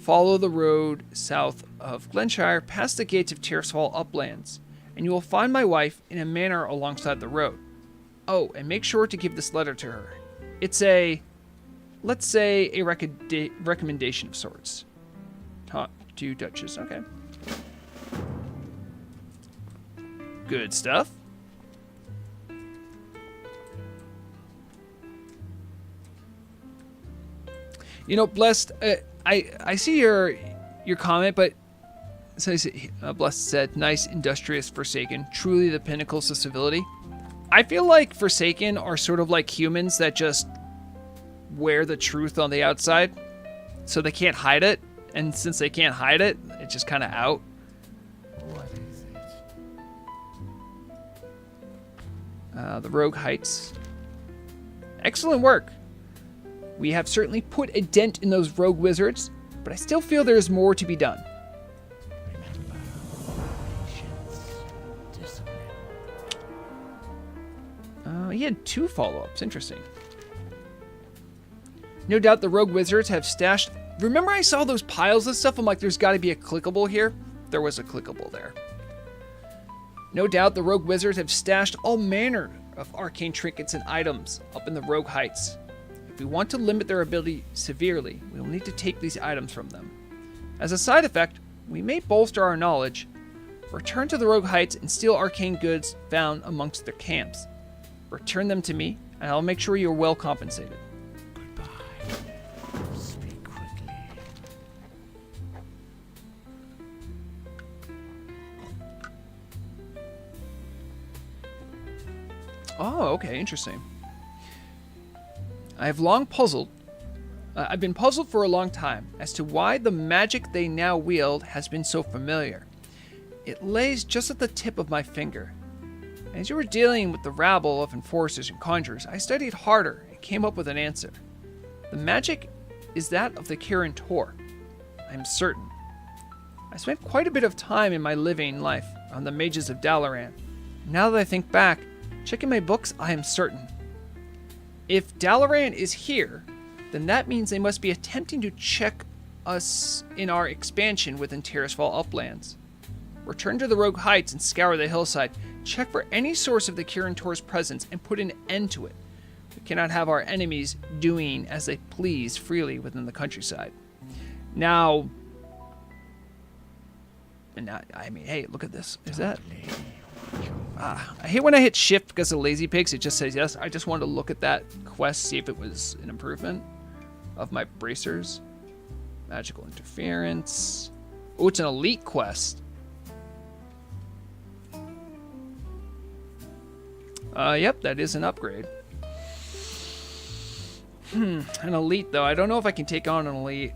Follow the road south of Glenshire past the gates of Tiersfall Uplands, and you will find my wife in a manor alongside the road. Oh, and make sure to give this letter to her. It's let's say a recommendation of sorts. Talk to Duchess, okay. Good stuff. You know, Blessed, I see your comment, but so Blessed said, nice, industrious Forsaken, truly the pinnacles of civility. I feel like Forsaken are sort of like humans that just wear the truth on the outside, so they can't hide it, and since they can't hide it, it's just kind of out. What is it? The Rogue Heights. Excellent work. We have certainly put a dent in those rogue wizards, but I still feel there is more to be done. Remember, patience, discipline. He had 2 follow-ups. Interesting. No doubt the rogue wizards have stashed... Remember I saw those piles of stuff? I'm like, there's got to be a clickable here. There was a clickable there. No doubt the rogue wizards have stashed all manner of arcane trinkets and items up in the Rogue Heights. If we want to limit their ability severely, we will need to take these items from them. As a side effect, we may bolster our knowledge, Return to the Rogue Heights and steal arcane goods found amongst their camps. Return them to me, and I'll make sure you're well compensated. Goodbye. Speak quickly. Oh, okay, interesting. I've been puzzled for a long time as to why the magic they now wield has been so familiar. It lays just at the tip of my finger. As you were dealing with the rabble of enforcers and conjurers, I studied harder and came up with an answer. The magic is that of the Kirin Tor. I am certain. I spent quite a bit of time in my living life on the mages of Dalaran. Now that I think back, checking my books, I am certain. If Dalaran is here, then that means they must be attempting to check us in our expansion within Terrasfall Uplands. Return to the Rogue Heights and scour the hillside. Check for any source of the Kirin Tor's presence and put an end to it. We cannot have our enemies doing as they please freely within the countryside. Now, I mean, hey, look at this. Is that... I hate when I hit shift because of lazy pigs. It just says yes. I just wanted to look at that quest, see if it was an improvement of my bracers. Magical interference. Oh, it's an elite quest. Yep, that is an upgrade. An elite, though. I don't know if I can take on an elite.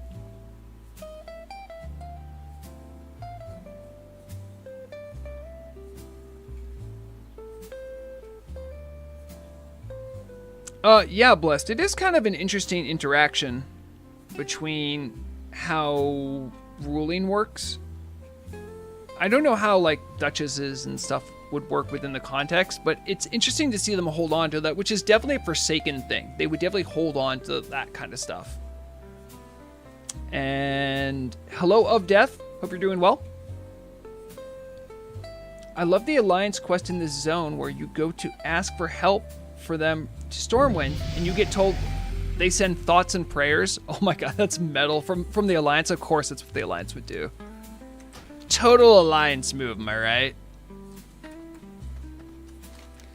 Yeah, Blessed. It is kind of an interesting interaction between how ruling works. I don't know how, like, duchesses and stuff would work within the context, but it's interesting to see them hold on to that, which is definitely a Forsaken thing. They would definitely hold on to that kind of stuff. And hello of Death. Hope you're doing well. I love the Alliance quest in this zone where you go to ask for help for them to Stormwind, and you get told they send thoughts and prayers. Oh my god, that's metal from the Alliance. Of course, that's what the Alliance would do. Total Alliance move, am I right?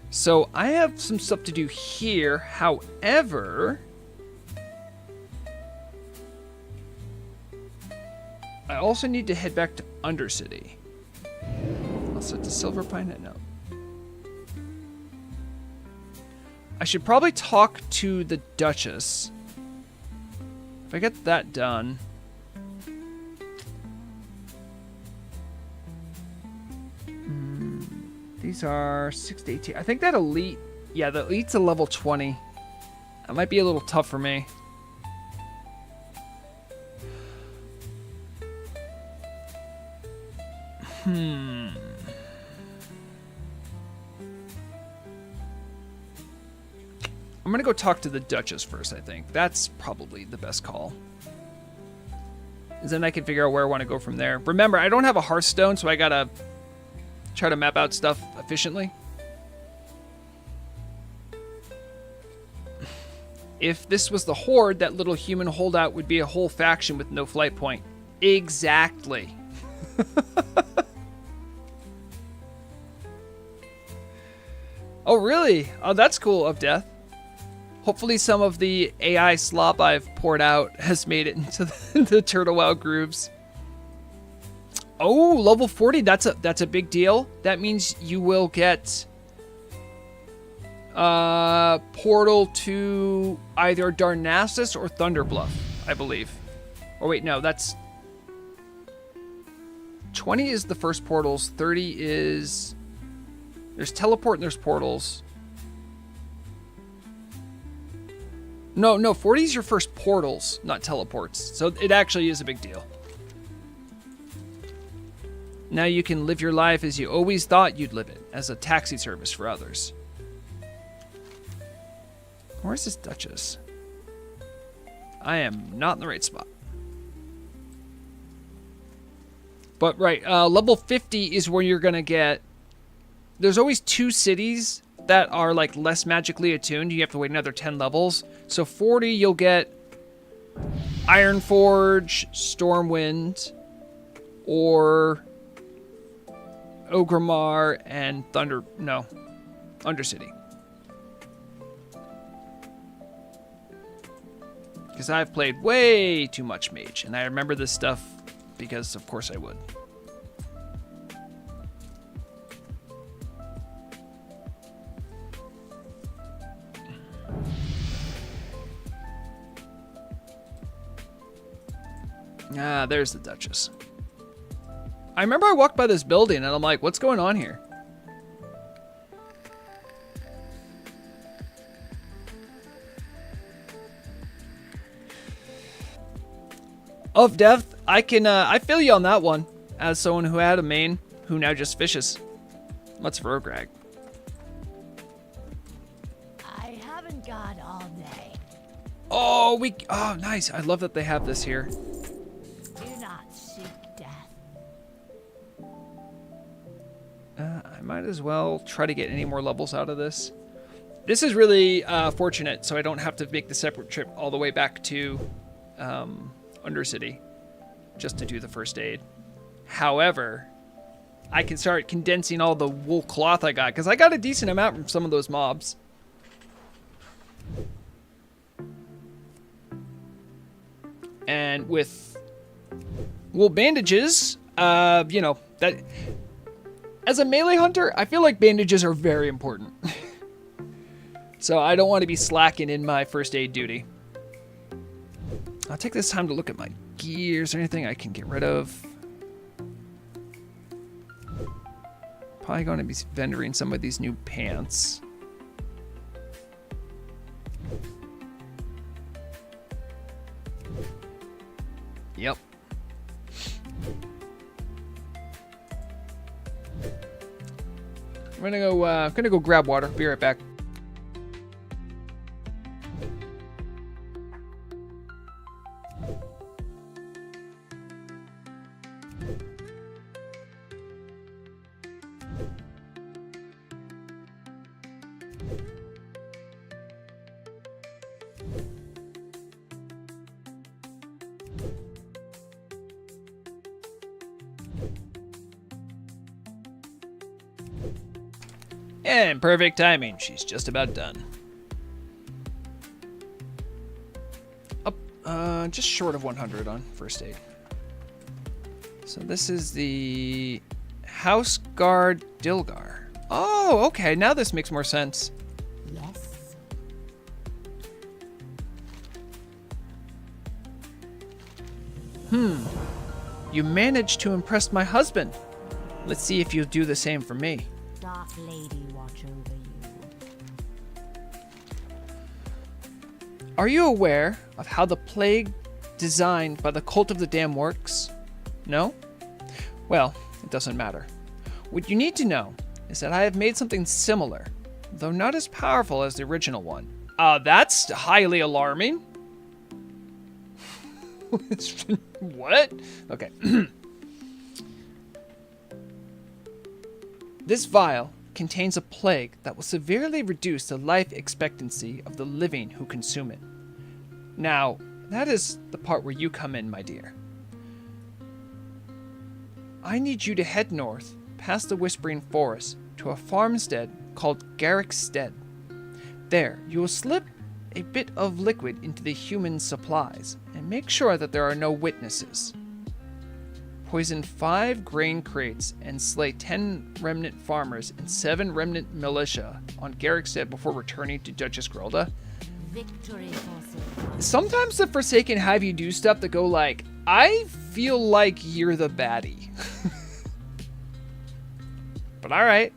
So I have some stuff to do here. However, I also need to head back to Undercity. I'll set the Silver Pine. No. I should probably talk to the Duchess. If I get that done. These are 6 to 18. I think that elite... Yeah, the elite's a level 20. That might be a little tough for me. I'm gonna go talk to the Duchess first, I think. That's probably the best call. And then I can figure out where I want to go from there. Remember, I don't have a Hearthstone, so I gotta try to map out stuff efficiently. If this was the Horde, that little human holdout would be a whole faction with no flight point. Exactly. Oh, really? Oh, that's cool, of Death. Hopefully some of the AI slop I've poured out has made it into the Turtle Wow grooves. Oh, level 40, that's a big deal. That means you will get portal to either Darnassus or Thunderbluff, I believe. Or wait, no, that's 20 is the first portals, 30 is there's teleport and there's portals. No, 40 is your first portals, not teleports. So it actually is a big deal. Now you can live your life as you always thought you'd live it, as a taxi service for others. Where's this Duchess? I am not in the right spot. But right, level 50 is where you're gonna get... There's always 2 cities that are like less magically attuned. You have to wait another 10 levels. So 40, you'll get Ironforge, Stormwind, or Ogrimmar and Undercity. Because I've played way too much mage, and I remember this stuff because, of course, I would. Ah, there's the Duchess. I remember I walked by this building, and I'm like, what's going on here? Of Death, I feel you on that one, as someone who had a main who now just fishes. Let's Vrograg. I haven't got all day. Oh, nice. I love that they have this here. Do not seek death. I might as well try to get any more levels out of this. This is really fortunate, so I don't have to make the separate trip all the way back to Undercity just to do the first aid. However, I can start condensing all the wool cloth I got, because I got a decent amount from some of those mobs. And with wool bandages, you know, that as a melee hunter, I feel like bandages are very important. So I don't want to be slacking in my first aid duty. I'll take this time to look at my gears or anything I can get rid of. Probably going to be vendoring some of these new pants. Yep. I'm gonna go grab water. Be right back. And perfect timing. She's just about done. Up, just short of 100 on first aid. So this is the House Guard Dilgar. Oh, okay. Now this makes more sense. Yes. You managed to impress my husband. Let's see if you'll do the same for me. Dark Lady watch over you. Are you aware of how the plague designed by the Cult of the Dam works? No? Well, it doesn't matter. What you need to know is that I have made something similar, though not as powerful as the original one. That's highly alarming. What? Okay. This vial contains a plague that will severely reduce the life expectancy of the living who consume it. Now, that is the part where you come in, my dear. I need you to head north, past the Whispering Forest, to a farmstead called Garrick's Stead. There, you will slip a bit of liquid into the human supplies, and make sure that there are no witnesses. Poison 5 grain crates and slay 10 remnant farmers and 7 remnant militia on Garrick's Stead before returning to Duchess Grilda. Victory for Sometimes the Forsaken have you do stuff that go like, I feel like you're the baddie. But alright.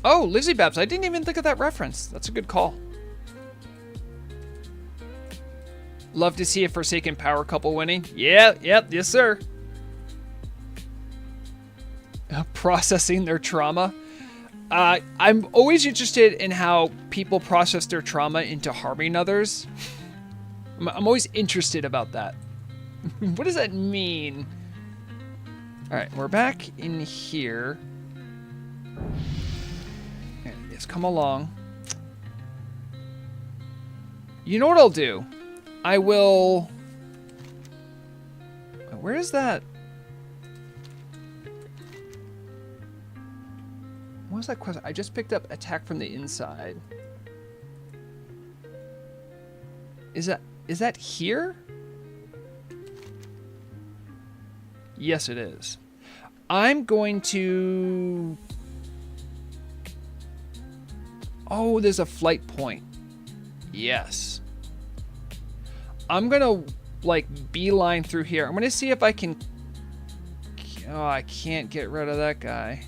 Oh, Lizzie Babs, I didn't even think of that reference. That's a good call. Love to see a Forsaken power couple winning. Yeah, yep, yes sir. Processing their trauma. I'm always interested in how people process their trauma into harming others. I'm always interested about that. What does that mean? All right, we're back in here. Yes, come along. You know what I'll do? I will... Where is that? What was that question? I just picked up attack from the inside. Is that here? Yes, it is. I'm going to... Oh, there's a flight point. Yes. I'm going to, like, beeline through here. I'm going to see if I can... Oh, I can't get rid of that guy.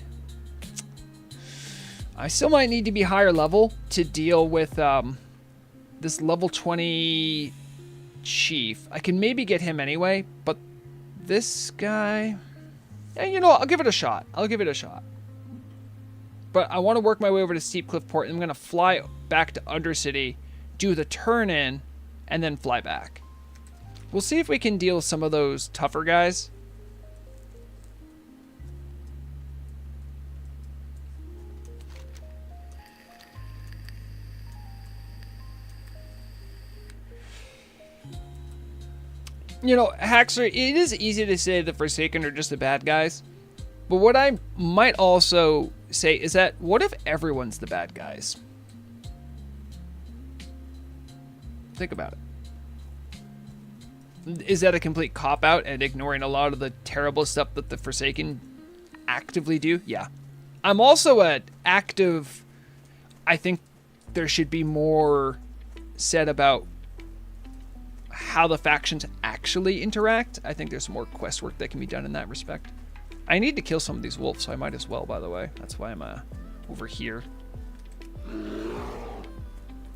I still might need to be higher level to deal with this level 20 chief. I can maybe get him anyway, but this guy... Yeah, you know what? I'll give it a shot. I'll give it a shot. But I want to work my way over to Steep Cliff Port, and I'm going to fly back to Undercity, do the turn in, and then fly back. We'll see if we can deal with some of those tougher guys. You know, Haxer, it is easy to say the Forsaken are just the bad guys. But what I might also say is that, what if everyone's the bad guys? Think about it. Is that a complete cop-out and ignoring a lot of the terrible stuff that the Forsaken actively do? Yeah. I'm also an active... I think there should be more said about how the factions actually interact. I think there's more quest work that can be done in that respect. I need to kill some of these wolves, so I might as well, by the way. That's why I'm over here.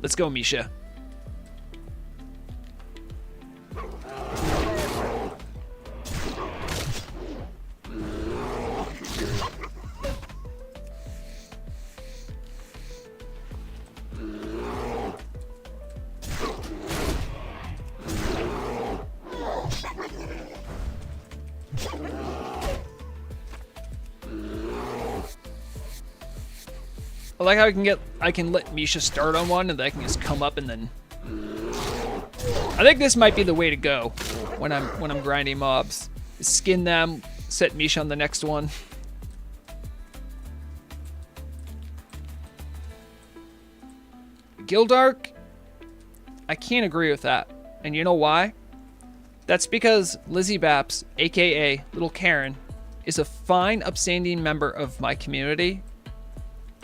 Let's go, Misha. I like how I can let Misha start on one and then I can just come up and then... I think this might be the way to go when I'm grinding mobs. Skin them, set Misha on the next one. Gildark, I can't agree with that. And you know why? That's because Lizzie Baps, aka Little Karen, is a fine, upstanding member of my community.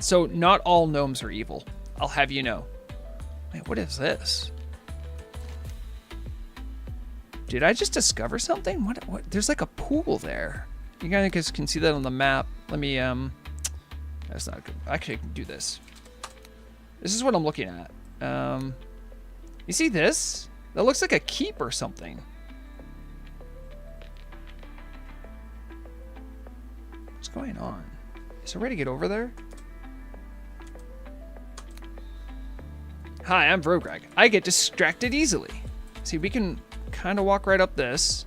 So not all gnomes are evil. I'll have you know. Wait, what is this? Did I just discover something? What? There's like a pool there. You guys can see that on the map. Let me, that's not good. Actually, I can do this. This is what I'm looking at. You see this? That looks like a keep or something. What's going on? Is there a way to get over there? Hi, I'm Vrograg. I get distracted easily. See, we can kind of walk right up this.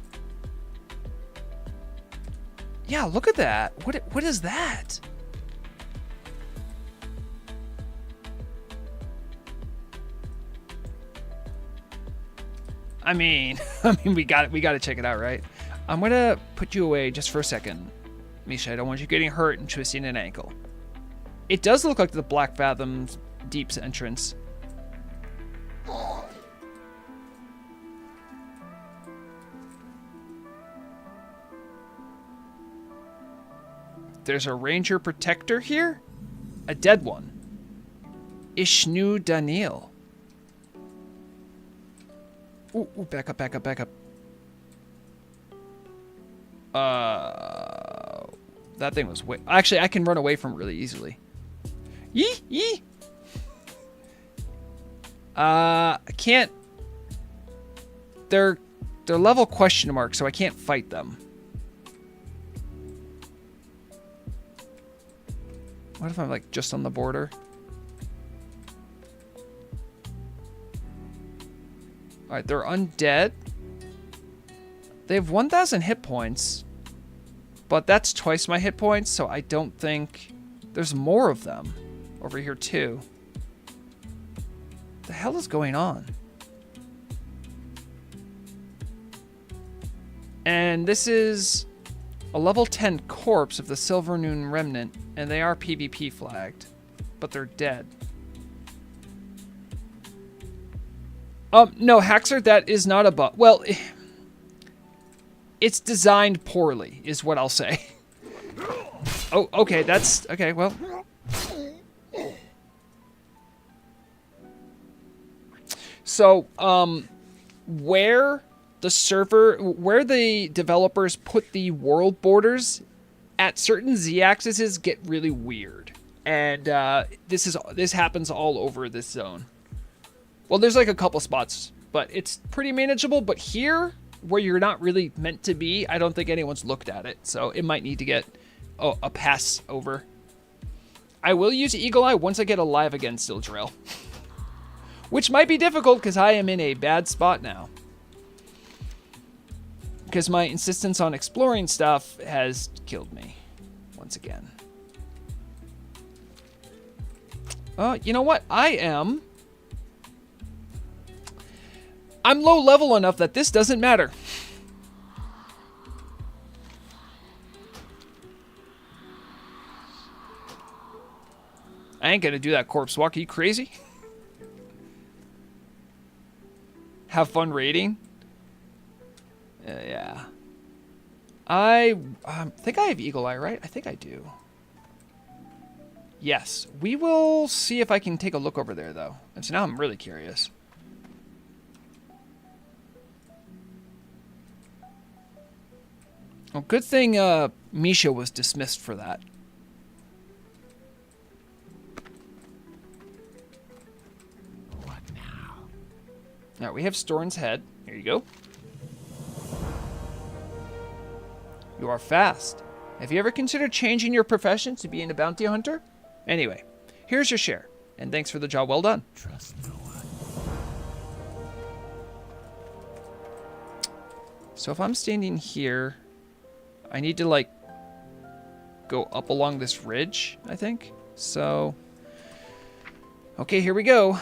Yeah, look at that. What is that? I mean, we got to check it out, right? I'm gonna put you away just for a second, Misha. I don't want you getting hurt and twisting an ankle. It does look like the Black Fathom's Deep's entrance. There's a ranger protector here? A dead one. Ishnu Daniel. Ooh, back up. That thing was way... Actually, I can run away from it really easily. Yee! I can't... They're level question mark, so I can't fight them. What if I'm like just on the border? Alright, they're undead. They have 1,000 hit points. But that's twice my hit points, so I don't think... There's more of them over here too. What the hell is going on? And this is a level 10 corpse of the Silver Noon Remnant, and they are PvP flagged, but they're dead. No, Haxer, that is not a bug. Well, it's designed poorly, is what I'll say. Oh, okay, that's... Okay, well... So, where the developers put the world borders at certain z-axes get really weird. And this happens all over this zone. Well, there's like a couple spots, but it's pretty manageable. But here, where you're not really meant to be, I don't think anyone's looked at it. So it might need to get a pass over. I will use Eagle Eye once I get alive again, Still Drill. Which might be difficult because I am in a bad spot now. Because my insistence on exploring stuff has killed me once again. You know what? I'm low level enough that this doesn't matter. I ain't gonna do that corpse walk. Are you crazy? Have fun raiding? Yeah. I think I have Eagle Eye, right? I think I do. Yes. We will see if I can take a look over there, though. And so now I'm really curious. Well, good thing Misha was dismissed for that. What now? All right, we have Storn's head. Here you go. You are fast. Have you ever considered changing your profession to being a bounty hunter? Anyway, here's your share, and thanks for the job well done. Trust no one. So if I'm standing here, I need to, like, go up along this ridge, I think. So, okay, here we go.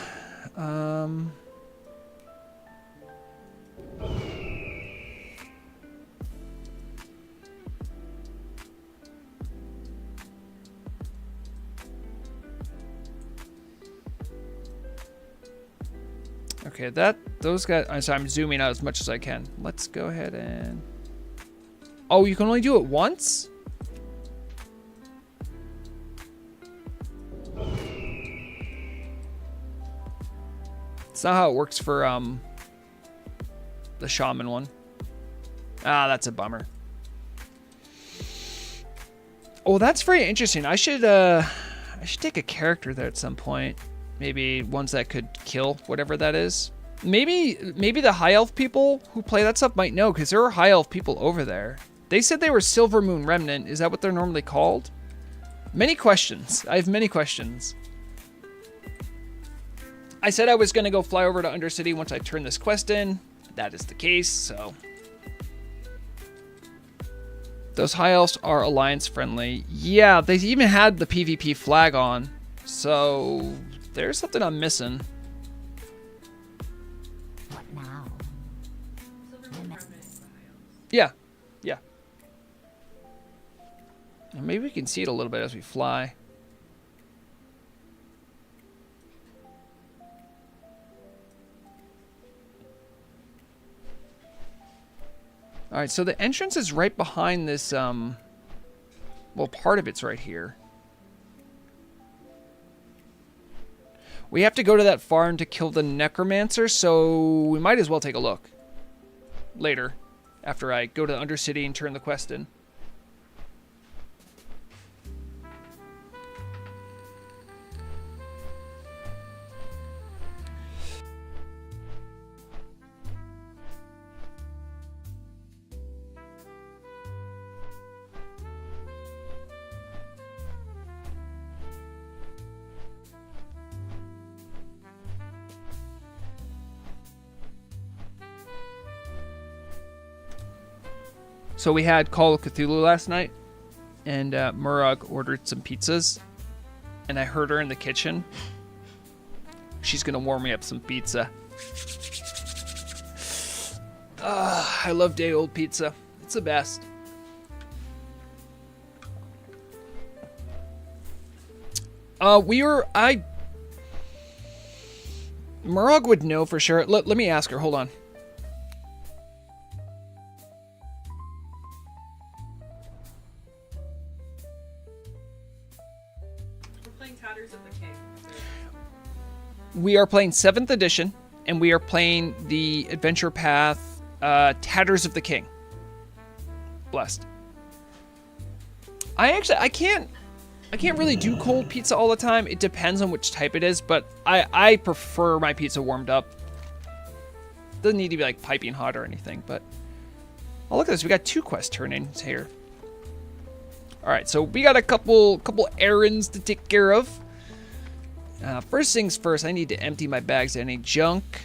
Okay, those guys, so I'm zooming out as much as I can. Let's go ahead and... Oh, you can only do it once? It's not how it works for, the shaman one. Ah, that's a bummer. Oh, that's very interesting. I should take a character there at some point. Maybe ones that could kill whatever that is. Maybe the high elf people who play that stuff might know, because there are high elf people over there. They said they were Silver Moon Remnant. Is that what they're normally called? Many questions. I have many questions. I said I was going to go fly over to Undercity once I turn this quest in. That is the case, so... Those high elves are alliance friendly. Yeah, they even had the PvP flag on. So... There's something I'm missing. What now? Yeah. Yeah. And maybe we can see it a little bit as we fly. Alright, so the entrance is right behind this, well, part of it's right here. We have to go to that farm to kill the necromancer, so we might as well take a look. Later, after I go to the Undercity and turn the quest in. So we had Call of Cthulhu last night, and Murag ordered some pizzas, and I heard her in the kitchen. She's gonna warm me up some pizza. I love day-old pizza. It's the best. Murag would know for sure. Let me ask her. Hold on. We're playing Tatters of the King. We are playing 7th edition, and we are playing the Adventure Path Tatters of the King. Blessed. I can't really do cold pizza all the time. It depends on which type it is, but I prefer my pizza warmed up. Doesn't need to be like piping hot or anything, but oh, look at this. We got 2 quest turn-ins here. All right, so we got a couple errands to take care of. First things first, I need to empty my bags of any junk.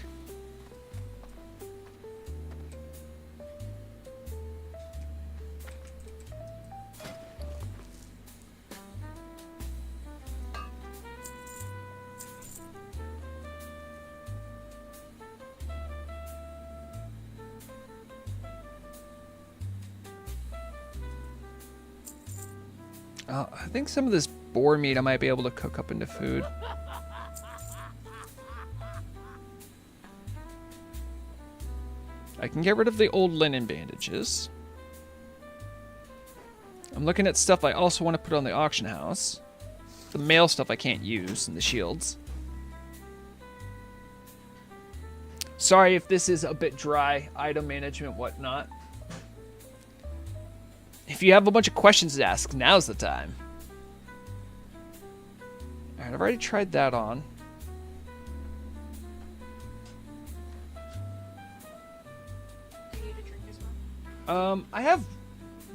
I think some of this boar meat I might be able to cook up into food. I can get rid of the old linen bandages. I'm looking at stuff I also want to put on the auction house. The mail stuff I can't use, and the shields. Sorry if this is a bit dry, item management, whatnot. If you have a bunch of questions to ask, now's the time. Alright, I've already tried that on. Do you need a drink as well? I have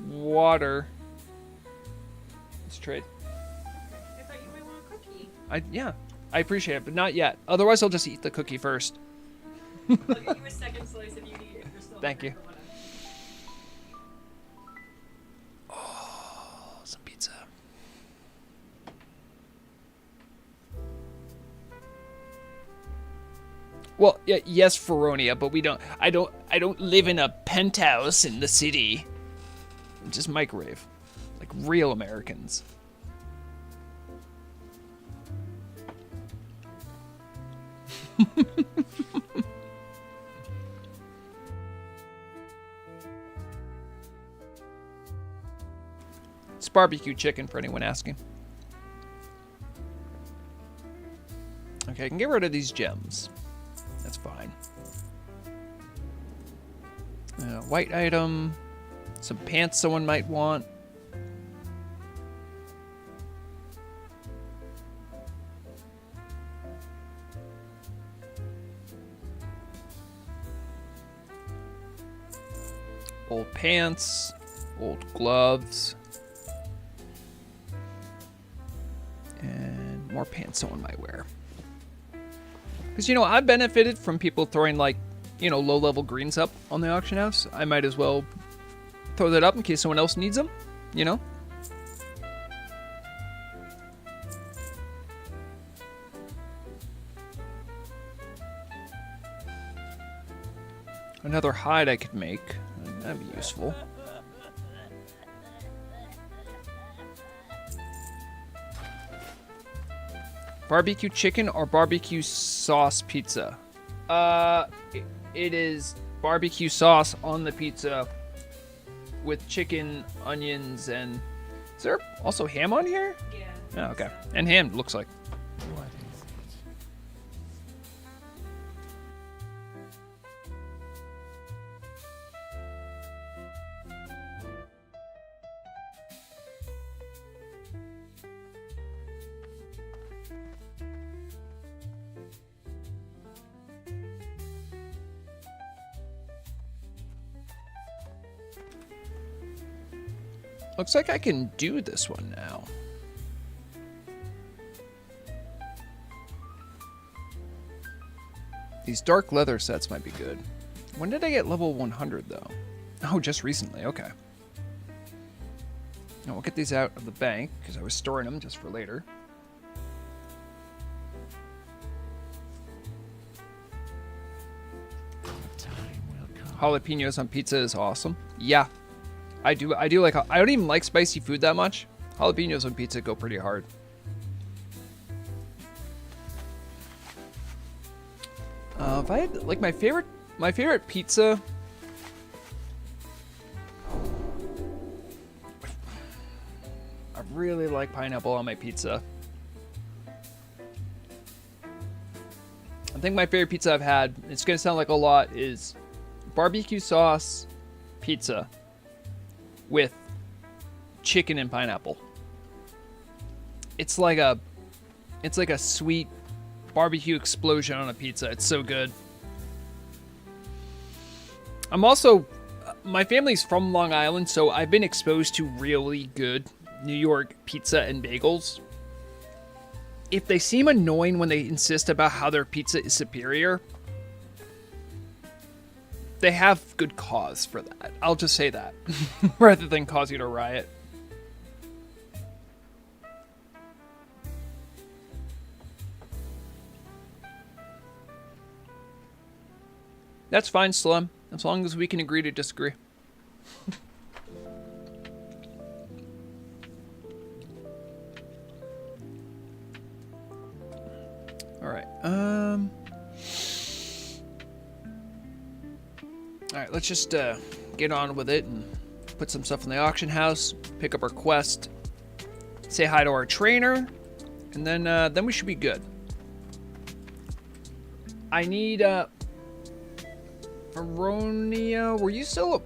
water. Let's trade. I thought you might want a cookie. Yeah, I appreciate it, but not yet. Otherwise, I'll just eat the cookie first. I'll give you a second slice if you need it. If you're still Thank hungry you. for whatever. Some pizza. Well, yeah, yes, Feronia, but I don't live in a penthouse in the city. Just microwave. Like real Americans. It's barbecue chicken for anyone asking. Okay, I can get rid of these gems. That's fine. White item. Some pants someone might want. Old pants. Old gloves. And more pants someone might wear. Because, you know, I've benefited from people throwing, like, you know, low-level greens up on the auction house. I might as well throw that up in case someone else needs them, you know? Another hide I could make. That'd be useful. Barbecue chicken or barbecue sauce pizza? It is barbecue sauce on the pizza with chicken, onions, and... Is there also ham on here? Yeah. Oh, okay. And ham, looks like. What is it? Looks like I can do this one now. These dark leather sets might be good. When did I get level 100 though? Oh, just recently. Okay. Now we'll get these out of the bank because I was storing them just for later. The time will come. Jalapenos on pizza is awesome. Yeah, I do like. I don't even like spicy food that much. Jalapenos on pizza go pretty hard. If I had like my favorite pizza. I really like pineapple on my pizza. I think my favorite pizza I've had, it's gonna sound like a lot, is barbecue sauce pizza with chicken and pineapple. It's like a sweet barbecue explosion on a pizza. It's so good. I'm also, my family's from Long Island, so I've been exposed to really good New York pizza and bagels. If they seem annoying when they insist about how their pizza is superior, they have good cause for that. I'll just say that, rather than cause you to riot. That's fine, Slim, as long as we can agree to disagree. Alright, Alright, let's just get on with it and put some stuff in the auction house, pick up our quest, say hi to our trainer, and then we should be good. I need Veronia, were you still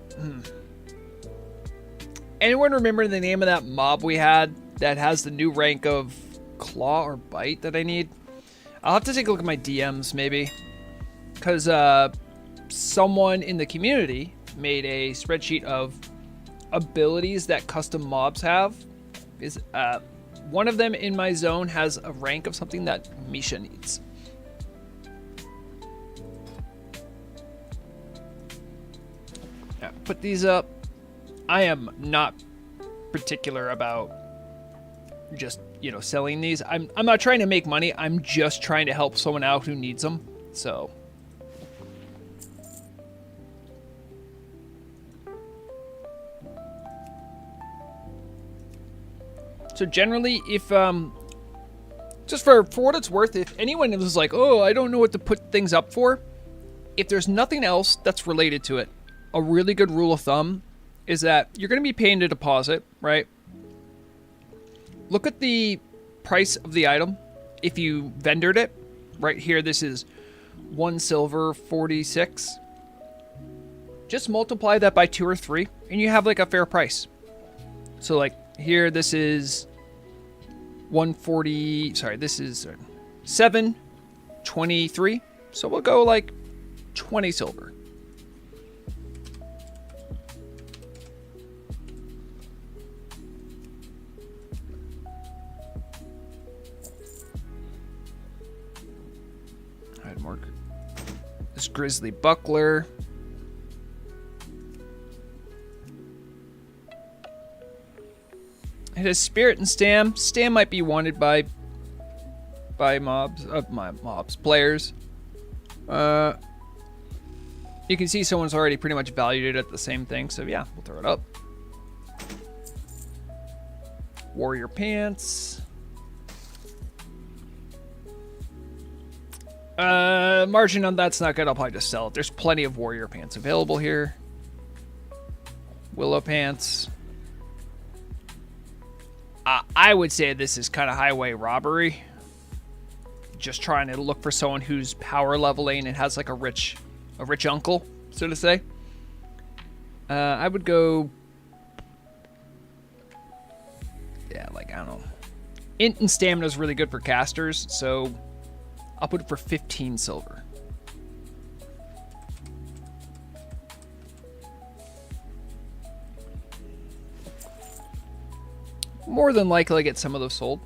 Anyone remember the name of that mob we had that has the new rank of claw or bite that I need? I'll have to take a look at my DMs maybe, because someone in the community made a spreadsheet of abilities that custom mobs have. Is one of them in my zone has a rank of something that Misha needs. Yeah, put these up. I am not particular about just, you know, selling these. I'm not trying to make money. I'm just trying to help someone out who needs them. So generally, if just for what it's worth, if anyone is like, oh, I don't know what to put things up for, if there's nothing else that's related to it, a really good rule of thumb is that you're going to be paying a deposit, right? Look at the price of the item. If you vendored it, right here, this is 1 silver 46. Just multiply that by 2 or 3, and you have like a fair price. So like here, this is 140. Sorry, this is 723. So we'll go like 20 silver. Mark this grizzly buckler. It has spirit and stam. Stam might be wanted by players. You can see someone's already pretty much valued it at the same thing, so yeah, we'll throw it up. Warrior pants. Margin on that's not good. I'll probably just sell it. There's plenty of warrior pants available here. Willow pants. I would say this is kind of highway robbery. Just trying to look for someone who's power leveling and has like a rich uncle, so to say. I would go, yeah, like, I don't know. Int and stamina is really good for casters, so I'll put it for 15 silver. More than likely, I get some of those sold.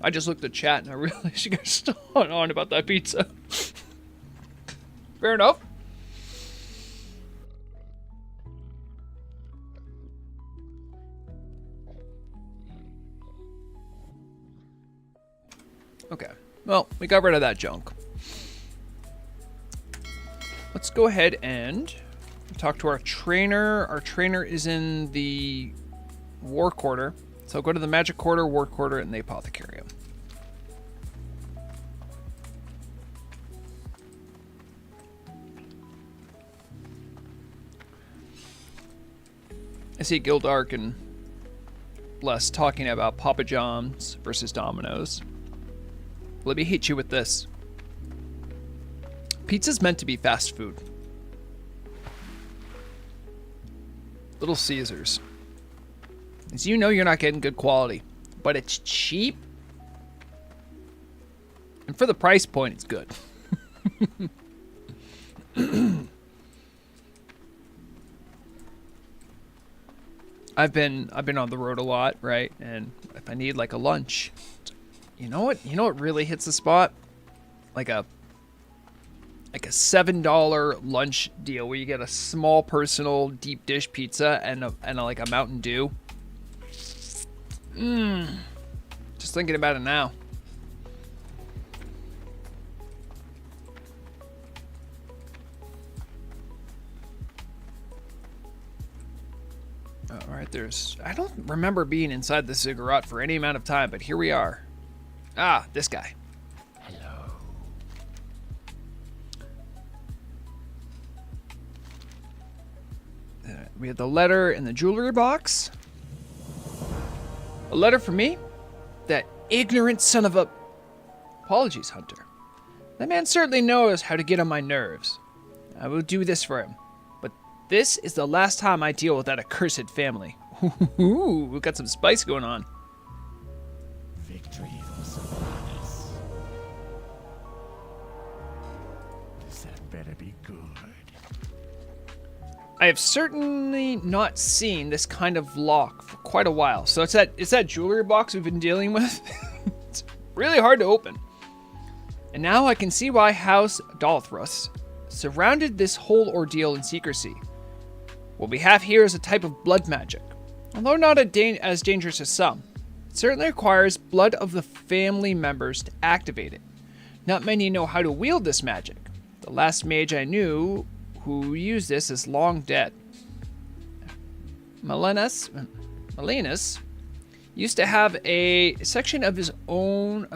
I just looked at chat and I realized you guys still on about that pizza. Fair enough. Well, we got rid of that junk. Let's go ahead and talk to our trainer. Our trainer is in the war quarter. So go to the magic quarter, war quarter, and the apothecarium. I see Gildark and Les talking about Papa John's versus Domino's. Let me hit you with this. Pizza's meant to be fast food. Little Caesars. As you know, you're not getting good quality, but it's cheap. And for the price point, it's good. I've been on the road a lot, right? And if I need like a lunch, you know what really hits the spot? Like a $7 lunch deal where you get a small personal deep dish pizza and like a Mountain Dew. Just thinking about it now. All right, I don't remember being inside the ziggurat for any amount of time, but here we are. Ah, this guy. Hello. We have the letter in the jewelry box. A letter from me? That ignorant son of a... Apologies, Hunter. That man certainly knows how to get on my nerves. I will do this for him. But this is the last time I deal with that accursed family. Ooh, we've got some spice going on. Victory for Sylvanas. This had better be good. I have certainly not seen this kind of lock for quite a while. So it's that jewelry box we've been dealing with. It's really hard to open. And now I can see why House Dalthrus surrounded this whole ordeal in secrecy. What we have here is a type of blood magic. Although not as dangerous as some, it certainly requires blood of the family members to activate it. Not many know how to wield this magic. The last mage I knew who used this is long dead. Malinus used to have a section of his own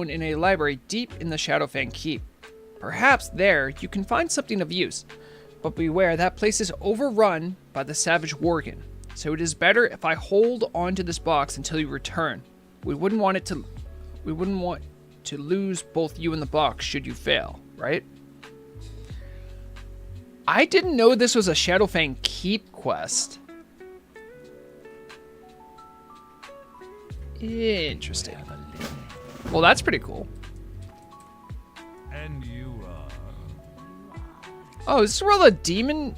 in a library deep in the Shadowfang Keep. Perhaps there you can find something of use, but beware, that place is overrun by the savage Worgen. So it is better if I hold on to this box until you return. We wouldn't want to lose both you and the box should you fail, right? I didn't know this was a Shadowfang Keep quest. Interesting. Well, that's pretty cool. And you are... Oh, is this where all the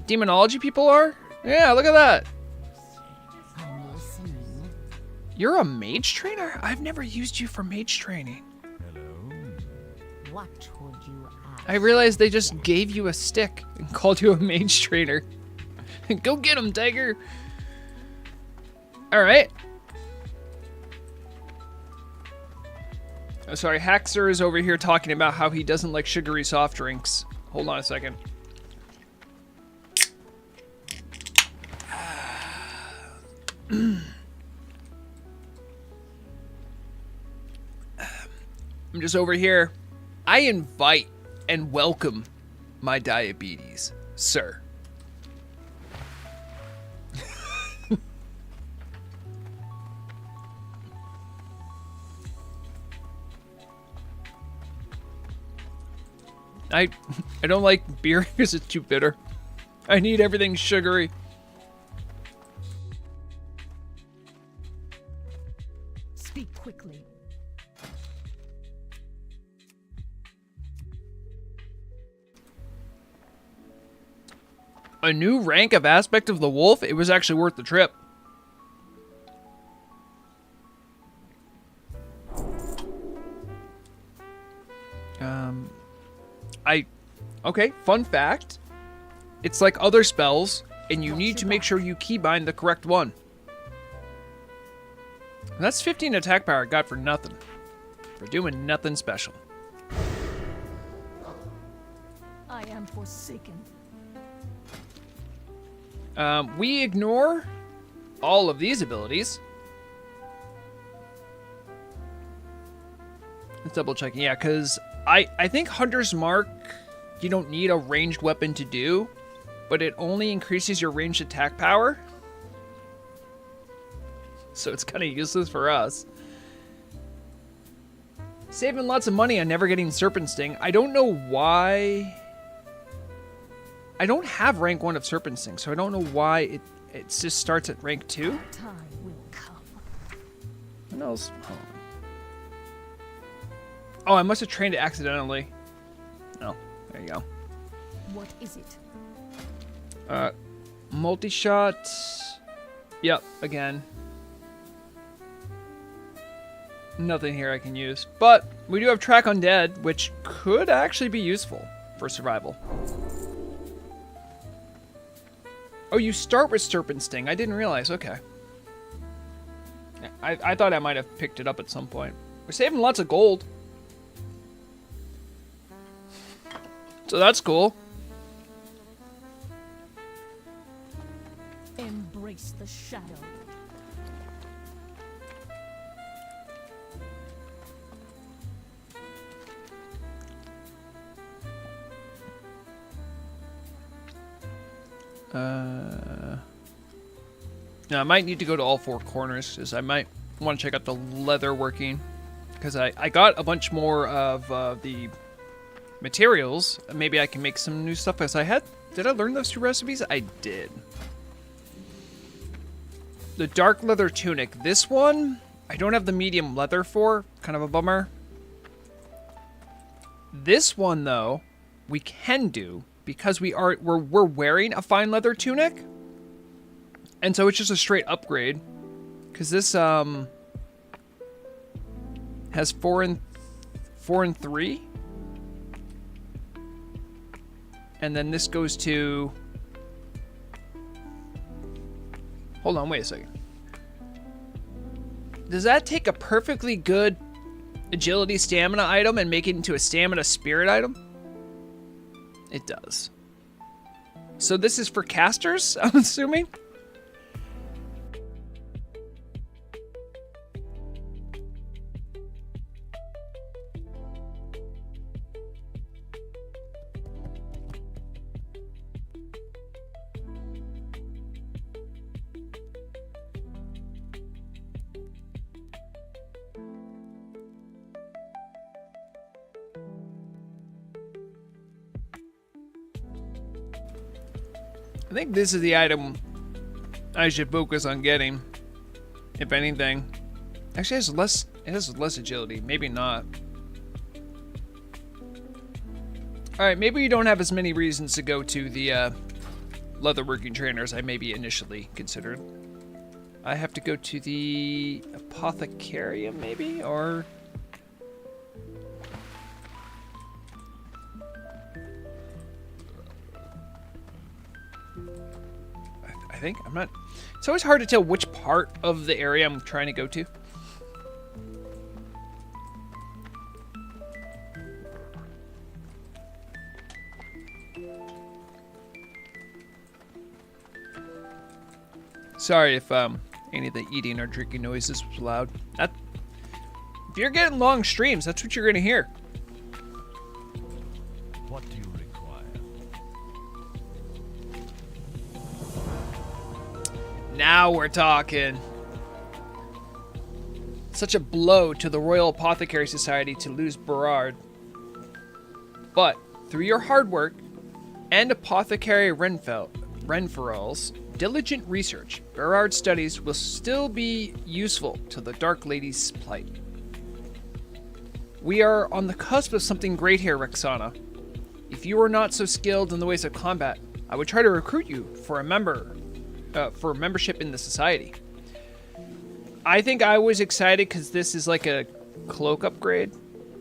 demonology people are? Yeah, look at that. I'm listening. You're a mage trainer? I've never used you for mage training. Hello? What would you ask? I realized they just gave you a stick and called you a mage trainer. Go get him, Tiger. All right. Oh, sorry, Haxer is over here talking about how he doesn't like sugary soft drinks. Hold on a second. I'm just over here. I invite and welcome my diabetes, sir. I don't like beer because it's too bitter. I need everything sugary. Speak quickly. A new rank of aspect of the wolf? It was actually worth the trip. Okay, fun fact. It's like other spells, and you need to make sure you keybind the correct one. And that's 15 attack power I got for nothing. for doing nothing special. I am forsaken. We ignore all of these abilities. Let's double check. Yeah, because I think Hunter's Mark, you don't need a ranged weapon to do, but it only increases your ranged attack power. So it's kind of useless for us. Saving lots of money on never getting Serpent Sting. I don't know why. I don't have rank 1 of Serpent Sting, so I don't know why it just starts at rank 2. Time will come. What else? Oh, I must have trained it accidentally. Oh, there you go. What is it? Multi-shot. Yep, again. Nothing here I can use. But we do have Track Undead, which could actually be useful for survival. Oh, you start with Serpent Sting. I didn't realize. Okay. I thought I might have picked it up at some point. We're saving lots of gold. So that's cool. Embrace the shadow. Now I might need to go to all 4 corners, because I might want to check out the leather working. Because I got a bunch more of the materials. Maybe I can make some new stuff. As did I learn those 2 recipes? I did. The dark leather tunic. This one, I don't have the medium leather for. Kind of a bummer. This one, though, we can do because we're wearing a fine leather tunic, and so it's just a straight upgrade. Because this has 4 and 3. And then this goes to... Hold on, wait a second. Does that take a perfectly good agility stamina item and make it into a stamina spirit item? It does. So this is for casters, I'm assuming? I think this is the item I should focus on getting, if anything. Actually, it has less agility. Maybe not. Alright, maybe you don't have as many reasons to go to the leatherworking trainers I maybe initially considered. I have to go to the apothecarium, maybe? Or... I think. I'm not... It's always hard to tell which part of the area I'm trying to go to. Sorry if any of the eating or drinking noises was loud. If you're getting long streams, that's what you're going to hear. What do you require? Now we're talking. Such a blow to the Royal Apothecary Society to lose Berard. But through your hard work and Apothecary Renferal's diligent research, Berard's studies will still be useful to the Dark Lady's plight. We are on the cusp of something great here, Rexxanna. If you are not so skilled in the ways of combat, I would try to recruit you for membership in the society. I think I was excited because this is like a cloak upgrade.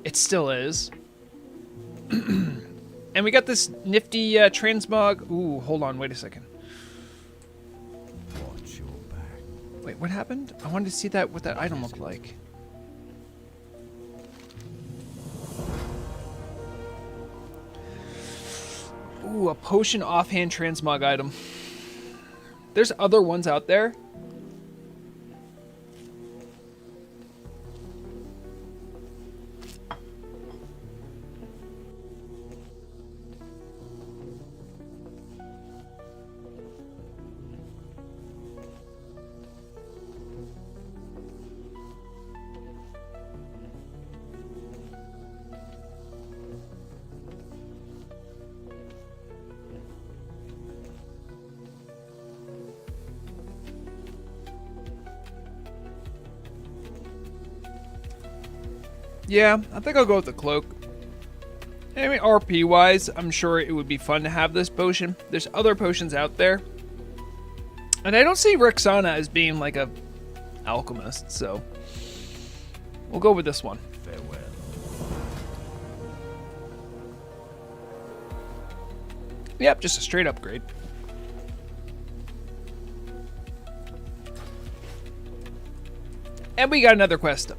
It still is. And we got this nifty transmog. Ooh, hold on, wait a second. Watch your back. Wait, what happened? I wanted to see what that item looked like. Ooh, a potion offhand transmog item. There's other ones out there. Yeah, I think I'll go with the cloak. I mean, RP-wise, I'm sure it would be fun to have this potion. There's other potions out there. And I don't see Rexxanna as being like a alchemist, so we'll go with this one. Farewell. Yep, just a straight upgrade. And we got another quest up.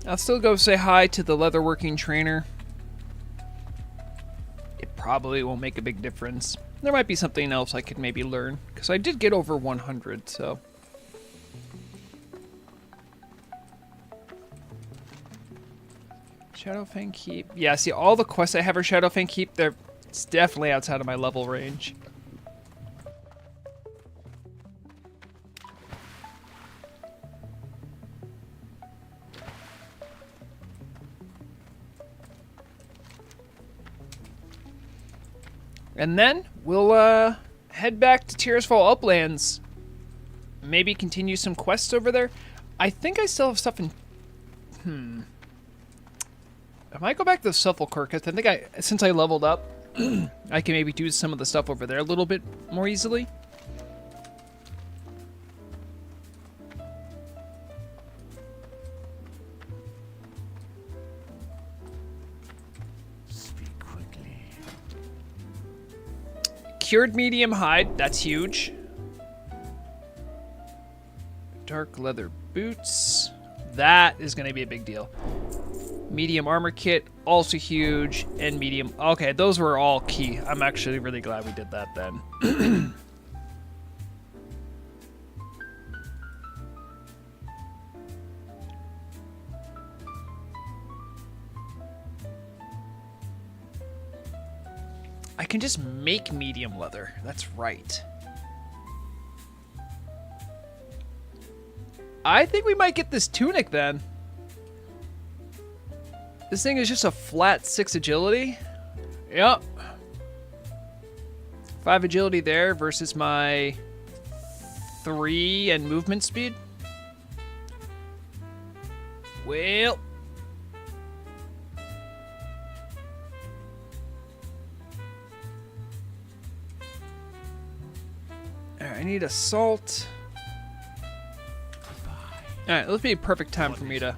I'll still go say hi to the leatherworking trainer. It probably won't make a big difference. There might be something else I could maybe learn, because I did get over 100, so. Shadowfang Keep. Yeah, see, all the quests I have for Shadowfang Keep, it's definitely outside of my level range. And then we'll head back to Tears Fall Uplands. Maybe continue some quests over there. I think I still have stuff in... I might go back to Sepulchre, because I think since I leveled up, I can maybe do some of the stuff over there a little bit more easily. Speak quickly. Cured medium hide, that's huge. Dark leather boots, that is going to be a big deal. Medium armor kit, also huge, and medium... Okay, those were all key. I'm actually really glad we did that then. I can just make medium leather. That's right. I think we might get this tunic then. This thing is just a flat 6 agility. Yep. 5 agility there versus my 3 and movement speed. Well. Alright, I need assault. Alright, let's be a perfect time for me to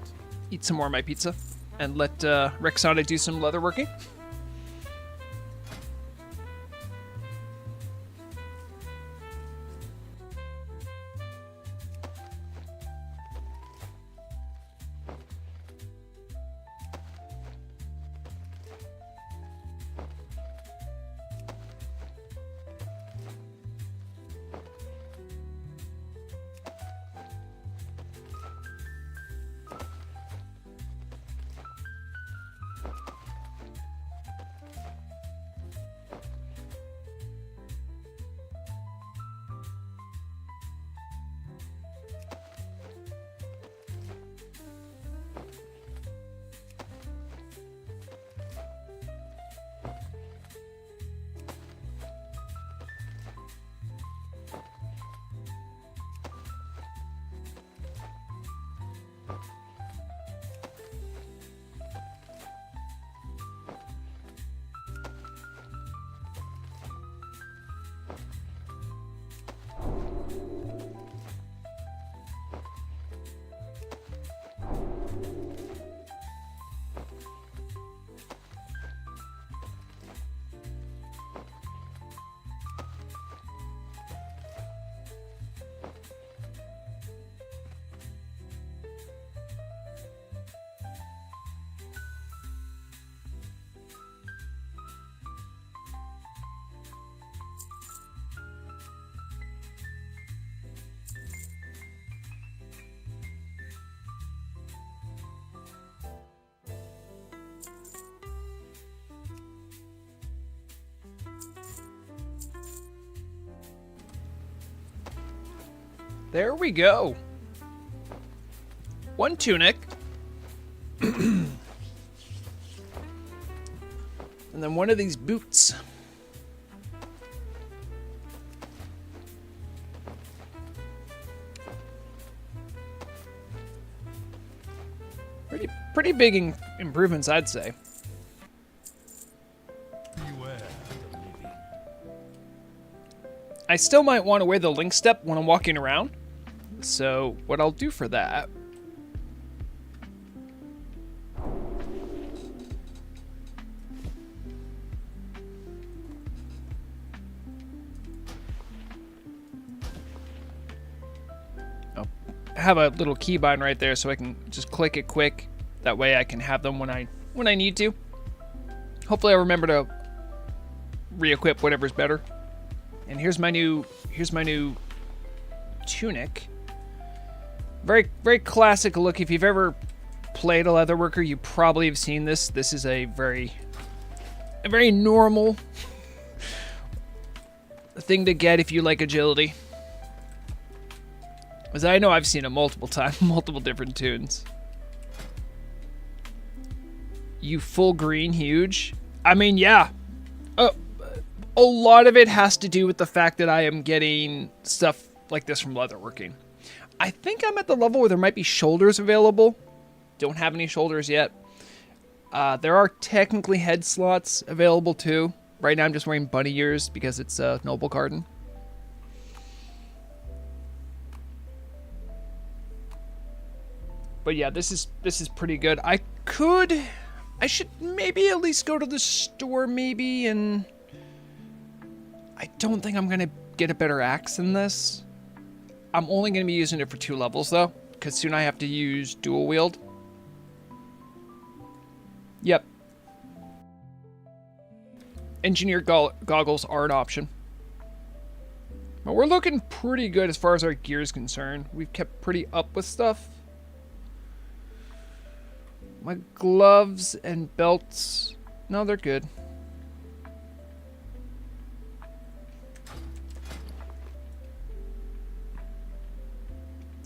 eat some more of my pizza. And let Rexxanna do some leatherworking. There we go. One tunic. And then one of these boots. Pretty big improvements, I'd say. Beware. I still might want to wear the link step when I'm walking around. So what I'll do for that... I'll have a little keybind right there so I can just click it quick. That way I can have them when I need to. Hopefully I remember to re-equip whatever's better. And here's my new tunic. Very classic look. If you've ever played a leatherworker, you probably have seen this. This is a very normal thing to get if you like agility. As I know I've seen it multiple times, multiple different tunes. You full green huge. I mean, yeah. A lot of it has to do with the fact that I am getting stuff like this from leatherworking. I think I'm at the level where there might be shoulders available. Don't have any shoulders yet. There are technically head slots available too. Right now I'm just wearing bunny ears because it's a noble garden. But yeah, this is pretty good. I should maybe at least go to the store maybe, and I don't think I'm gonna get a better axe than this. I'm only gonna be using it for 2 levels though, because soon I have to use dual wield. Yep. Engineer goggles are an option. But we're looking pretty good as far as our gear is concerned. We've kept pretty up with stuff. My gloves and belts, no, they're good.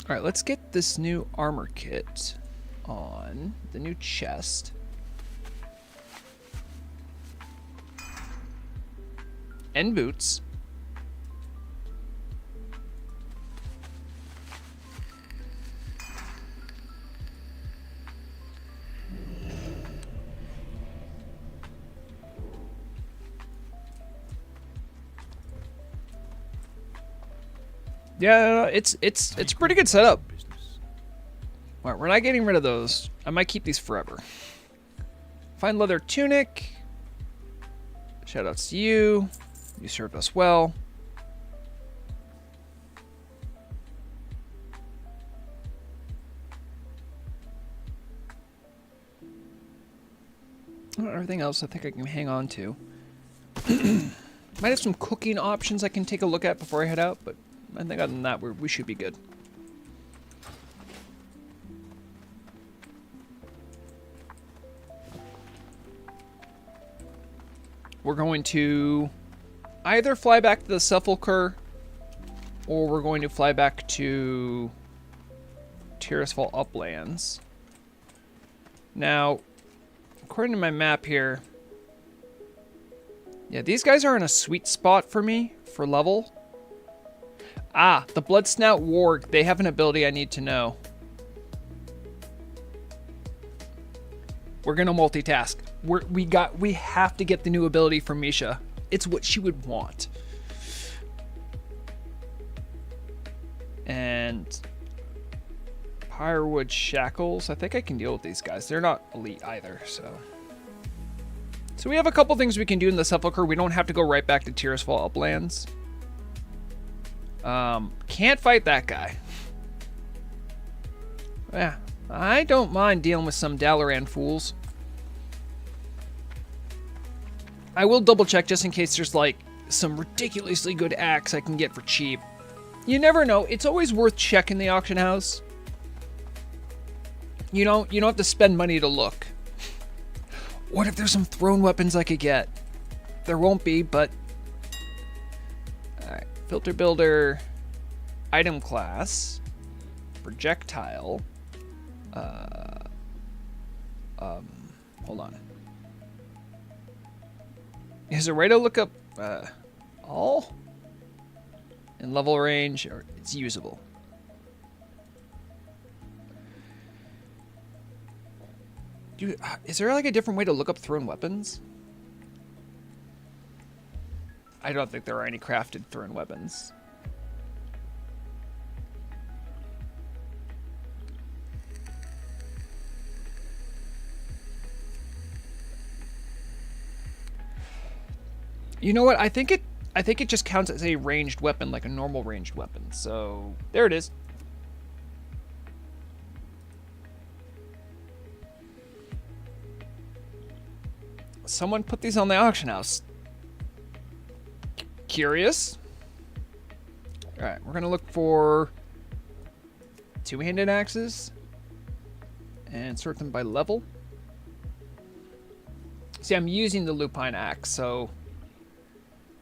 All right, let's get this new armor kit on the new chest. And boots. Yeah, it's a pretty good setup. All right, we're not getting rid of those. I might keep these forever. Fine leather tunic. Shoutouts to you. You served us well. Everything else I think I can hang on to. Might have some cooking options I can take a look at before I head out, but I think other than that, we should be good. We're going to either fly back to the Sepulchre, or we're going to fly back to Tirisfal Uplands. Now, according to my map here, yeah, these guys are in a sweet spot for me for level. Ah, the Bloodsnout Warg, they have an ability I need to know. We're gonna multitask. We have to get the new ability from Misha. It's what she would want. And Pyrewood Shackles. I think I can deal with these guys. They're not elite either, so. So we have a couple things we can do in the Sepulchre. We don't have to go right back to Tirisfal Uplands. Can't fight that guy. Yeah, I don't mind dealing with some Dalaran fools. I will double check just in case there's like some ridiculously good axe I can get for cheap. You never know. It's always worth checking the auction house. You don't have to spend money to look. What if there's some thrown weapons I could get? There won't be, but... Alright, filter builder. item class, projectile. Hold on. Is there a way to look up all in level range, or it's usable? Is there like a different way to look up thrown weapons? I don't think there are any crafted thrown weapons. You know what? I think it just counts as a ranged weapon, like a normal ranged weapon. So there it is. Someone put these on the auction house. Curious. All right, we're gonna look for two-handed axes and sort them by level. See, I'm using the lupine axe, so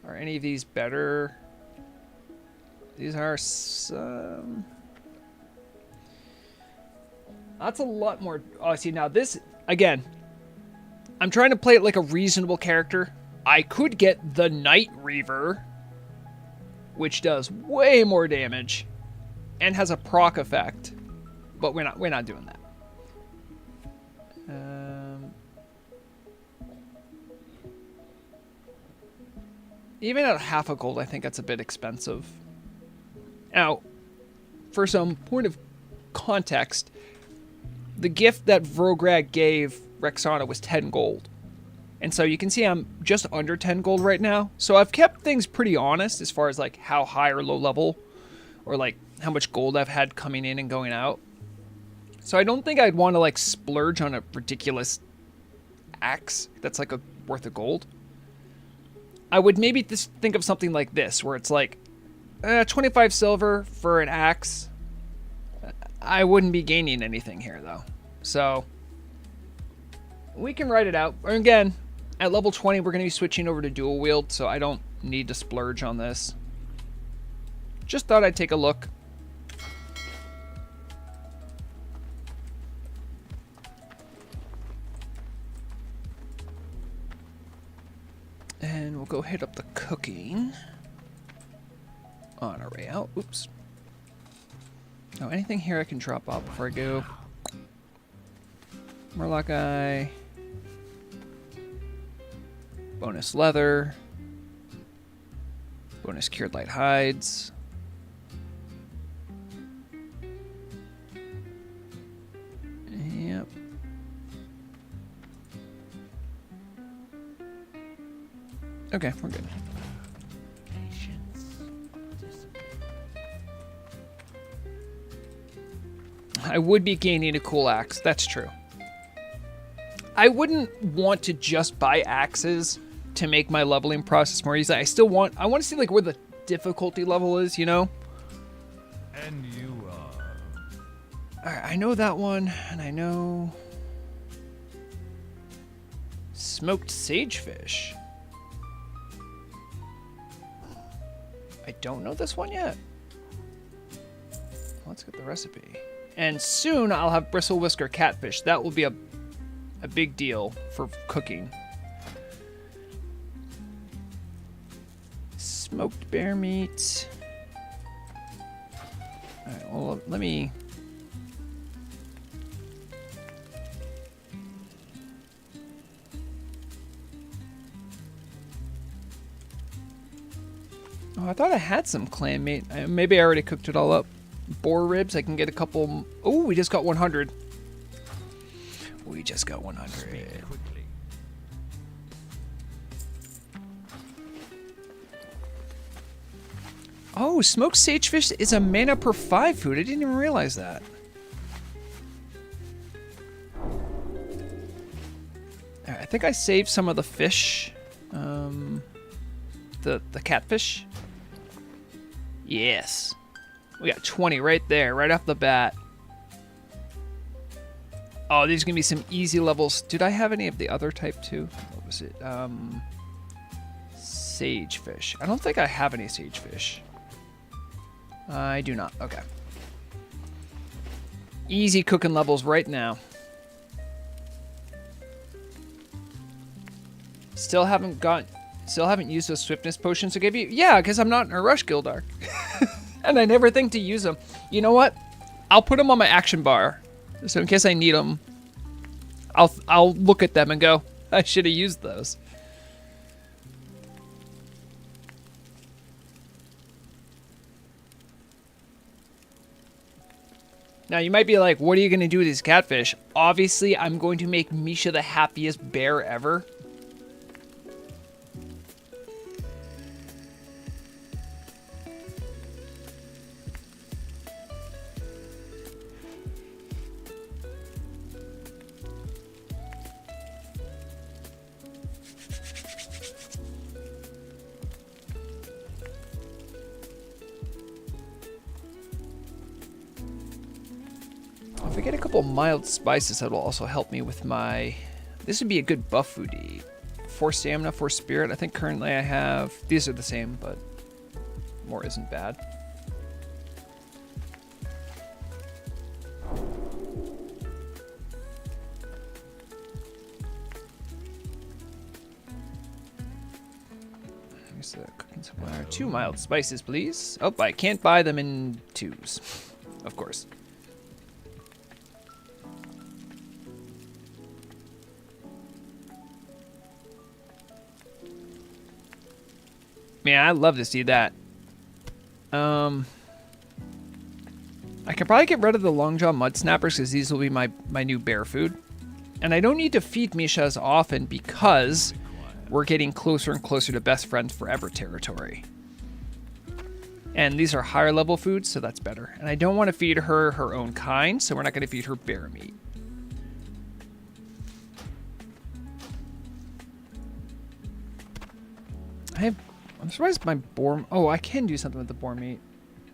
are any of these better? These are some. That's a lot more. Oh, see, now this again. I'm trying to play it like a reasonable character. I could get the Night Reaver, which does way more damage and has a proc effect, but we're not doing that. Even at half a gold, I think that's a bit expensive. Now, for some point of context, the gift that Vrograg gave Rexxanna was 10 gold. And so you can see I'm just under 10 gold right now. So I've kept things pretty honest as far as like how high or low level or like how much gold I've had coming in and going out. So I don't think I'd want to like splurge on a ridiculous axe that's like worth of gold. I would maybe just think of something like this where it's like 25 silver for an axe. I wouldn't be gaining anything here though. So we can write it out. Again, at level 20, we're going to be switching over to dual wield, so I don't need to splurge on this. Just thought I'd take a look. And we'll go hit up the cooking on our way out. Oops. Oh, anything here I can drop off before I go? Murloc eye. Bonus leather. Bonus cured light hides. Yep. Okay, we're good. I would be gaining a cool axe. That's true. I wouldn't want to just buy axes to make my leveling process more easy. I want to see like where the difficulty level is, you know? And you are... Alright, I know that one, and I know... Smoked sagefish. I don't know this one yet. Let's get the recipe. And soon I'll have bristle whisker catfish. That will be a big deal for cooking. Smoked bear meat. Alright, well, let me... Oh, I thought I had some clam meat. Maybe I already cooked it all up. Boar ribs, I can get a couple... Oh, we just got 100. We just got 100. Speak quickly. Oh, smoked sagefish is a mana per 5 food. I didn't even realize that. Alright, I think I saved some of the fish. The catfish. Yes. We got 20 right there, right off the bat. Oh, these are going to be some easy levels. Did I have any of the other type too? What was it? Sagefish. I don't think I have any sagefish. I do not. Okay. Easy cooking levels right now. Still haven't used those swiftness potions to give you. Yeah, because I'm not in a rush, Gildar. And I never think to use them. You know what? I'll put them on my action bar. So in case I need them, I'll look at them and go, I should have used those. Now, you might be like, what are you going to do with these catfish? Obviously, I'm going to make Misha the happiest bear ever. If I get a couple mild spices, that will also help me with my... This would be a good buff food to eat. 4 stamina, 4 spirit. I think currently I have... These are the same, but more isn't bad. Here's the cooking supplier. 2 mild spices, please. Oh, I can't buy them in 2s. Of course. Man, I'd love to see that. I could probably get rid of the Longjaw Mud Snappers because these will be my new bear food. And I don't need to feed Misha as often because we're getting closer and closer to best friends forever territory. And these are higher level foods, so that's better. And I don't want to feed her her own kind, so we're not going to feed her bear meat. I'm surprised my boar... Oh, I can do something with the boar meat.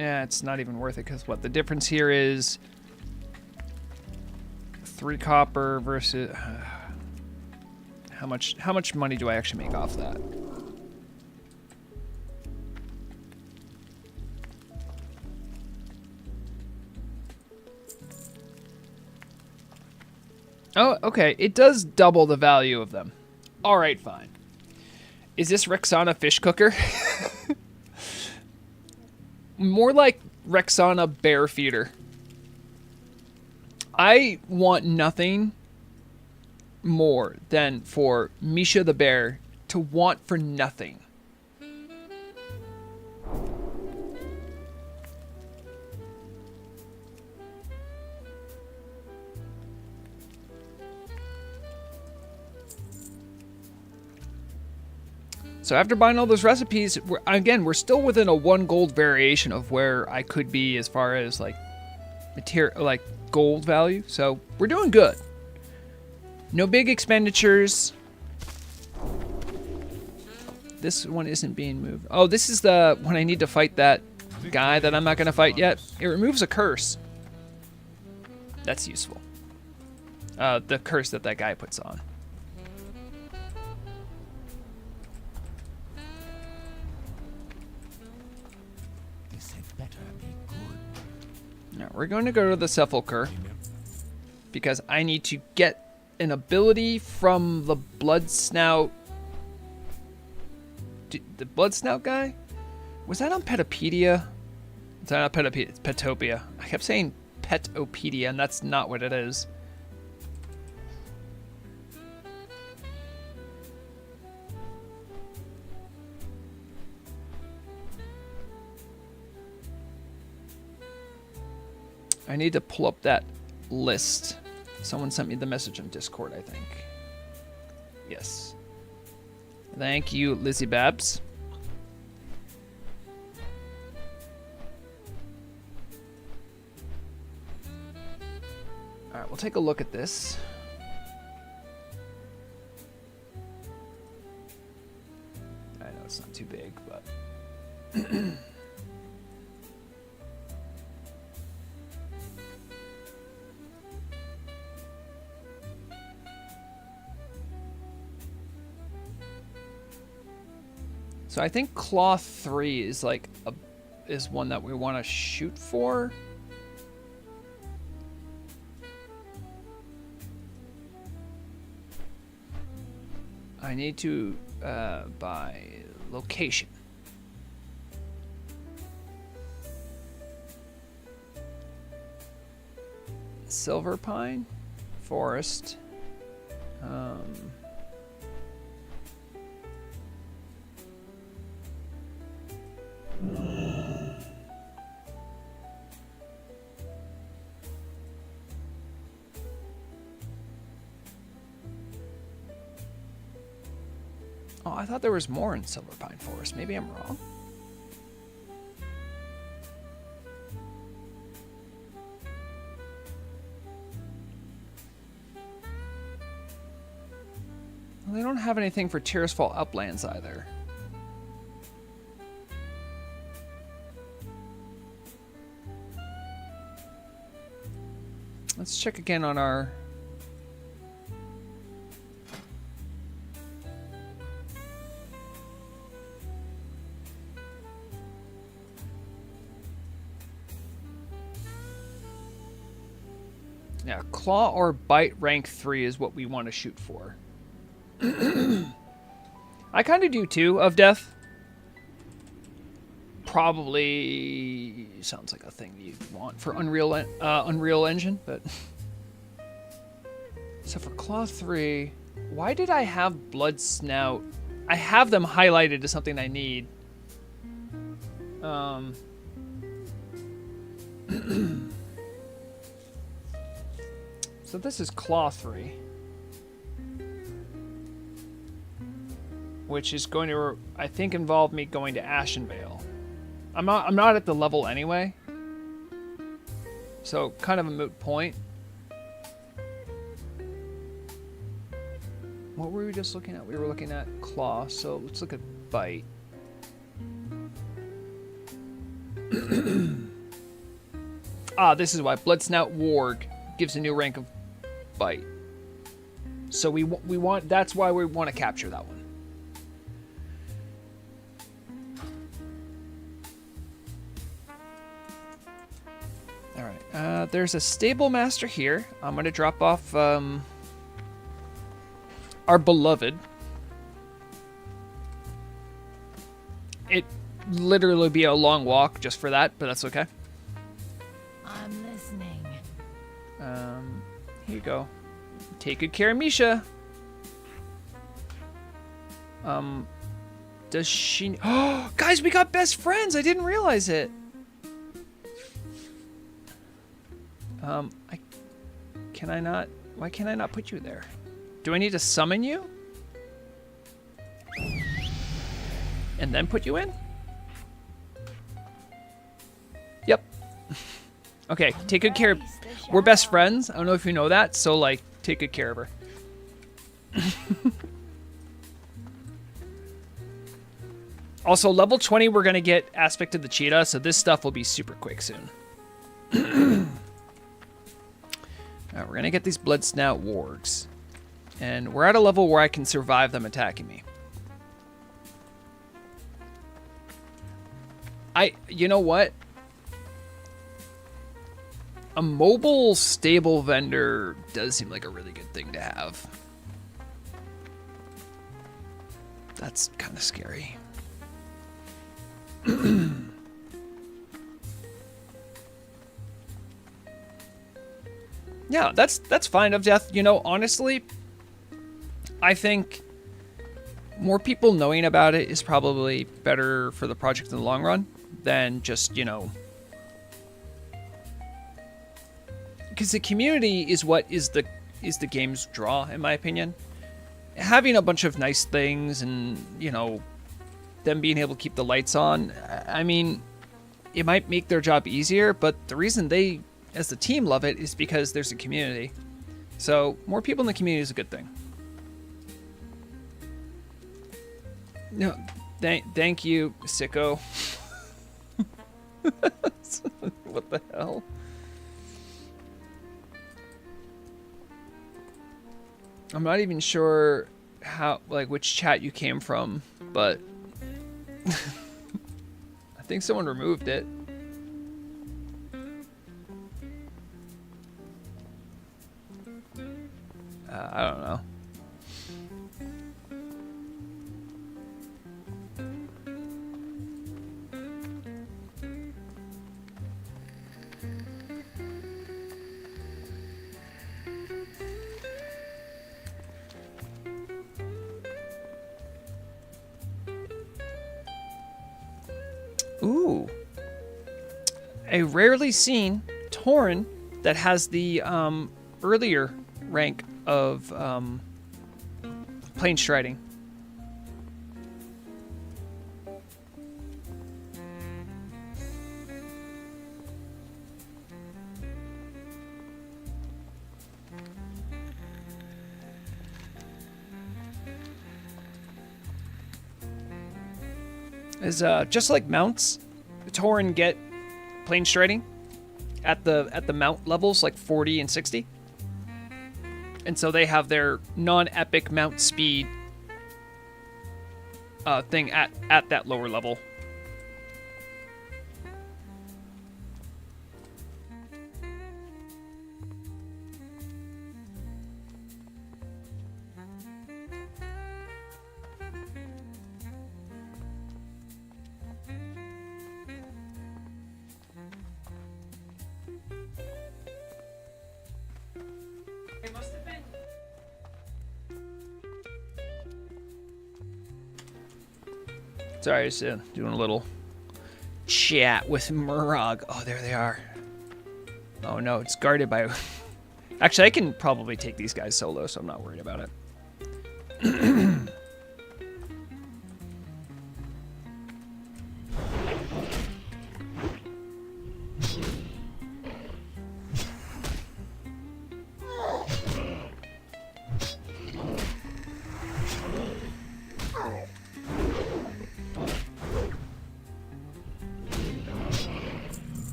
Yeah, it's not even worth it because what? The difference here is 3 copper versus... How much money do I actually make off that? Oh, okay. It does double the value of them. All right, fine. Is this Rexxanna fish cooker? More like Rexxanna bear feeder. I want nothing more than for Misha the bear to want for nothing. So after buying all those recipes, we're still within a 1 gold variation of where I could be as far as like material, like gold value. So we're doing good. No big expenditures. This one isn't being moved. Oh, this is the when I need to fight that guy that I'm not going to fight yet. It removes a curse. That's useful. The curse that guy puts on. Now we're going to go to the Sepulchre because I need to get an ability from the Blood Snout. The Blood Snout guy? Was that on Petopedia? It's not Petopedia, it's Petopia. I kept saying Petopedia, and that's not what it is. I need to pull up that list. Someone sent me the message on Discord, I think. Yes. Thank you, Lizzie Babs. All right, we'll take a look at this. I know it's not too big, but... So I think Claw 3 is like is one that we want to shoot for. I need to buy location. Silver pine, forest. Oh, I thought there was more in Silver Pine Forest. Maybe I'm wrong. Well, they don't have anything for Tears Fall Uplands either. Let's check again on our... Yeah, Claw or Bite rank 3 is what we want to shoot for. I kind of do too, of Death. Probably sounds like a thing you want for Unreal Engine, but... So for Claw 3, why did I have Blood Snout? I have them highlighted as something I need. So this is Claw 3. Which is going to, I think, involve me going to Ashenvale. I'm not at the level anyway. So kind of a moot point. What were we just looking at? We were looking at Claw, so let's look at Bite. This is why Blood Snout Warg gives a new rank of Bite. So we want, that's why we want to capture that one. All right, there's a stable master here. I'm going to drop off our beloved. It literally be a long walk just for that, but that's okay. I'm listening. Here you go. Take good care of Misha. Does she... Oh, guys, we got best friends. I didn't realize it. Can I not... Why can't I not put you there? Do I need to summon you? And then put you in? Yep. Okay, take good care of... We're best friends. I don't know if you know that, so, like, take good care of her. Also, level 20, we're going to get Aspect of the Cheetah, so this stuff will be super quick soon. Alright, we're going to get these Blood Snout Wargs. And we're at a level where I can survive them attacking me. You know what? A mobile stable vendor does seem like a really good thing to have. That's kind of scary. Yeah, that's fine, of Death. You know, honestly, I think more people knowing about it is probably better for the project in the long run than just, you know, because the community is what is the game's draw, in my opinion. Having a bunch of nice things and, you know, them being able to keep the lights on, I mean, it might make their job easier, but the reason they, as the team, love it is because there's a community. So more people in the community is a good thing. No, thank you, sicko. What the hell? I'm not even sure how, like, which chat you came from, but I think someone removed it. I don't know. Ooh. A rarely seen Tauren that has the earlier rank of plane striding. Is just like mounts, Tauren get plane striding at the mount levels like 40 and 60. And so they have their non-epic mount speed thing at that lower level. It must have been. Sorry, just doing a little chat with Vrograg. Oh, there they are. Oh no, it's guarded by... Actually, I can probably take these guys solo, so I'm not worried about it.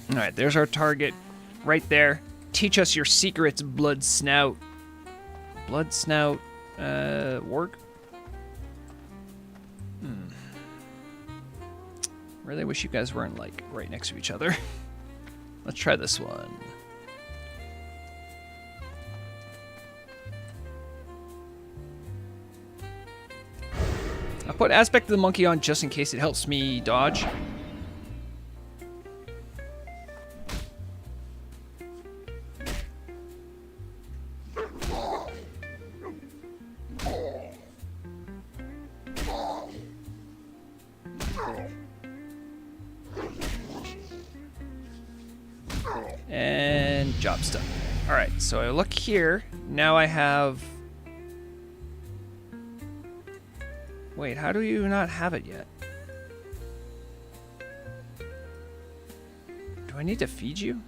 All right, there's our target right there. Teach us your secrets, Blood Snout. Blood Snout, Warg? Really wish you guys weren't, like, right next to each other. Let's try this one. I put Aspect of the Monkey on just in case it helps me dodge. And job's done. All right, so I look here. Now I have... Wait, how do you not have it yet? Do I need to feed you?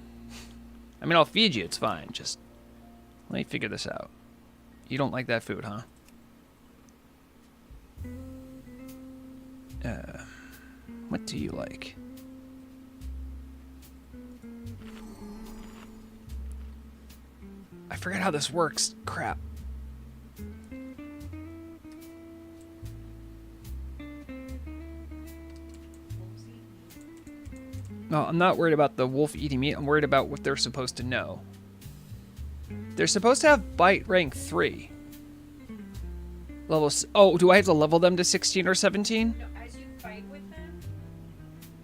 I mean, I'll feed you, it's fine. Just let me figure this out. You don't like that food, huh? What do you like? I forgot how this works. Crap. No, I'm not worried about the wolf eating meat. I'm worried about what they're supposed to know. They're supposed to have bite rank 3. Levels. Oh, do I have to level them to 16 or 17? No, as you fight with them,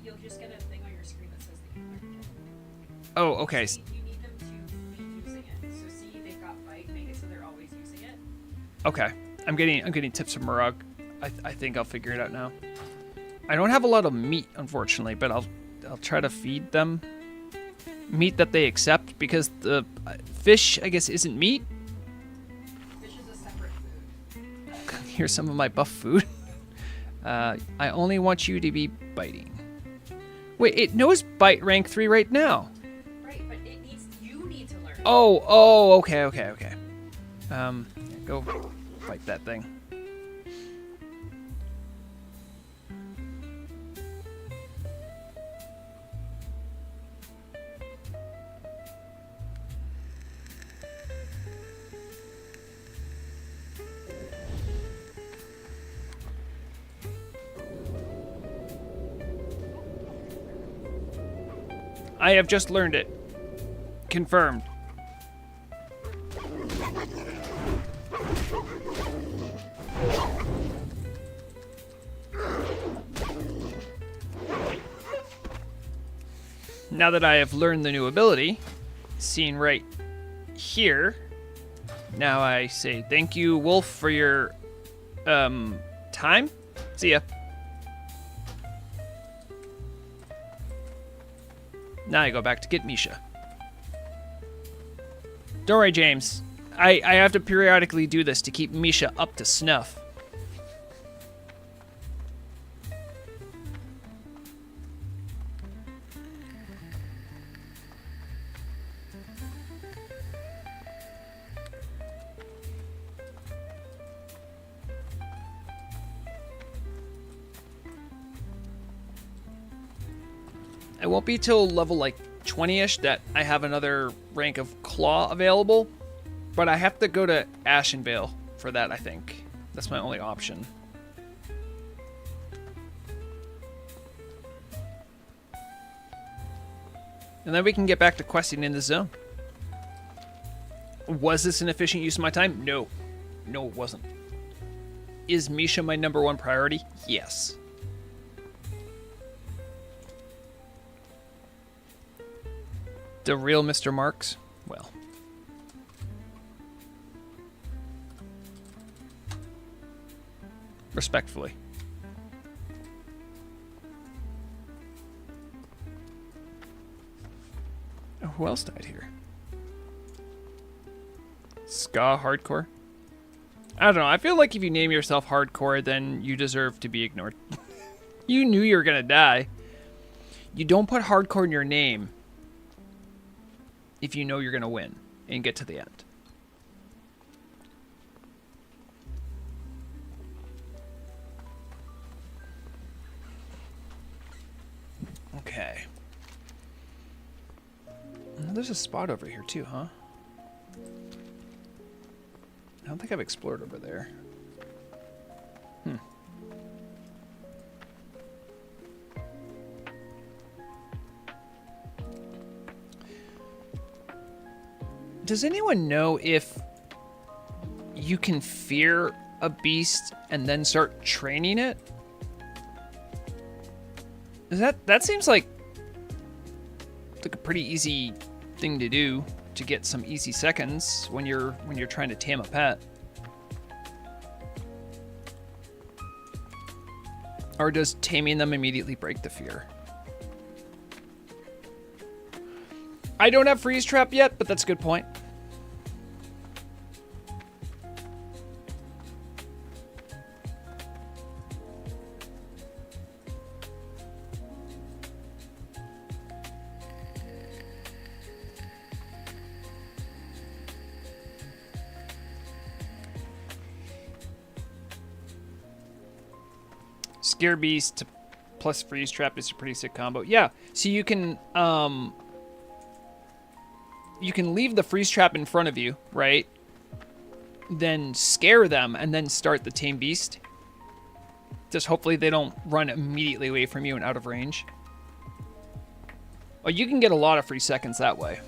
you'll just get a thing on your screen that says that you learned it. Oh, okay. So you need them to be using it. So see, they've got bite, make it so they're always using it. Okay. I'm getting tips from Vrograg. I think I'll figure it out now. I don't have a lot of meat, unfortunately, but I'll try to feed them meat that they accept, because the fish, I guess, isn't meat. Fish is a separate food. Here's some of my buff food. I only want you to be biting. Wait, it knows bite rank 3 right now. Right, but you need to learn it. Oh, okay. Go fight that thing. I have just learned it. Confirmed. Now that I have learned the new ability, seen right here, now I say thank you, Wolf, for your time. See ya. Now I go back to get Misha. Don't worry, James. I have to periodically do this to keep Misha up to snuff. It won't be till level like 20-ish that I have another rank of Claw available, but I have to go to Ashenvale for that, I think. That's my only option. And then we can get back to questing in the zone. Was this an efficient use of my time? No. No, it wasn't. Is Misha my #1 priority? Yes. The real Mr. Marks? Well. Respectfully. Oh, who else died here? Ska Hardcore? I don't know. I feel like if you name yourself Hardcore, then you deserve to be ignored. You knew you were gonna die. You don't put Hardcore in your name if you know you're going to win and get to the end. Okay. There's a spot over here too, huh? I don't think I've explored over there. Does anyone know if you can fear a beast and then start training it? That seems like a pretty easy thing to do to get some easy seconds when you're trying to tame a pet. Or does taming them immediately break the fear? I don't have freeze trap yet, but that's a good point. Scare Beast plus freeze trap is a pretty sick combo. Yeah, so you can leave the freeze trap in front of you, right? Then scare them and then start the tame beast. Just hopefully they don't run immediately away from you and out of range. Oh, you can get a lot of free seconds that way.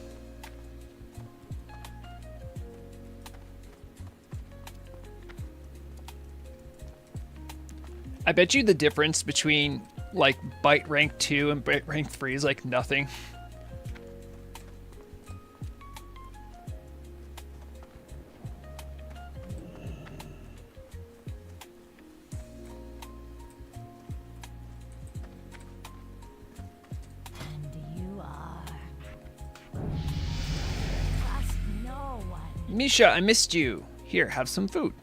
I bet you the difference between like bite rank 2 and bite rank 3 is like nothing. And you are. Trust no one. Misha, I missed you. Here, have some food.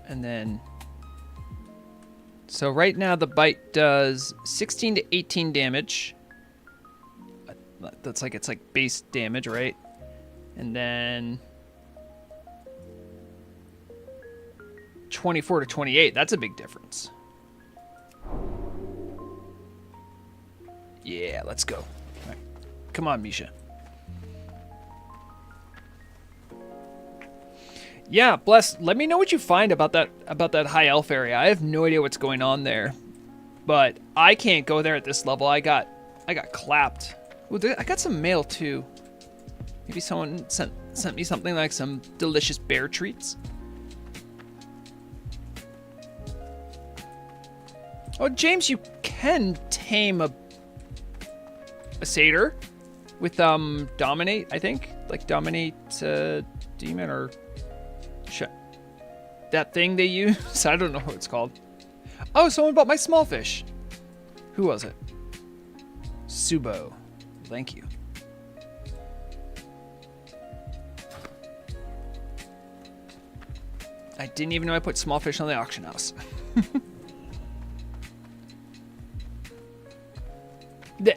And then, so right now the bite does 16 to 18 damage. That's like, it's like base damage, right? And then 24 to 28, that's a big difference. Yeah, let's go. All right. Come on, Misha. Yeah, Bless, let me know what you find about that high elf area. I have no idea what's going on there. But I can't go there at this level. I got clapped. Ooh, I got some mail too. Maybe someone sent me something like some delicious bear treats. Oh, James, you can tame a satyr with dominate, I think. Like dominate demon or that thing they use. I don't know what it's called. Oh, someone bought my small fish. Who was it? Subo. Thank you. I didn't even know I put small fish on the auction house.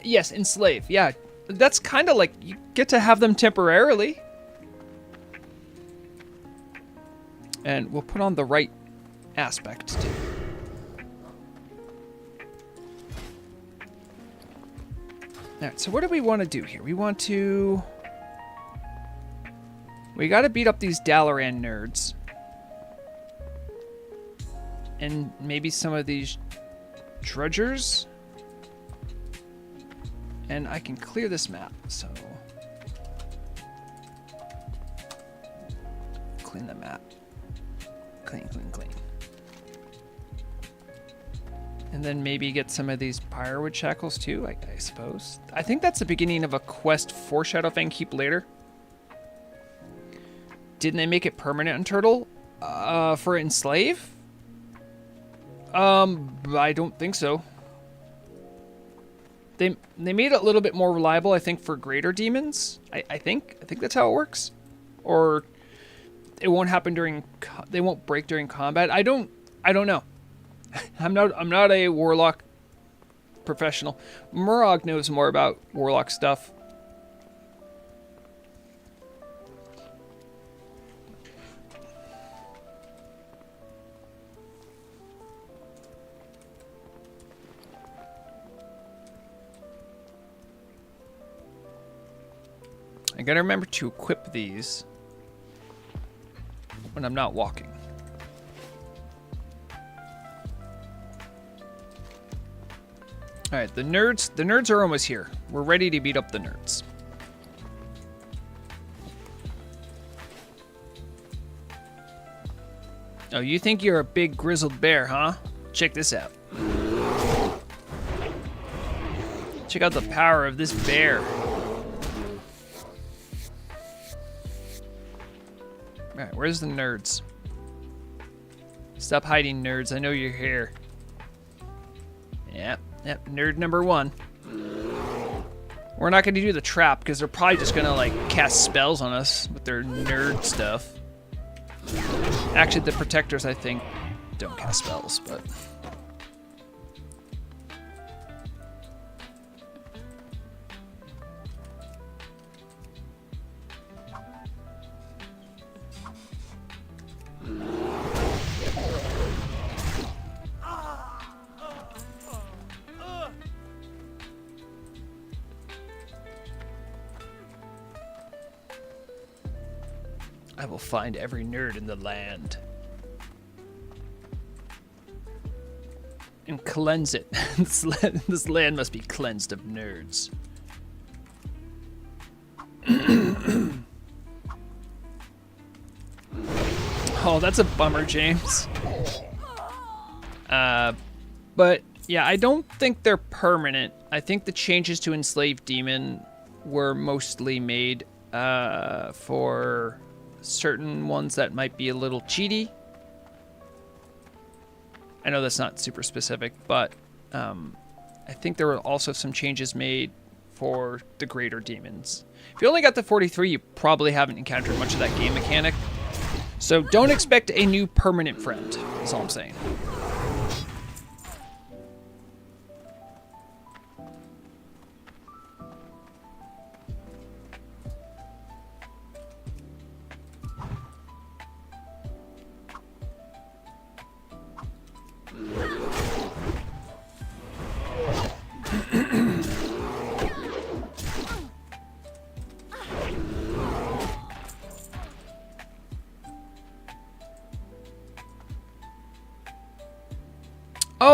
Yes, enslave. Yeah, that's kind of like you get to have them temporarily. And we'll put on the right aspect too. Alright, so what do we want to do here? We got to beat up these Dalaran nerds. And maybe some of these drudgers. And I can clear this map, so clean the map. Clean. And then maybe get some of these Pyrewood shackles too, I suppose. I think that's the beginning of a quest for Shadowfang Keep later. Didn't they make it permanent on Turtle? For Enslave? I don't think so. They made it a little bit more reliable, I think, for greater demons. I think that's how it works. Or it won't happen during. They won't break during combat. I don't know. I'm not a warlock professional. Murag knows more about warlock stuff. I gotta remember to equip these when I'm not walking. Alright, the nerds are almost here. We're ready to beat up the nerds. Oh, you think you're a big grizzled bear, huh? Check this out. Check out the power of this bear. Alright, where's the nerds? Stop hiding, nerds. I know you're here. Yep, nerd number one. We're not going to do the trap because they're probably just going to like cast spells on us with their nerd stuff. Actually, the protectors, I think, don't cast spells, but... I will find every nerd in the land. And cleanse it. This land must be cleansed of nerds. Oh, that's a bummer, James. But yeah, I don't think they're permanent. I think the changes to Enslaved Demon were mostly made for certain ones that might be a little cheaty. I know that's not super specific, but I think there were also some changes made for the greater demons. If you only got the 43, you probably haven't encountered much of that game mechanic. So don't expect a new permanent friend, is all I'm saying.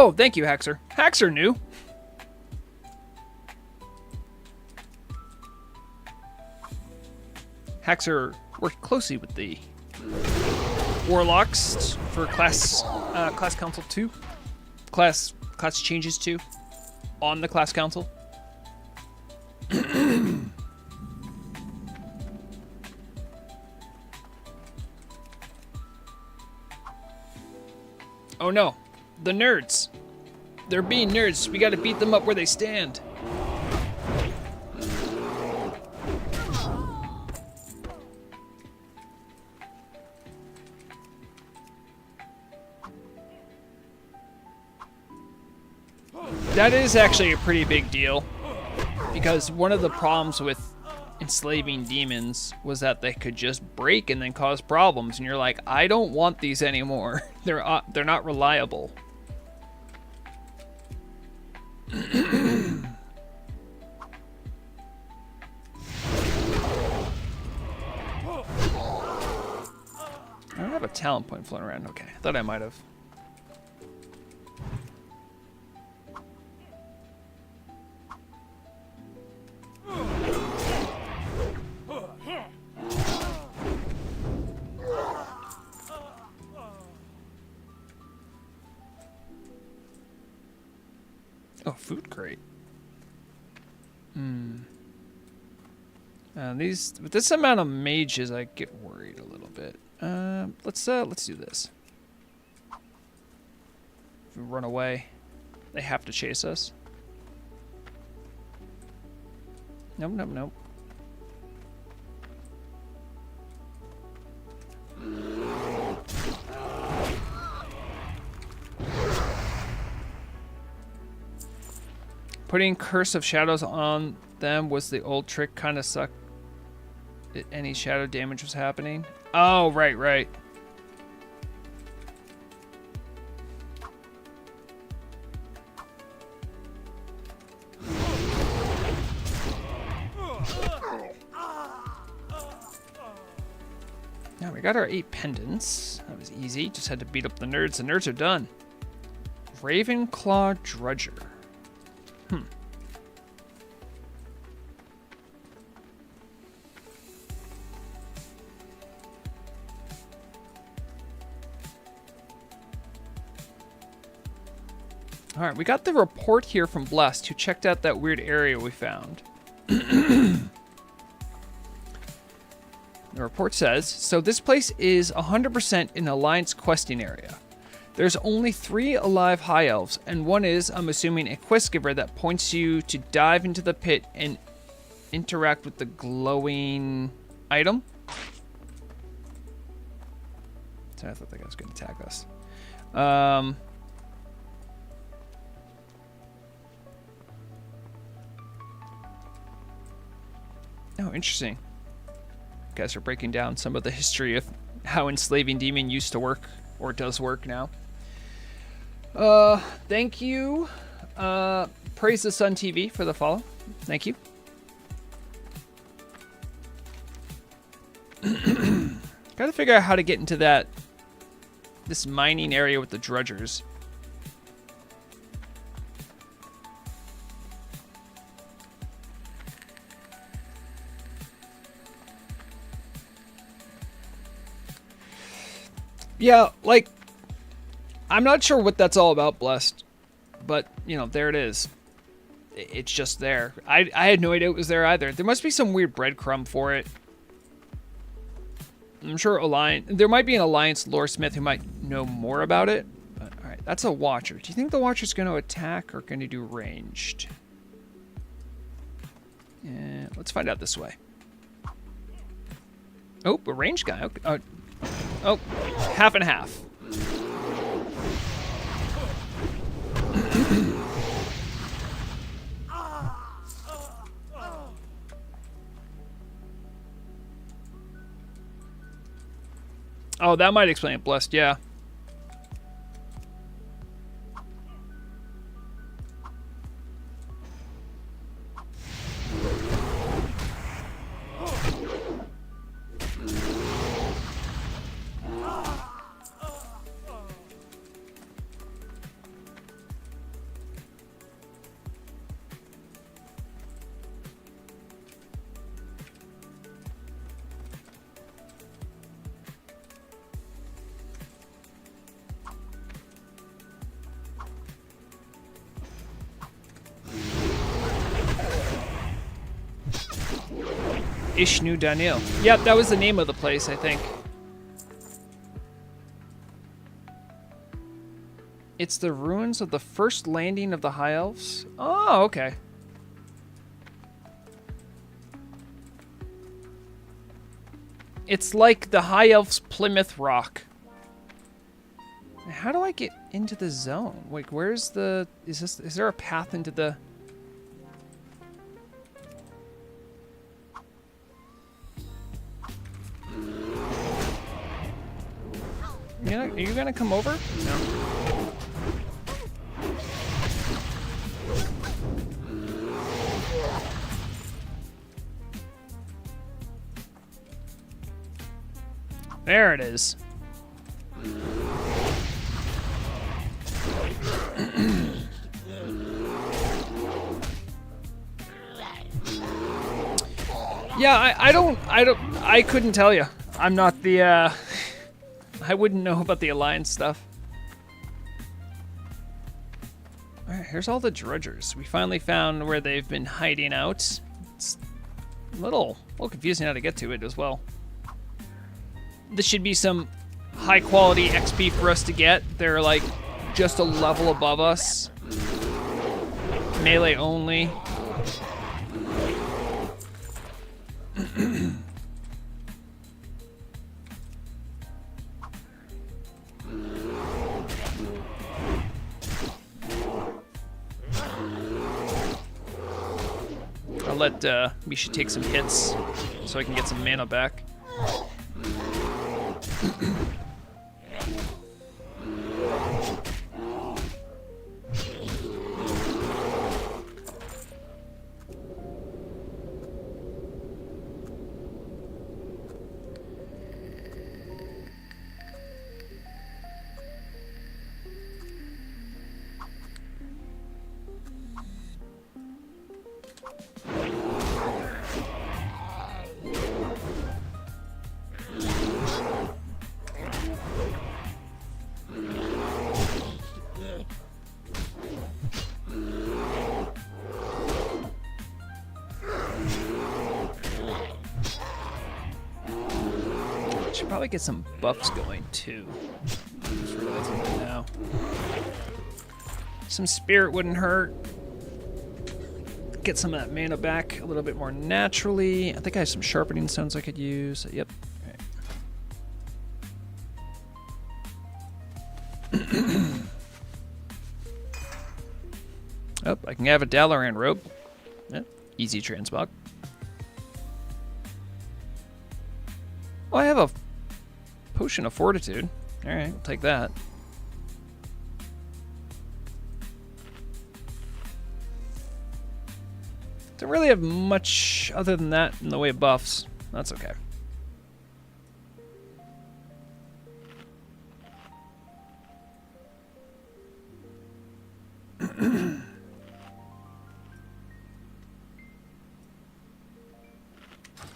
Oh, thank you, Haxer. Haxer knew. Haxer worked closely with the Warlocks for class council 2. Class changes 2 on the class council. Oh no, the nerds. They're being nerds. We gotta beat them up where they stand. That is actually a pretty big deal, because one of the problems with enslaving demons was that they could just break and then cause problems, and you're like, I don't want these anymore. They're not reliable. I don't have a talent point floating around. Okay, I thought I might have. Oh, food crate. These with this amount of mages, I get worried a little bit. Let's do this. If we run away, they have to chase us. Nope, nope, nope. Putting Curse of Shadows on them was the old trick. Kind of sucked. Any shadow damage was happening. Oh, right, right. Now we got our 8 pendants. That was easy. Just had to beat up the nerds. The nerds are done. Ravenclaw Drudger. All right, we got the report here from Blessed, who checked out that weird area we found. The report says, so this place is 100% an Alliance questing area. There's only 3 alive High Elves, and one is, I'm assuming, a quest giver that points you to dive into the pit and interact with the glowing item. So I thought that guy was going to attack us. Oh, interesting. You guys are breaking down some of the history of how enslaving demon used to work, or does work now. Thank you, Praise the Sun TV for the follow. Thank you. Gotta figure out how to get into this mining area with the drudgers. Yeah, like, I'm not sure what that's all about, Blessed, but, you know, there it is. It's just there. I had no idea it was there either. There must be some weird breadcrumb for it. I'm sure there might be an Alliance loresmith who might know more about it. But, all right, that's a Watcher. Do you think the Watcher's going to attack or going to do ranged? Yeah, let's find out this way. Oh, a ranged guy. Okay. Oh, half and half. Oh, that might explain it, Blessed, yeah. Ishnu Danil. Yep, that was the name of the place, I think. It's the ruins of the first landing of the High Elves. Oh, okay. It's like the High Elves Plymouth Rock. How do I get into the zone? Like, where's the... Is there a path into the... Are you gonna come over? No. There it is. Yeah, I couldn't tell you. I'm not the, I wouldn't know about the Alliance stuff. Alright, here's all the drudgers. We finally found where they've been hiding out. It's a little confusing how to get to it as well. This should be some high quality XP for us to get. They're like just a level above us. Melee only. I'll let Misha take some hits so I can get some mana back. Should probably get some buffs going too. Just realizing that now. Some spirit wouldn't hurt. Get some of that mana back a little bit more naturally. I think I have some sharpening stones I could use. Yep. Oh, I can have a Dalaran robe. Yep. Easy transmog. Oh, I have a potion of fortitude. All right, we'll take that. Don't really have much other than that in the way of buffs. That's okay.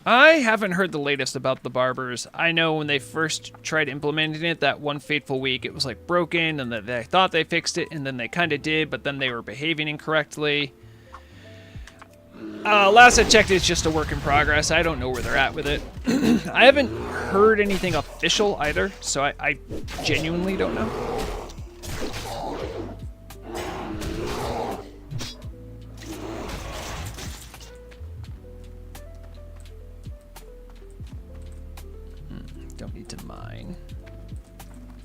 I haven't heard the latest about the barbers. I know when they first tried implementing it that one fateful week, it was like broken and that they thought they fixed it and then they kind of did, but then they were behaving incorrectly. Last I checked, it's just a work in progress. I don't know where they're at with it. I haven't heard anything official either, so I genuinely don't know. Don't need to mine.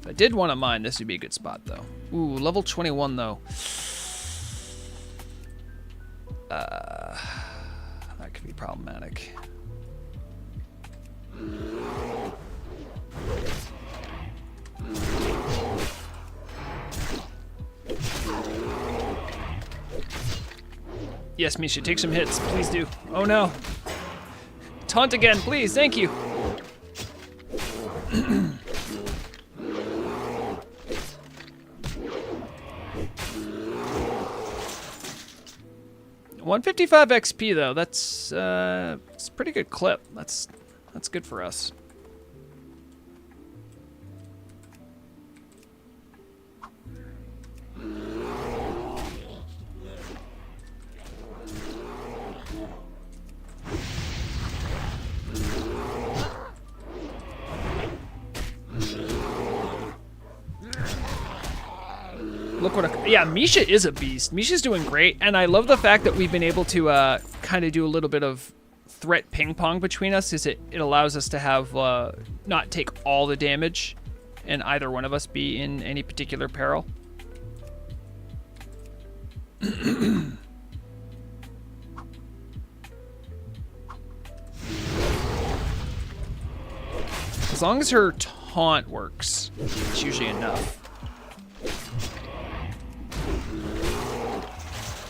If I did want to mine, this would be a good spot, though. Ooh, level 21, though. That could be problematic. Yes, Misha, take some hits. Please do. Oh, no. Taunt again, please. Thank you. 155 XP though. That's it's a pretty good clip. That's good for us. Look what yeah, Misha is a beast. Misha's doing great, and I love the fact that we've been able to kind of do a little bit of threat ping pong between us. Is it allows us to have not take all the damage, and either one of us be in any particular peril. As long as her taunt works, it's usually enough.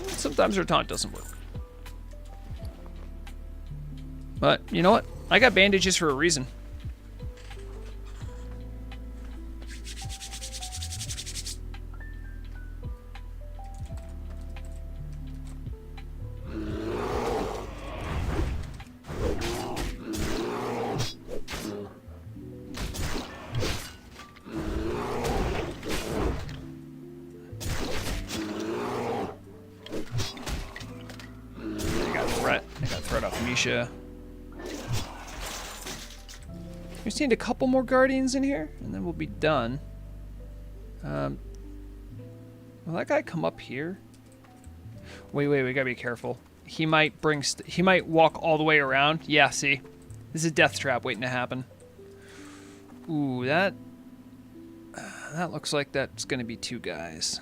Sometimes her taunt doesn't work. But you know what? I got bandages for a reason. Misha. We just need a couple more guardians in here, and then we'll be done. Will that guy come up here? Wait, we gotta be careful. He might bring. He might walk all the way around. Yeah, see, this is a death trap waiting to happen. Ooh, that looks like that's gonna be 2 guys.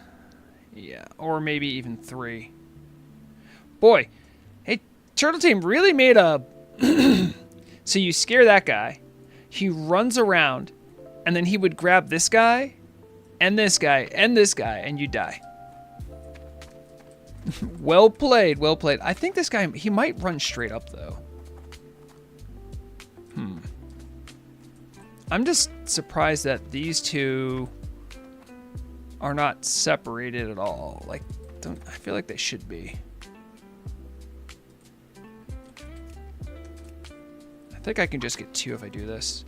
Yeah, or maybe even 3. Boy. Turtle Team really made a... So you scare that guy, he runs around, and then he would grab this guy, and this guy, and this guy, and you die. Well played, well played. I think this guy, he might run straight up, though. I'm just surprised that these two are not separated at all. Like, I feel like they should be. I think I can just get 2 if I do this.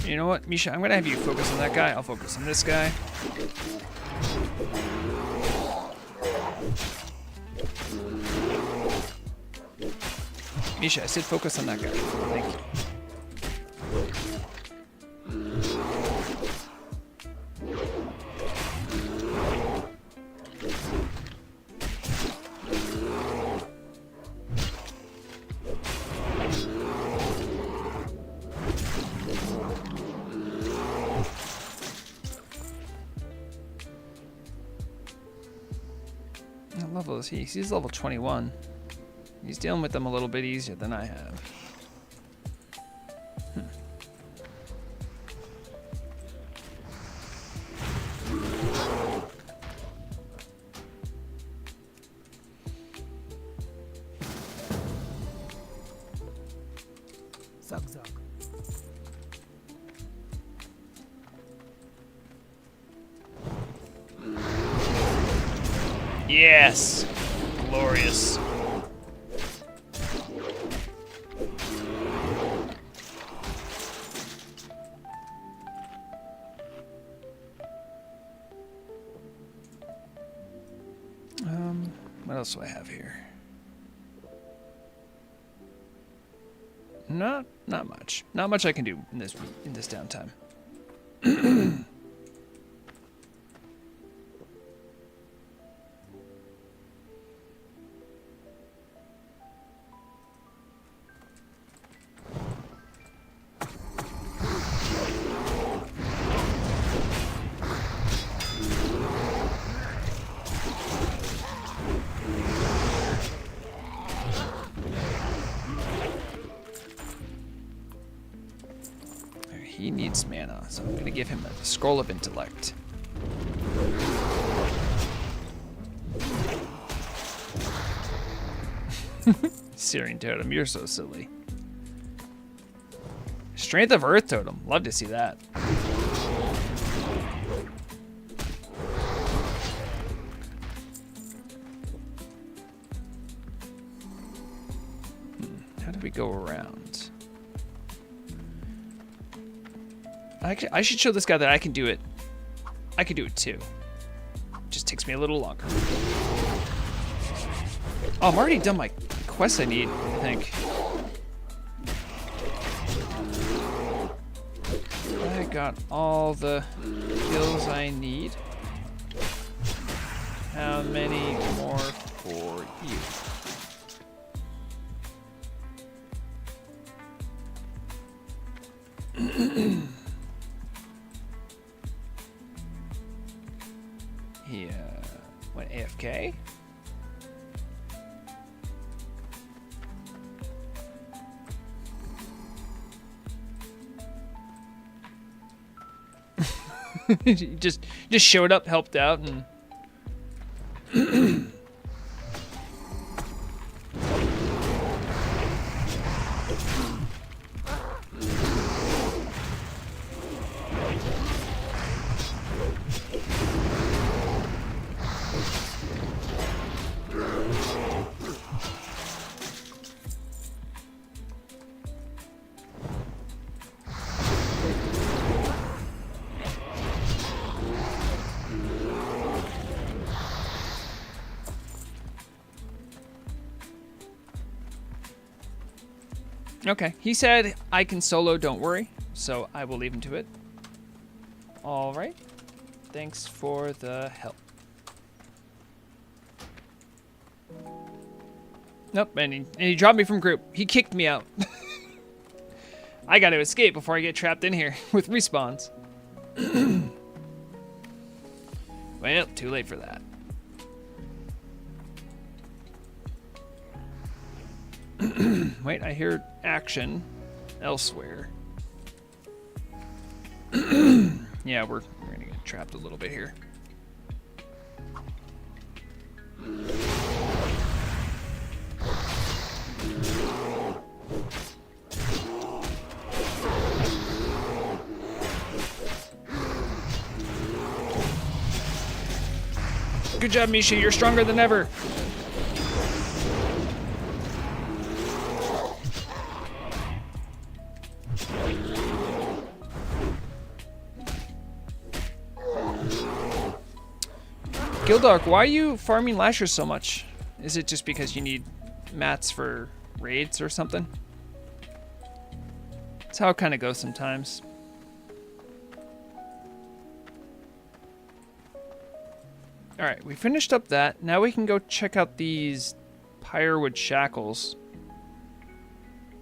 You know what, Misha? I'm gonna have you focus on that guy. I'll focus on this guy. Misha, I said focus on that guy. Thank you. What level is he? He's level 21. He's dealing with them a little bit easier than I have. Zug zug. Yes! Glorious. What else do I have here? Not much. Not much I can do in this downtime. He needs mana, so I'm gonna give him a scroll of intellect. Searing Totem, you're so silly. Strength of Earth Totem, love to see that. How do we go around? I should show this guy that I can do it. I can do it too. Just takes me a little longer. Oh, I'm already done my quest I need, I think. What the heck? got all the kills I need. How many more for you? He went AFK. He just showed up, helped out, and okay. He said I can solo, don't worry. So I will leave him to it. All right. Thanks for the help. Nope, and he dropped me from group. He kicked me out. I got to escape before I get trapped in here with respawns. Well, too late for that. Wait, I hear action elsewhere. Yeah, we're gonna get trapped a little bit here. Good job, Misha. You're stronger than ever. Gildark, why are you farming lashers so much? Is it just because you need mats for raids or something? That's how it kind of goes sometimes. Alright, we finished up that. Now we can go check out these Pyrewood Shackles.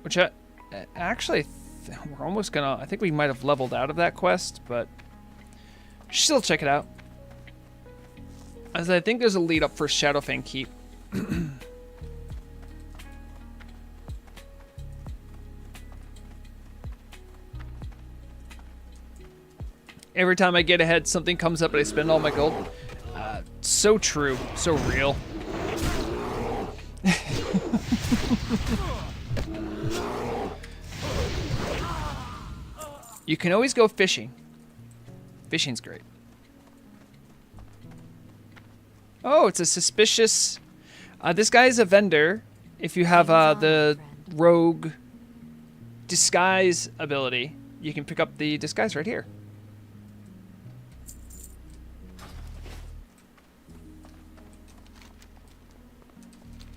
Which actually, we're almost gonna... I think we might have leveled out of that quest, but... still check it out. As I think there's a lead up for Shadowfang Keep. Every time I get ahead, something comes up and I spend all my gold. So true. So real. You can always go fishing. Fishing's great. Oh, it's a suspicious... this guy is a vendor. If you have the rogue disguise ability, you can pick up the disguise right here.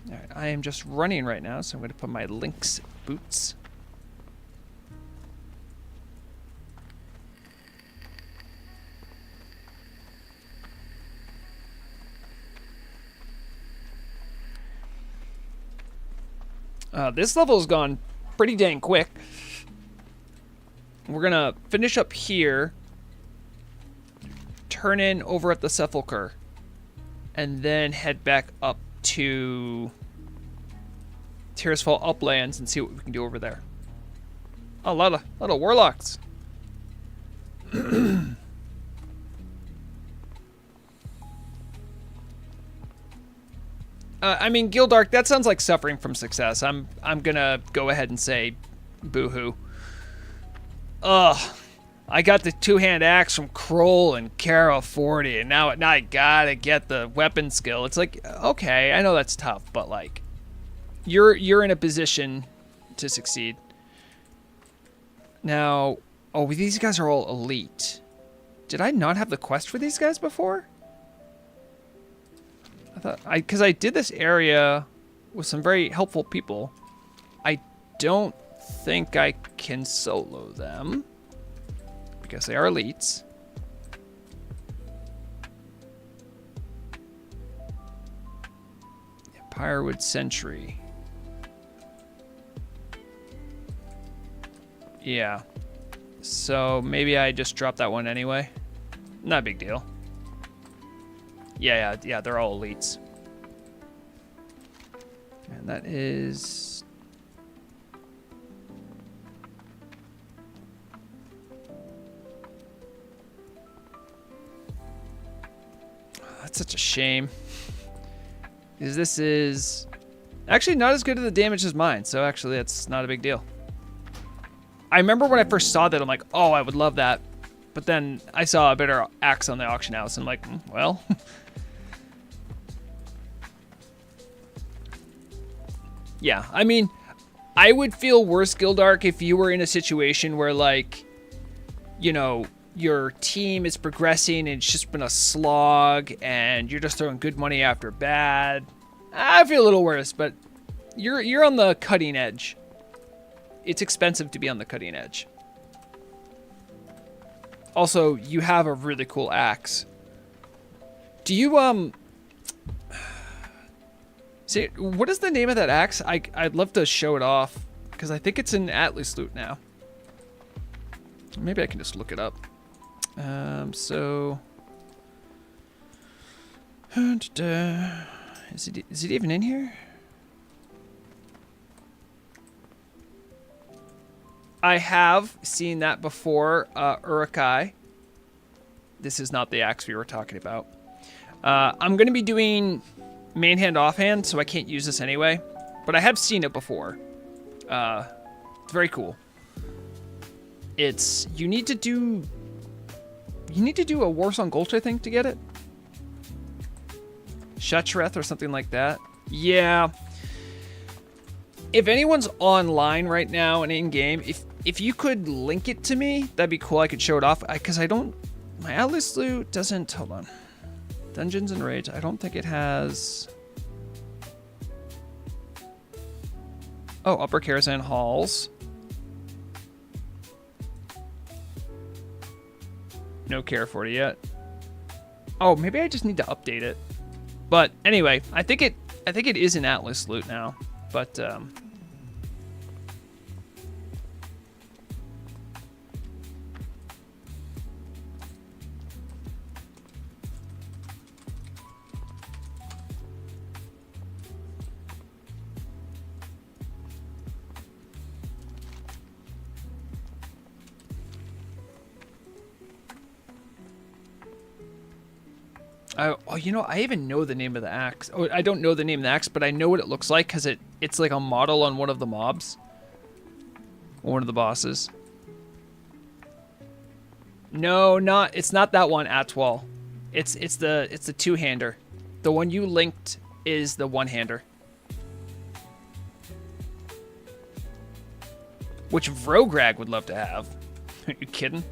Alright, I am just running right now, so I'm going to put my Lynx boots. This level's gone pretty dang quick. We're gonna finish up here, turn in over at the Sepulchre, and then head back up to Tirisfal Uplands and see what we can do over there. A lot of warlocks. I mean, Gildark, that sounds like suffering from success. I'm gonna go ahead and say boo-hoo. Ugh. I got the two-hand axe from Kroll and Kara 40, and now I gotta get the weapon skill. It's like, okay, I know that's tough, but like, you're in a position to succeed. Now, oh, these guys are all elite. Did I not have the quest for these guys before? I thought because I did this area with some very helpful people. I don't think I can solo them because they are elites. Pyrewood Sentry. Yeah. So maybe I just dropped that one anyway. Not a big deal. Yeah, they're all elites. And that is... That's such a shame. Because this is actually not as good of the damage as mine, so actually that's not a big deal. I remember when I first saw that, I'm like, oh, I would love that. But then I saw a better axe on the auction house, and I'm like, well. Yeah, I mean, I would feel worse, Gildark, if you were in a situation where, like, you know, your team is progressing and it's just been a slog and you're just throwing good money after bad. I feel a little worse, but you're on the cutting edge. It's expensive to be on the cutting edge. Also, you have a really cool axe. Do you see, what is the name of that axe? I'd love to show it off because I think it's in Atlas loot now. Maybe I can just look it up. So is it even in here? I have seen that before. Urukai. This is not the axe we were talking about. I'm going to be doing main hand offhand, so I can't use this anyway. But I have seen it before. It's very cool. It's you need to do a Warsong Gulch, I think, to get it. Shatchreth or something like that. Yeah. If anyone's online right now and in game, if you could link it to me, that'd be cool. I could show it off because I don't. My Atlas loot doesn't. Hold on. Dungeons and Raids. I don't think it has. Oh, Upper Karazhan Halls. No care for it yet. Oh, maybe I just need to update it. But anyway, I think it is in Atlas loot now. But oh, you know, I even know the name of the axe. Oh, I don't know the name of the axe, but I know what it looks like because it's like a model on one of the mobs. One of the bosses. No, it's not that one, Atwal. It's the two-hander. The one you linked is the one-hander. Which Vrograg would love to have. Are you kidding?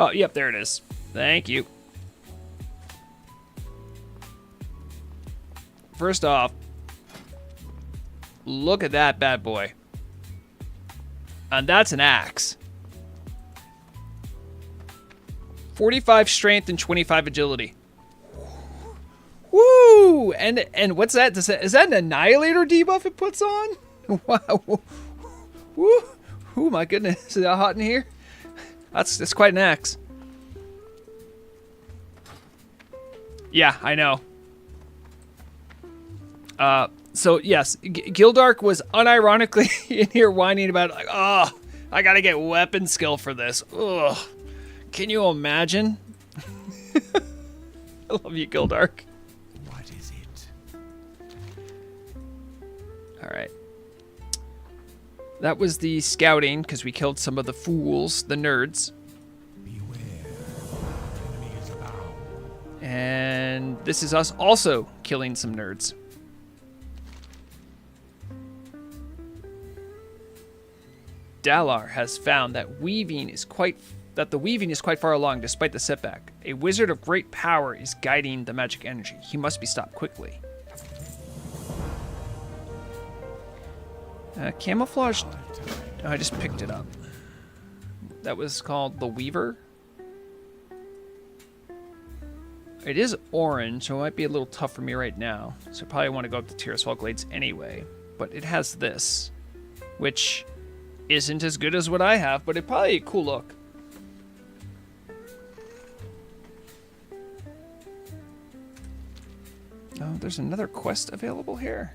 Oh, yep, there it is. Thank you. First off, look at that bad boy. And that's an axe. 45 strength and 25 agility. Woo! And what's that? Is that an Annihilator debuff it puts on? Wow. Woo! Oh my goodness. Is that hot in here? That's quite an axe. Yeah, I know. So yes, Gildark was unironically in here whining about like, oh, I gotta get weapon skill for this. Ugh. Can you imagine? I love you, Gildark. What is it? All right. That was the scouting, because we killed some of the fools, the nerds. Beware. Enemy is abound. And this is us also killing some nerds. Dalar has found that weaving is quite that the weaving is quite far along despite the setback. A wizard of great power is guiding the magic energy. He must be stopped quickly. Camouflage. Oh, I just picked it up. That was called the Weaver. It is orange, so it might be a little tough for me right now. So I probably want to go up to Tirisfal Glades anyway. But it has this, which isn't as good as what I have, but it's probably a cool look. Oh, there's another quest available here.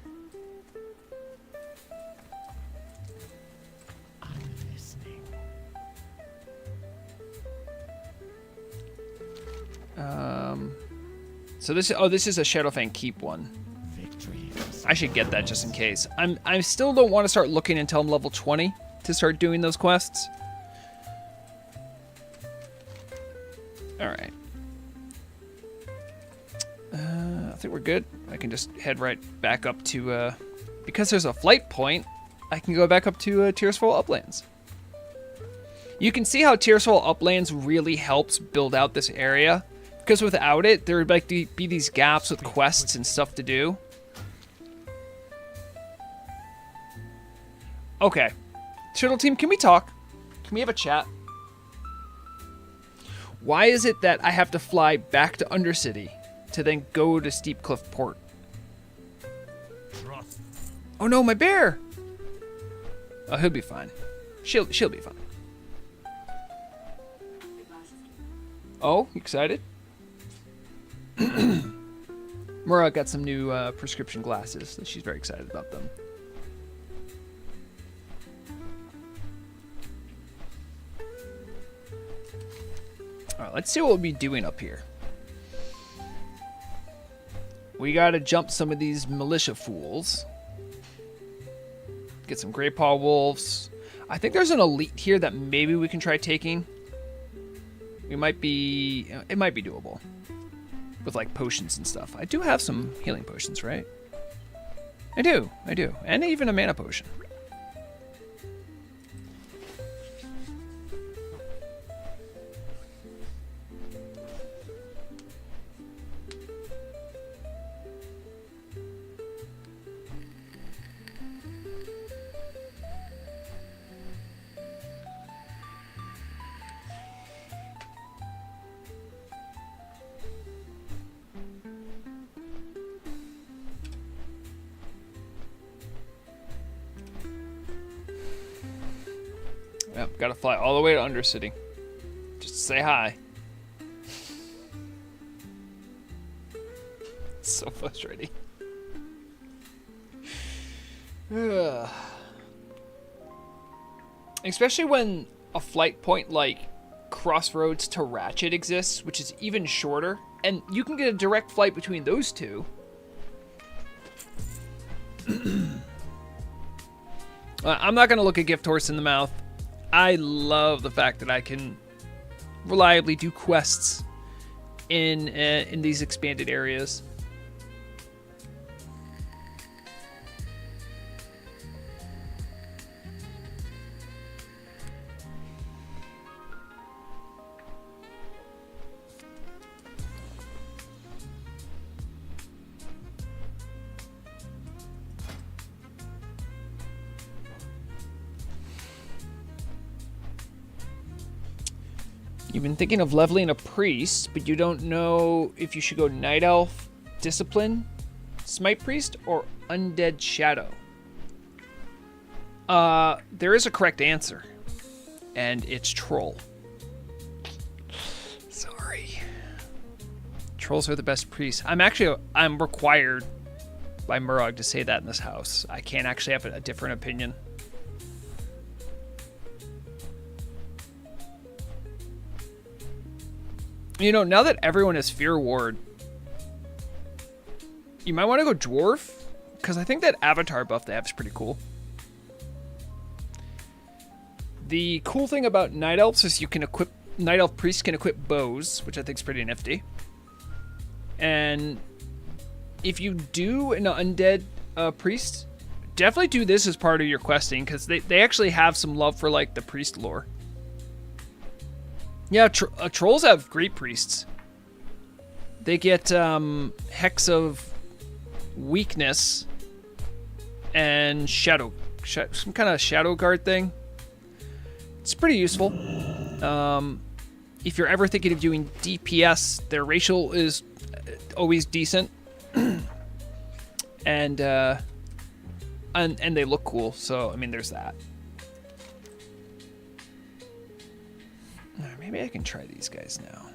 So this is a Shadowfang Keep one. I should get that just in case. I still don't want to start looking until I'm level 20 to start doing those quests. All right. I think we're good. I can just head right back up to because there's a flight point. I can go back up to Tirisfal Uplands. You can see how Tirisfal Uplands really helps build out this area. Because without it, there would like be these gaps with quests and stuff to do. Okay. Shuttle team, can we talk? Can we have a chat? Why is it that I have to fly back to Undercity to then go to Steepcliff Port? Trust. Oh no, my bear! Oh, he'll be fine. She'll be fine. Oh, you excited? Mura got some new prescription glasses, so she's very excited about them. Alright, let's see what we'll be doing up here. We gotta jump some of these militia fools. Get some Grey Paw Wolves. I think there's an elite here that maybe we can try taking. It might be doable. With like potions and stuff. I do have some healing potions, right? I do. And even a mana potion. Yep, gotta fly all the way to Undercity. Just to say hi. It's so frustrating. Ugh. Especially when a flight point like Crossroads to Ratchet exists, which is even shorter, and you can get a direct flight between those two. I'm not gonna look a gift horse in the mouth. I love the fact that I can reliably do quests in these expanded areas. You've been thinking of leveling a priest, but you don't know if you should go Night Elf, Discipline, Smite Priest, or Undead Shadow. There is a correct answer, and it's Troll. Sorry. Trolls are the best priests. I'm required by Murag to say that in this house. I can't actually have a different opinion. You know, now that everyone is Fear Ward, you might want to go Dwarf, because I think that avatar buff they have is pretty cool. The cool thing about Night Elves is you can equip, Night Elf Priests can equip bows, which I think is pretty nifty. And if you do an Undead Priest, definitely do this as part of your questing, because they actually have some love for like the Priest lore. Yeah, trolls have great priests. They get Hex of Weakness and some kind of Shadow Guard thing. It's pretty useful. If you're ever thinking of doing DPS, their racial is always decent. and they look cool, so I mean there's that. Maybe I can try these guys now.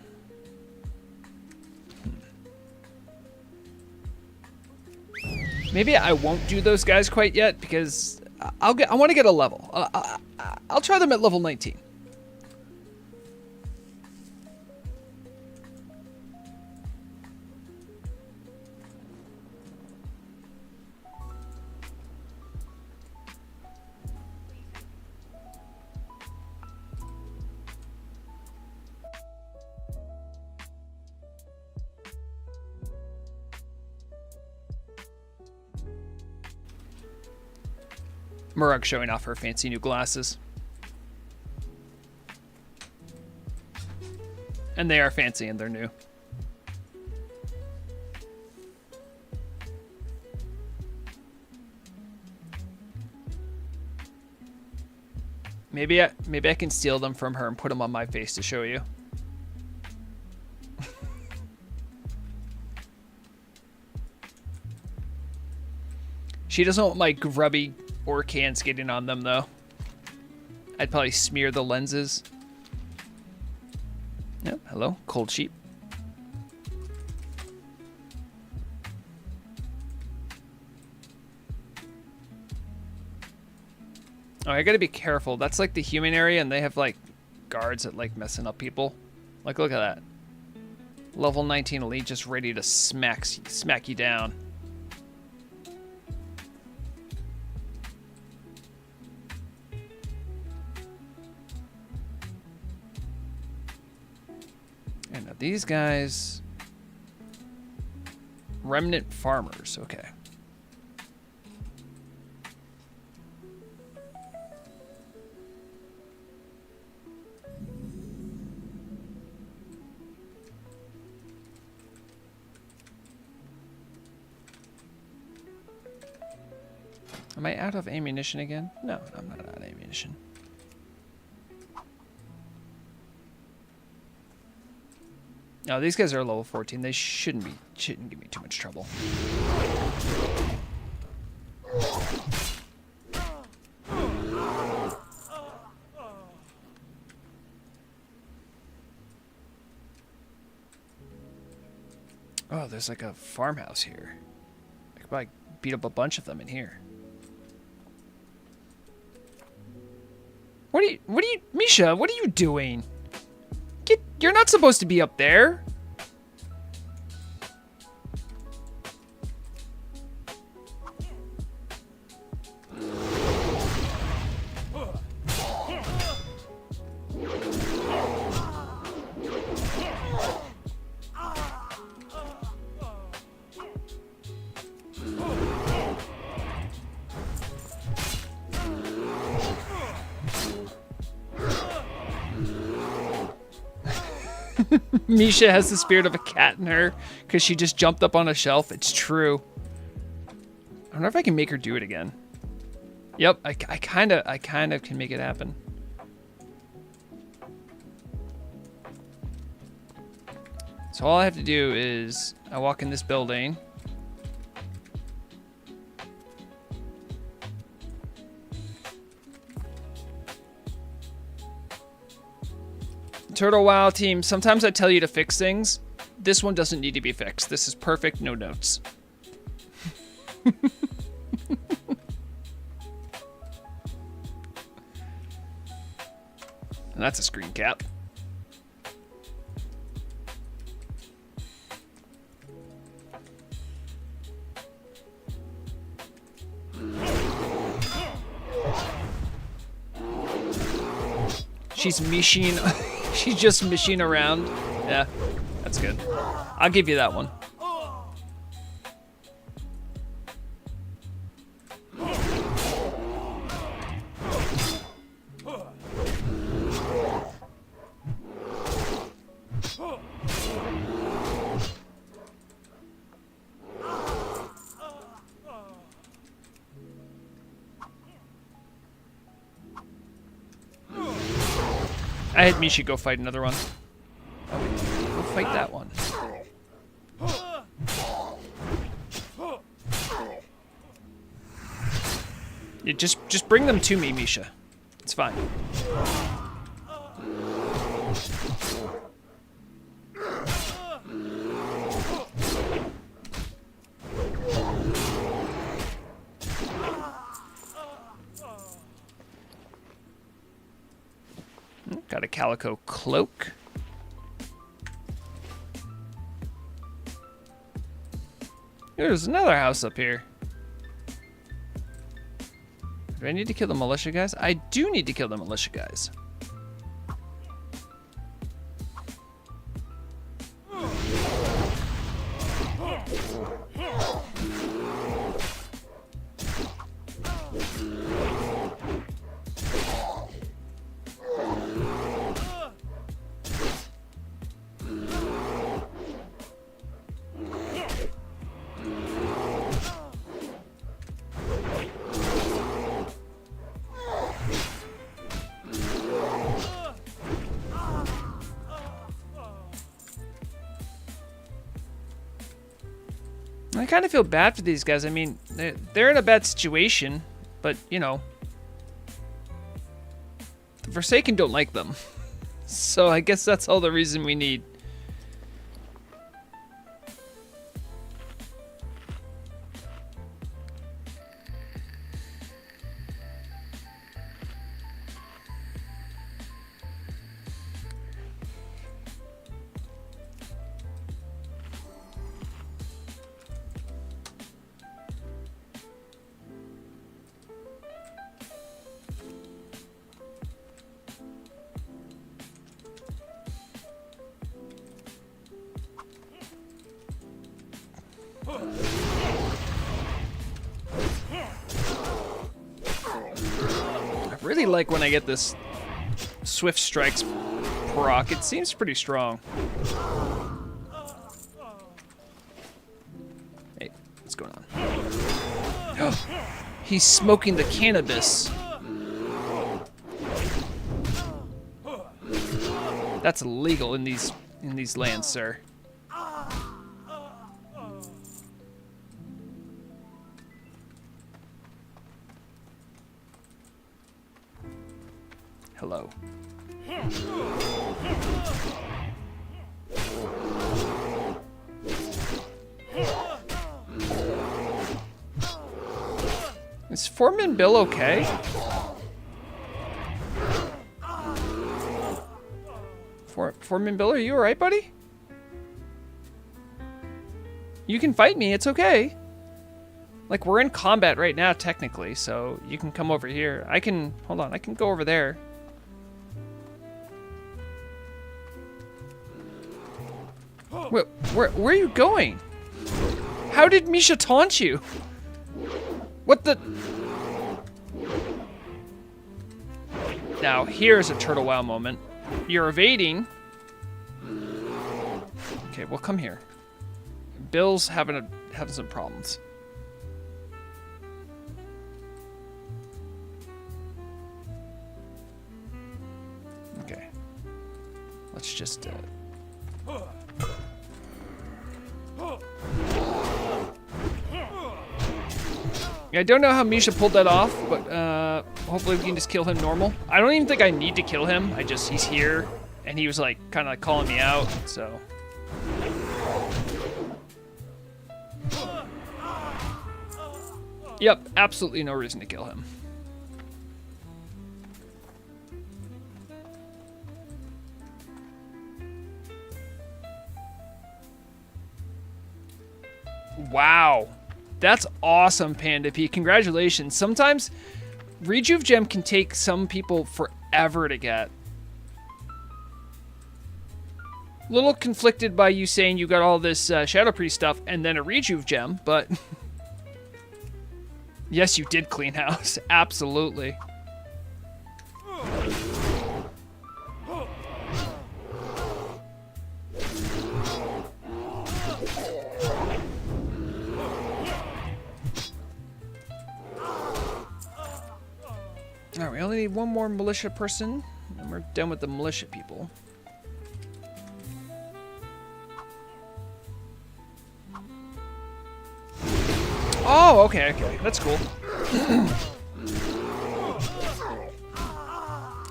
Maybe I won't do those guys quite yet because I want to get a level. I'll try them at level 19. Murug showing off her fancy new glasses. And they are fancy and they're new. Maybe I can steal them from her and put them on my face to show you. She doesn't want my grubby orc hands getting on them, though. I'd probably smear the lenses. Yep, hello, cold sheep. Oh, I gotta be careful. That's like the human area, and they have like guards that like messing up people. Like, look at that. Level 19 elite just ready to smack you down. And now these guys, remnant farmers, okay. Am I out of ammunition again? No, I'm not out of ammunition. No, these guys are level 14. They shouldn't give me too much trouble. Oh, there's like a farmhouse here. I could probably beat up a bunch of them in here. What are you, Misha, what are you doing? You're not supposed to be up there. Misha has the spirit of a cat in her because she just jumped up on a shelf. It's true. I wonder if I can make her do it again. Yep, I kind of can make it happen. So all I have to do is I walk in this building. Turtle WoW team, sometimes I tell you to fix things. This one doesn't need to be fixed. This is perfect, no notes. And that's a screen cap. She's mishing. She's just mishing around. Yeah, that's good. I'll give you that one. I had Misha go fight another one. Oh, go fight that one. Yeah, just bring them to me, Misha. It's fine. Got a calico cloak. There's another house up here. Do I need to kill the militia guys? I do need to kill the militia guys. I kind of feel bad for these guys. I mean, they're in a bad situation, but, you know, the Forsaken don't like them. So I guess that's all the reason we need. I really like when I get this Swift Strikes proc. It seems pretty strong. Hey, what's going on? He's smoking the cannabis. That's illegal in these lands, sir. Hello. Is Foreman Bill okay? Foreman Bill, are you alright, buddy? You can fight me, it's okay. Like, we're in combat right now, technically, so you can come over here. I can, hold on, I can go over there. Where are you going? How did Misha taunt you? What the? Now, here's a Turtle Wow moment. You're evading. Okay, well, come here. Bill's having some problems. Okay. Let's just... I don't know how Misha pulled that off, but hopefully we can just kill him normal. I don't even think I need to kill him. He's here, and he was like kind of like calling me out, so. Yep, absolutely no reason to kill him. Wow. That's awesome, Panda P. Congratulations. Sometimes Rejuve Gem can take some people forever to get. Little conflicted by you saying you got all this Shadow Priest stuff and then a Rejuve Gem, but... Yes, you did clean house. Absolutely. Alright, we only need one more militia person. And we're done with the militia people. Oh, okay, okay. That's cool.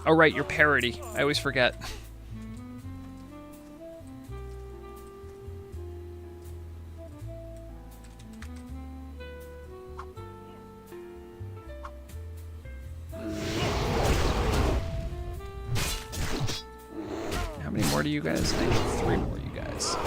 Oh, right, you're parody. I always forget. How many more do you guys? I need 3 more, you guys.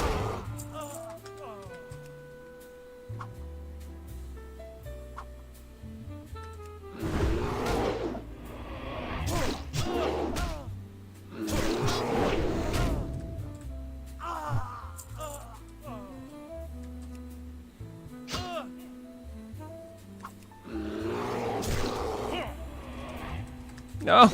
No.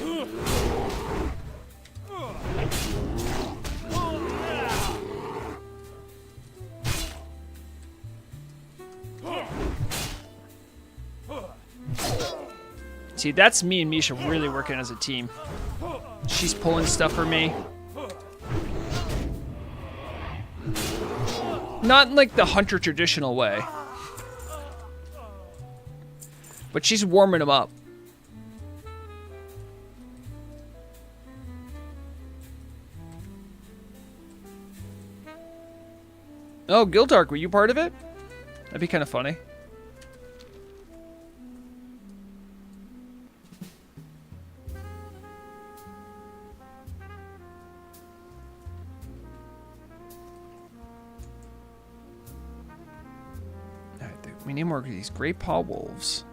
See, that's me and Misha really working as a team. She's pulling stuff for me. Not in like the hunter traditional way. But she's warming him up. Oh, Gildark, were you part of it? That'd be kind of funny. All right, we need more of these Great Paw Wolves.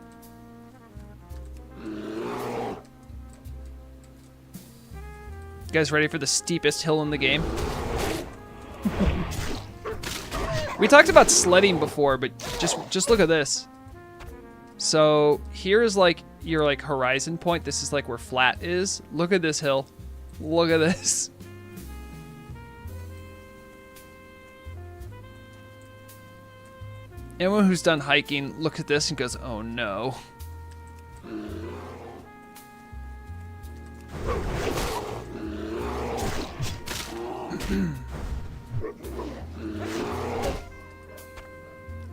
You guys ready for the steepest hill in the game? We talked about sledding before, but just look at this. So here is like your like horizon point. This is like where flat is. Look at this hill. Look at this. Anyone who's done hiking looks at this and goes, "Oh no."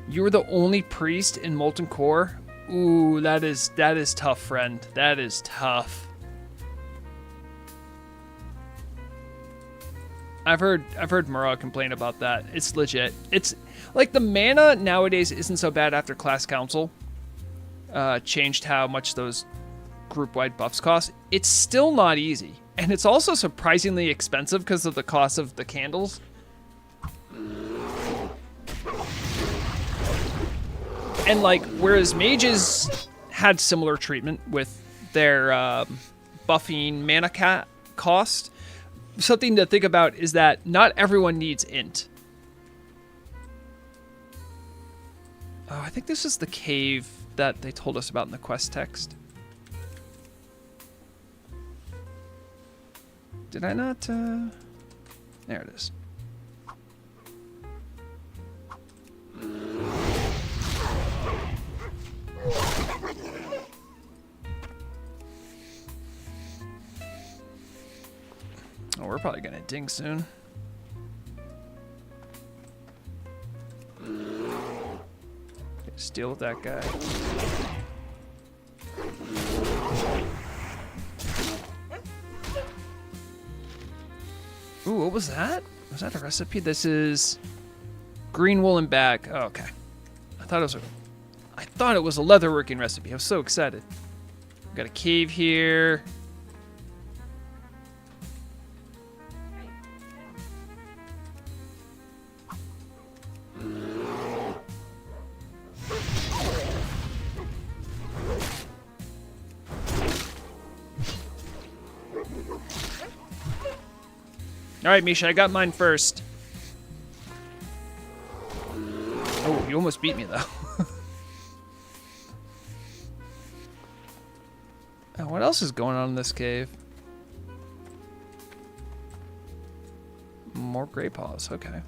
You were the only priest in Molten Core? Ooh, that is tough, friend. That is tough. I've heard Murrah complain about that. It's legit. It's like the mana nowadays isn't so bad after Class Council changed how much those group-wide buffs cost. It's still not easy. And it's also surprisingly expensive because of the cost of the candles. And like, whereas mages had similar treatment with their buffing mana cost, something to think about is that not everyone needs int. Oh, I think this is the cave that they told us about in the quest text. Did I not? There it is. Oh, we're probably gonna ding soon. Just deal with that guy. Ooh, what was that? Was that a recipe? This is green woolen bag. Oh, okay. I thought it was a leatherworking recipe. I was so excited. We've got a cave here. All right, Misha, I got mine first. Oh, you almost beat me, though. Oh, what else is going on in this cave? More gray paws, okay.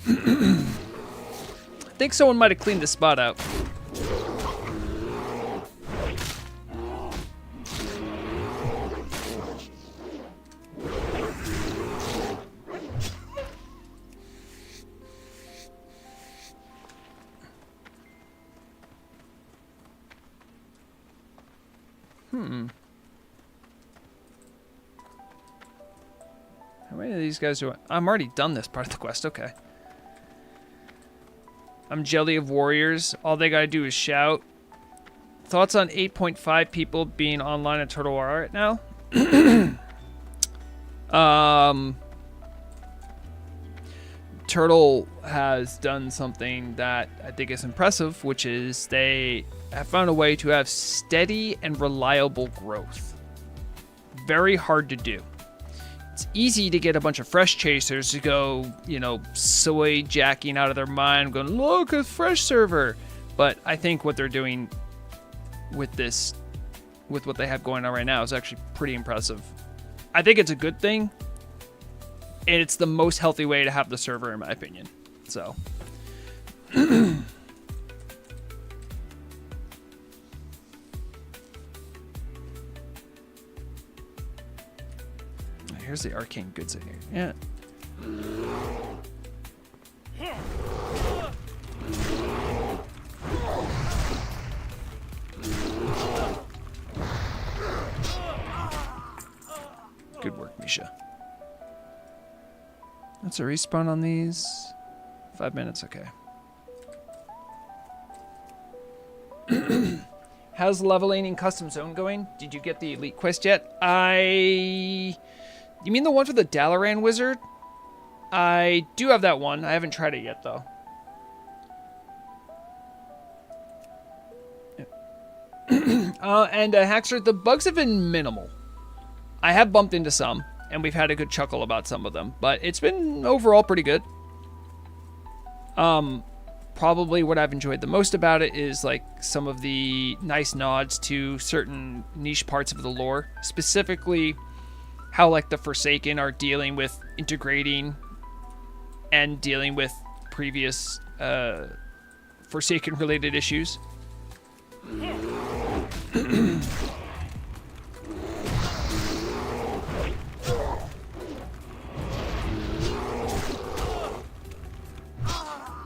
I think someone might have cleaned this spot out. How many of these guys do I'm already done this part of the quest. Okay. I'm jelly of warriors. All they gotta do is shout. Thoughts on 8.5 people being online at Turtle War right now? Turtle has done something that I think is impressive, which is they have found a way to have steady and reliable growth. Very hard to do. It's easy to get a bunch of fresh chasers to go, you know, soy jacking out of their mind, going, look, a fresh server. But I think what they're doing with this, with what they have going on right now, is actually pretty impressive. I think it's a good thing, and it's the most healthy way to have the server, in my opinion. So. Here's the arcane goods in here. Yeah. Good work, Misha. That's a respawn on these. 5 minutes, okay. How's leveling in Custom Zone going? Did you get the Elite Quest yet? You mean the one for the Dalaran Wizard? I do have that one. I haven't tried it yet, though. Haxer, the bugs have been minimal. I have bumped into some, and we've had a good chuckle about some of them, but it's been overall pretty good. Probably what I've enjoyed the most about it is like some of the nice nods to certain niche parts of the lore, specifically how like the Forsaken are dealing with integrating and dealing with previous Forsaken related issues.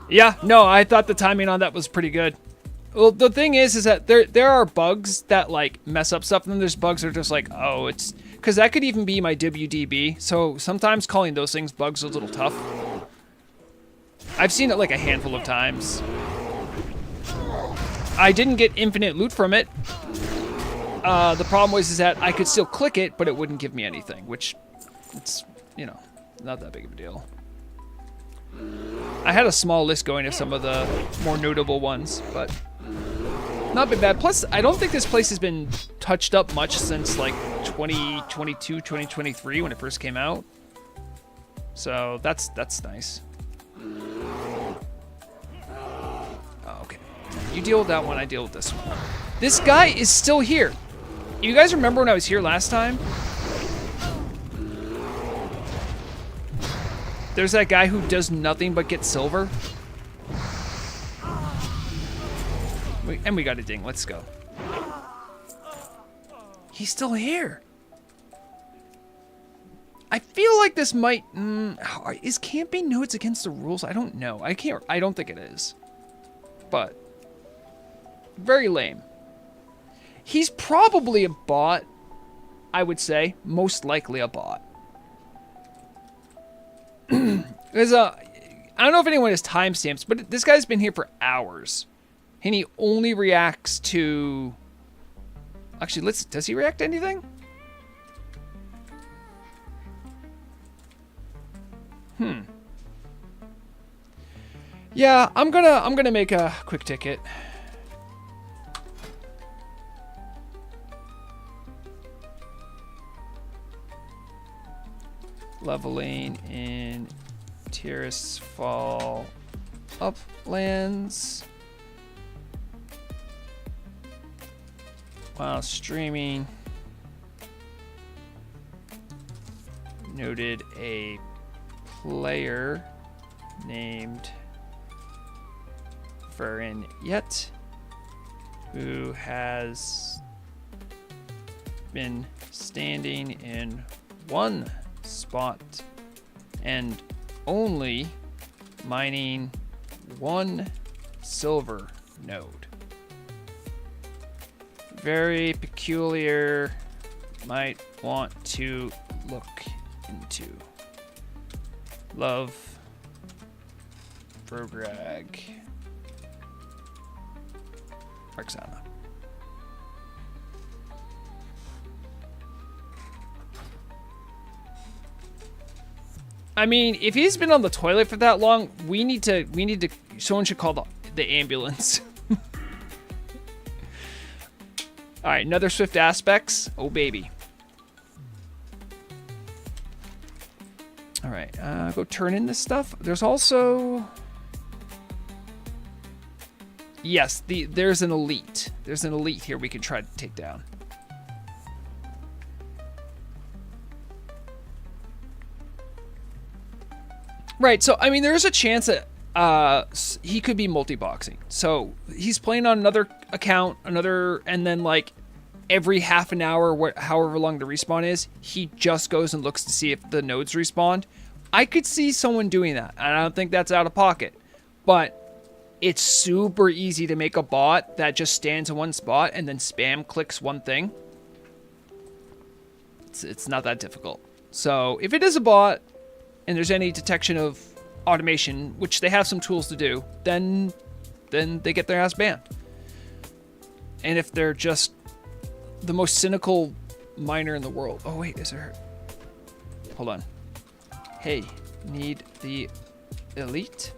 Yeah, no, I thought the timing on that was pretty good. Well, the thing is that there are bugs that like mess up stuff, and then there's bugs that are just like, oh, it's because that could even be my WDB. So sometimes calling those things bugs is a little tough. I've seen it like a handful of times. I didn't get infinite loot from it. The problem was is that I could still click it, but it wouldn't give me anything, which it's, you know, not that big of a deal. I had a small list going of some of the more notable ones, but not been bad. Plus, I don't think this place has been touched up much since like 2022, 2023 when it first came out. So that's nice. Oh, okay. You deal with that one, I deal with this one. This guy is still here. You guys remember when I was here last time? There's that guy who does nothing but get silver. And we got a ding. Let's go. He's still here. I feel like this might... is camping nodes against the rules? I don't know. I don't think it is. But... very lame. He's probably a bot, I would say. Most likely a bot. There's I don't know if anyone has timestamps, but this guy's been here for hours. And he only reacts to... Actually, does he react to anything? Yeah, I'm gonna make a quick ticket. Leveling in Tirisfal Uplands while streaming. Noted a player named Furin Yet who has been standing in one spot and only mining one silver node. Very peculiar. Might want to look into. Love. Vrograg. Rexxanna. I mean, if he's been on the toilet for that long, we need to, someone should call the ambulance. All right, another swift aspects. Oh, baby. All right, go turn in this stuff. There's also... Yes, there's an elite. There's an elite here we can try to take down. Right, so, I mean, there is a chance that he could be multi-boxing. So, he's playing on another account, and then, like, every half an hour, however long the respawn is, he just goes and looks to see if the nodes respawned. I could see someone doing that, and I don't think that's out of pocket. But it's super easy to make a bot that just stands in one spot and then spam clicks one thing. It's not that difficult. So, if it is a bot, and there's any detection of automation, which they have some tools to do, then they get their ass banned. And if they're just the most cynical miner in the world. Oh, wait, is there... Hold on. Hey, need the elite?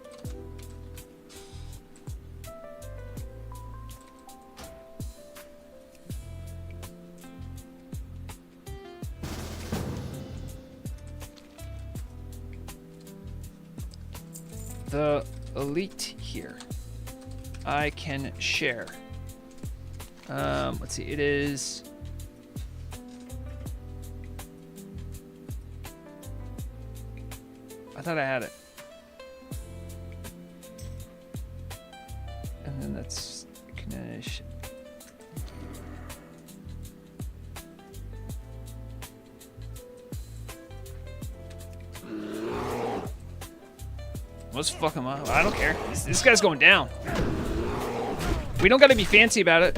The elite here. I can share. Let's see. It is. I thought I had it. And then that's finish. Let's fuck him up. I don't care. This guy's going down. We don't gotta be fancy about it.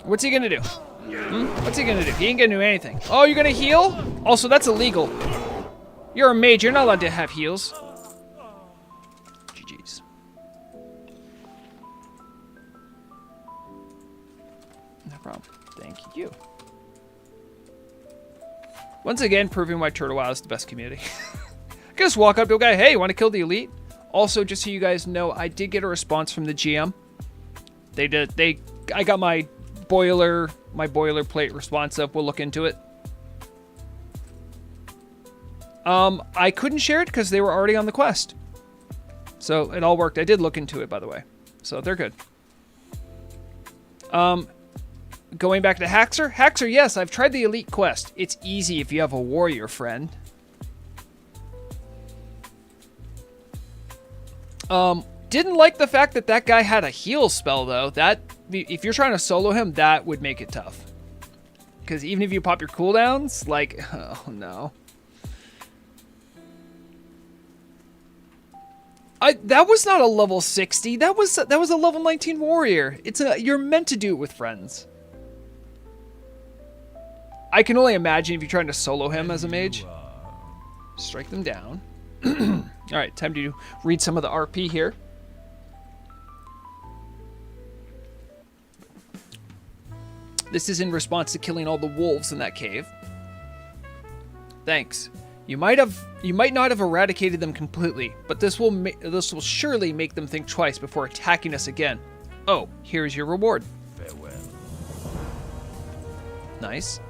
What's he gonna do? What's he gonna do? He ain't gonna do anything. Oh, you're gonna heal? Also, that's illegal. You're a mage. You're not allowed to have heals. GG's. No problem. Thank you. Once again, proving why Turtle WoW is the best community. I can just walk up to a guy, hey, want to kill the elite? Also, just so you guys know, I did get a response from the GM. I got my boilerplate response up. We'll look into it. I couldn't share it because they were already on the quest. So it all worked. I did look into it, by the way. So they're good. Going back to Haxor. Haxor, yes, I've tried the elite quest. It's easy if you have a warrior friend. Didn't like the fact that that guy had a heal spell, though. That, if you're trying to solo him, that would make it tough. Because even if you pop your cooldowns, like, oh no. That was not a level 60. That was a level 19 warrior. You're meant to do it with friends. I can only imagine if you're trying to solo him as a mage. Strike them down. All right, time to read some of the RP here. This is in response to killing all the wolves in that cave. Thanks. You might not have eradicated them completely, but this will surely make them think twice before attacking us again. Oh, here's your reward. Farewell. Nice.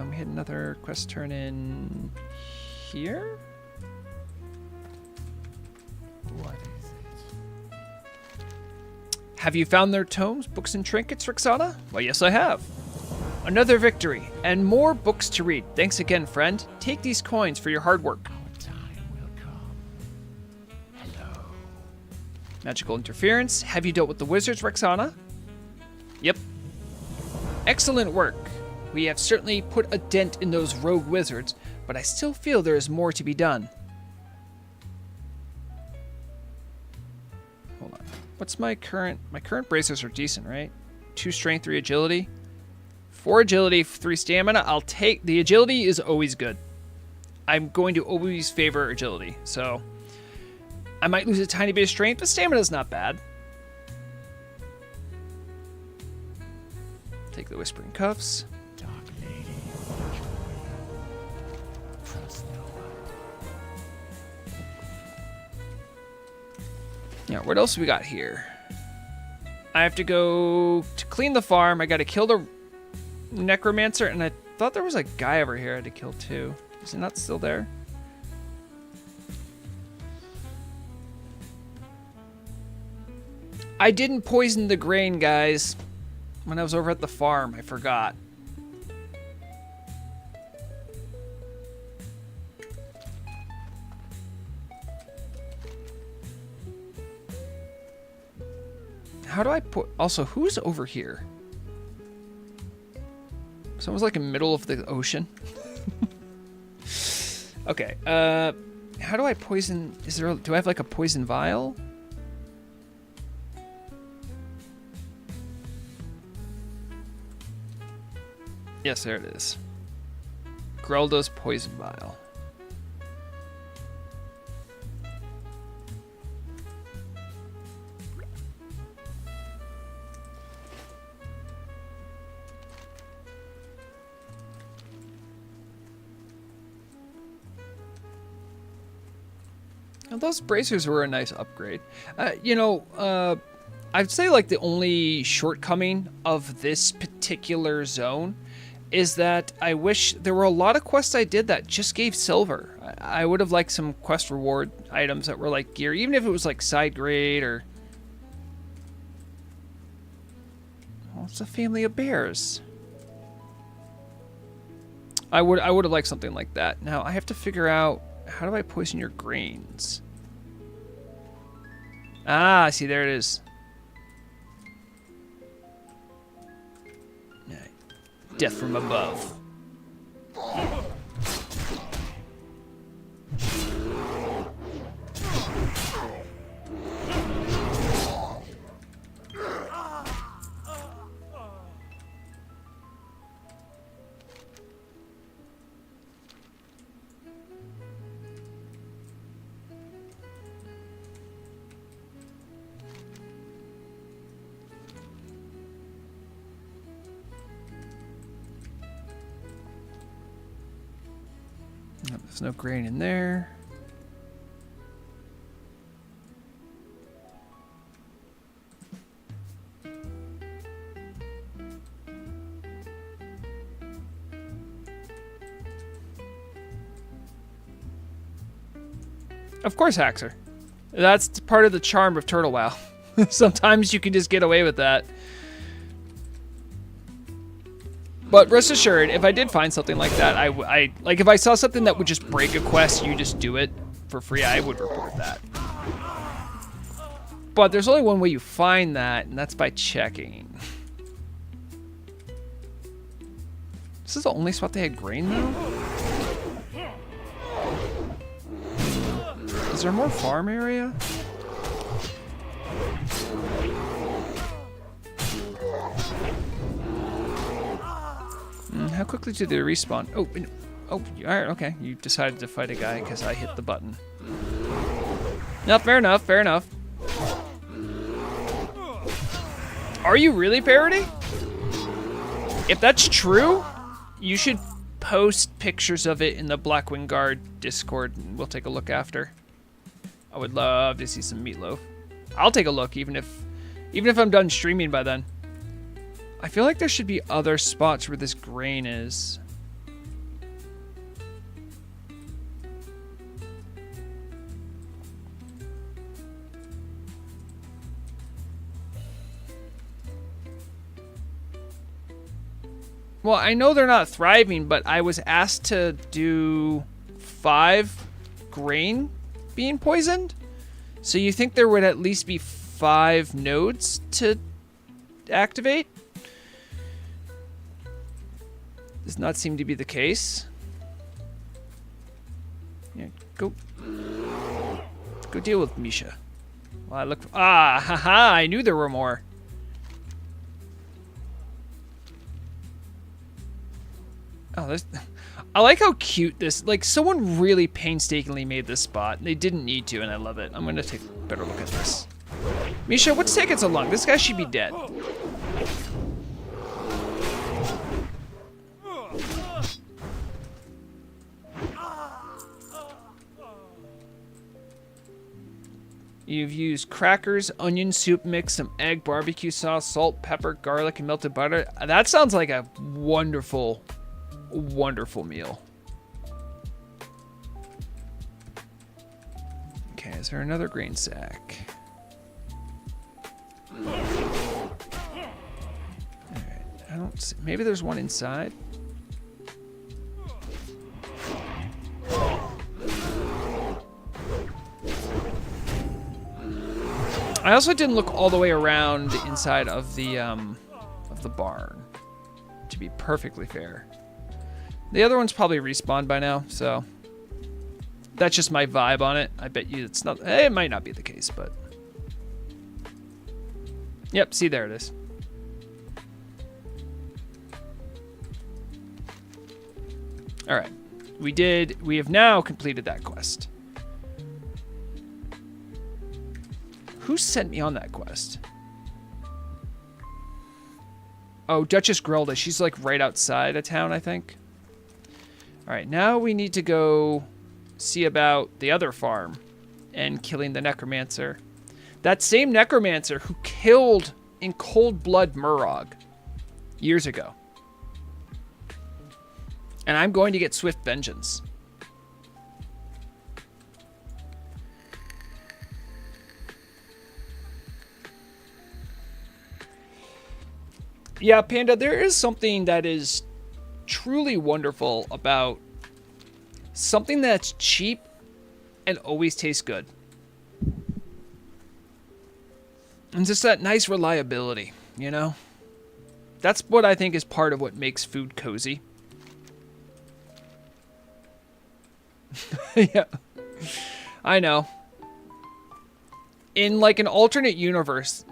We had another quest turn in here. What is it? Have you found their tomes, books, and trinkets, Rexxanna? Well, yes, I have. Another victory, and more books to read. Thanks again, friend. Take these coins for your hard work. Our time will come. Hello. Magical interference. Have you dealt with the wizards, Rexxanna? Yep. Excellent work. We have certainly put a dent in those rogue wizards, but I still feel there is more to be done. What's my current bracers are decent, right? 2 strength, 3 agility. 4 agility, 3 stamina. I'll take the agility is always good. I'm going to always favor agility. So I might lose a tiny bit of strength, but stamina's not bad. Take the Whispering Cuffs. Dark Lady, trust no one. Yeah, what else we got here? I have to go to clean the farm. I got to kill the necromancer, and I thought there was a guy over here I had to kill too. Is he not still there? I didn't poison the grain, guys. When I was over at the farm, I forgot. How do I put... Also, who's over here? Someone's like in the middle of the ocean. Okay, how do I poison... Do I have like a poison vial? Yes, there it is. Grelda's poison vial. Now, those bracers were a nice upgrade. I'd say like the only shortcoming of this particular zone is that I wish there were a lot of quests I did that just gave silver. I would have liked some quest reward items that were like gear, even if it was like side grade or... Well, it's a family of bears. I would have liked something like that. Now I have to figure out, how do I poison your grains? Ah, see, there it is. Death from above. There's no grain in there. Of course, Haxer. That's part of the charm of Turtle WoW. Sometimes you can just get away with that. But rest assured, if I did find something like that, I like if I saw something that would just break a quest, you just do it for free, I would report that. But there's only one way you find that, and that's by checking. This is the only spot they had grain, though? Is there more farm area? How quickly do they respawn? Oh, all right, okay. You decided to fight a guy because I hit the button. No, fair enough, fair enough. Are you really parody? If that's true, you should post pictures of it in the Blackwing Guard Discord, and we'll take a look after. I would love to see some meatloaf. I'll take a look, even if I'm done streaming by then. I feel like there should be other spots where this grain is. Well, I know they're not thriving, but I was asked to do 5 grain being poisoned. So you think there would at least be 5 nodes to activate? Does not seem to be the case. Yeah, go deal with Misha. Well, I look. Ah, haha! I knew there were more. Oh, there's. I like how cute this. Like, someone really painstakingly made this spot. They didn't need to, and I love it. I'm gonna take a better look at this. Misha, what's taking so long? This guy should be dead. You've used crackers, onion soup mix, some egg, barbecue sauce, salt, pepper, garlic, and melted butter. That sounds like a wonderful, wonderful meal. Okay, is there another grain sack? Alright, I don't see. Maybe there's one inside. I also didn't look all the way around the inside of the barn, to be perfectly fair. The other one's probably respawned by now, so that's just my vibe on it. I bet you it's not. It might not be the case, but yep. See, there it is. All right, we have now completed that quest. Who sent me on that quest? Oh, Duchess Grilda. She's like right outside of town, I think. All right, now we need to go see about the other farm and killing the necromancer. That same necromancer who killed in cold blood Murrog years ago. And I'm going to get swift vengeance. Yeah, Panda, there is something that is truly wonderful about something that's cheap and always tastes good. And just that nice reliability, you know? That's what I think is part of what makes food cozy. Yeah, I know. In like an alternate universe,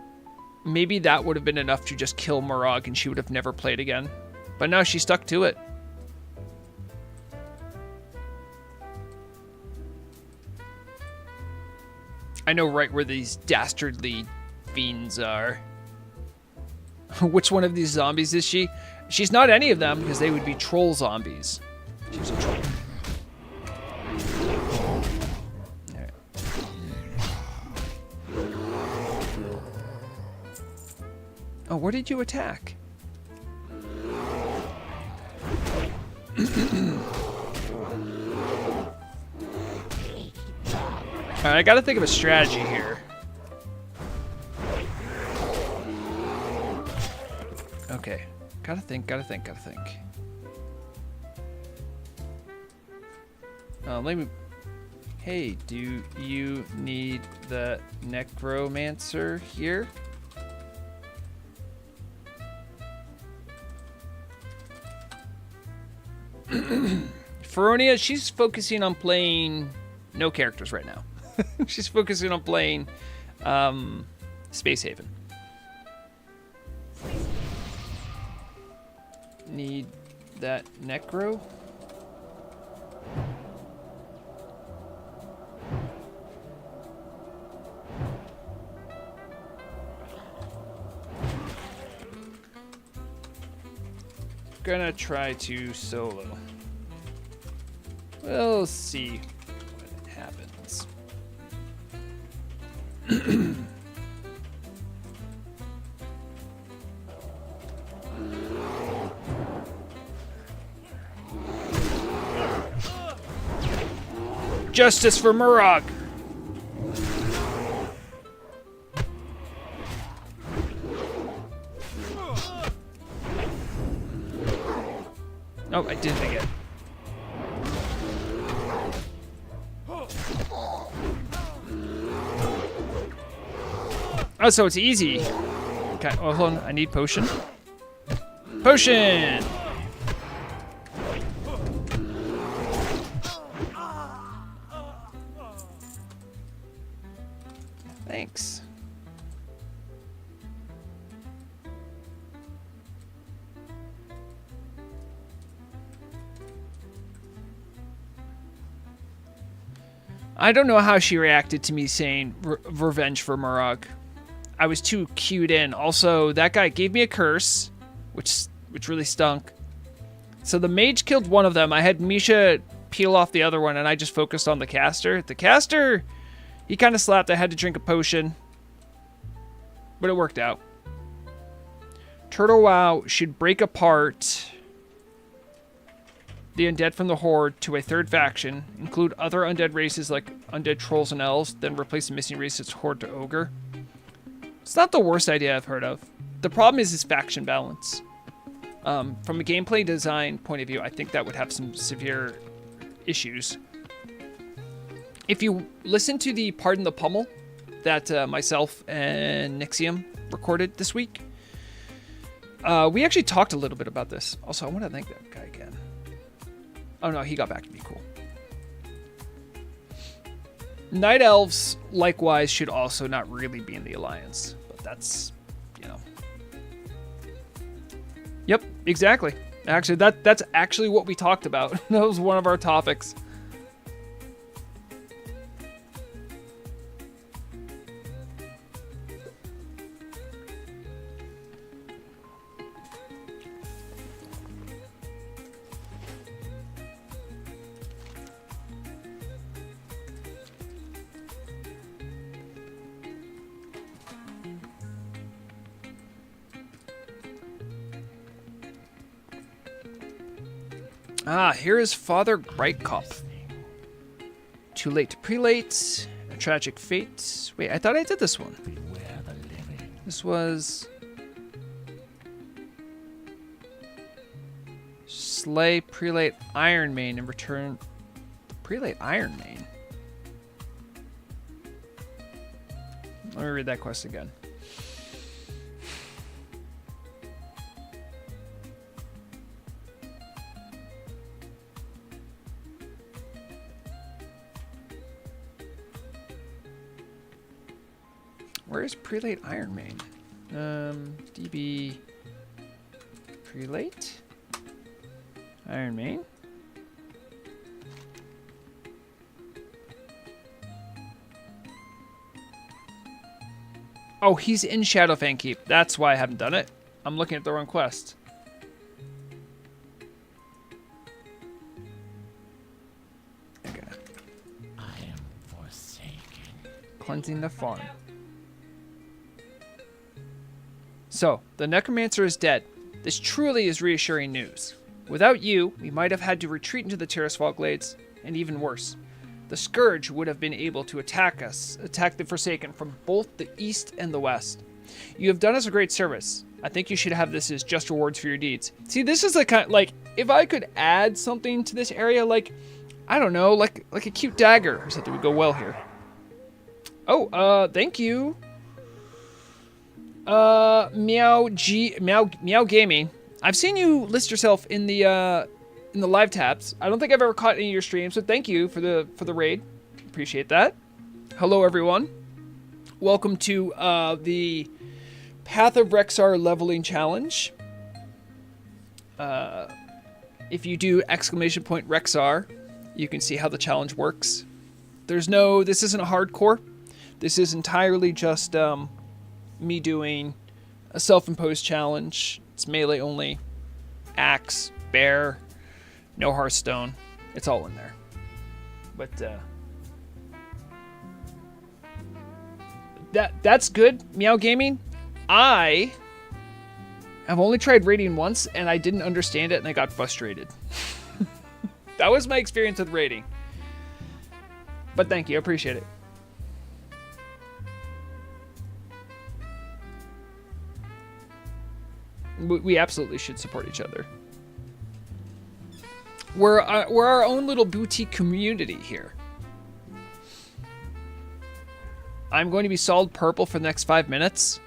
maybe that would have been enough to just kill Murrog and she would have never played again. But no, she stuck to it. I know right where these dastardly fiends are. Which one of these zombies is she? She's not any of them because they would be troll zombies. She's a troll. Alright. Oh, where did you attack? Alright, I gotta think of a strategy here. Okay. Gotta think. Let me... Hey, do you need the necromancer here? Feronia, she's focusing on playing no characters right now. She's focusing on playing Space Haven. Need that necro? Gonna try to solo. We'll see what happens. Justice for Murrog! Oh, I didn't think it. Oh, so it's easy. Okay, oh, hold on. I need potion. Potion! Thanks. I don't know how she reacted to me saying revenge for Murag. I was too cued in. Also, that guy gave me a curse, which really stunk. So the mage killed one of them. I had Misha peel off the other one, and I just focused on the caster. The caster, he kind of slapped. I had to drink a potion, but it worked out. Turtle WoW should break apart the undead from the Horde to a third faction, include other undead races like undead trolls and elves, then replace the missing races Horde to Ogre. It's not the worst idea I've heard of. The problem is faction balance. From a gameplay design point of view, I think that would have some severe issues. If you listen to the Pardon the Pummel that myself and Nixium recorded this week, we actually talked a little bit about this. Also, I want to thank that guy again. Oh no, he got back to me. Cool. Night Elves, likewise, should also not really be in the Alliance. But that's, you know. Yep, exactly. Actually, that's actually what we talked about. That was one of our topics. Ah, here is Father Breitkopf. Too late to prelate. A tragic fate. Wait, I thought I did this one. Beware the living. This was... Slay prelate Iron Mane and return... Prelate Iron Mane? Let me read that quest again. Where is Prelate Iron Mane? DB Prelate Iron Mane? Oh, he's in Shadowfang Keep. That's why I haven't done it. I'm looking at the wrong quest. Okay. I am forsaken. Cleansing the farm. So, the Necromancer is dead. This truly is reassuring news. Without you, we might have had to retreat into the Terrasfall Glades, and even worse. The Scourge would have been able to attack the Forsaken from both the east and the west. You have done us a great service. I think you should have this as just rewards for your deeds. See, this is the kind, like, if I could add something to this area, like, I don't know, like a cute dagger or something would go well here. Oh, thank you. Meow Gaming. I've seen you list yourself in the live tabs. I don't think I've ever caught any of your streams, so thank you for the raid. Appreciate that. Hello, everyone. Welcome to the Path of Rexxar leveling challenge. If you do ! Rexxar, you can see how the challenge works. This isn't a hardcore. This is entirely just me doing a self-imposed challenge. It's melee only. Axe, bear, no hearthstone. It's all in there. But that's good, Meow Gaming. I have only tried raiding once, and I didn't understand it, and I got frustrated. That was my experience with raiding. But thank you, I appreciate it. We absolutely should support each other. We're our own little boutique community here. I'm going to be solid purple for the next 5 minutes.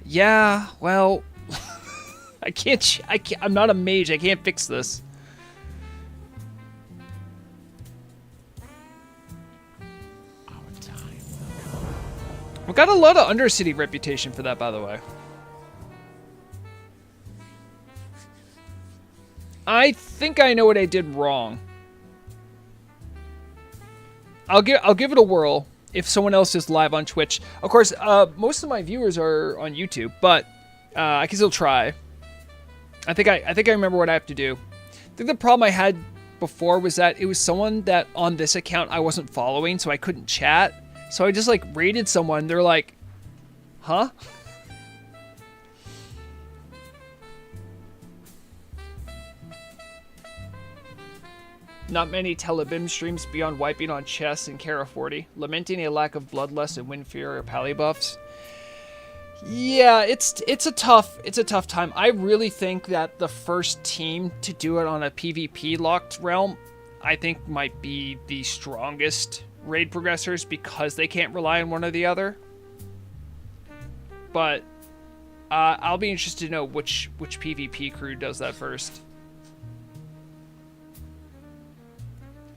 Yeah, well, I can't. I'm not a mage. I can't fix this. Our time I've got a lot of Undercity reputation for that, by the way. I think I know what I did wrong. I'll give it a whirl if someone else is live on Twitch. Of course, most of my viewers are on YouTube, but I can still try. I think I remember what I have to do. I think the problem I had before was that it was someone that on this account I wasn't following, so I couldn't chat. So I just like raided someone. They're like, huh? Not many Tel'abim streams beyond wiping on chess and Kara 40, lamenting a lack of bloodlust and Windfear or Pally buffs. Yeah, it's a tough time. I really think that the first team to do it on a PvP locked realm, I think might be the strongest raid progressors because they can't rely on one or the other. But I'll be interested to know which PvP crew does that first.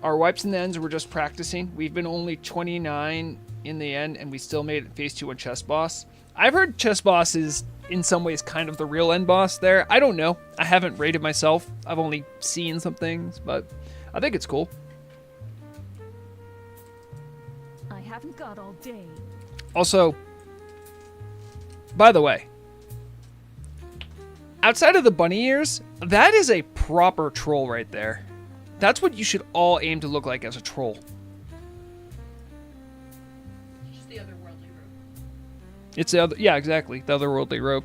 Our wipes and the ends were just practicing. We've been only 29 in the end, and we still made it phase 2 on Chess Boss. I've heard Chess Boss is, in some ways, kind of the real end boss there. I don't know. I haven't raided myself. I've only seen some things, but I think it's cool. I haven't got all day. Also, by the way, outside of the bunny ears, that is a proper troll right there. That's what you should all aim to look like as a troll. Just the otherworldly robe. It's the other, yeah, exactly, the otherworldly robe.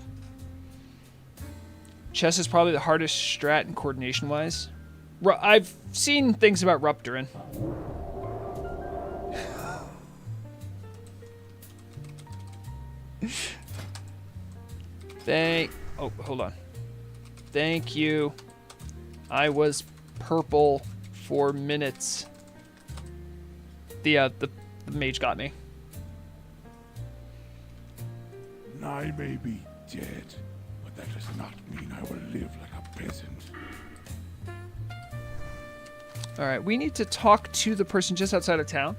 Chess is probably the hardest strat and coordination-wise. I've seen things about Rupturin. Oh, hold on. Thank you. I was purple for minutes. The mage got me. I may be dead, but that does not mean I will live like a peasant. All right, we need to talk to the person just outside of town.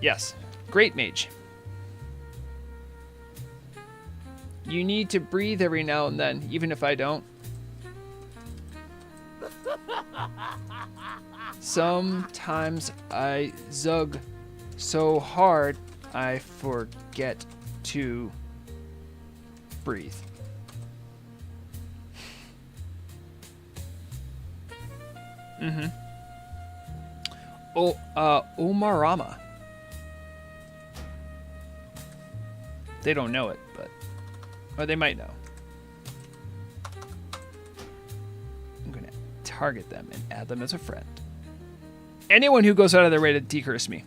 Yes, great mage. You need to breathe every now and then, even if I don't. Sometimes I zug so hard I forget to breathe. Mm-hmm. Omarama. They don't know it, but... Or they might know. I'm going to target them and add them as a friend. Anyone who goes out of their way to decurse me.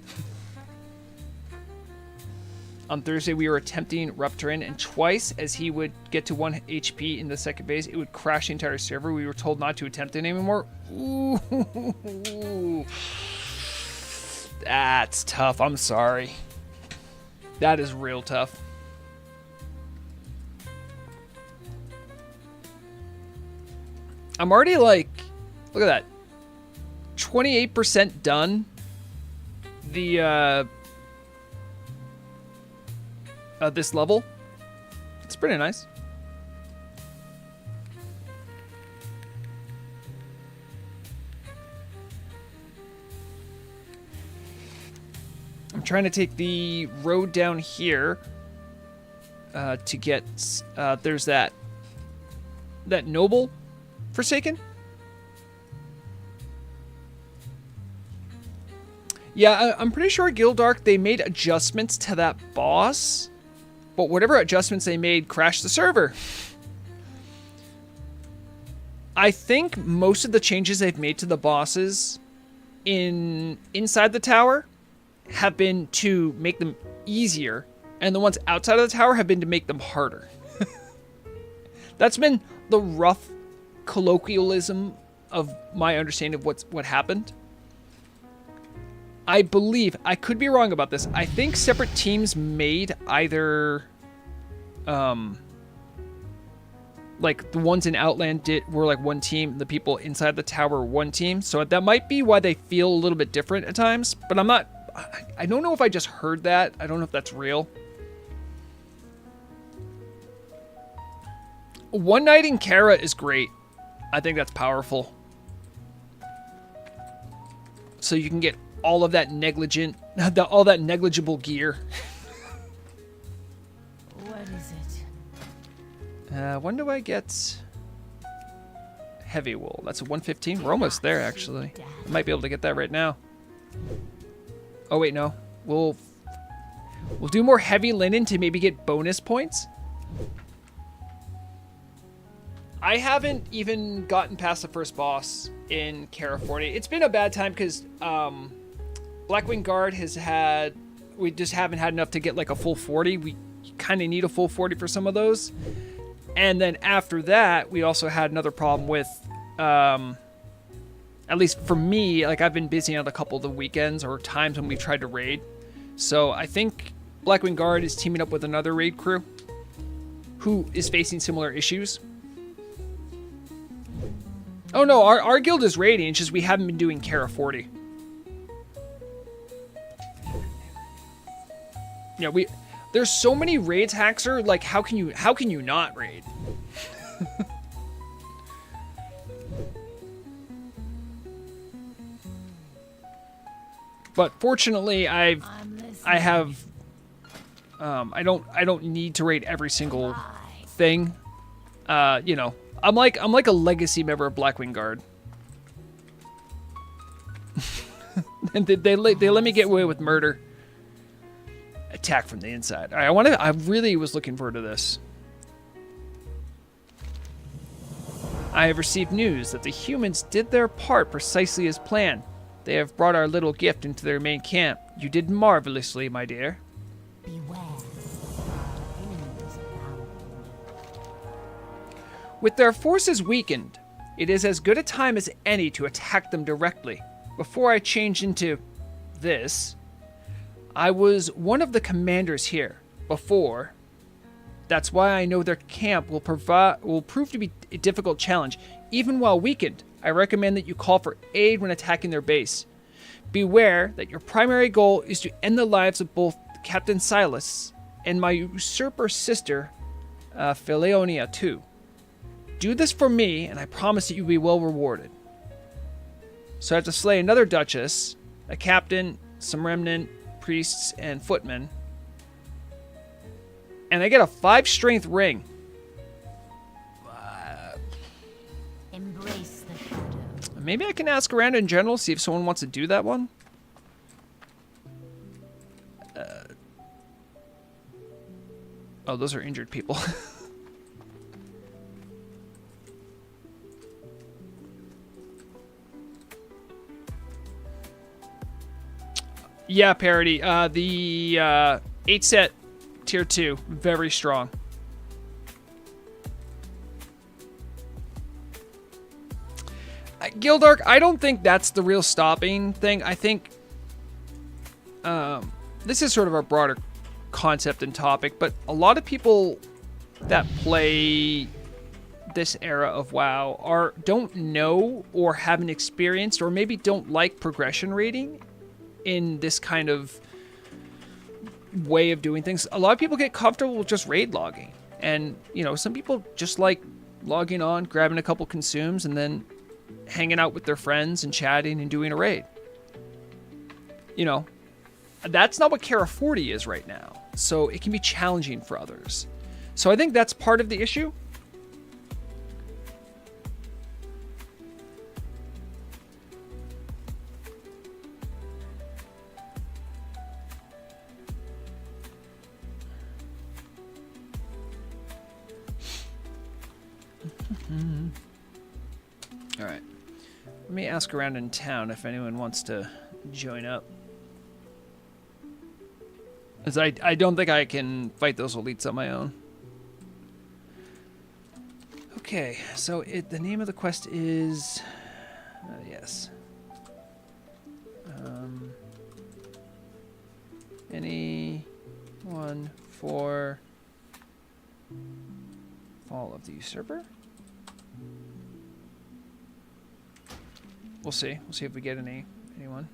On Thursday, we were attempting Rupturin, and twice as he would get to 1 HP in the second phase, it would crash the entire server. We were told not to attempt it anymore. Ooh. That's tough. I'm sorry. That is real tough. I'm already like, look at that. 28% done. This level. It's pretty nice. I'm trying to take the road down here to get, there's that noble Forsaken. Yeah, I'm pretty sure Gildark, they made adjustments to that boss, but whatever adjustments they made crashed the server. I think most of the changes they've made to the bosses inside the tower have been to make them easier, and the ones outside of the tower have been to make them harder. That's been the rough colloquialism of my understanding of what happened. I believe, I could be wrong about this, I think separate teams made either like the ones in Outland were like one team, the people inside the tower were one team, so that might be why they feel a little bit different at times, but I'm not I don't know if I just heard that. I don't know if that's real. One Night in Kara is great. I think that's powerful. So you can get all of that all that negligible gear. What is it? When do I get heavy wool? That's a 115. We're almost there, actually. I might be able to get that right now. Oh wait, no. We'll do more heavy linen to maybe get bonus points. I haven't even gotten past the first boss in Kara 40. It's been a bad time because Blackwing Guard we just haven't had enough to get like a full 40. We kind of need a full 40 for some of those. And then after that, we also had another problem with, at least for me, like I've been busy on a couple of the weekends or times when we've tried to raid. So I think Blackwing Guard is teaming up with another raid crew who is facing similar issues. Oh no, our guild is raiding, it's just we haven't been doing Kara 40. Yeah, there's so many raids, Haxer, like how can you not raid? But fortunately I don't need to raid every single thing. You know, I'm like a legacy member of Blackwing Guard. And they let me get away with murder. Attack from the inside. All right, I really was looking forward to this. I have received news that the humans did their part precisely as planned. They have brought our little gift into their main camp. You did marvelously, my dear. Beware. With their forces weakened, it is as good a time as any to attack them directly. Before I changed into this, I was one of the commanders here. Before, that's why I know their camp will prove to be a difficult challenge. Even while weakened, I recommend that you call for aid when attacking their base. Beware that your primary goal is to end the lives of both Captain Silas and my usurper sister, Phileonia, too. Do this for me, and I promise that you'll be well rewarded. So I have to slay another duchess, a captain, some remnant, priests, and footmen. And I get a 5 strength ring. Embrace the shadow. Maybe I can ask around in general, see if someone wants to do that one. Oh, those are injured people. Yeah, Parody. The 8 set tier 2, very strong. Gildark, I don't think that's the real stopping thing. I think this is sort of a broader concept and topic, but a lot of people that play this era of WoW don't know or haven't experienced or maybe don't like progression rating in this kind of way of doing things. A lot of people get comfortable with just raid logging, and you know, some people just like logging on, grabbing a couple consumes, and then hanging out with their friends and chatting and doing a raid. You know, that's not what Kara 40 is right now, so it can be challenging for others. So I think that's part of the issue. All right. Let me ask around in town if anyone wants to join up. Because I don't think I can fight those elites on my own. Okay, so the name of the quest is... yes. Anyone for Fall of the Usurper? We'll see. We'll see if we get anyone.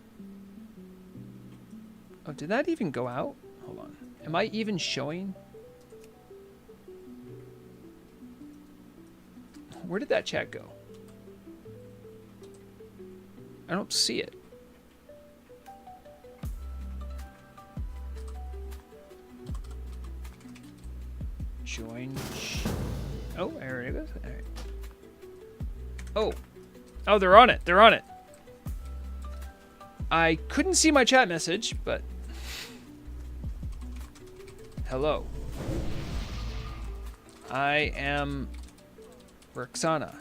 Oh, did that even go out? Hold on. Am I even showing? Where did that chat go? I don't see it. Join. Oh, there it goes. All right. Oh. Oh, they're on it. They're on it. I couldn't see my chat message, but... Hello. I am Rexxanna.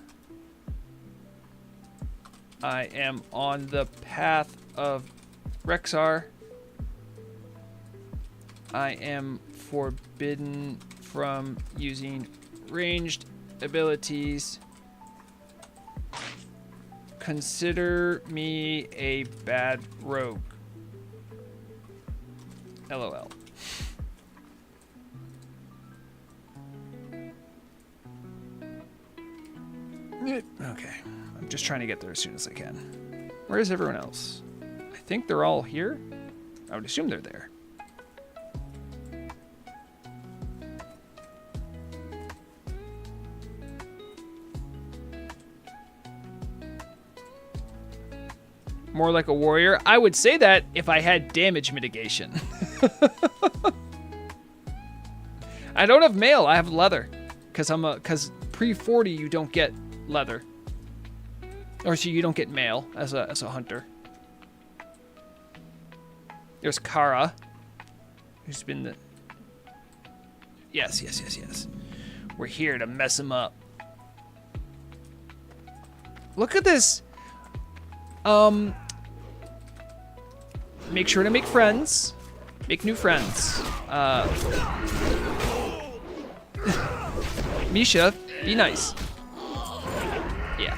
I am on the Path of Rexxar. I am forbidden from using ranged abilities. Consider me a bad rogue. LOL. Okay, I'm just trying to get there as soon as I can. Where is everyone else? I think they're all here. I would assume they're there. More like a warrior. I would say that if I had damage mitigation. I don't have mail. I have leather, because pre-40 you don't get leather, or so you don't get mail as a hunter. There's Kara, who's been the. Yes. We're here to mess him up. Look at this. Make sure to make friends. Make new friends. Misha, be nice. Yeah.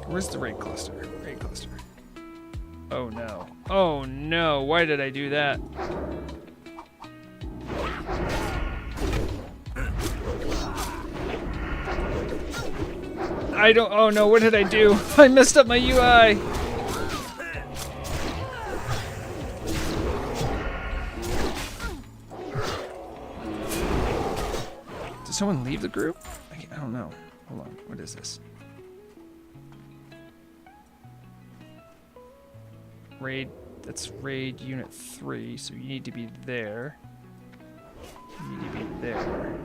Where's the raid cluster? Raid cluster. Oh no. Oh no. Why did I do that? I don't. Oh no. What did I do? I messed up my UI. Did someone leave the group? I don't know. Hold on. What is this? Raid, that's raid unit 3, so you need to be there. You need to be there.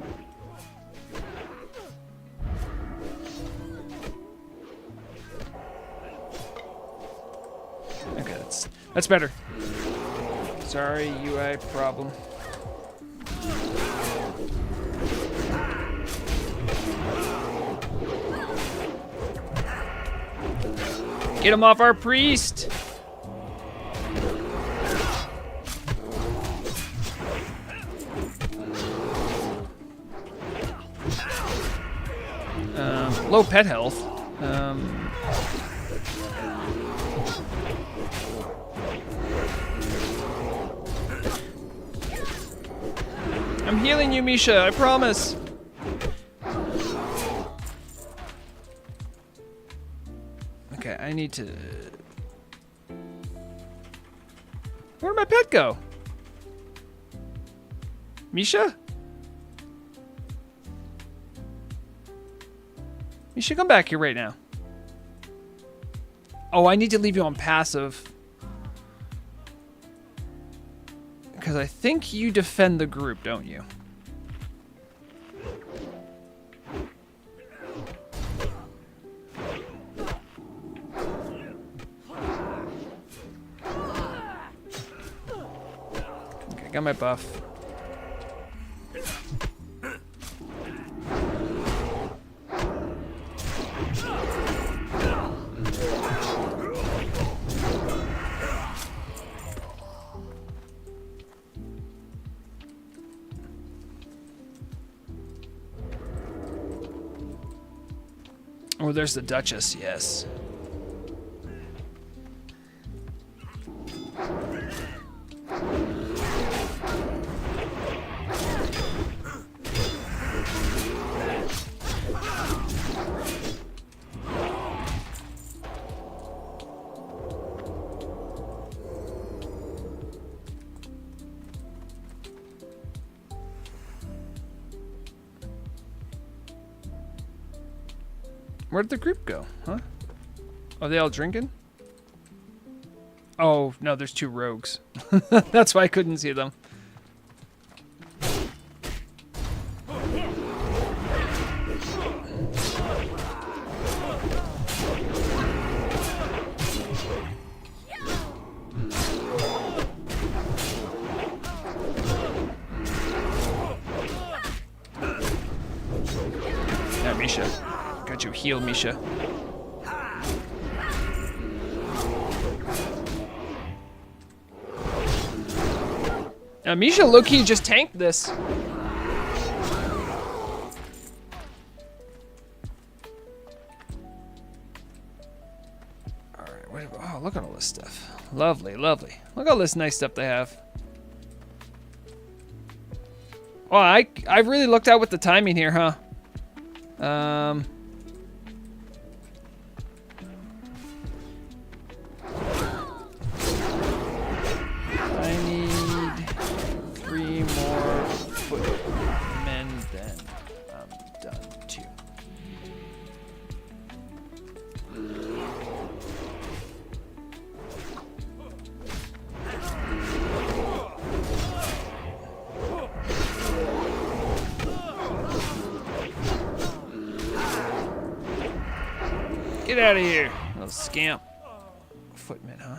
Okay, that's better. Sorry, UI problem. Get him off our priest! Low pet health. I'm healing you, Misha, I promise. Okay, I need to... Where'd my pet go? Misha? You should come back here right now. Oh, I need to leave you on passive. Because I think you defend the group, don't you? Okay, got my buff. Oh, there's the Duchess, yes. Where'd the group go? Huh? Are they all drinking? Oh, no, there's 2 rogues. That's why I couldn't see them. Yeah, Misha. Got you healed, Misha. Now, Misha low-key just tanked this. Alright, oh, look at all this stuff. Lovely, lovely. Look at all this nice stuff they have. Oh, I really looked out with the timing here, huh? I need 3 more footmen, then I'm done too. Get out of here, little scamp. Footman, huh?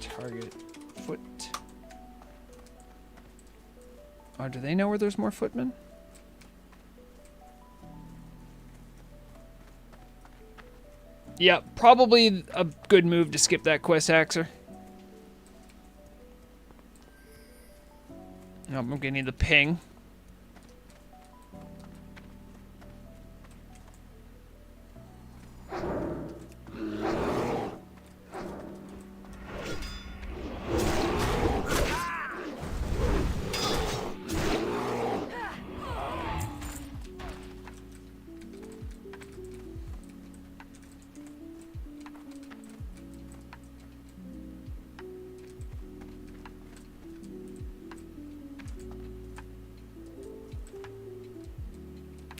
Target foot. Oh, do they know where there's more footmen? Yeah, probably a good move to skip that quest, Haxer. Oh, I'm gonna need the ping.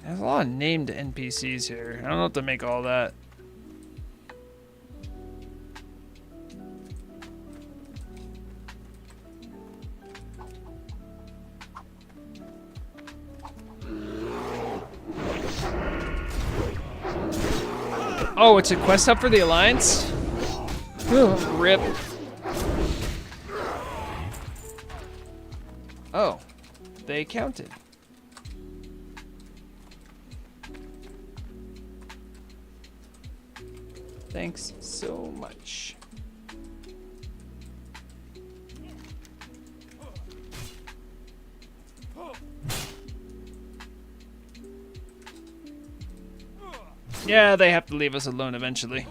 There's a lot of named NPCs here. I don't know what to make all that. Oh, it's a quest hub for the Alliance? Ugh, rip. Oh, they counted. Thanks so much. Yeah, they have to leave us alone eventually.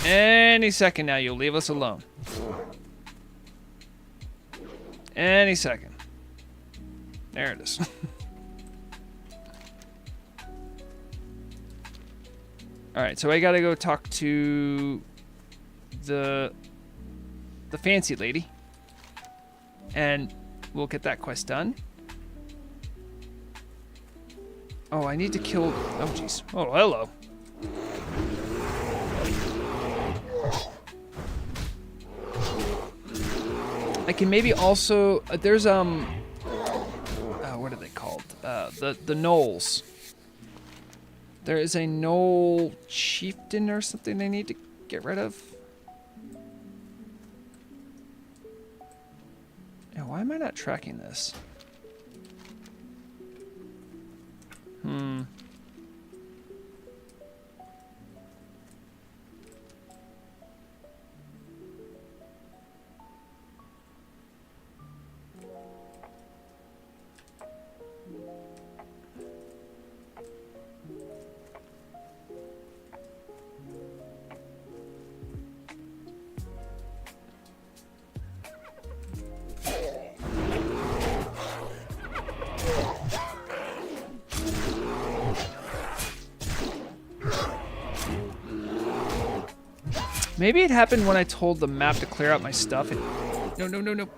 Any second now, you'll leave us alone. Any second. There it is. Alright, so I gotta go talk to the fancy lady. And we'll get that quest done. Oh, I need to kill... Oh, jeez. Oh, hello. I can maybe also... there's, what are they called? The gnolls. There is a gnoll chieftain or something I need to get rid of. Yeah, why am I not tracking this? Maybe it happened when I told the map to clear out my stuff. No, no, no, no.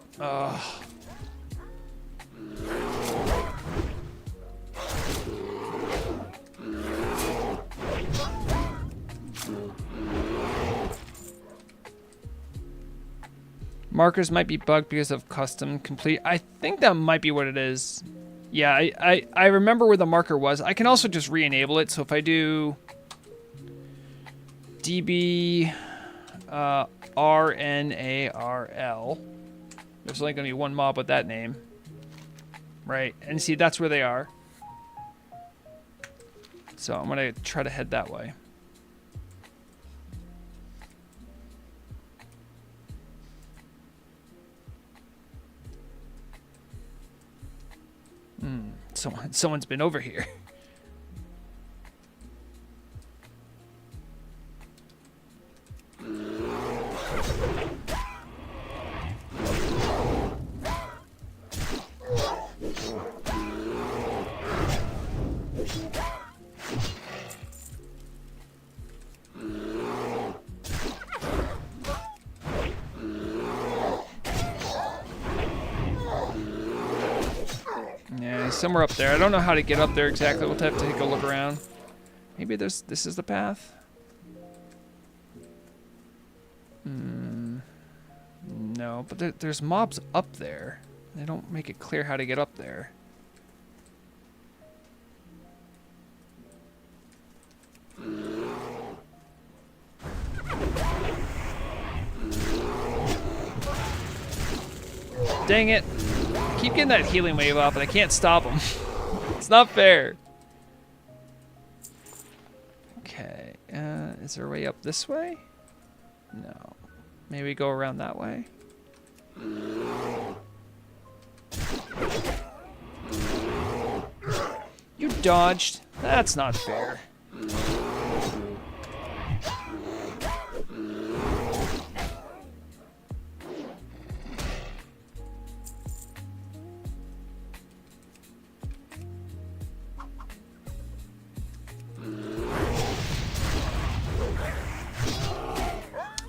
Markers might be bugged because of custom complete. I think that might be what it is. Yeah, I remember where the marker was. I can also just re-enable it. So if I do DB RNARL, there's only going to be one mob with that name. Right, and see, that's where they are. So I'm going to try to head that way. Someone's been over here. Somewhere up there. I don't know how to get up there exactly. We'll have to take a look around. Maybe this is the path? No, but there's mobs up there. They don't make it clear how to get up there. Dang it. I keep getting that healing wave off, and I can't stop them. It's not fair. Okay, is there a way up this way? No. Maybe go around that way? You dodged? That's not fair.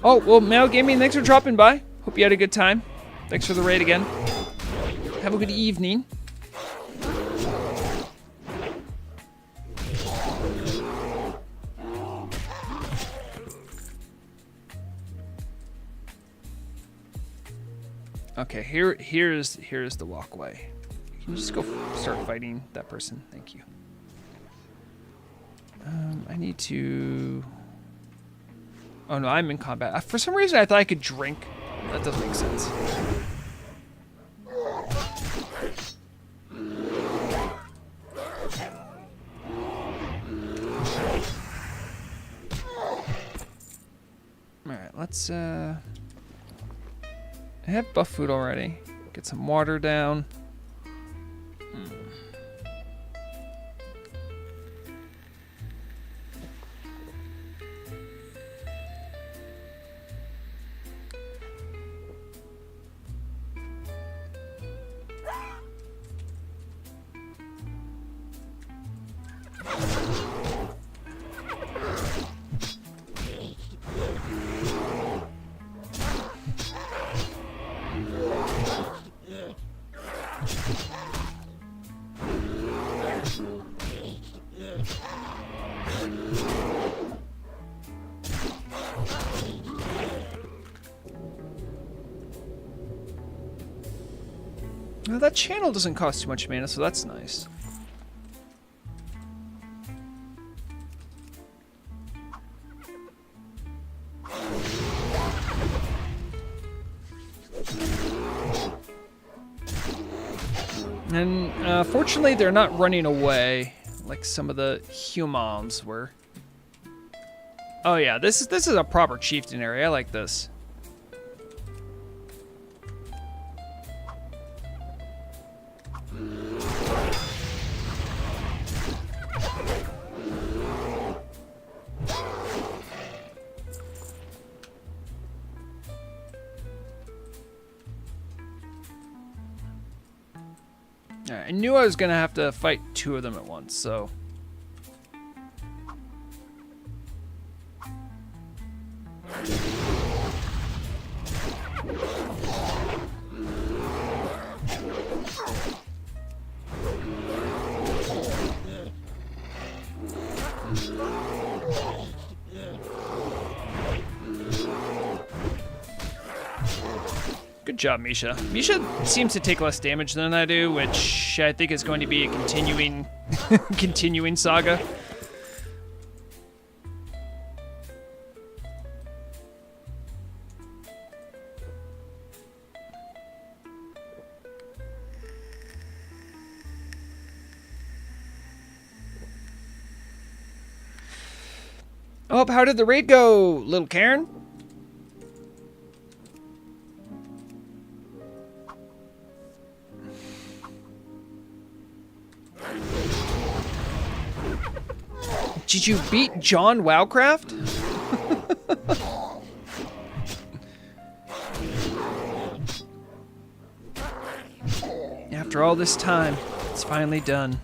Oh, well, Mail Gaming, thanks for dropping by. Hope you had a good time. Thanks for the raid again. Have a good evening. Okay, here's the walkway. Can you just go start fighting that person? Thank you. I need to... Oh no, I'm in combat. For some reason I thought I could drink. That doesn't make sense. Alright, let's I have buff food already. Get some water down. Well, that channel doesn't cost too much mana, so that's nice. And fortunately, they're not running away like some of the humans were. Oh yeah, this is a proper chieftain area. I like this. I knew I was gonna have to fight two of them at once, so. job, Misha. Misha seems to take less damage than I do, which I think is going to be a continuing, continuing saga. Oh, how did the raid go, little Karen? Did you beat John Wowcraft? After all this time, it's finally done.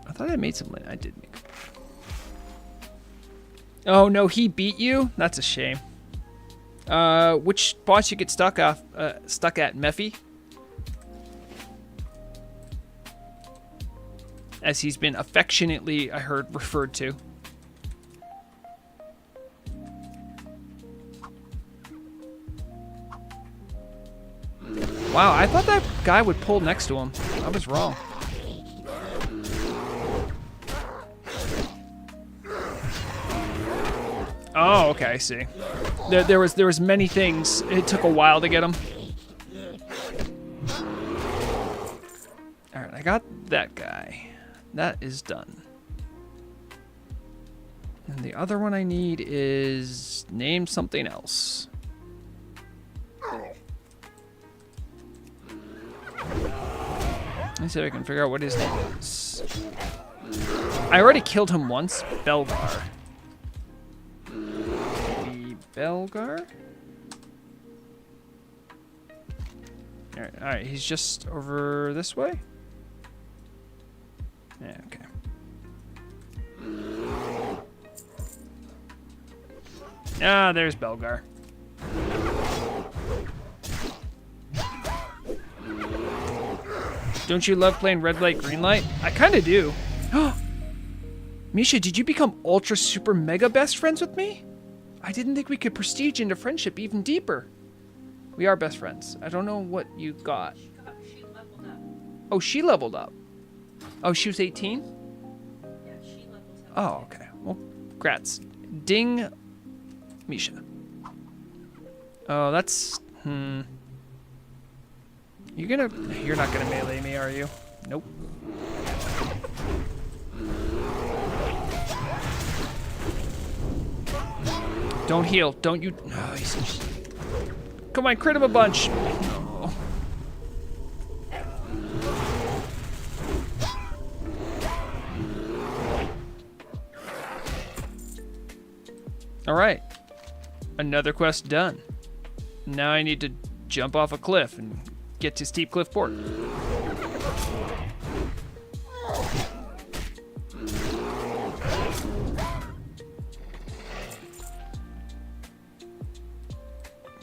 I thought I made something. I did make. Oh no, he beat you? That's a shame. Which boss you get stuck at, Mephi? As he's been affectionately, I heard, referred to. Wow, I thought that guy would pull next to him. I was wrong. Oh, okay, I see. There was many things. It took a while to get them. All right, I got that guy. That is done. And the other one I need is name something else. Let's see if I can figure out what his name is. I already killed him once, Belgar. Maybe Belgar? Alright, he's just over this way? Yeah, okay. Ah, there's Belgar. Don't you love playing red light, green light? I kinda do. Misha, did you become ultra super mega best friends with me? I didn't think we could prestige into friendship even deeper. We are best friends. I don't know what you got. She leveled up. Oh, she leveled up. Oh, she was 18? Yeah, she leveled up. Oh, okay. Well, congrats. Ding, Misha. Oh, that's... You're not gonna melee me, are you? Nope. Don't heal. Don't you... Oh, he's... Come on, crit him a bunch. Oh. All right. Another quest done. Now I need to jump off a cliff and get to Steep Cliff Port.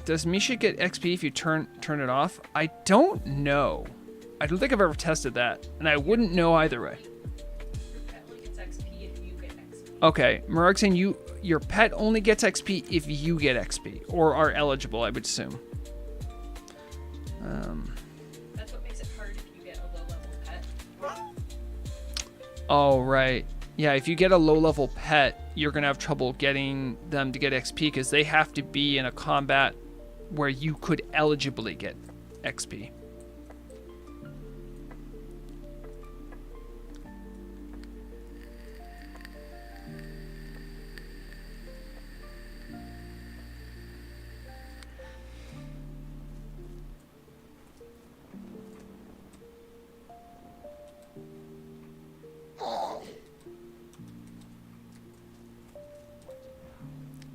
Does Misha get XP if you turn it off? I don't know. I don't think I've ever tested that, and I wouldn't know either way. Your pet only gets XP if you get XP. Okay, Marugsan, your pet only gets XP if you get XP, or are eligible, I would assume. That's what makes it hard if you get a low level pet. Oh, right. Yeah, if you get a low-level pet, you're going to have trouble getting them to get XP because they have to be in a combat where you could eligibly get XP.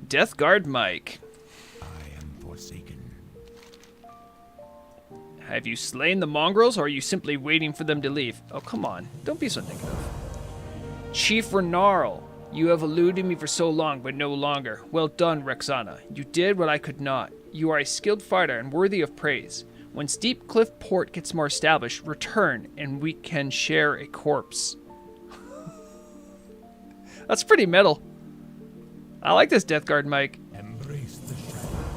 Death Guard Mike. I am forsaken. Have you slain the mongrels, or are you simply waiting for them to leave? Oh, come on. Don't be so negative. Chief Renarl, you have eluded me for so long, but no longer. Well done, Rexxanna. You did what I could not. You are a skilled fighter and worthy of praise. When Steep Cliff Port gets more established, return, and we can share a corpse. That's pretty metal. I like this Death Guard Mike. Embrace the shadow.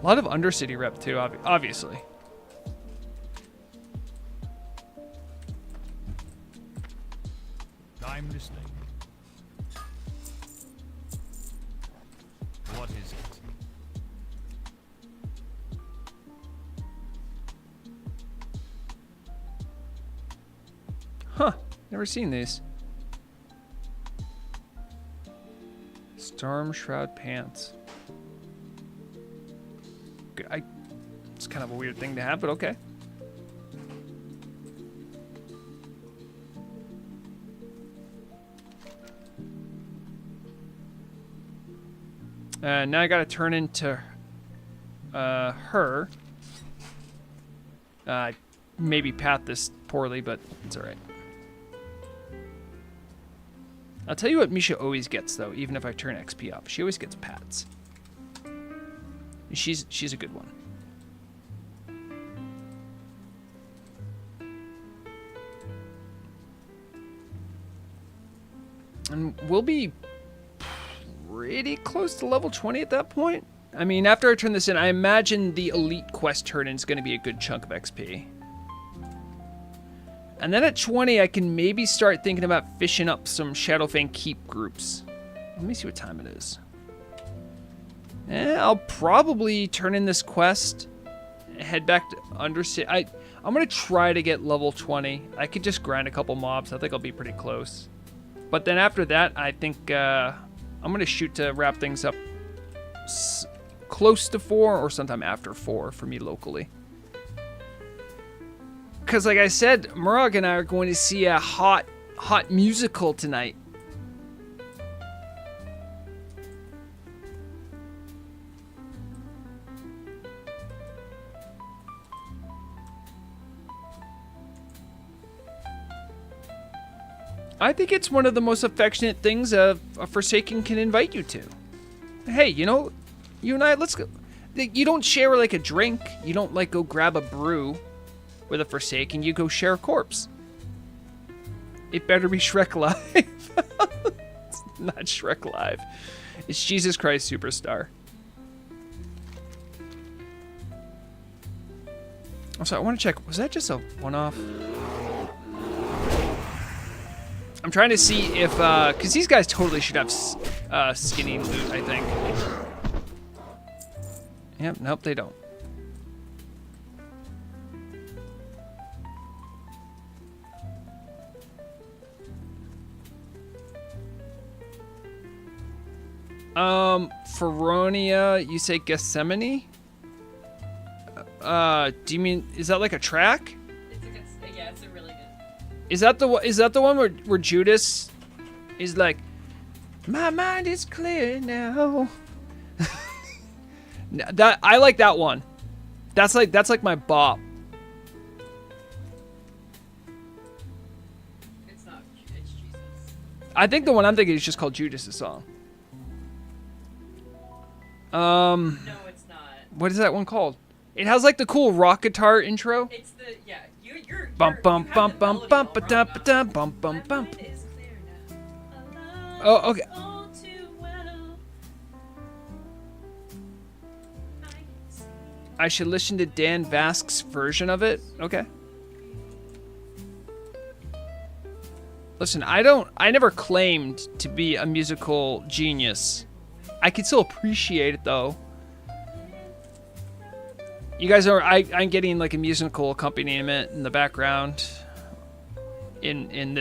lot of Undercity rep too, obviously. I'm listening. What is it? Huh. Never seen these. Storm Shroud Pants. It's kind of a weird thing to have, but okay. Now I gotta turn into her. Maybe path this poorly, but it's alright. I'll tell you what Misha always gets, though, even if I turn XP up. She always gets pats. She's a good one. And we'll be pretty close to level 20 at that point. I mean, after I turn this in, I imagine the elite quest turn-in is going to be a good chunk of XP. And then at 20, I can maybe start thinking about fishing up some Shadowfang Keep groups. Let me see what time it is. I'll probably turn in this quest, head back to Undercity. I'm going to try to get level 20. I could just grind a couple mobs. I think I'll be pretty close. But then after that, I think I'm going to shoot to wrap things up close to 4 or sometime after 4 for me locally. Because like I said, Murag and I are going to see a hot musical tonight. I think it's one of the most affectionate things a Forsaken can invite you to. Hey, you know, you and I, let's go. You don't share like a drink. You don't like go grab a brew with a Forsaken. You go share a corpse. It better be Shrek Live. It's not Shrek Live. It's Jesus Christ Superstar. Also, I want to check. Was that just a one-off? I'm trying to see if, because these guys totally should have skinny loot, I think. Yep, nope, they don't. Feronia, you say Gethsemane? Do you mean, is that like a track? It's a good, yeah, it's a really good. Is that the one where Judas is like, my mind is clear now? That I like that one. That's like my bop. It's not, it's Jesus. I think the one I'm thinking is just called Judas' song. No, it's not. What is that one called? It has like the cool rock guitar intro. It's the, yeah, you're Bum bum bum bum bum ba da ba da bum bum bum. Oh, okay. I should listen to Dan Vask's version of it. Okay. Listen, I never claimed to be a musical genius. I can still appreciate it though. You guys are, I'm getting like a musical accompaniment in the background in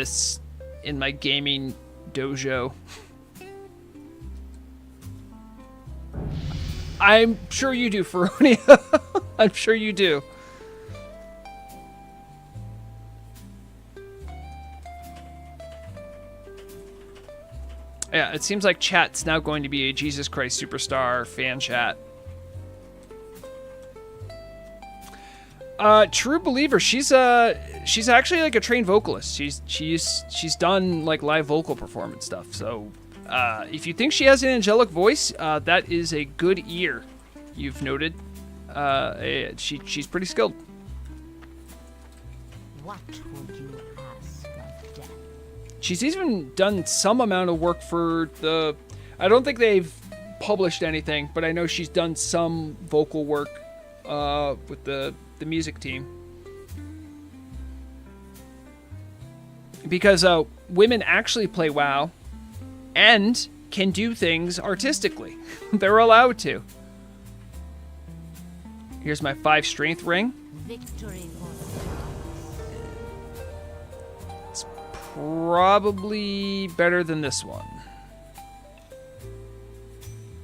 my gaming dojo. I'm sure you do, Feronia. I'm sure you do. Yeah, it seems like chat's now going to be a Jesus Christ Superstar fan chat. True Believer, she's actually like a trained vocalist. She's done like live vocal performance stuff. So if you think she has an angelic voice, that is a good ear. You've noted. She's pretty skilled. What would you ask of death? She's even done some amount of work for the. I don't think they've published anything, but I know she's done some vocal work with the music team. Because women actually play WoW and can do things artistically. They're allowed to. Here's my 5 strength ring. Victory for It's probably better than this one.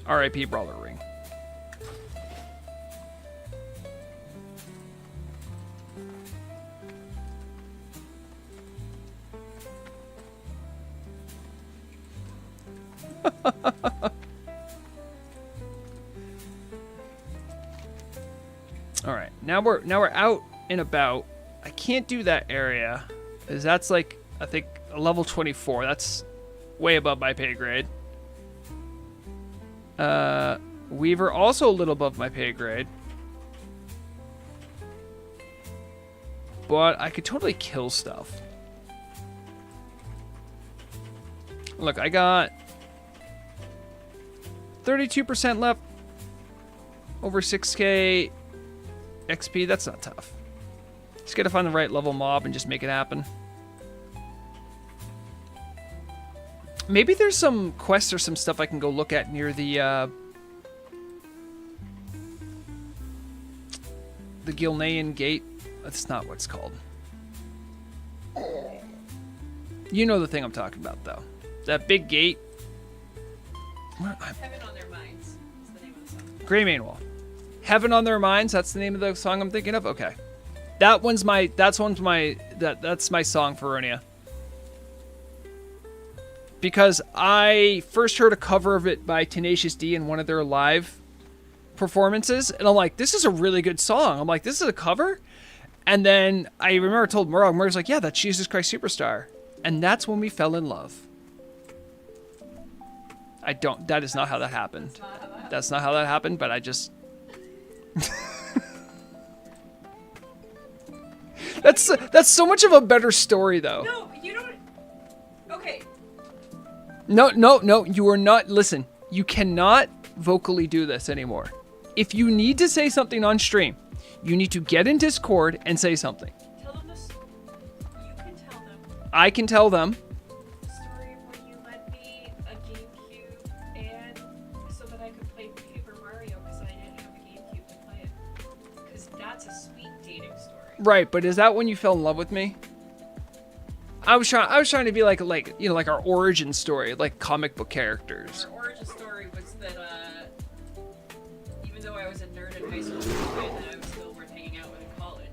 RIP Brawler ring. All right, now we're out and about. I can't do that area because that's like, I think, a level 24. That's way above my pay grade. Weaver also a little above my pay grade. But I could totally kill stuff. Look, I got 32% left. Over 6k XP. That's not tough. Just gotta find the right level mob and just make it happen. Maybe there's some quests or some stuff I can go look at near the Gilnean Gate. That's not what it's called. You know the thing I'm talking about, though. That big gate. Heaven on Their Minds is the name of the song. Grey Wall. Heaven on Their Minds. That's the name of the song I'm thinking of. Okay, that's my song for Ronia. Because I first heard a cover of it by Tenacious D in one of their live performances, and I'm like, this is a really good song. I'm like, this is a cover? And then I remember I told Murray's like, yeah, that's Jesus Christ Superstar. And that's when we fell in love. That is not how that happened. That's not how that happened, but I just... That's so much of a better story, though. No, you don't. Okay. No, you are not. Listen, you cannot vocally do this anymore. If you need to say something on stream, you need to get in Discord and say something. Tell them this. You can tell them I can tell them. the story of when you lent me a GameCube and so that I could play Paper Mario because I didn't have a GameCube to play it. Because that's a sweet dating story. Right, but is that when you fell in love with me? I was trying to be like our origin story, like comic book characters. Our origin story was that even though I was a nerd in high school, that I was still worth hanging out with in college.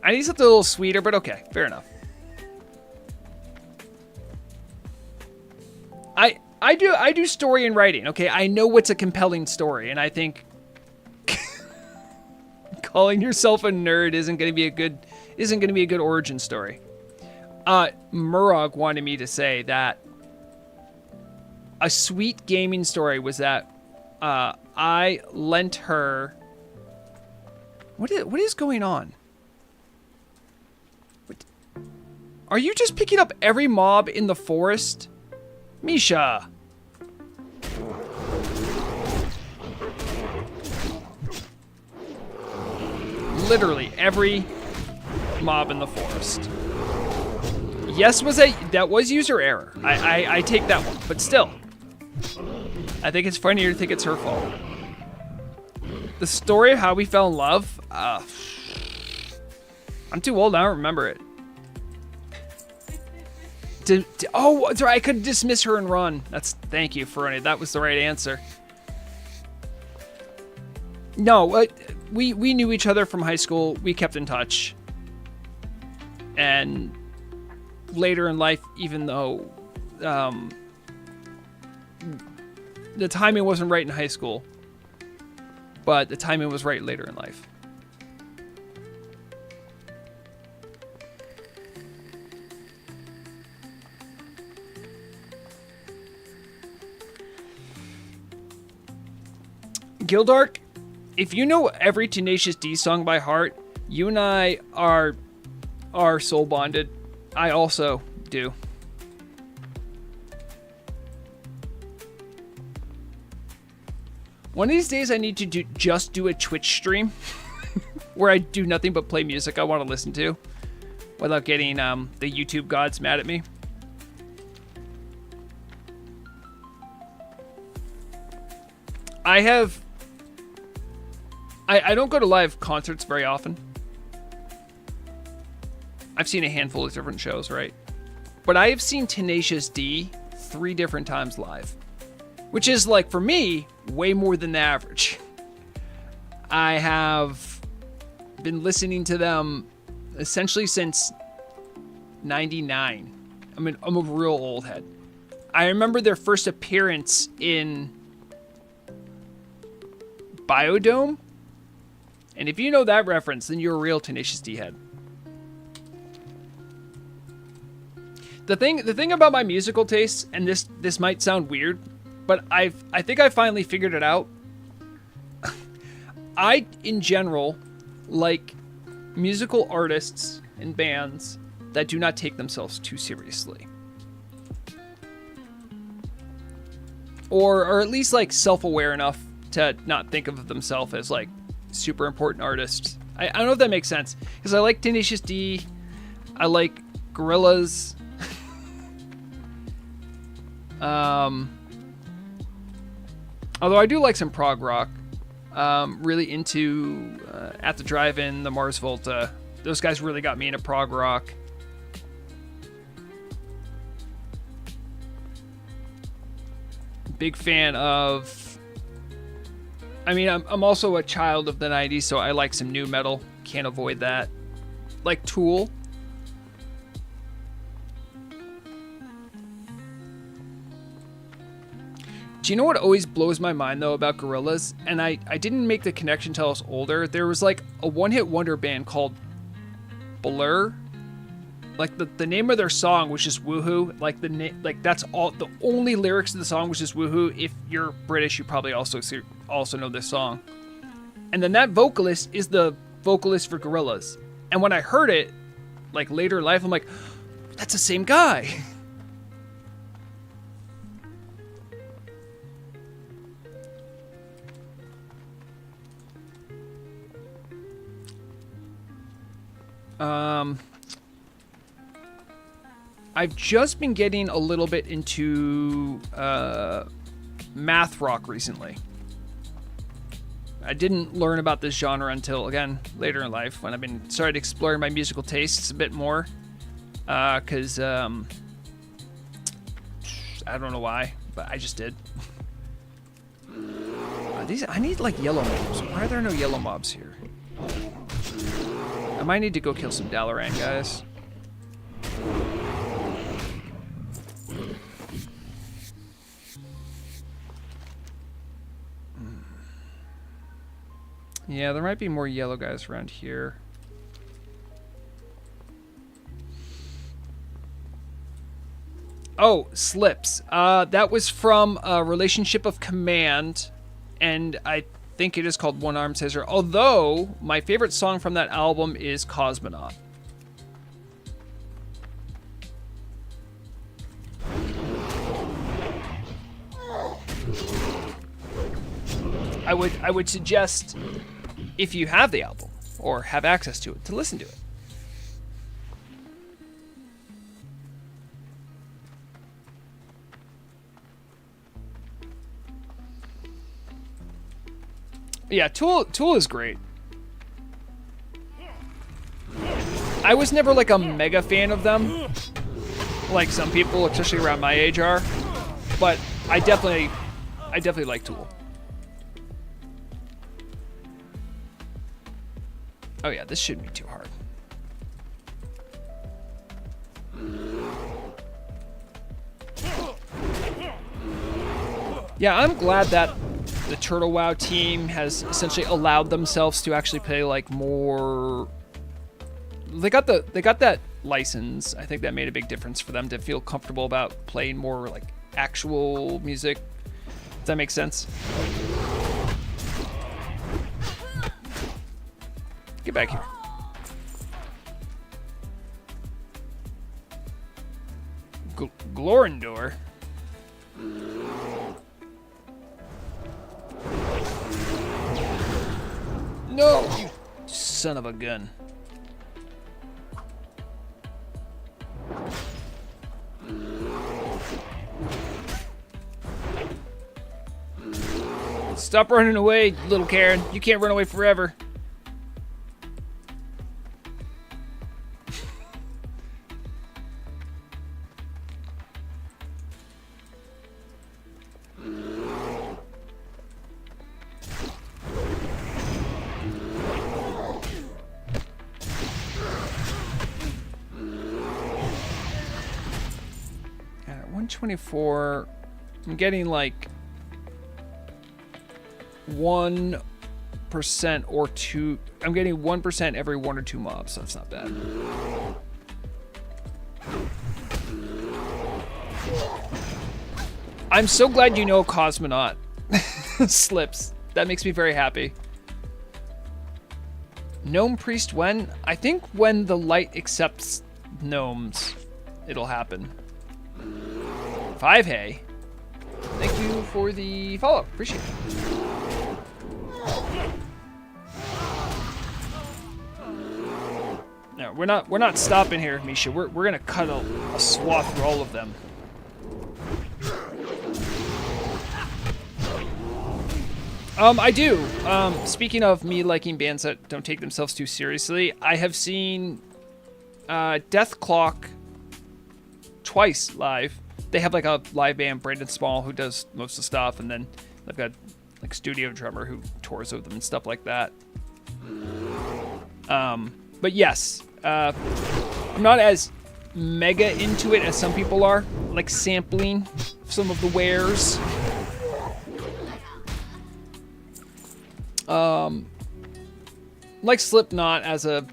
I need something a little sweeter, but okay, fair enough. I do story and writing. Okay, I know what's a compelling story, and I think calling yourself a nerd isn't going to be a good origin story. Murrog wanted me to say that a sweet gaming story was that I lent her. What is going on? Are you just picking up every mob in the forest? Misha. Literally every mob in the forest. Yes, that was user error. I take that one, but still. I think it's funnier to think it's her fault. The story of how we fell in love, I'm too old, I don't remember it. Oh, that's right, I could dismiss her and run. Thank you, Ferroni. That was the right answer. No, we knew each other from high school. We kept in touch. And later in life, even though the timing wasn't right in high school, but the timing was right later in life. Gildark, if you know every Tenacious D song by heart, you and I are soul bonded. I also do. One of these days I need to just do a Twitch stream where I do nothing but play music I want to listen to without getting the YouTube gods mad at me. I don't go to live concerts very often. I've seen a handful of different shows, right? But I have seen Tenacious D 3 different times live, which is, like, for me, way more than the average. I have been listening to them essentially since 99. I mean, I'm a real old head. I remember their first appearance in Biodome. And if you know that reference, then you're a real Tenacious D head. The thing about my musical tastes, and this might sound weird, but I think I finally figured it out. I, in general, like musical artists and bands that do not take themselves too seriously. Or at least, like, self-aware enough to not think of themselves as, like, super important artists. I don't know if that makes sense. Because I like Tenacious D. I like Gorillaz. Although I do like some prog rock. Really into At the Drive-In, the Mars Volta. Those guys really got me into prog rock. Big fan of... I mean, I'm also a child of the 90s, so I like some new metal. Can't avoid that. Like Tool. Do you know what always blows my mind, though, about Gorillaz? And I didn't make the connection until I was older. There was, like, a one-hit wonder band called Blur. Like, the name of their song was just Woohoo. Like, that's all. The only lyrics of the song was just Woohoo. If you're British, you probably also know this song. And then that vocalist is the vocalist for Gorillaz. And when I heard it, like, later in life, I'm like, that's the same guy. I've just been getting a little bit into math rock recently. I didn't learn about this genre until, again, later in life, when I've been started exploring my musical tastes a bit more. Because I don't know why, but I just did. I need, like, yellow mobs. Why are there no yellow mobs here? I might need to go kill some Dalaran guys. Yeah, there might be more yellow guys around here. Oh, Slips. That was from Relationship of Command, and I think it is called One Arm Scissor. Although, my favorite song from that album is Cosmonaut. I would suggest, if you have the album or have access to it, to listen to it. Yeah, Tool is great. I was never, like, a mega fan of them, like some people, especially around my age, are. But I definitely like Tool. Oh yeah, this shouldn't be too hard. Yeah, I'm glad that the Turtle WoW team has essentially allowed themselves to actually play, like, more. They got that license. I think that made a big difference for them to feel comfortable about playing more, like, actual music. Does that make sense? Get back here. Glorindor. No, you son of a gun. Stop running away, little Karen. You can't run away forever. At 124, I'm getting like 1% or 2. I'm getting 1% every 1 or 2 mobs, so that's not bad. I'm so glad you know Cosmonaut slips. That makes me very happy. Gnome Priest when? I think when the light accepts gnomes, it'll happen. 5 hey. Thank you for the follow. Appreciate it. No, we're not stopping here, Misha. We're gonna cut a swath through all of them. I do. Speaking of me liking bands that don't take themselves too seriously, I have seen Death Clock twice live. They have like a live band, Brandon Small, who does most of the stuff, and then they've got like studio drummer who tours with them and stuff like that. But yes, I'm not as mega into it as some people are, like sampling some of the wares. Like Slipknot as a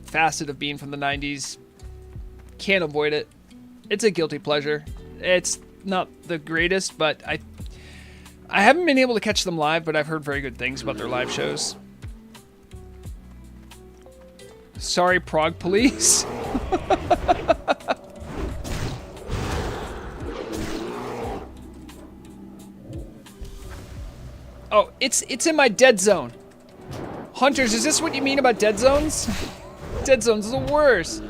facet of being from the 90s, can't avoid it. It's a guilty pleasure. It's not the greatest, but I haven't been able to catch them live, but I've heard very good things about their live shows. Sorry, Prague Police. Oh, it's in my dead zone. Hunters, is this what you mean about dead zones? Dead zones are the worst.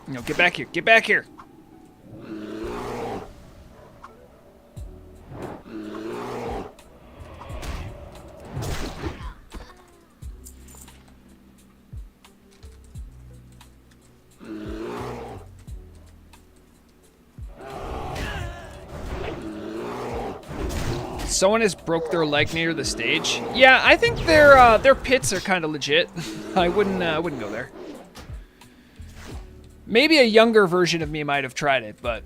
No, get back here. Get back here. Someone has broke their leg near the stage. Yeah, I think their pits are kind of legit. I wouldn't go there. Maybe a younger version of me might have tried it, but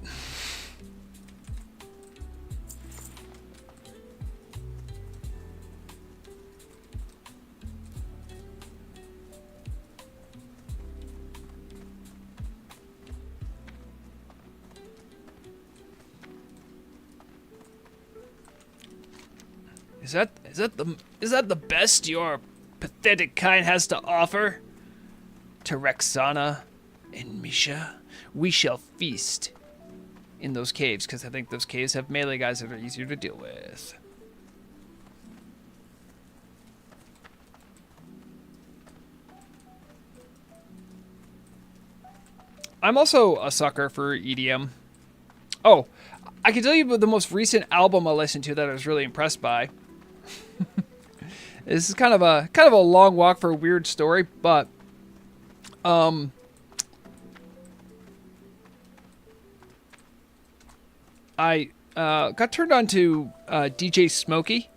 Is that the best your pathetic kind has to offer? To Rexxanna and Misha, we shall feast in those caves, because I think those caves have melee guys that are easier to deal with. I'm also a sucker for EDM. Oh, I can tell you the most recent album I listened to that I was really impressed by. This is kind of a long walk for a weird story, but I got turned on to DJ Smokey.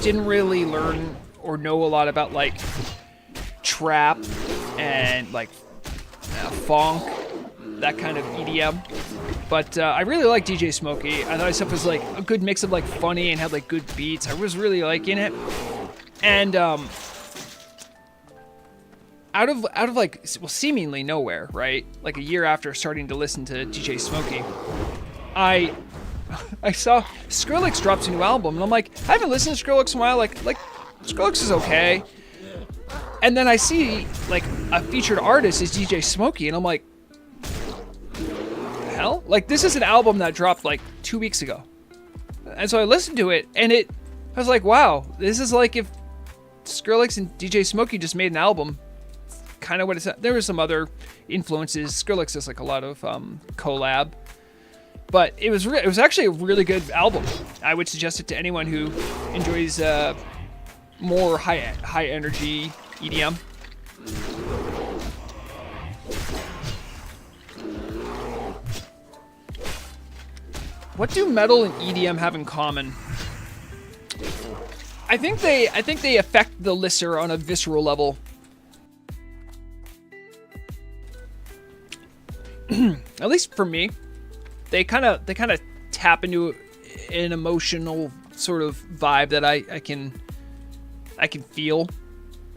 Didn't really learn or know a lot about like trap and like funk, that kind of EDM. But I really like DJ Smokey. I thought his stuff was like a good mix of like funny and had like good beats. I was really liking it. And out of like, well, seemingly nowhere, right? Like a year after starting to listen to DJ Smokey, I saw Skrillex drops a new album, and I'm like, I haven't listened to Skrillex in a while. Like Skrillex is okay. And then I see like a featured artist is DJ Smokey, and I'm like, the hell? Like, this is an album that dropped like 2 weeks ago. And so I listened to it, and I was like, wow, this is like if Skrillex and DJ Smokey just made an album. Kind of what it's. There were some other influences. Skrillex is like a lot of collab, but it was actually a really good album. I would suggest it to anyone who enjoys more high energy EDM. What do metal and EDM have in common? I think they affect the listener on a visceral level. At least for me, they kind of tap into an emotional sort of vibe that I can feel.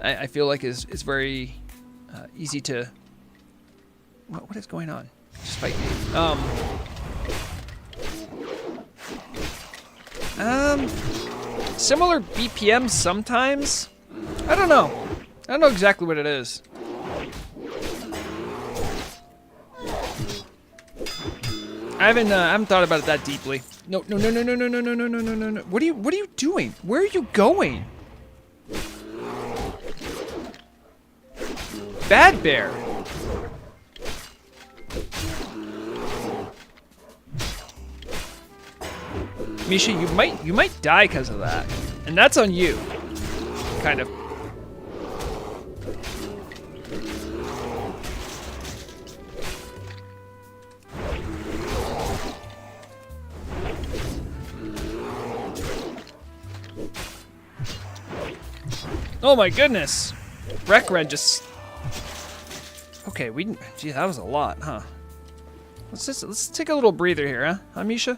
I feel like is very easy to. What is going on? Just fight me. Similar BPM sometimes. I don't know exactly what it is. I haven't thought about it that deeply. No. What are you doing? Where are you going? Bad Bear. Misha, you might die because of that. And that's on you. Kind of. Oh my goodness. Rexxanna just... Okay, gee, that was a lot, huh? Let's take a little breather here, huh, Misha?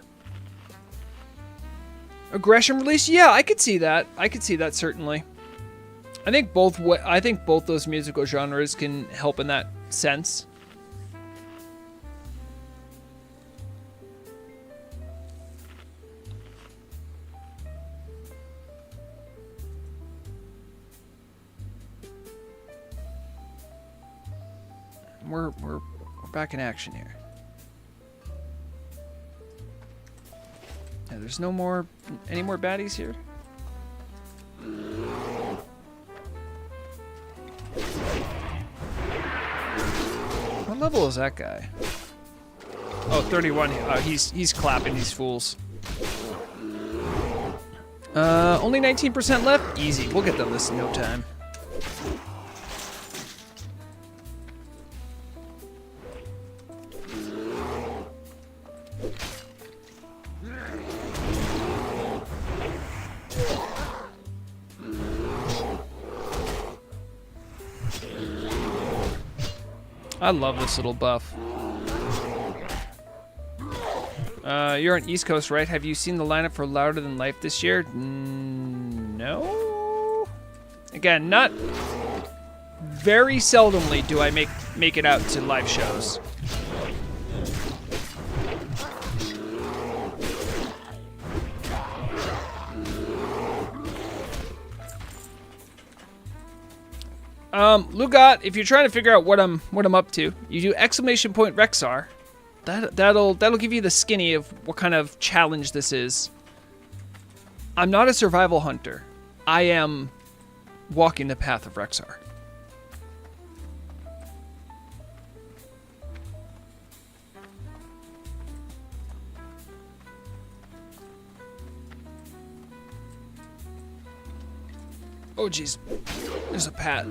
Aggression release? Yeah, I could see that. I could see that certainly. I think both those musical genres can help in that sense. We're back in action here. Yeah, there's any more baddies here? What level is that guy? Oh, 31. He's clapping these fools. Only 19% left? Easy. We'll get done this in no time. I love this little buff. You're on East Coast, right? Have you seen the lineup for Louder Than Life this year? No. Again, not very seldomly do I make it out to live shows. Lugat, if you're trying to figure out what I'm up to, you do exclamation point Rexxar. That'll give you the skinny of what kind of challenge this is. I'm not a survival hunter. I am walking the path of Rexxar. Oh jeez, there's a pat.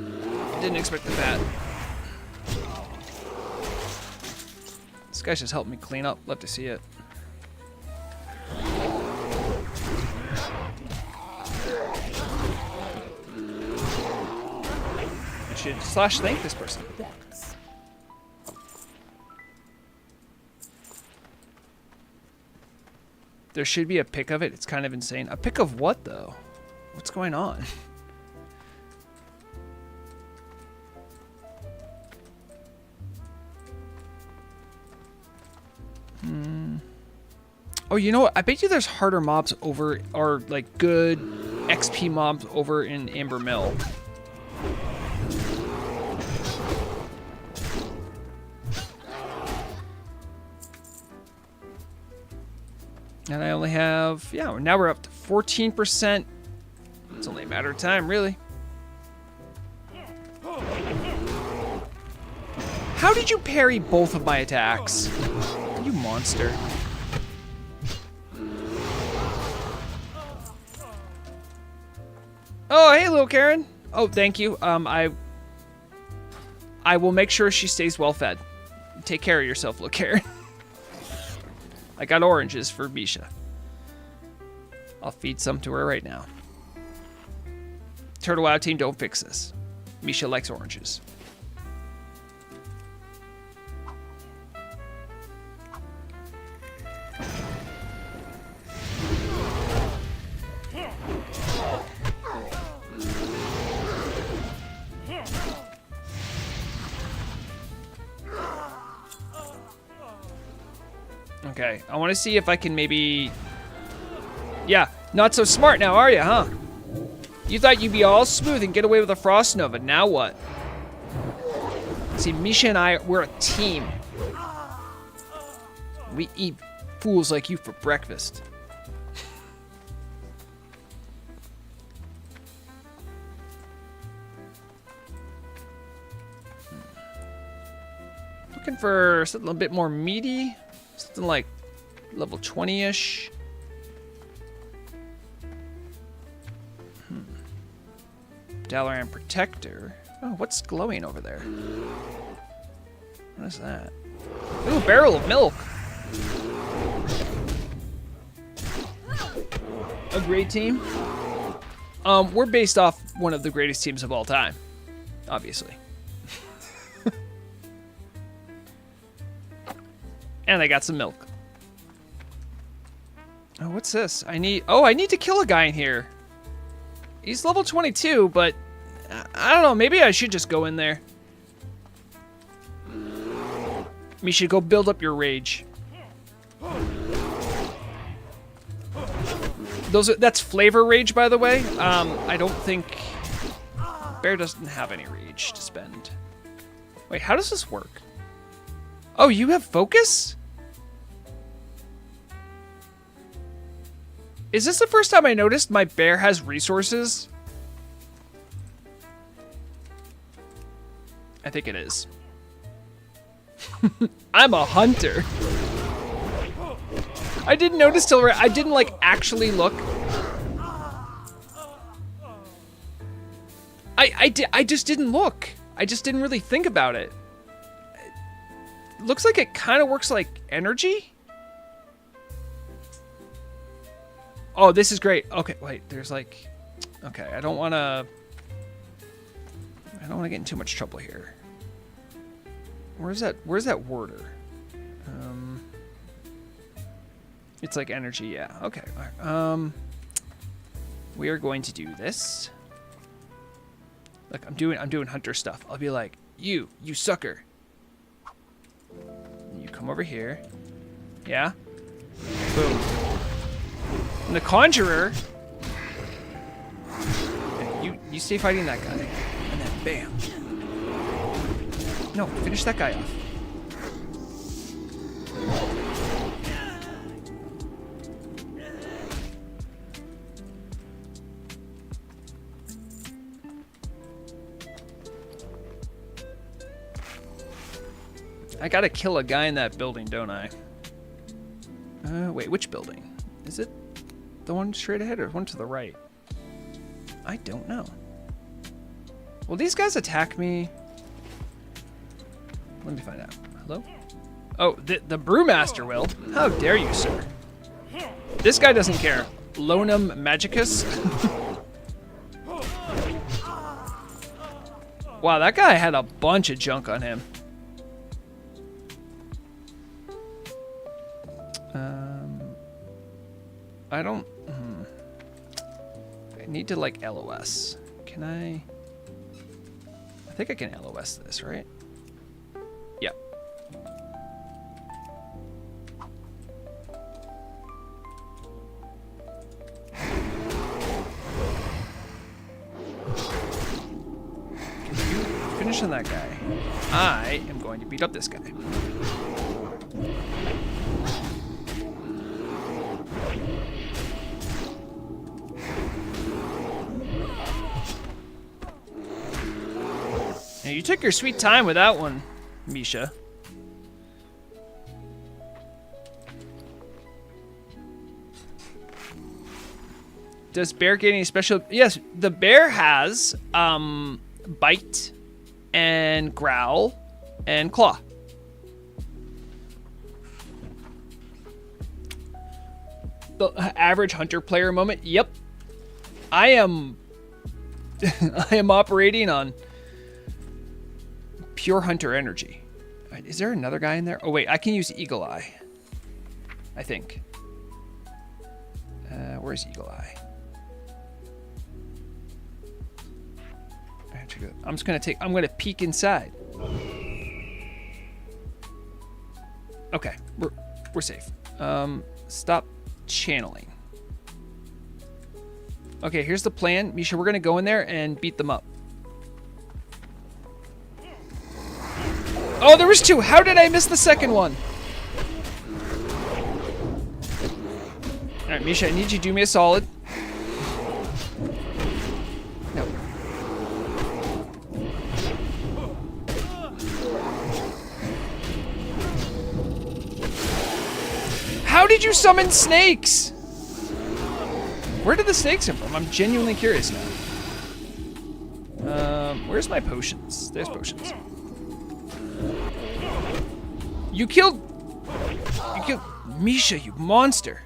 Didn't expect the pat. This guy's just helping me clean up. Love to see it. I should /thank this person. There should be a pic of it. It's kind of insane. A pic of what though? What's going on? Oh, you know what? I bet you there's harder mobs over, or like good XP mobs over in Amber Mill. And I only have, yeah, now we're up to 14%. It's only a matter of time, really. How did you parry both of my attacks? You monster. Oh, hey, little Karen. Oh, thank you. I will make sure she stays well fed. Take care of yourself, little Karen. I got oranges for Misha. I'll feed some to her right now. Turtle Wow team, don't fix this. Misha likes oranges. Okay, I want to see if I can maybe... Yeah, not so smart now, are you, huh? You thought you'd be all smooth and get away with a Frost Nova. Now what? See, Misha and I, we're a team. We eat fools like you for breakfast. Looking for something a bit more meaty. Something like level 20-ish. Dalaran Protector. Oh, what's glowing over there? What is that? Ooh, a barrel of milk. A great team. We're based off one of the greatest teams of all time, obviously. And I got some milk. Oh, what's this? I need to kill a guy in here. He's level 22, but I don't know. Maybe I should just go in there. We should go build up your rage. That's flavor rage, by the way. I don't think Bear doesn't have any rage to spend. Wait, how does this work? Oh, you have focus? Is this the first time I noticed my bear has resources? I think it is. I'm a hunter. I didn't notice till I didn't like actually look. I just didn't look. I just didn't really think about it. It looks like it kind of works like energy. Oh, this is great. Okay, wait, there's like... Okay, I don't want to get in too much trouble here. Where's that warder? It's like energy, yeah. Okay. We are going to do this. Look, I'm doing hunter stuff. I'll be like, you sucker. You come over here. Yeah? Boom. And the Conjurer, you stay fighting that guy, and then bam. No, finish that guy off. I gotta kill a guy in that building, don't I? Wait, which building? Is it the one straight ahead or one to the right? I don't know. Will these guys attack me? Let me find out. Hello? Oh, the Brewmaster will. How dare you, sir? This guy doesn't care. Lonum Magicus. Wow, that guy had a bunch of junk on him. I don't... I need to, like, LOS. Can I... I think I can LOS this, right? Yep. Finishing that guy. I am going to beat up this guy. you took your sweet time with that one, Misha. Does bear get any special? Yes, the bear has bite and growl and claw. The average hunter player moment. Yep. I am I am operating on pure hunter energy. Is there another guy in there? Oh wait, I can use Eagle Eye. I think. Where's Eagle Eye? I'm just gonna I'm gonna peek inside. Okay, we're safe. Stop channeling. Okay, here's the plan. Misha, we're gonna go in there and beat them up. Oh, there was 2. How did I miss the second one? All right, Misha, I need you to do me a solid. No. How did you summon snakes? Where did the snakes come from? I'm genuinely curious now. Where's my potions? There's potions. You killed Misha, you monster.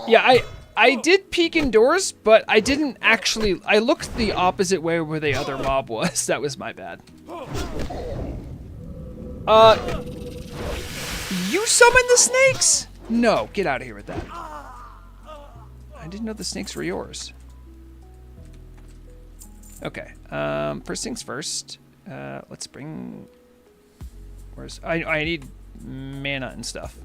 Yeah, I did peek indoors, but I didn't actually. I looked the opposite way where the other mob was. That was my bad. You summoned the snakes? No, get out of here with that. I didn't know the snakes were yours. Okay, first things first. Let's bring. Where's I need mana and stuff.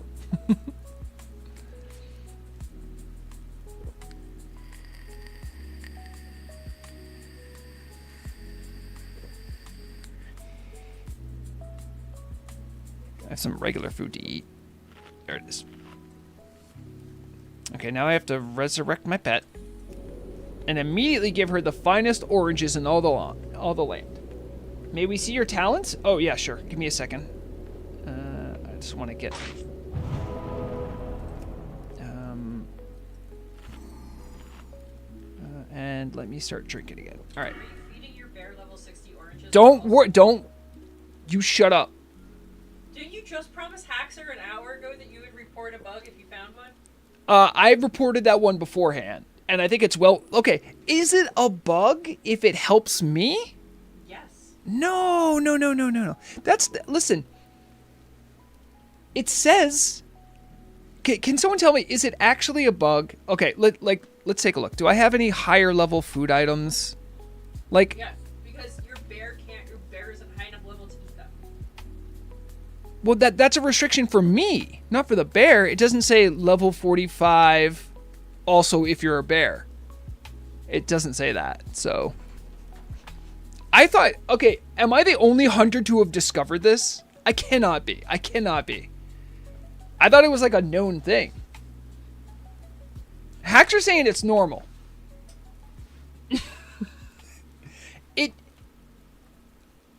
I have some regular food to eat. There it is. Okay, now I have to resurrect my pet and immediately give her the finest oranges in all the land. May we see your talents? Oh yeah, sure. Give me a second. I just want to get. And let me start drinking again. All right. Are you feeding your bear level 60 oranges? Don't worry. Don't. You shut up. Didn't you just promise Haxer an hour ago that you would report a bug if you found one? I've reported that one beforehand, and I think it's okay. Is it a bug if it helps me? Yes. No. Listen. It says. Can someone tell me? Is it actually a bug? Okay, let's take a look. Do I have any higher level food items? Yes, because your bear isn't high enough level to eat them. Well, that's a restriction for me, not for the bear. It doesn't say level 45. Also, if you're a bear, it doesn't say that. So, I thought, okay, am I the only hunter to have discovered this? I cannot be. I thought it was like a known thing. Hacks are saying it's normal.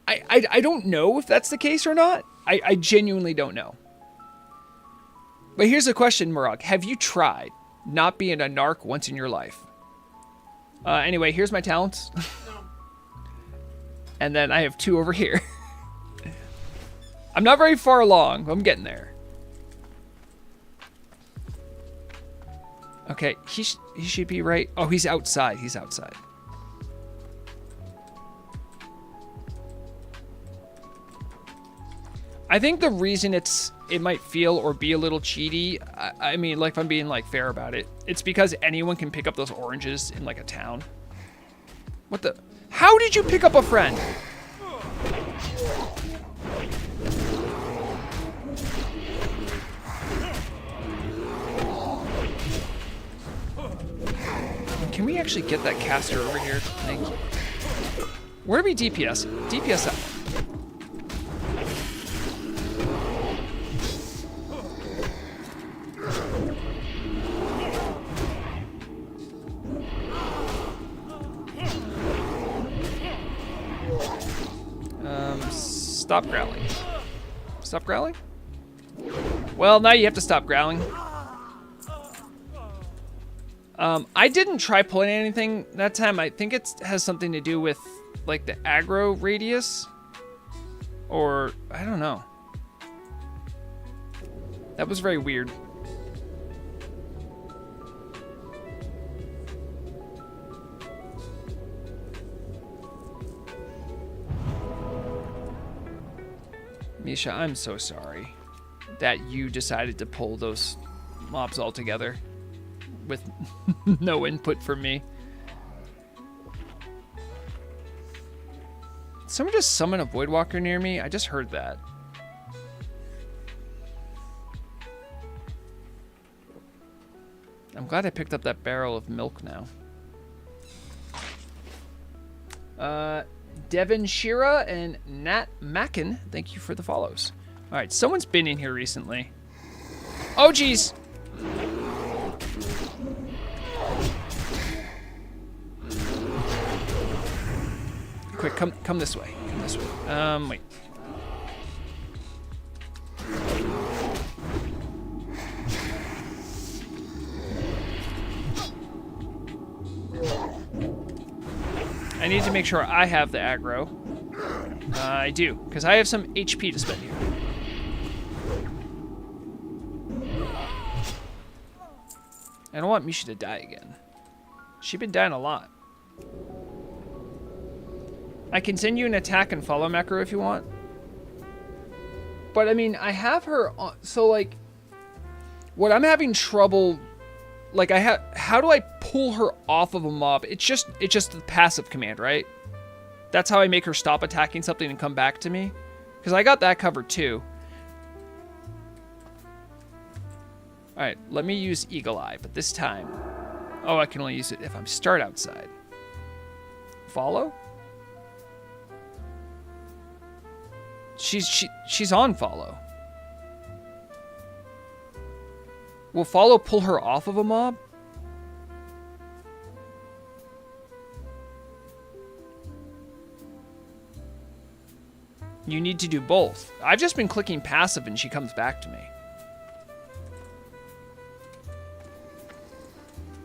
I don't know if that's the case or not. I genuinely don't know. But here's a question, Murag. Have you tried not being a narc once in your life? Anyway, here's my talents. No. And then I have 2 over here. I'm not very far along, but I'm getting there. Okay, he should be right. Oh, he's outside. I think the reason it might feel or be a little cheaty, I mean, like if I'm being like fair about it, it's because anyone can pick up those oranges in like a town. What the? How did you pick up a friend? Can we actually get that caster over here? Thank you. Where do we DPS? DPS that one. Stop growling. Stop growling? Well, now you have to stop growling. I didn't try pulling anything that time. I think it has something to do with, like, the aggro radius. Or, I don't know. That was very weird. Misha, I'm so sorry that you decided to pull those mobs all together with no input from me. Did someone just summon a Voidwalker near me? I just heard that. I'm glad I picked up that barrel of milk now. Devin Shira and Nat Mackin, thank you for the follows. All right, someone's been in here recently. Oh, geez. Quick, come this way. Come this way. Wait. I need to make sure I have the aggro. I do, because I have some HP to spend here. I don't want Misha to die again. She's been dying a lot. I can send you an attack and follow macro if you want. But I mean, I have her on, so like, what I'm having trouble, like how do I pull her off of a mob? It's just the passive command, right? That's how I make her stop attacking something and come back to me. Because I got that covered too. Alright, let me use Eagle Eye, but this time, oh, I can only use it if I'm start outside. Follow? She's on follow. Will follow pull her off of a mob? You need to do both. I've just been clicking passive and she comes back to me.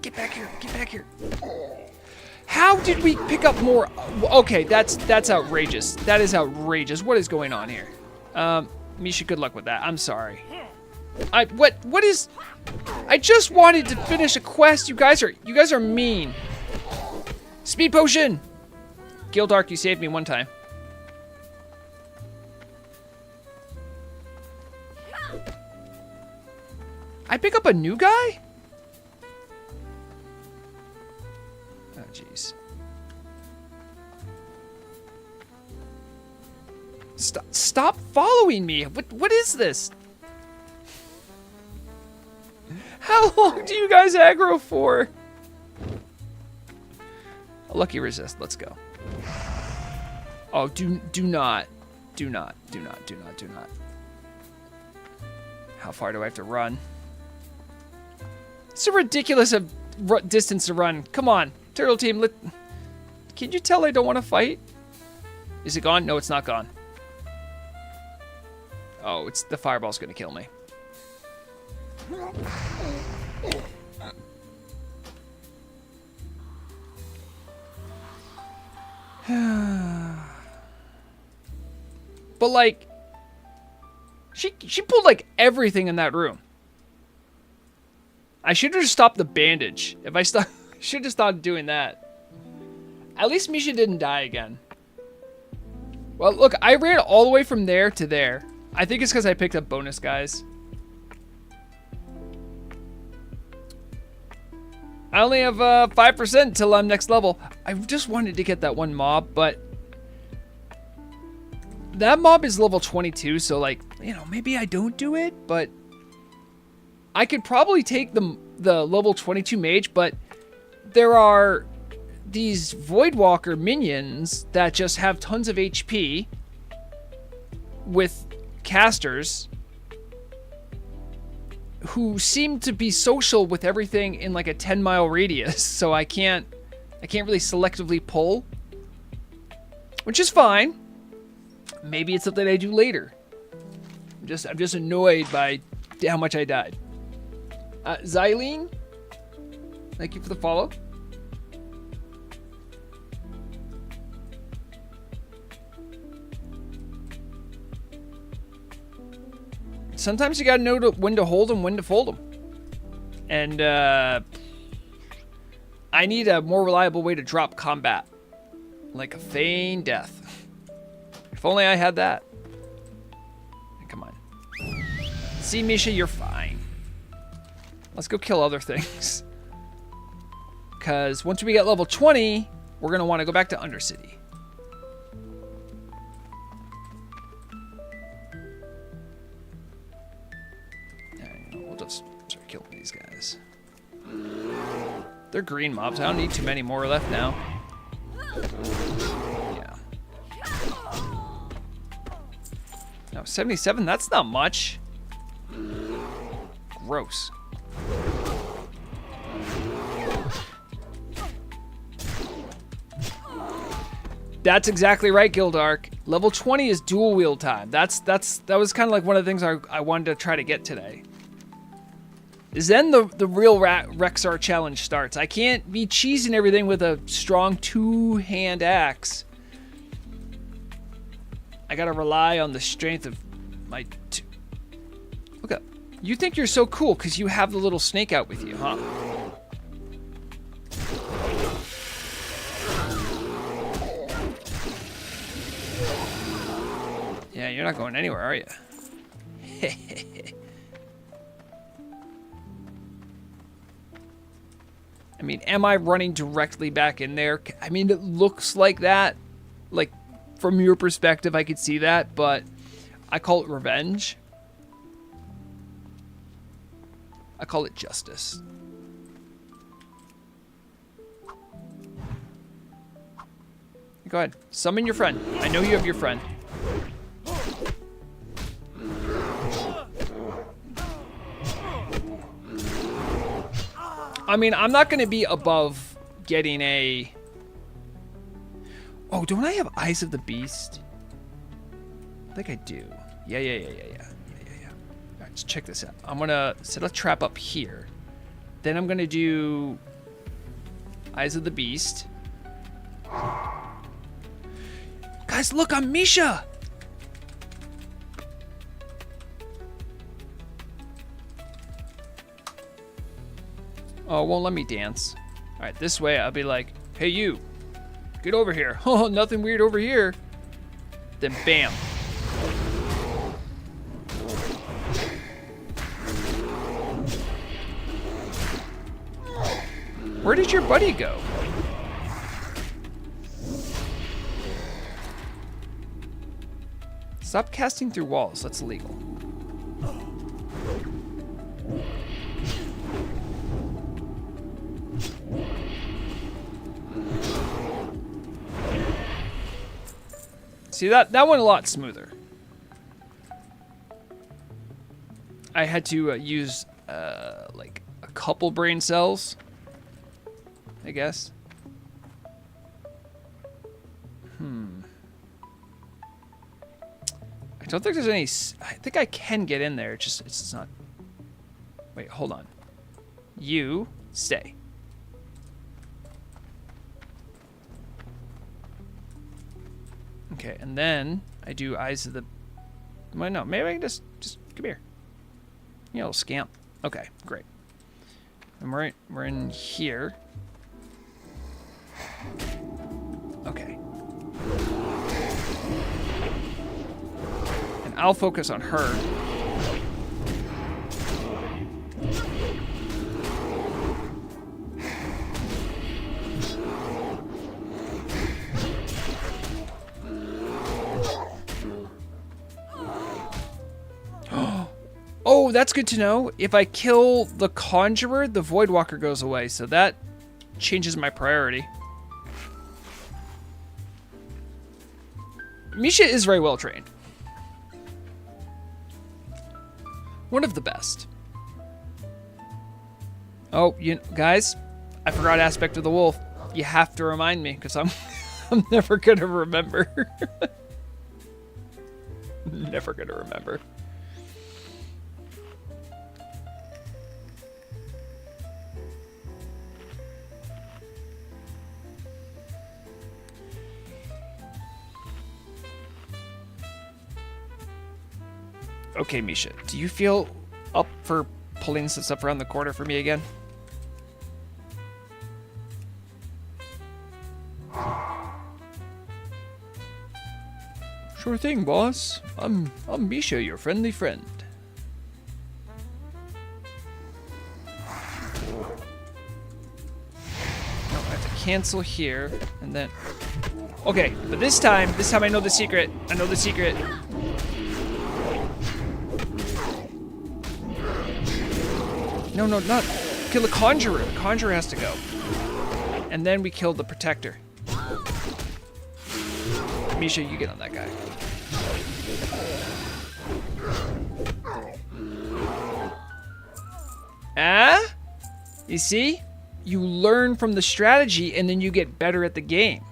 Get back here, get back here. How did we pick up more? Okay, that's outrageous. That is outrageous. What is going on here? Misha, good luck with that. I'm sorry. What is? I just wanted to finish a quest. You guys are mean. Speed potion. Gildark, you saved me one time. I pick up a new guy? Oh, jeez. Stop following me. What is this? How long do you guys aggro for? A lucky resist. Let's go. Oh, do not. How far do I have to run? It's a ridiculous distance to run. Come on, Turtle Team. Can you tell I don't want to fight? Is it gone? No, it's not gone. Oh, the fireball's gonna kill me. But like, she pulled like everything in that room. I should have just stopped the bandage. If I should have stopped doing that. At least Misha didn't die again. Well, look, I ran all the way from there to there. I think it's because I picked up bonus guys. I only have 5% till I'm next level. I just wanted to get that one mob, but that mob is level 22, so like, you know, maybe I don't do it, but I could probably take the level 22 mage, but there are these Voidwalker minions that just have tons of HP with casters who seem to be social with everything in like a 10-mile radius, so I can't really selectively pull, which is fine. Maybe it's something I do later. I'm just annoyed by how much I died. Xylene, thank you for the follow. Sometimes you gotta know when to hold them, when to fold them. And I need a more reliable way to drop combat. Like a feign death. If only I had that. Come on. See, Misha, you're fine. Let's go kill other things. Because once we get level 20, we're going to want to go back to Undercity. We'll just start killing these guys. They're green mobs. I don't need too many more left now. Yeah. No, 77, that's not much. Gross. That's exactly right, Gildark. Level 20 is dual wield time. That was kind of like one of the things I wanted to try to get today. Then the real Rexxar challenge starts. I can't be cheesing everything with a strong two-hand axe. I gotta rely on the strength of my Look up. You think you're so cool because you have the little snake out with you, huh? Yeah, you're not going anywhere, are you? I mean, am I running directly back in there? I mean, it looks like that. Like, from your perspective, I could see that, but I call it revenge. I call it justice. Go ahead. Summon your friend. I know you have your friend. I mean, I'm not going to be above getting a... Oh, don't I have Eyes of the Beast? I think I do. Yeah. All right, let's check this out. I'm going to set a trap up here. Then I'm going to do Eyes of the Beast. Guys, look, I'm Misha! Oh, it won't let me dance. All right, this way I'll be like, hey, you, get over here. Oh, nothing weird over here. Then bam. Where did your buddy go? Stop casting through walls. That's illegal. See, that went a lot smoother. I had to use like a couple brain cells, I guess. I don't think there's any... I think I can get in there. It's just not... Wait, hold on. You stay. Okay, and then I do Eyes of the... Well, no, maybe I can just come here. You little scamp. Okay, great. And we're in here. Okay. And I'll focus on her. Oh, that's good to know. If I kill the Conjurer, the Voidwalker goes away, so that changes my priority. Misha is very well trained. One of the best. Oh, guys, I forgot Aspect of the Wolf. You have to remind me, because I'm never gonna remember. Never gonna remember. Okay, Misha, do you feel up for pulling some stuff around the corner for me again? Sure thing, boss. I'm Misha, your friendly friend. No, I have to cancel here, and then... Okay, but this time I know the secret. I know the secret. No, not... Kill the Conjurer. The Conjurer has to go. And then we kill the Protector. Misha, you get on that guy. Ah? You see? You learn from the strategy and then you get better at the game.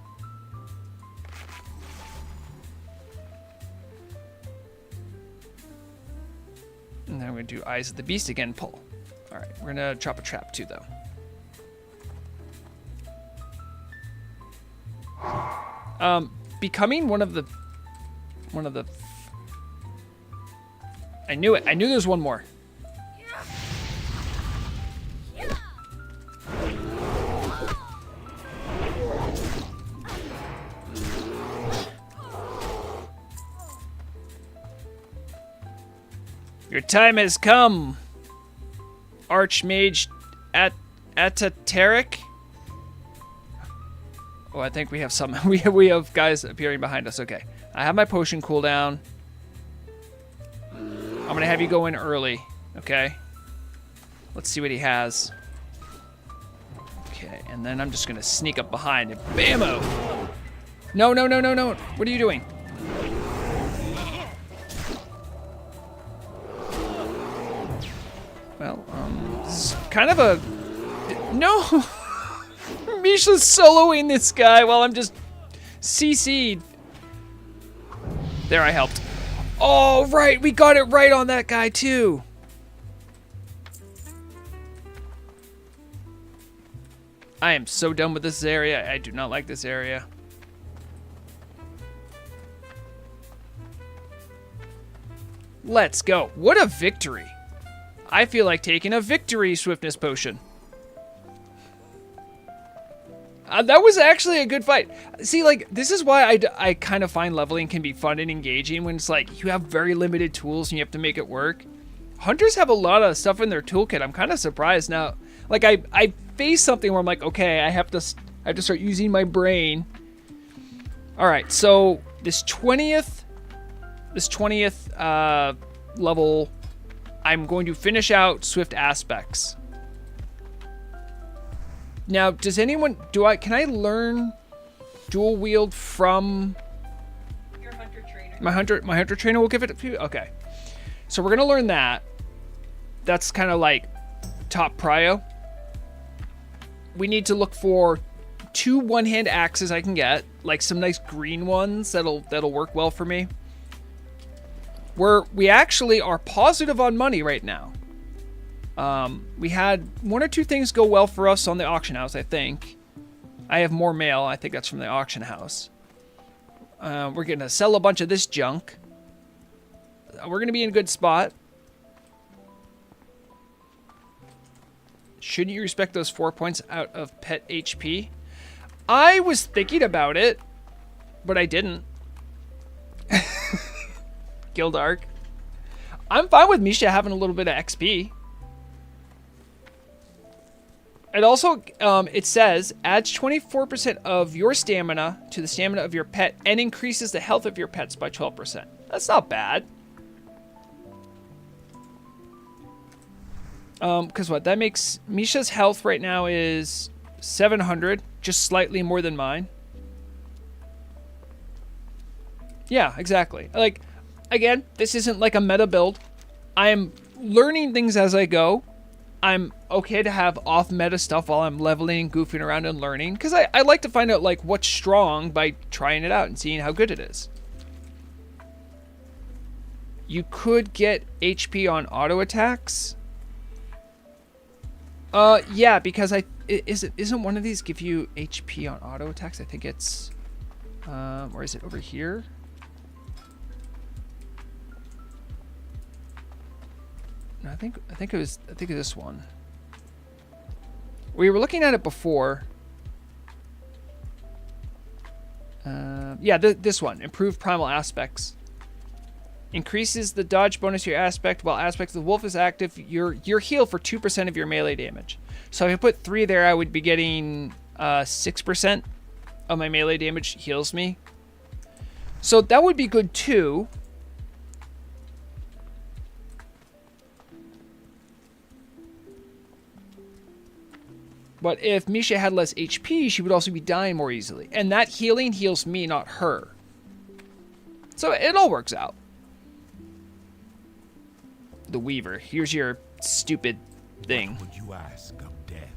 And then we're gonna do Eyes of the Beast again, pull. Alright, we're gonna chop a trap too though. Becoming one of the I knew it. I knew there was one more. Your time has come, Archmage Atateric. Oh, I think we have some. We have guys appearing behind us. Okay, I have my potion cooldown. I'm gonna have you go in early. Okay. Let's see what he has. Okay, and then I'm just gonna sneak up behind and bammo! No! What are you doing? Well, it's kind of a no. Misha's soloing this guy while I'm just CC'd. There, I helped. Oh, right, we got it right on that guy too. I am so done with this area. I do not like this area. Let's go. What a victory. I feel like taking a victory swiftness potion. That was actually a good fight. See, like, this is why I kind of find leveling can be fun and engaging when it's like you have very limited tools and you have to make it work. Hunters have a lot of stuff in their toolkit. I'm kind of surprised now. Like, I face something where I'm like, okay, I have to start using my brain. All right, so this 20th level, I'm going to finish out Swift Aspects. Now, does anyone, can I learn dual wield from Your hunter trainer. my hunter trainer will give it to you? Okay. So we're going to learn that. That's kind of like top prio. We need to look for 2 one-hand axes I can get, like some nice green ones that'll work well for me. We actually are positive on money right now. We had 1 or 2 things go well for us on the auction house, I think. I have more mail. I think that's from the auction house. We're going to sell a bunch of this junk. We're going to be in a good spot. Shouldn't you respect those 4 points out of pet HP? I was thinking about it, but I didn't. Gildark. I'm fine with Misha having a little bit of XP. It also, it says, adds 24% of your stamina to the stamina of your pet and increases the health of your pets by 12%. That's not bad. Because what? That makes Misha's health right now is 700, just slightly more than mine. Yeah, exactly. Like, again, this isn't like a meta build. I'm learning things as I go. I'm okay to have off-meta stuff while I'm leveling and goofing around and learning. Because I like to find out, like, what's strong by trying it out and seeing how good it is. You could get HP on auto attacks. Yeah, because isn't one of these give you HP on auto attacks? I think it's, or is it over here? No, I think it was this one. We were looking at it before. Yeah, this one, improved primal aspects. Increases the dodge bonus to your aspect while aspect of the wolf is active. You're healed for 2% of your melee damage. So if I put 3 there, I would be getting 6% of my melee damage heals me. So that would be good too. But if Misha had less HP, she would also be dying more easily. And that healing heals me, not her. So it all works out. The Weaver. Here's your stupid thing. What would you ask of death?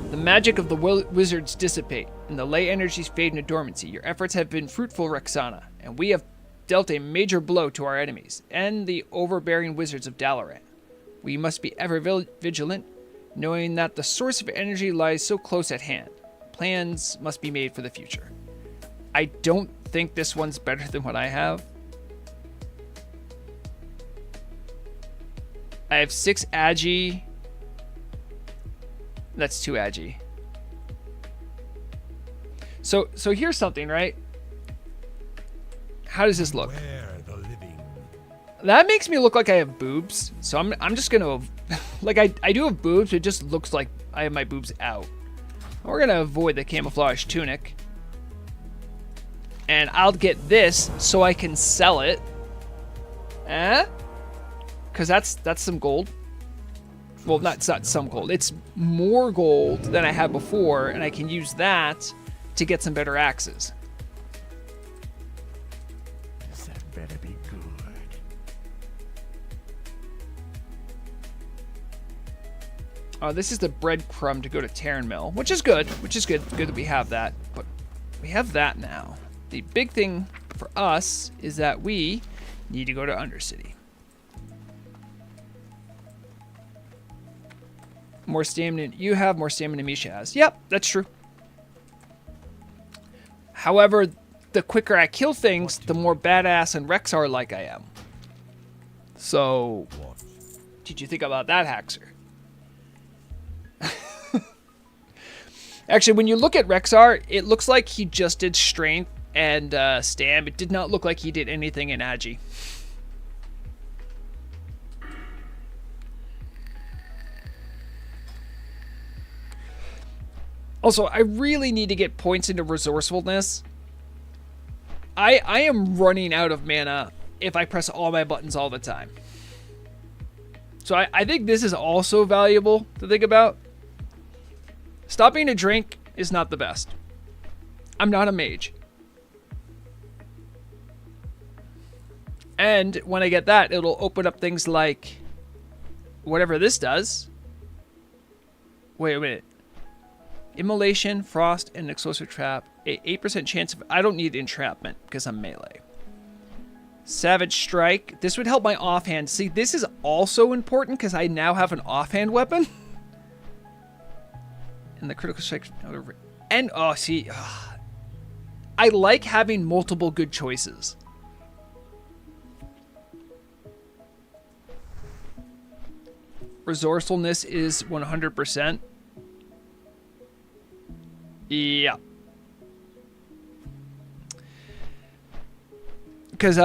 The magic of the wizards dissipate, and the ley energies fade into dormancy. Your efforts have been fruitful, Rexxanna, and we have dealt a major blow to our enemies, and the overbearing wizards of Dalaran. We must be ever vigilant, knowing that the source of energy lies so close at hand. Plans must be made for the future. I don't think this one's better than what I have. I have 6 agi. That's 2 agi. So here's something, right? How does this look? Where the living? That makes me look like I have boobs. So I'm just gonna like I do have boobs, but it just looks like I have my boobs out. We're gonna avoid the camouflage tunic. And I'll get this so I can sell it. Because that's some gold. Well, it's not some gold. It's more gold than I had before, and I can use that to get some better axes. That better be good. Oh, this is the breadcrumb to go to Terran Mill, which is good. Good that we have that. But we have that now. The big thing for us is that we need to go to Undercity. More stamina you have, more stamina Misha has. Yep, that's true. However, the quicker I kill things, the more badass and Rexxar like I am. So, What? did you think about that, Haxer? Actually, when you look at Rexxar, it looks like he just did strength and stam. It did not look like he did anything in agi. Also, I really need to get points into resourcefulness. I am running out of mana if I press all my buttons all the time. So I think this is also valuable to think about. Stopping to drink is not the best. I'm not a mage. And when I get that, it'll open up things like whatever this does. Wait a minute. Immolation, frost, and explosive trap. A 8% chance of... I don't need entrapment because I'm melee. Savage strike. This would help my offhand. See, this is also important because I now have an offhand weapon. And the critical strike... And, oh, see... I like having multiple good choices. Resourcefulness is 100%. Yeah. Because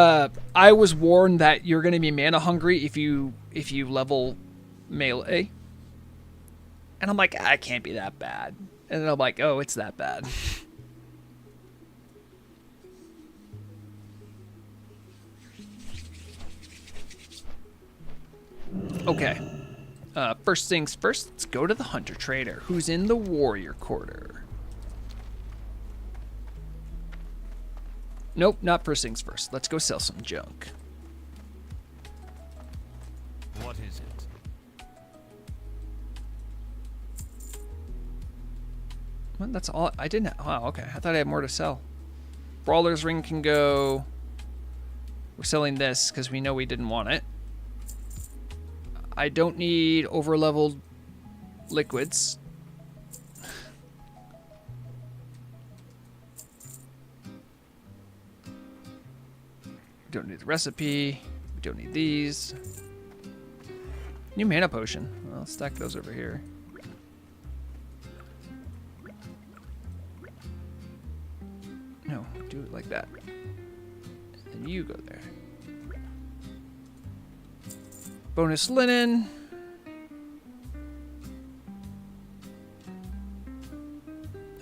I was warned that you're going to be mana hungry if you level melee. And I'm like, I can't be that bad. And then I'm like, oh, it's that bad. Okay. First things first, let's go to the Hunter Trader, who's in the Warrior Quarter. Nope, not first things first. Let's go sell some junk. What is it? Well, that's all. I didn't. Oh, okay. I thought I had more to sell. Brawler's Ring can go. We're selling this because we know we didn't want it. I don't need over-leveled liquids. We don't need the recipe. We don't need these. New mana potion. Well, let's stack those over here. No, do it like that. And you go there. Bonus linen.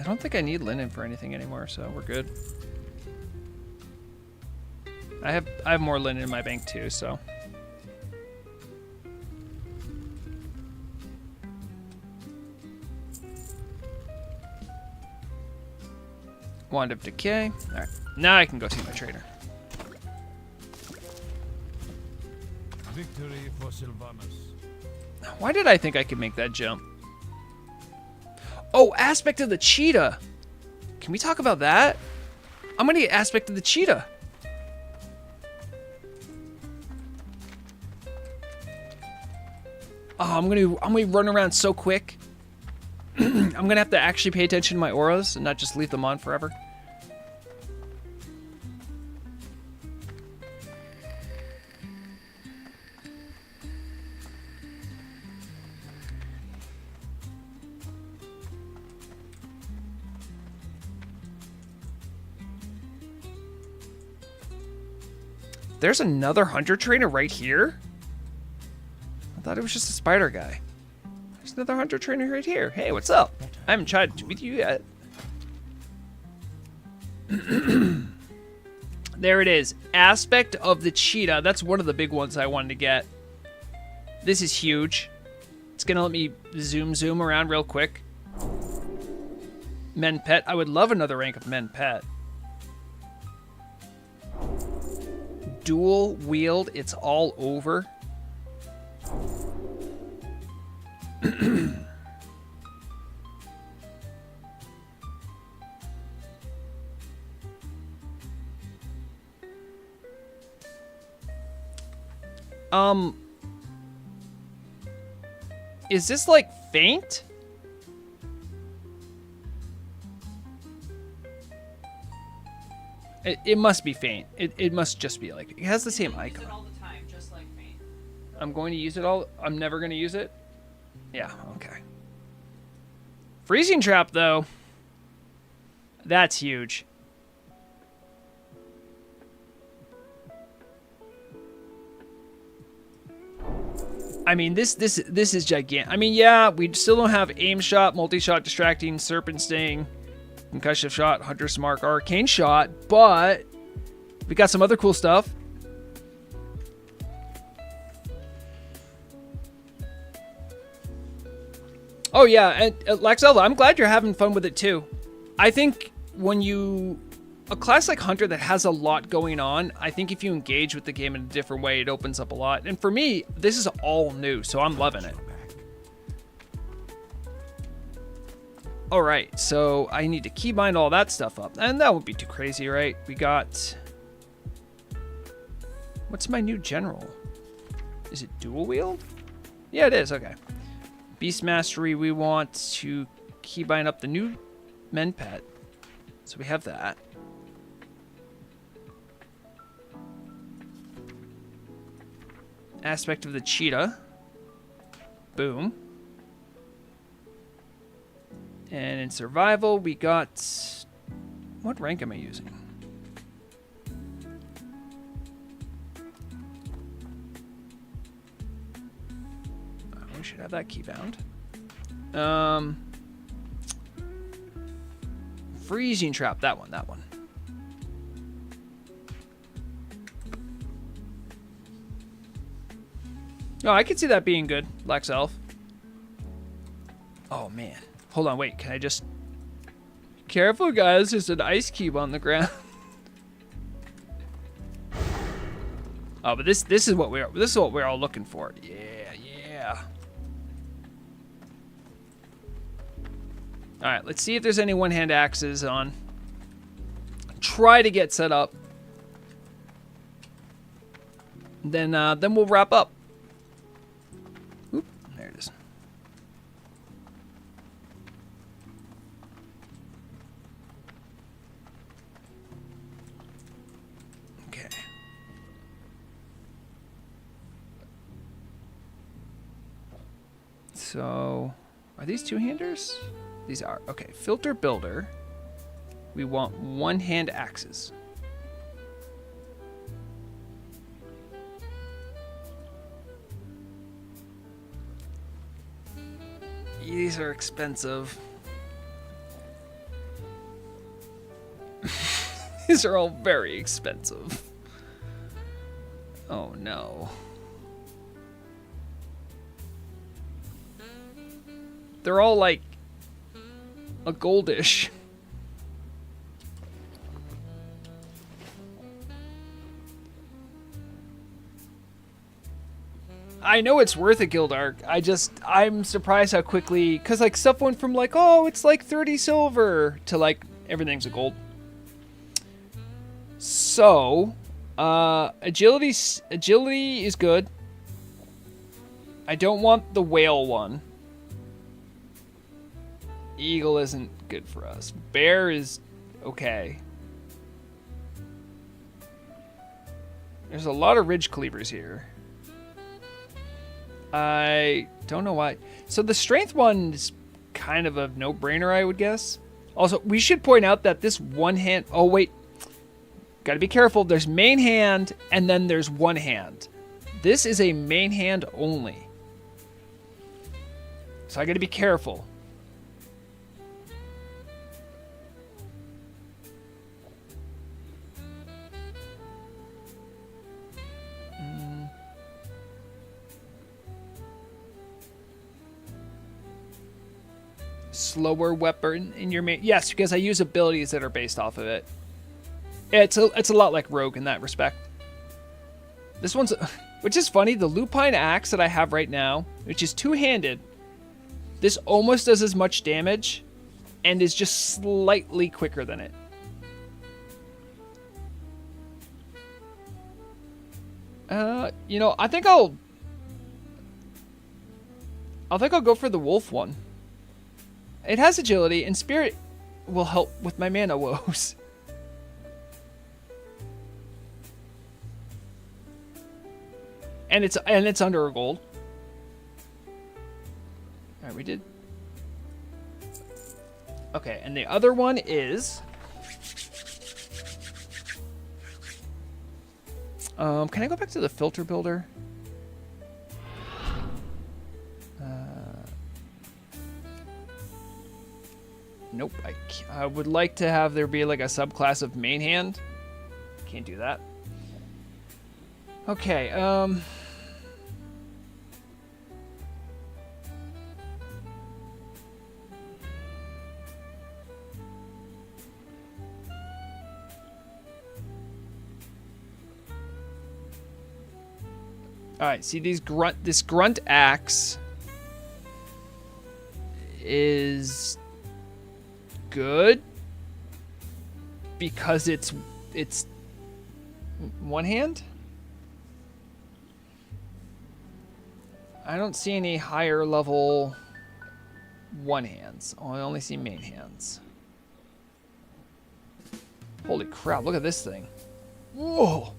I don't think I need linen for anything anymore, so we're good. I have more linen in my bank too, so. Wand of Decay. Alright, now I can go see my trader. Victory for Sylvanas. Why did I think I could make that jump? Oh, aspect of the cheetah. Can we talk about that? I'm gonna get aspect of the cheetah. Oh, I'm gonna run around so quick. I'm gonna have to actually pay attention to my auras and not just leave them on forever. There's another hunter trainer right here? I thought it was just a spider guy. There's another hunter trainer right here. Hey, what's up? I haven't chatted with you yet. There it is. Aspect of the cheetah. That's one of the big ones I wanted to get. This is huge. It's gonna let me zoom around real quick. Men pet. I would love another rank of men pet. Dual wield. It's all over. Is this like faint? It must be faint. It must just be like, it has the same icon. Use it all the time, just like me. I'm going to use it all. I'm never going to use it. Yeah, okay. Freezing trap though. That's huge. I mean, this is gigantic. I mean, yeah, we still don't have aim shot, multi-shot, distracting, serpent sting, concussive shot, hunter's mark, arcane shot, but we got some other cool stuff. Oh yeah, and Laxella, I'm glad you're having fun with it too. I think when a class like Hunter that has a lot going on, I think if you engage with the game in a different way, it opens up a lot. And for me, this is all new, so I'm loving it. All right, so I need to keybind all that stuff up, and that won't be too crazy, right? We got, what's my new general? Is it dual wield? Yeah, it is. Okay. Beast Mastery, we want to keybind up the new men pet. So we have that. Aspect of the cheetah. Boom. And in survival, we got... What rank am I using? We should have that keybound. Freezing trap, that one. Oh, I could see that being good, Lex Elf. Oh man. Hold on, wait, can I just... Careful guys, there's an ice cube on the ground. Oh, but this is what we're all looking for. Yeah. All right, let's see if there's any one-hand axes on. Try to get set up. Then we'll wrap up. Oop, there it is. Okay. So, are these two-handers? These are. Okay, filter builder. We want one-hand axes. These are expensive. These are all very expensive. Oh no. They're all like a goldish. I know it's worth a guild arc. I'm surprised how quickly, because like stuff went from like, oh, it's like 30 silver to like everything's a gold. So, agility is good. I don't want the whale one. Eagle isn't good for us. Bear is okay. There's a lot of ridge cleavers here. I don't know why. So the strength one is kind of a no-brainer, I would guess. Also, we should point out that this one hand... Oh, wait. Got to be careful. There's main hand, and then there's one hand. This is a main hand only. So I got to be careful. Slower weapon in your main... Yes, because I use abilities that are based off of it. It's a lot like Rogue in that respect. This one's... Which is funny, the lupine axe that I have right now, which is two-handed, this almost does as much damage and is just slightly quicker than it. You know, I think I'll go for the wolf one. It has agility, and spirit will help with my mana woes. And it's under a gold. All right, we did. Okay, and the other one is. Can I go back to the filter builder? Nope. I would like to have there be like a subclass of main hand. Can't do that. Okay. All right. See this grunt axe is good because it's one hand. I don't see any higher level one hands. Oh, I only see main hands. Holy crap, look at this thing. Whoa.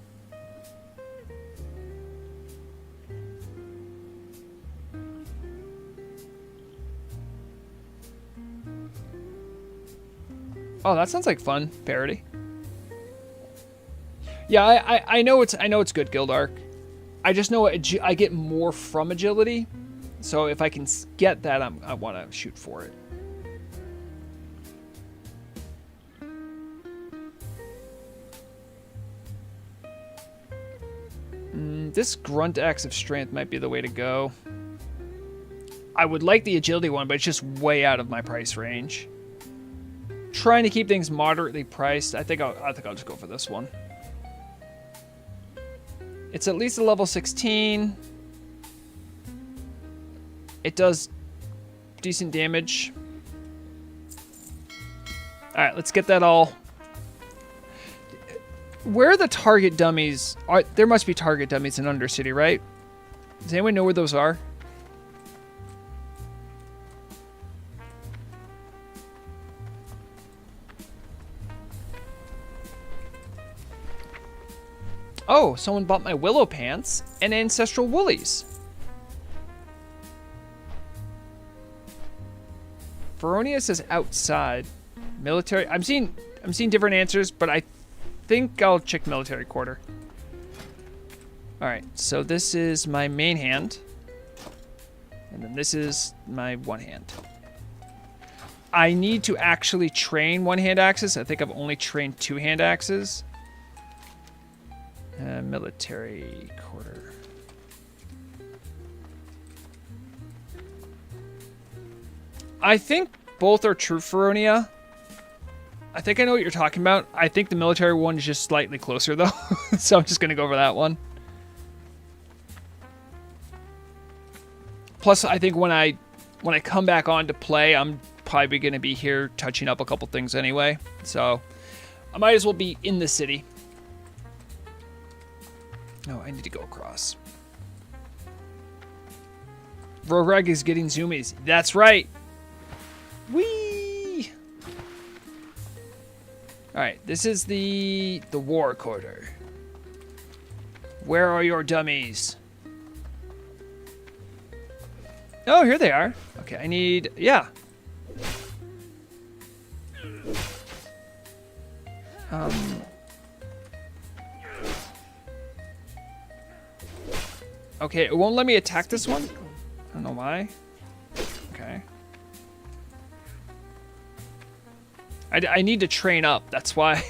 Oh, that sounds like fun parody. Yeah, I know it's good guild arc. I just know I get more from agility, so if I can get that, I want to shoot for it. This grunt axe of strength might be the way to go. I would like the agility one, but it's just way out of my price range. Trying to keep things moderately priced. I think I'll just go for this one. It's at least a level 16. It does decent damage. All right, let's get that all. Where are the target dummies? There must be target dummies in Undercity, right? Does anyone know where those are? Oh, someone bought my willow pants and ancestral woolies. Veronia says outside. Military. I'm seeing different answers, but I think I'll check military quarter. All right, so this is my main hand. And then this is my one hand. I need to actually train one hand axes. I think I've only trained two hand axes. Military quarter. I think both are true, Feronia. I think I know what you're talking about. I think the military one is just slightly closer, though. So I'm just going to go for that one. Plus, I think when I come back on to play, I'm probably going to be here touching up a couple things anyway. So I might as well be in the city. No, I need to go across. Vrograg is getting zoomies. That's right. Whee! Alright, this is the war quarter. Where are your dummies? Oh, here they are. Okay, I need... Yeah. Okay, it won't let me attack this one. I don't know why. Okay. I need to train up. That's why.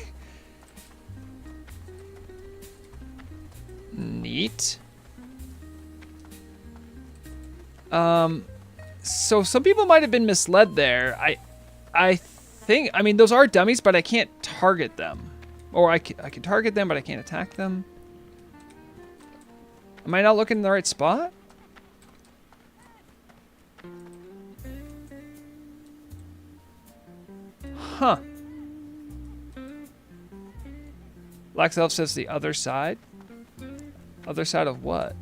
Neat. So some people might have been misled there. I think, I mean, those are dummies, but I can't target them. Or I can target them, but I can't attack them. Am I not looking in the right spot? Huh. Black Elf says the other side. Other side of what?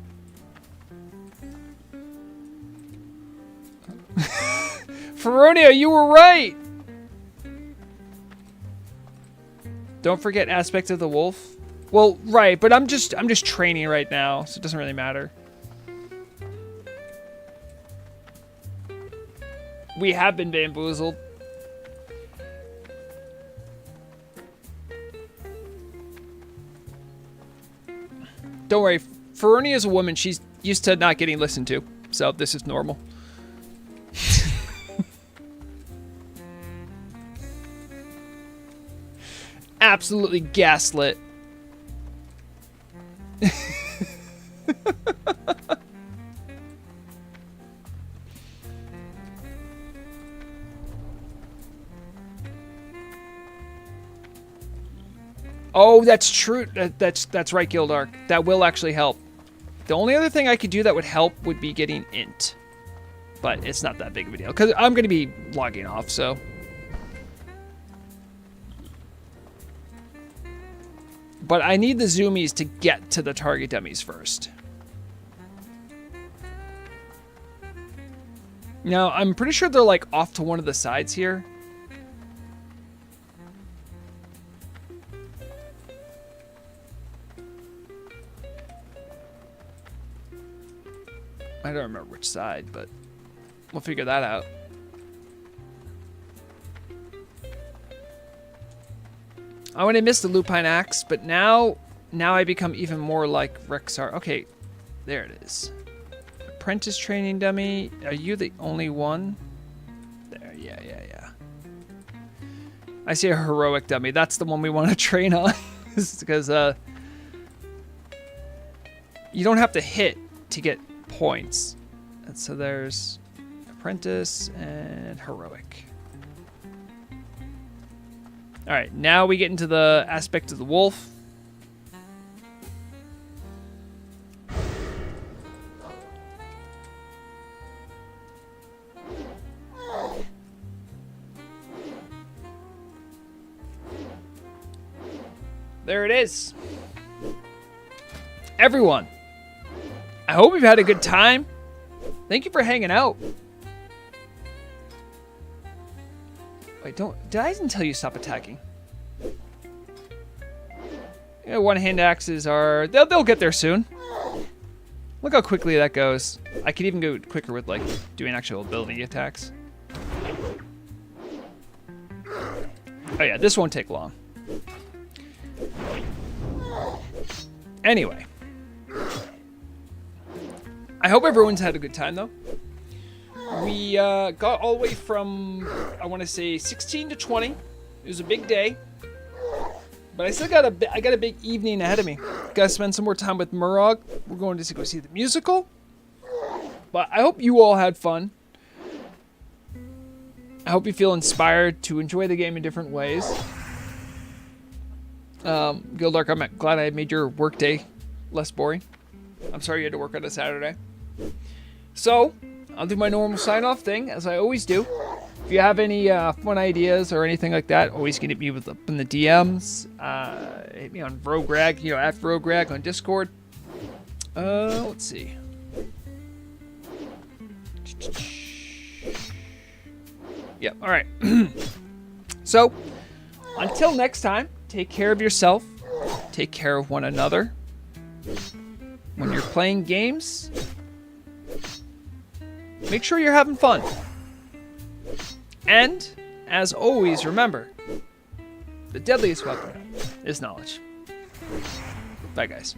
Feronia, you were right! Don't forget aspect of the wolf. Well, right, but I'm just training right now, so it doesn't really matter. We have been bamboozled. Don't worry, Feronia is a woman. She's used to not getting listened to, so this is normal. Absolutely gaslit. Oh, that's true. That's right, Gildark. That will actually help. The only other thing I could do that would help would be getting int. But it's not that big of a deal. Because I'm going to be logging off, so... But I need the zoomies to get to the target dummies first. Now, I'm pretty sure they're like off to one of the sides here. I don't remember which side, but we'll figure that out. I would have missed the lupine axe, but now I become even more like Rexxar. Okay, there it is. Apprentice training dummy. Are you the only one? There, yeah. I see a heroic dummy. That's the one we want to train on. Because you don't have to hit to get points. And so there's apprentice and heroic. All right, now we get into the aspect of the wolf. there it is. Everyone, I hope you've had a good time. Thank you for hanging out. Wait, did I tell you stop attacking? Yeah, one-hand axes are, they'll get there soon. Look how quickly that goes. I could even go quicker with like doing actual ability attacks. Oh yeah, this won't take long. Anyway. I hope everyone's had a good time though. We got all the way from, I want to say 16 to 20. It was a big day. But I still got a big evening ahead of me. Gotta spend some more time with Murog. We're going to go see the musical. But I hope you all had fun. I hope you feel inspired to enjoy the game in different ways. Gildark, I'm glad I made your work day less boring. I'm sorry you had to work on a Saturday. So, I'll do my normal sign-off thing, as I always do. If you have any fun ideas or anything like that, always get at me up in the DMs. Hit me on Vrograg, at Vrograg on Discord. Let's see. Yep, alright. So, until next time, take care of yourself. Take care of one another. When you're playing games, make sure you're having fun. And, as always, remember, the deadliest weapon is knowledge. Bye, guys.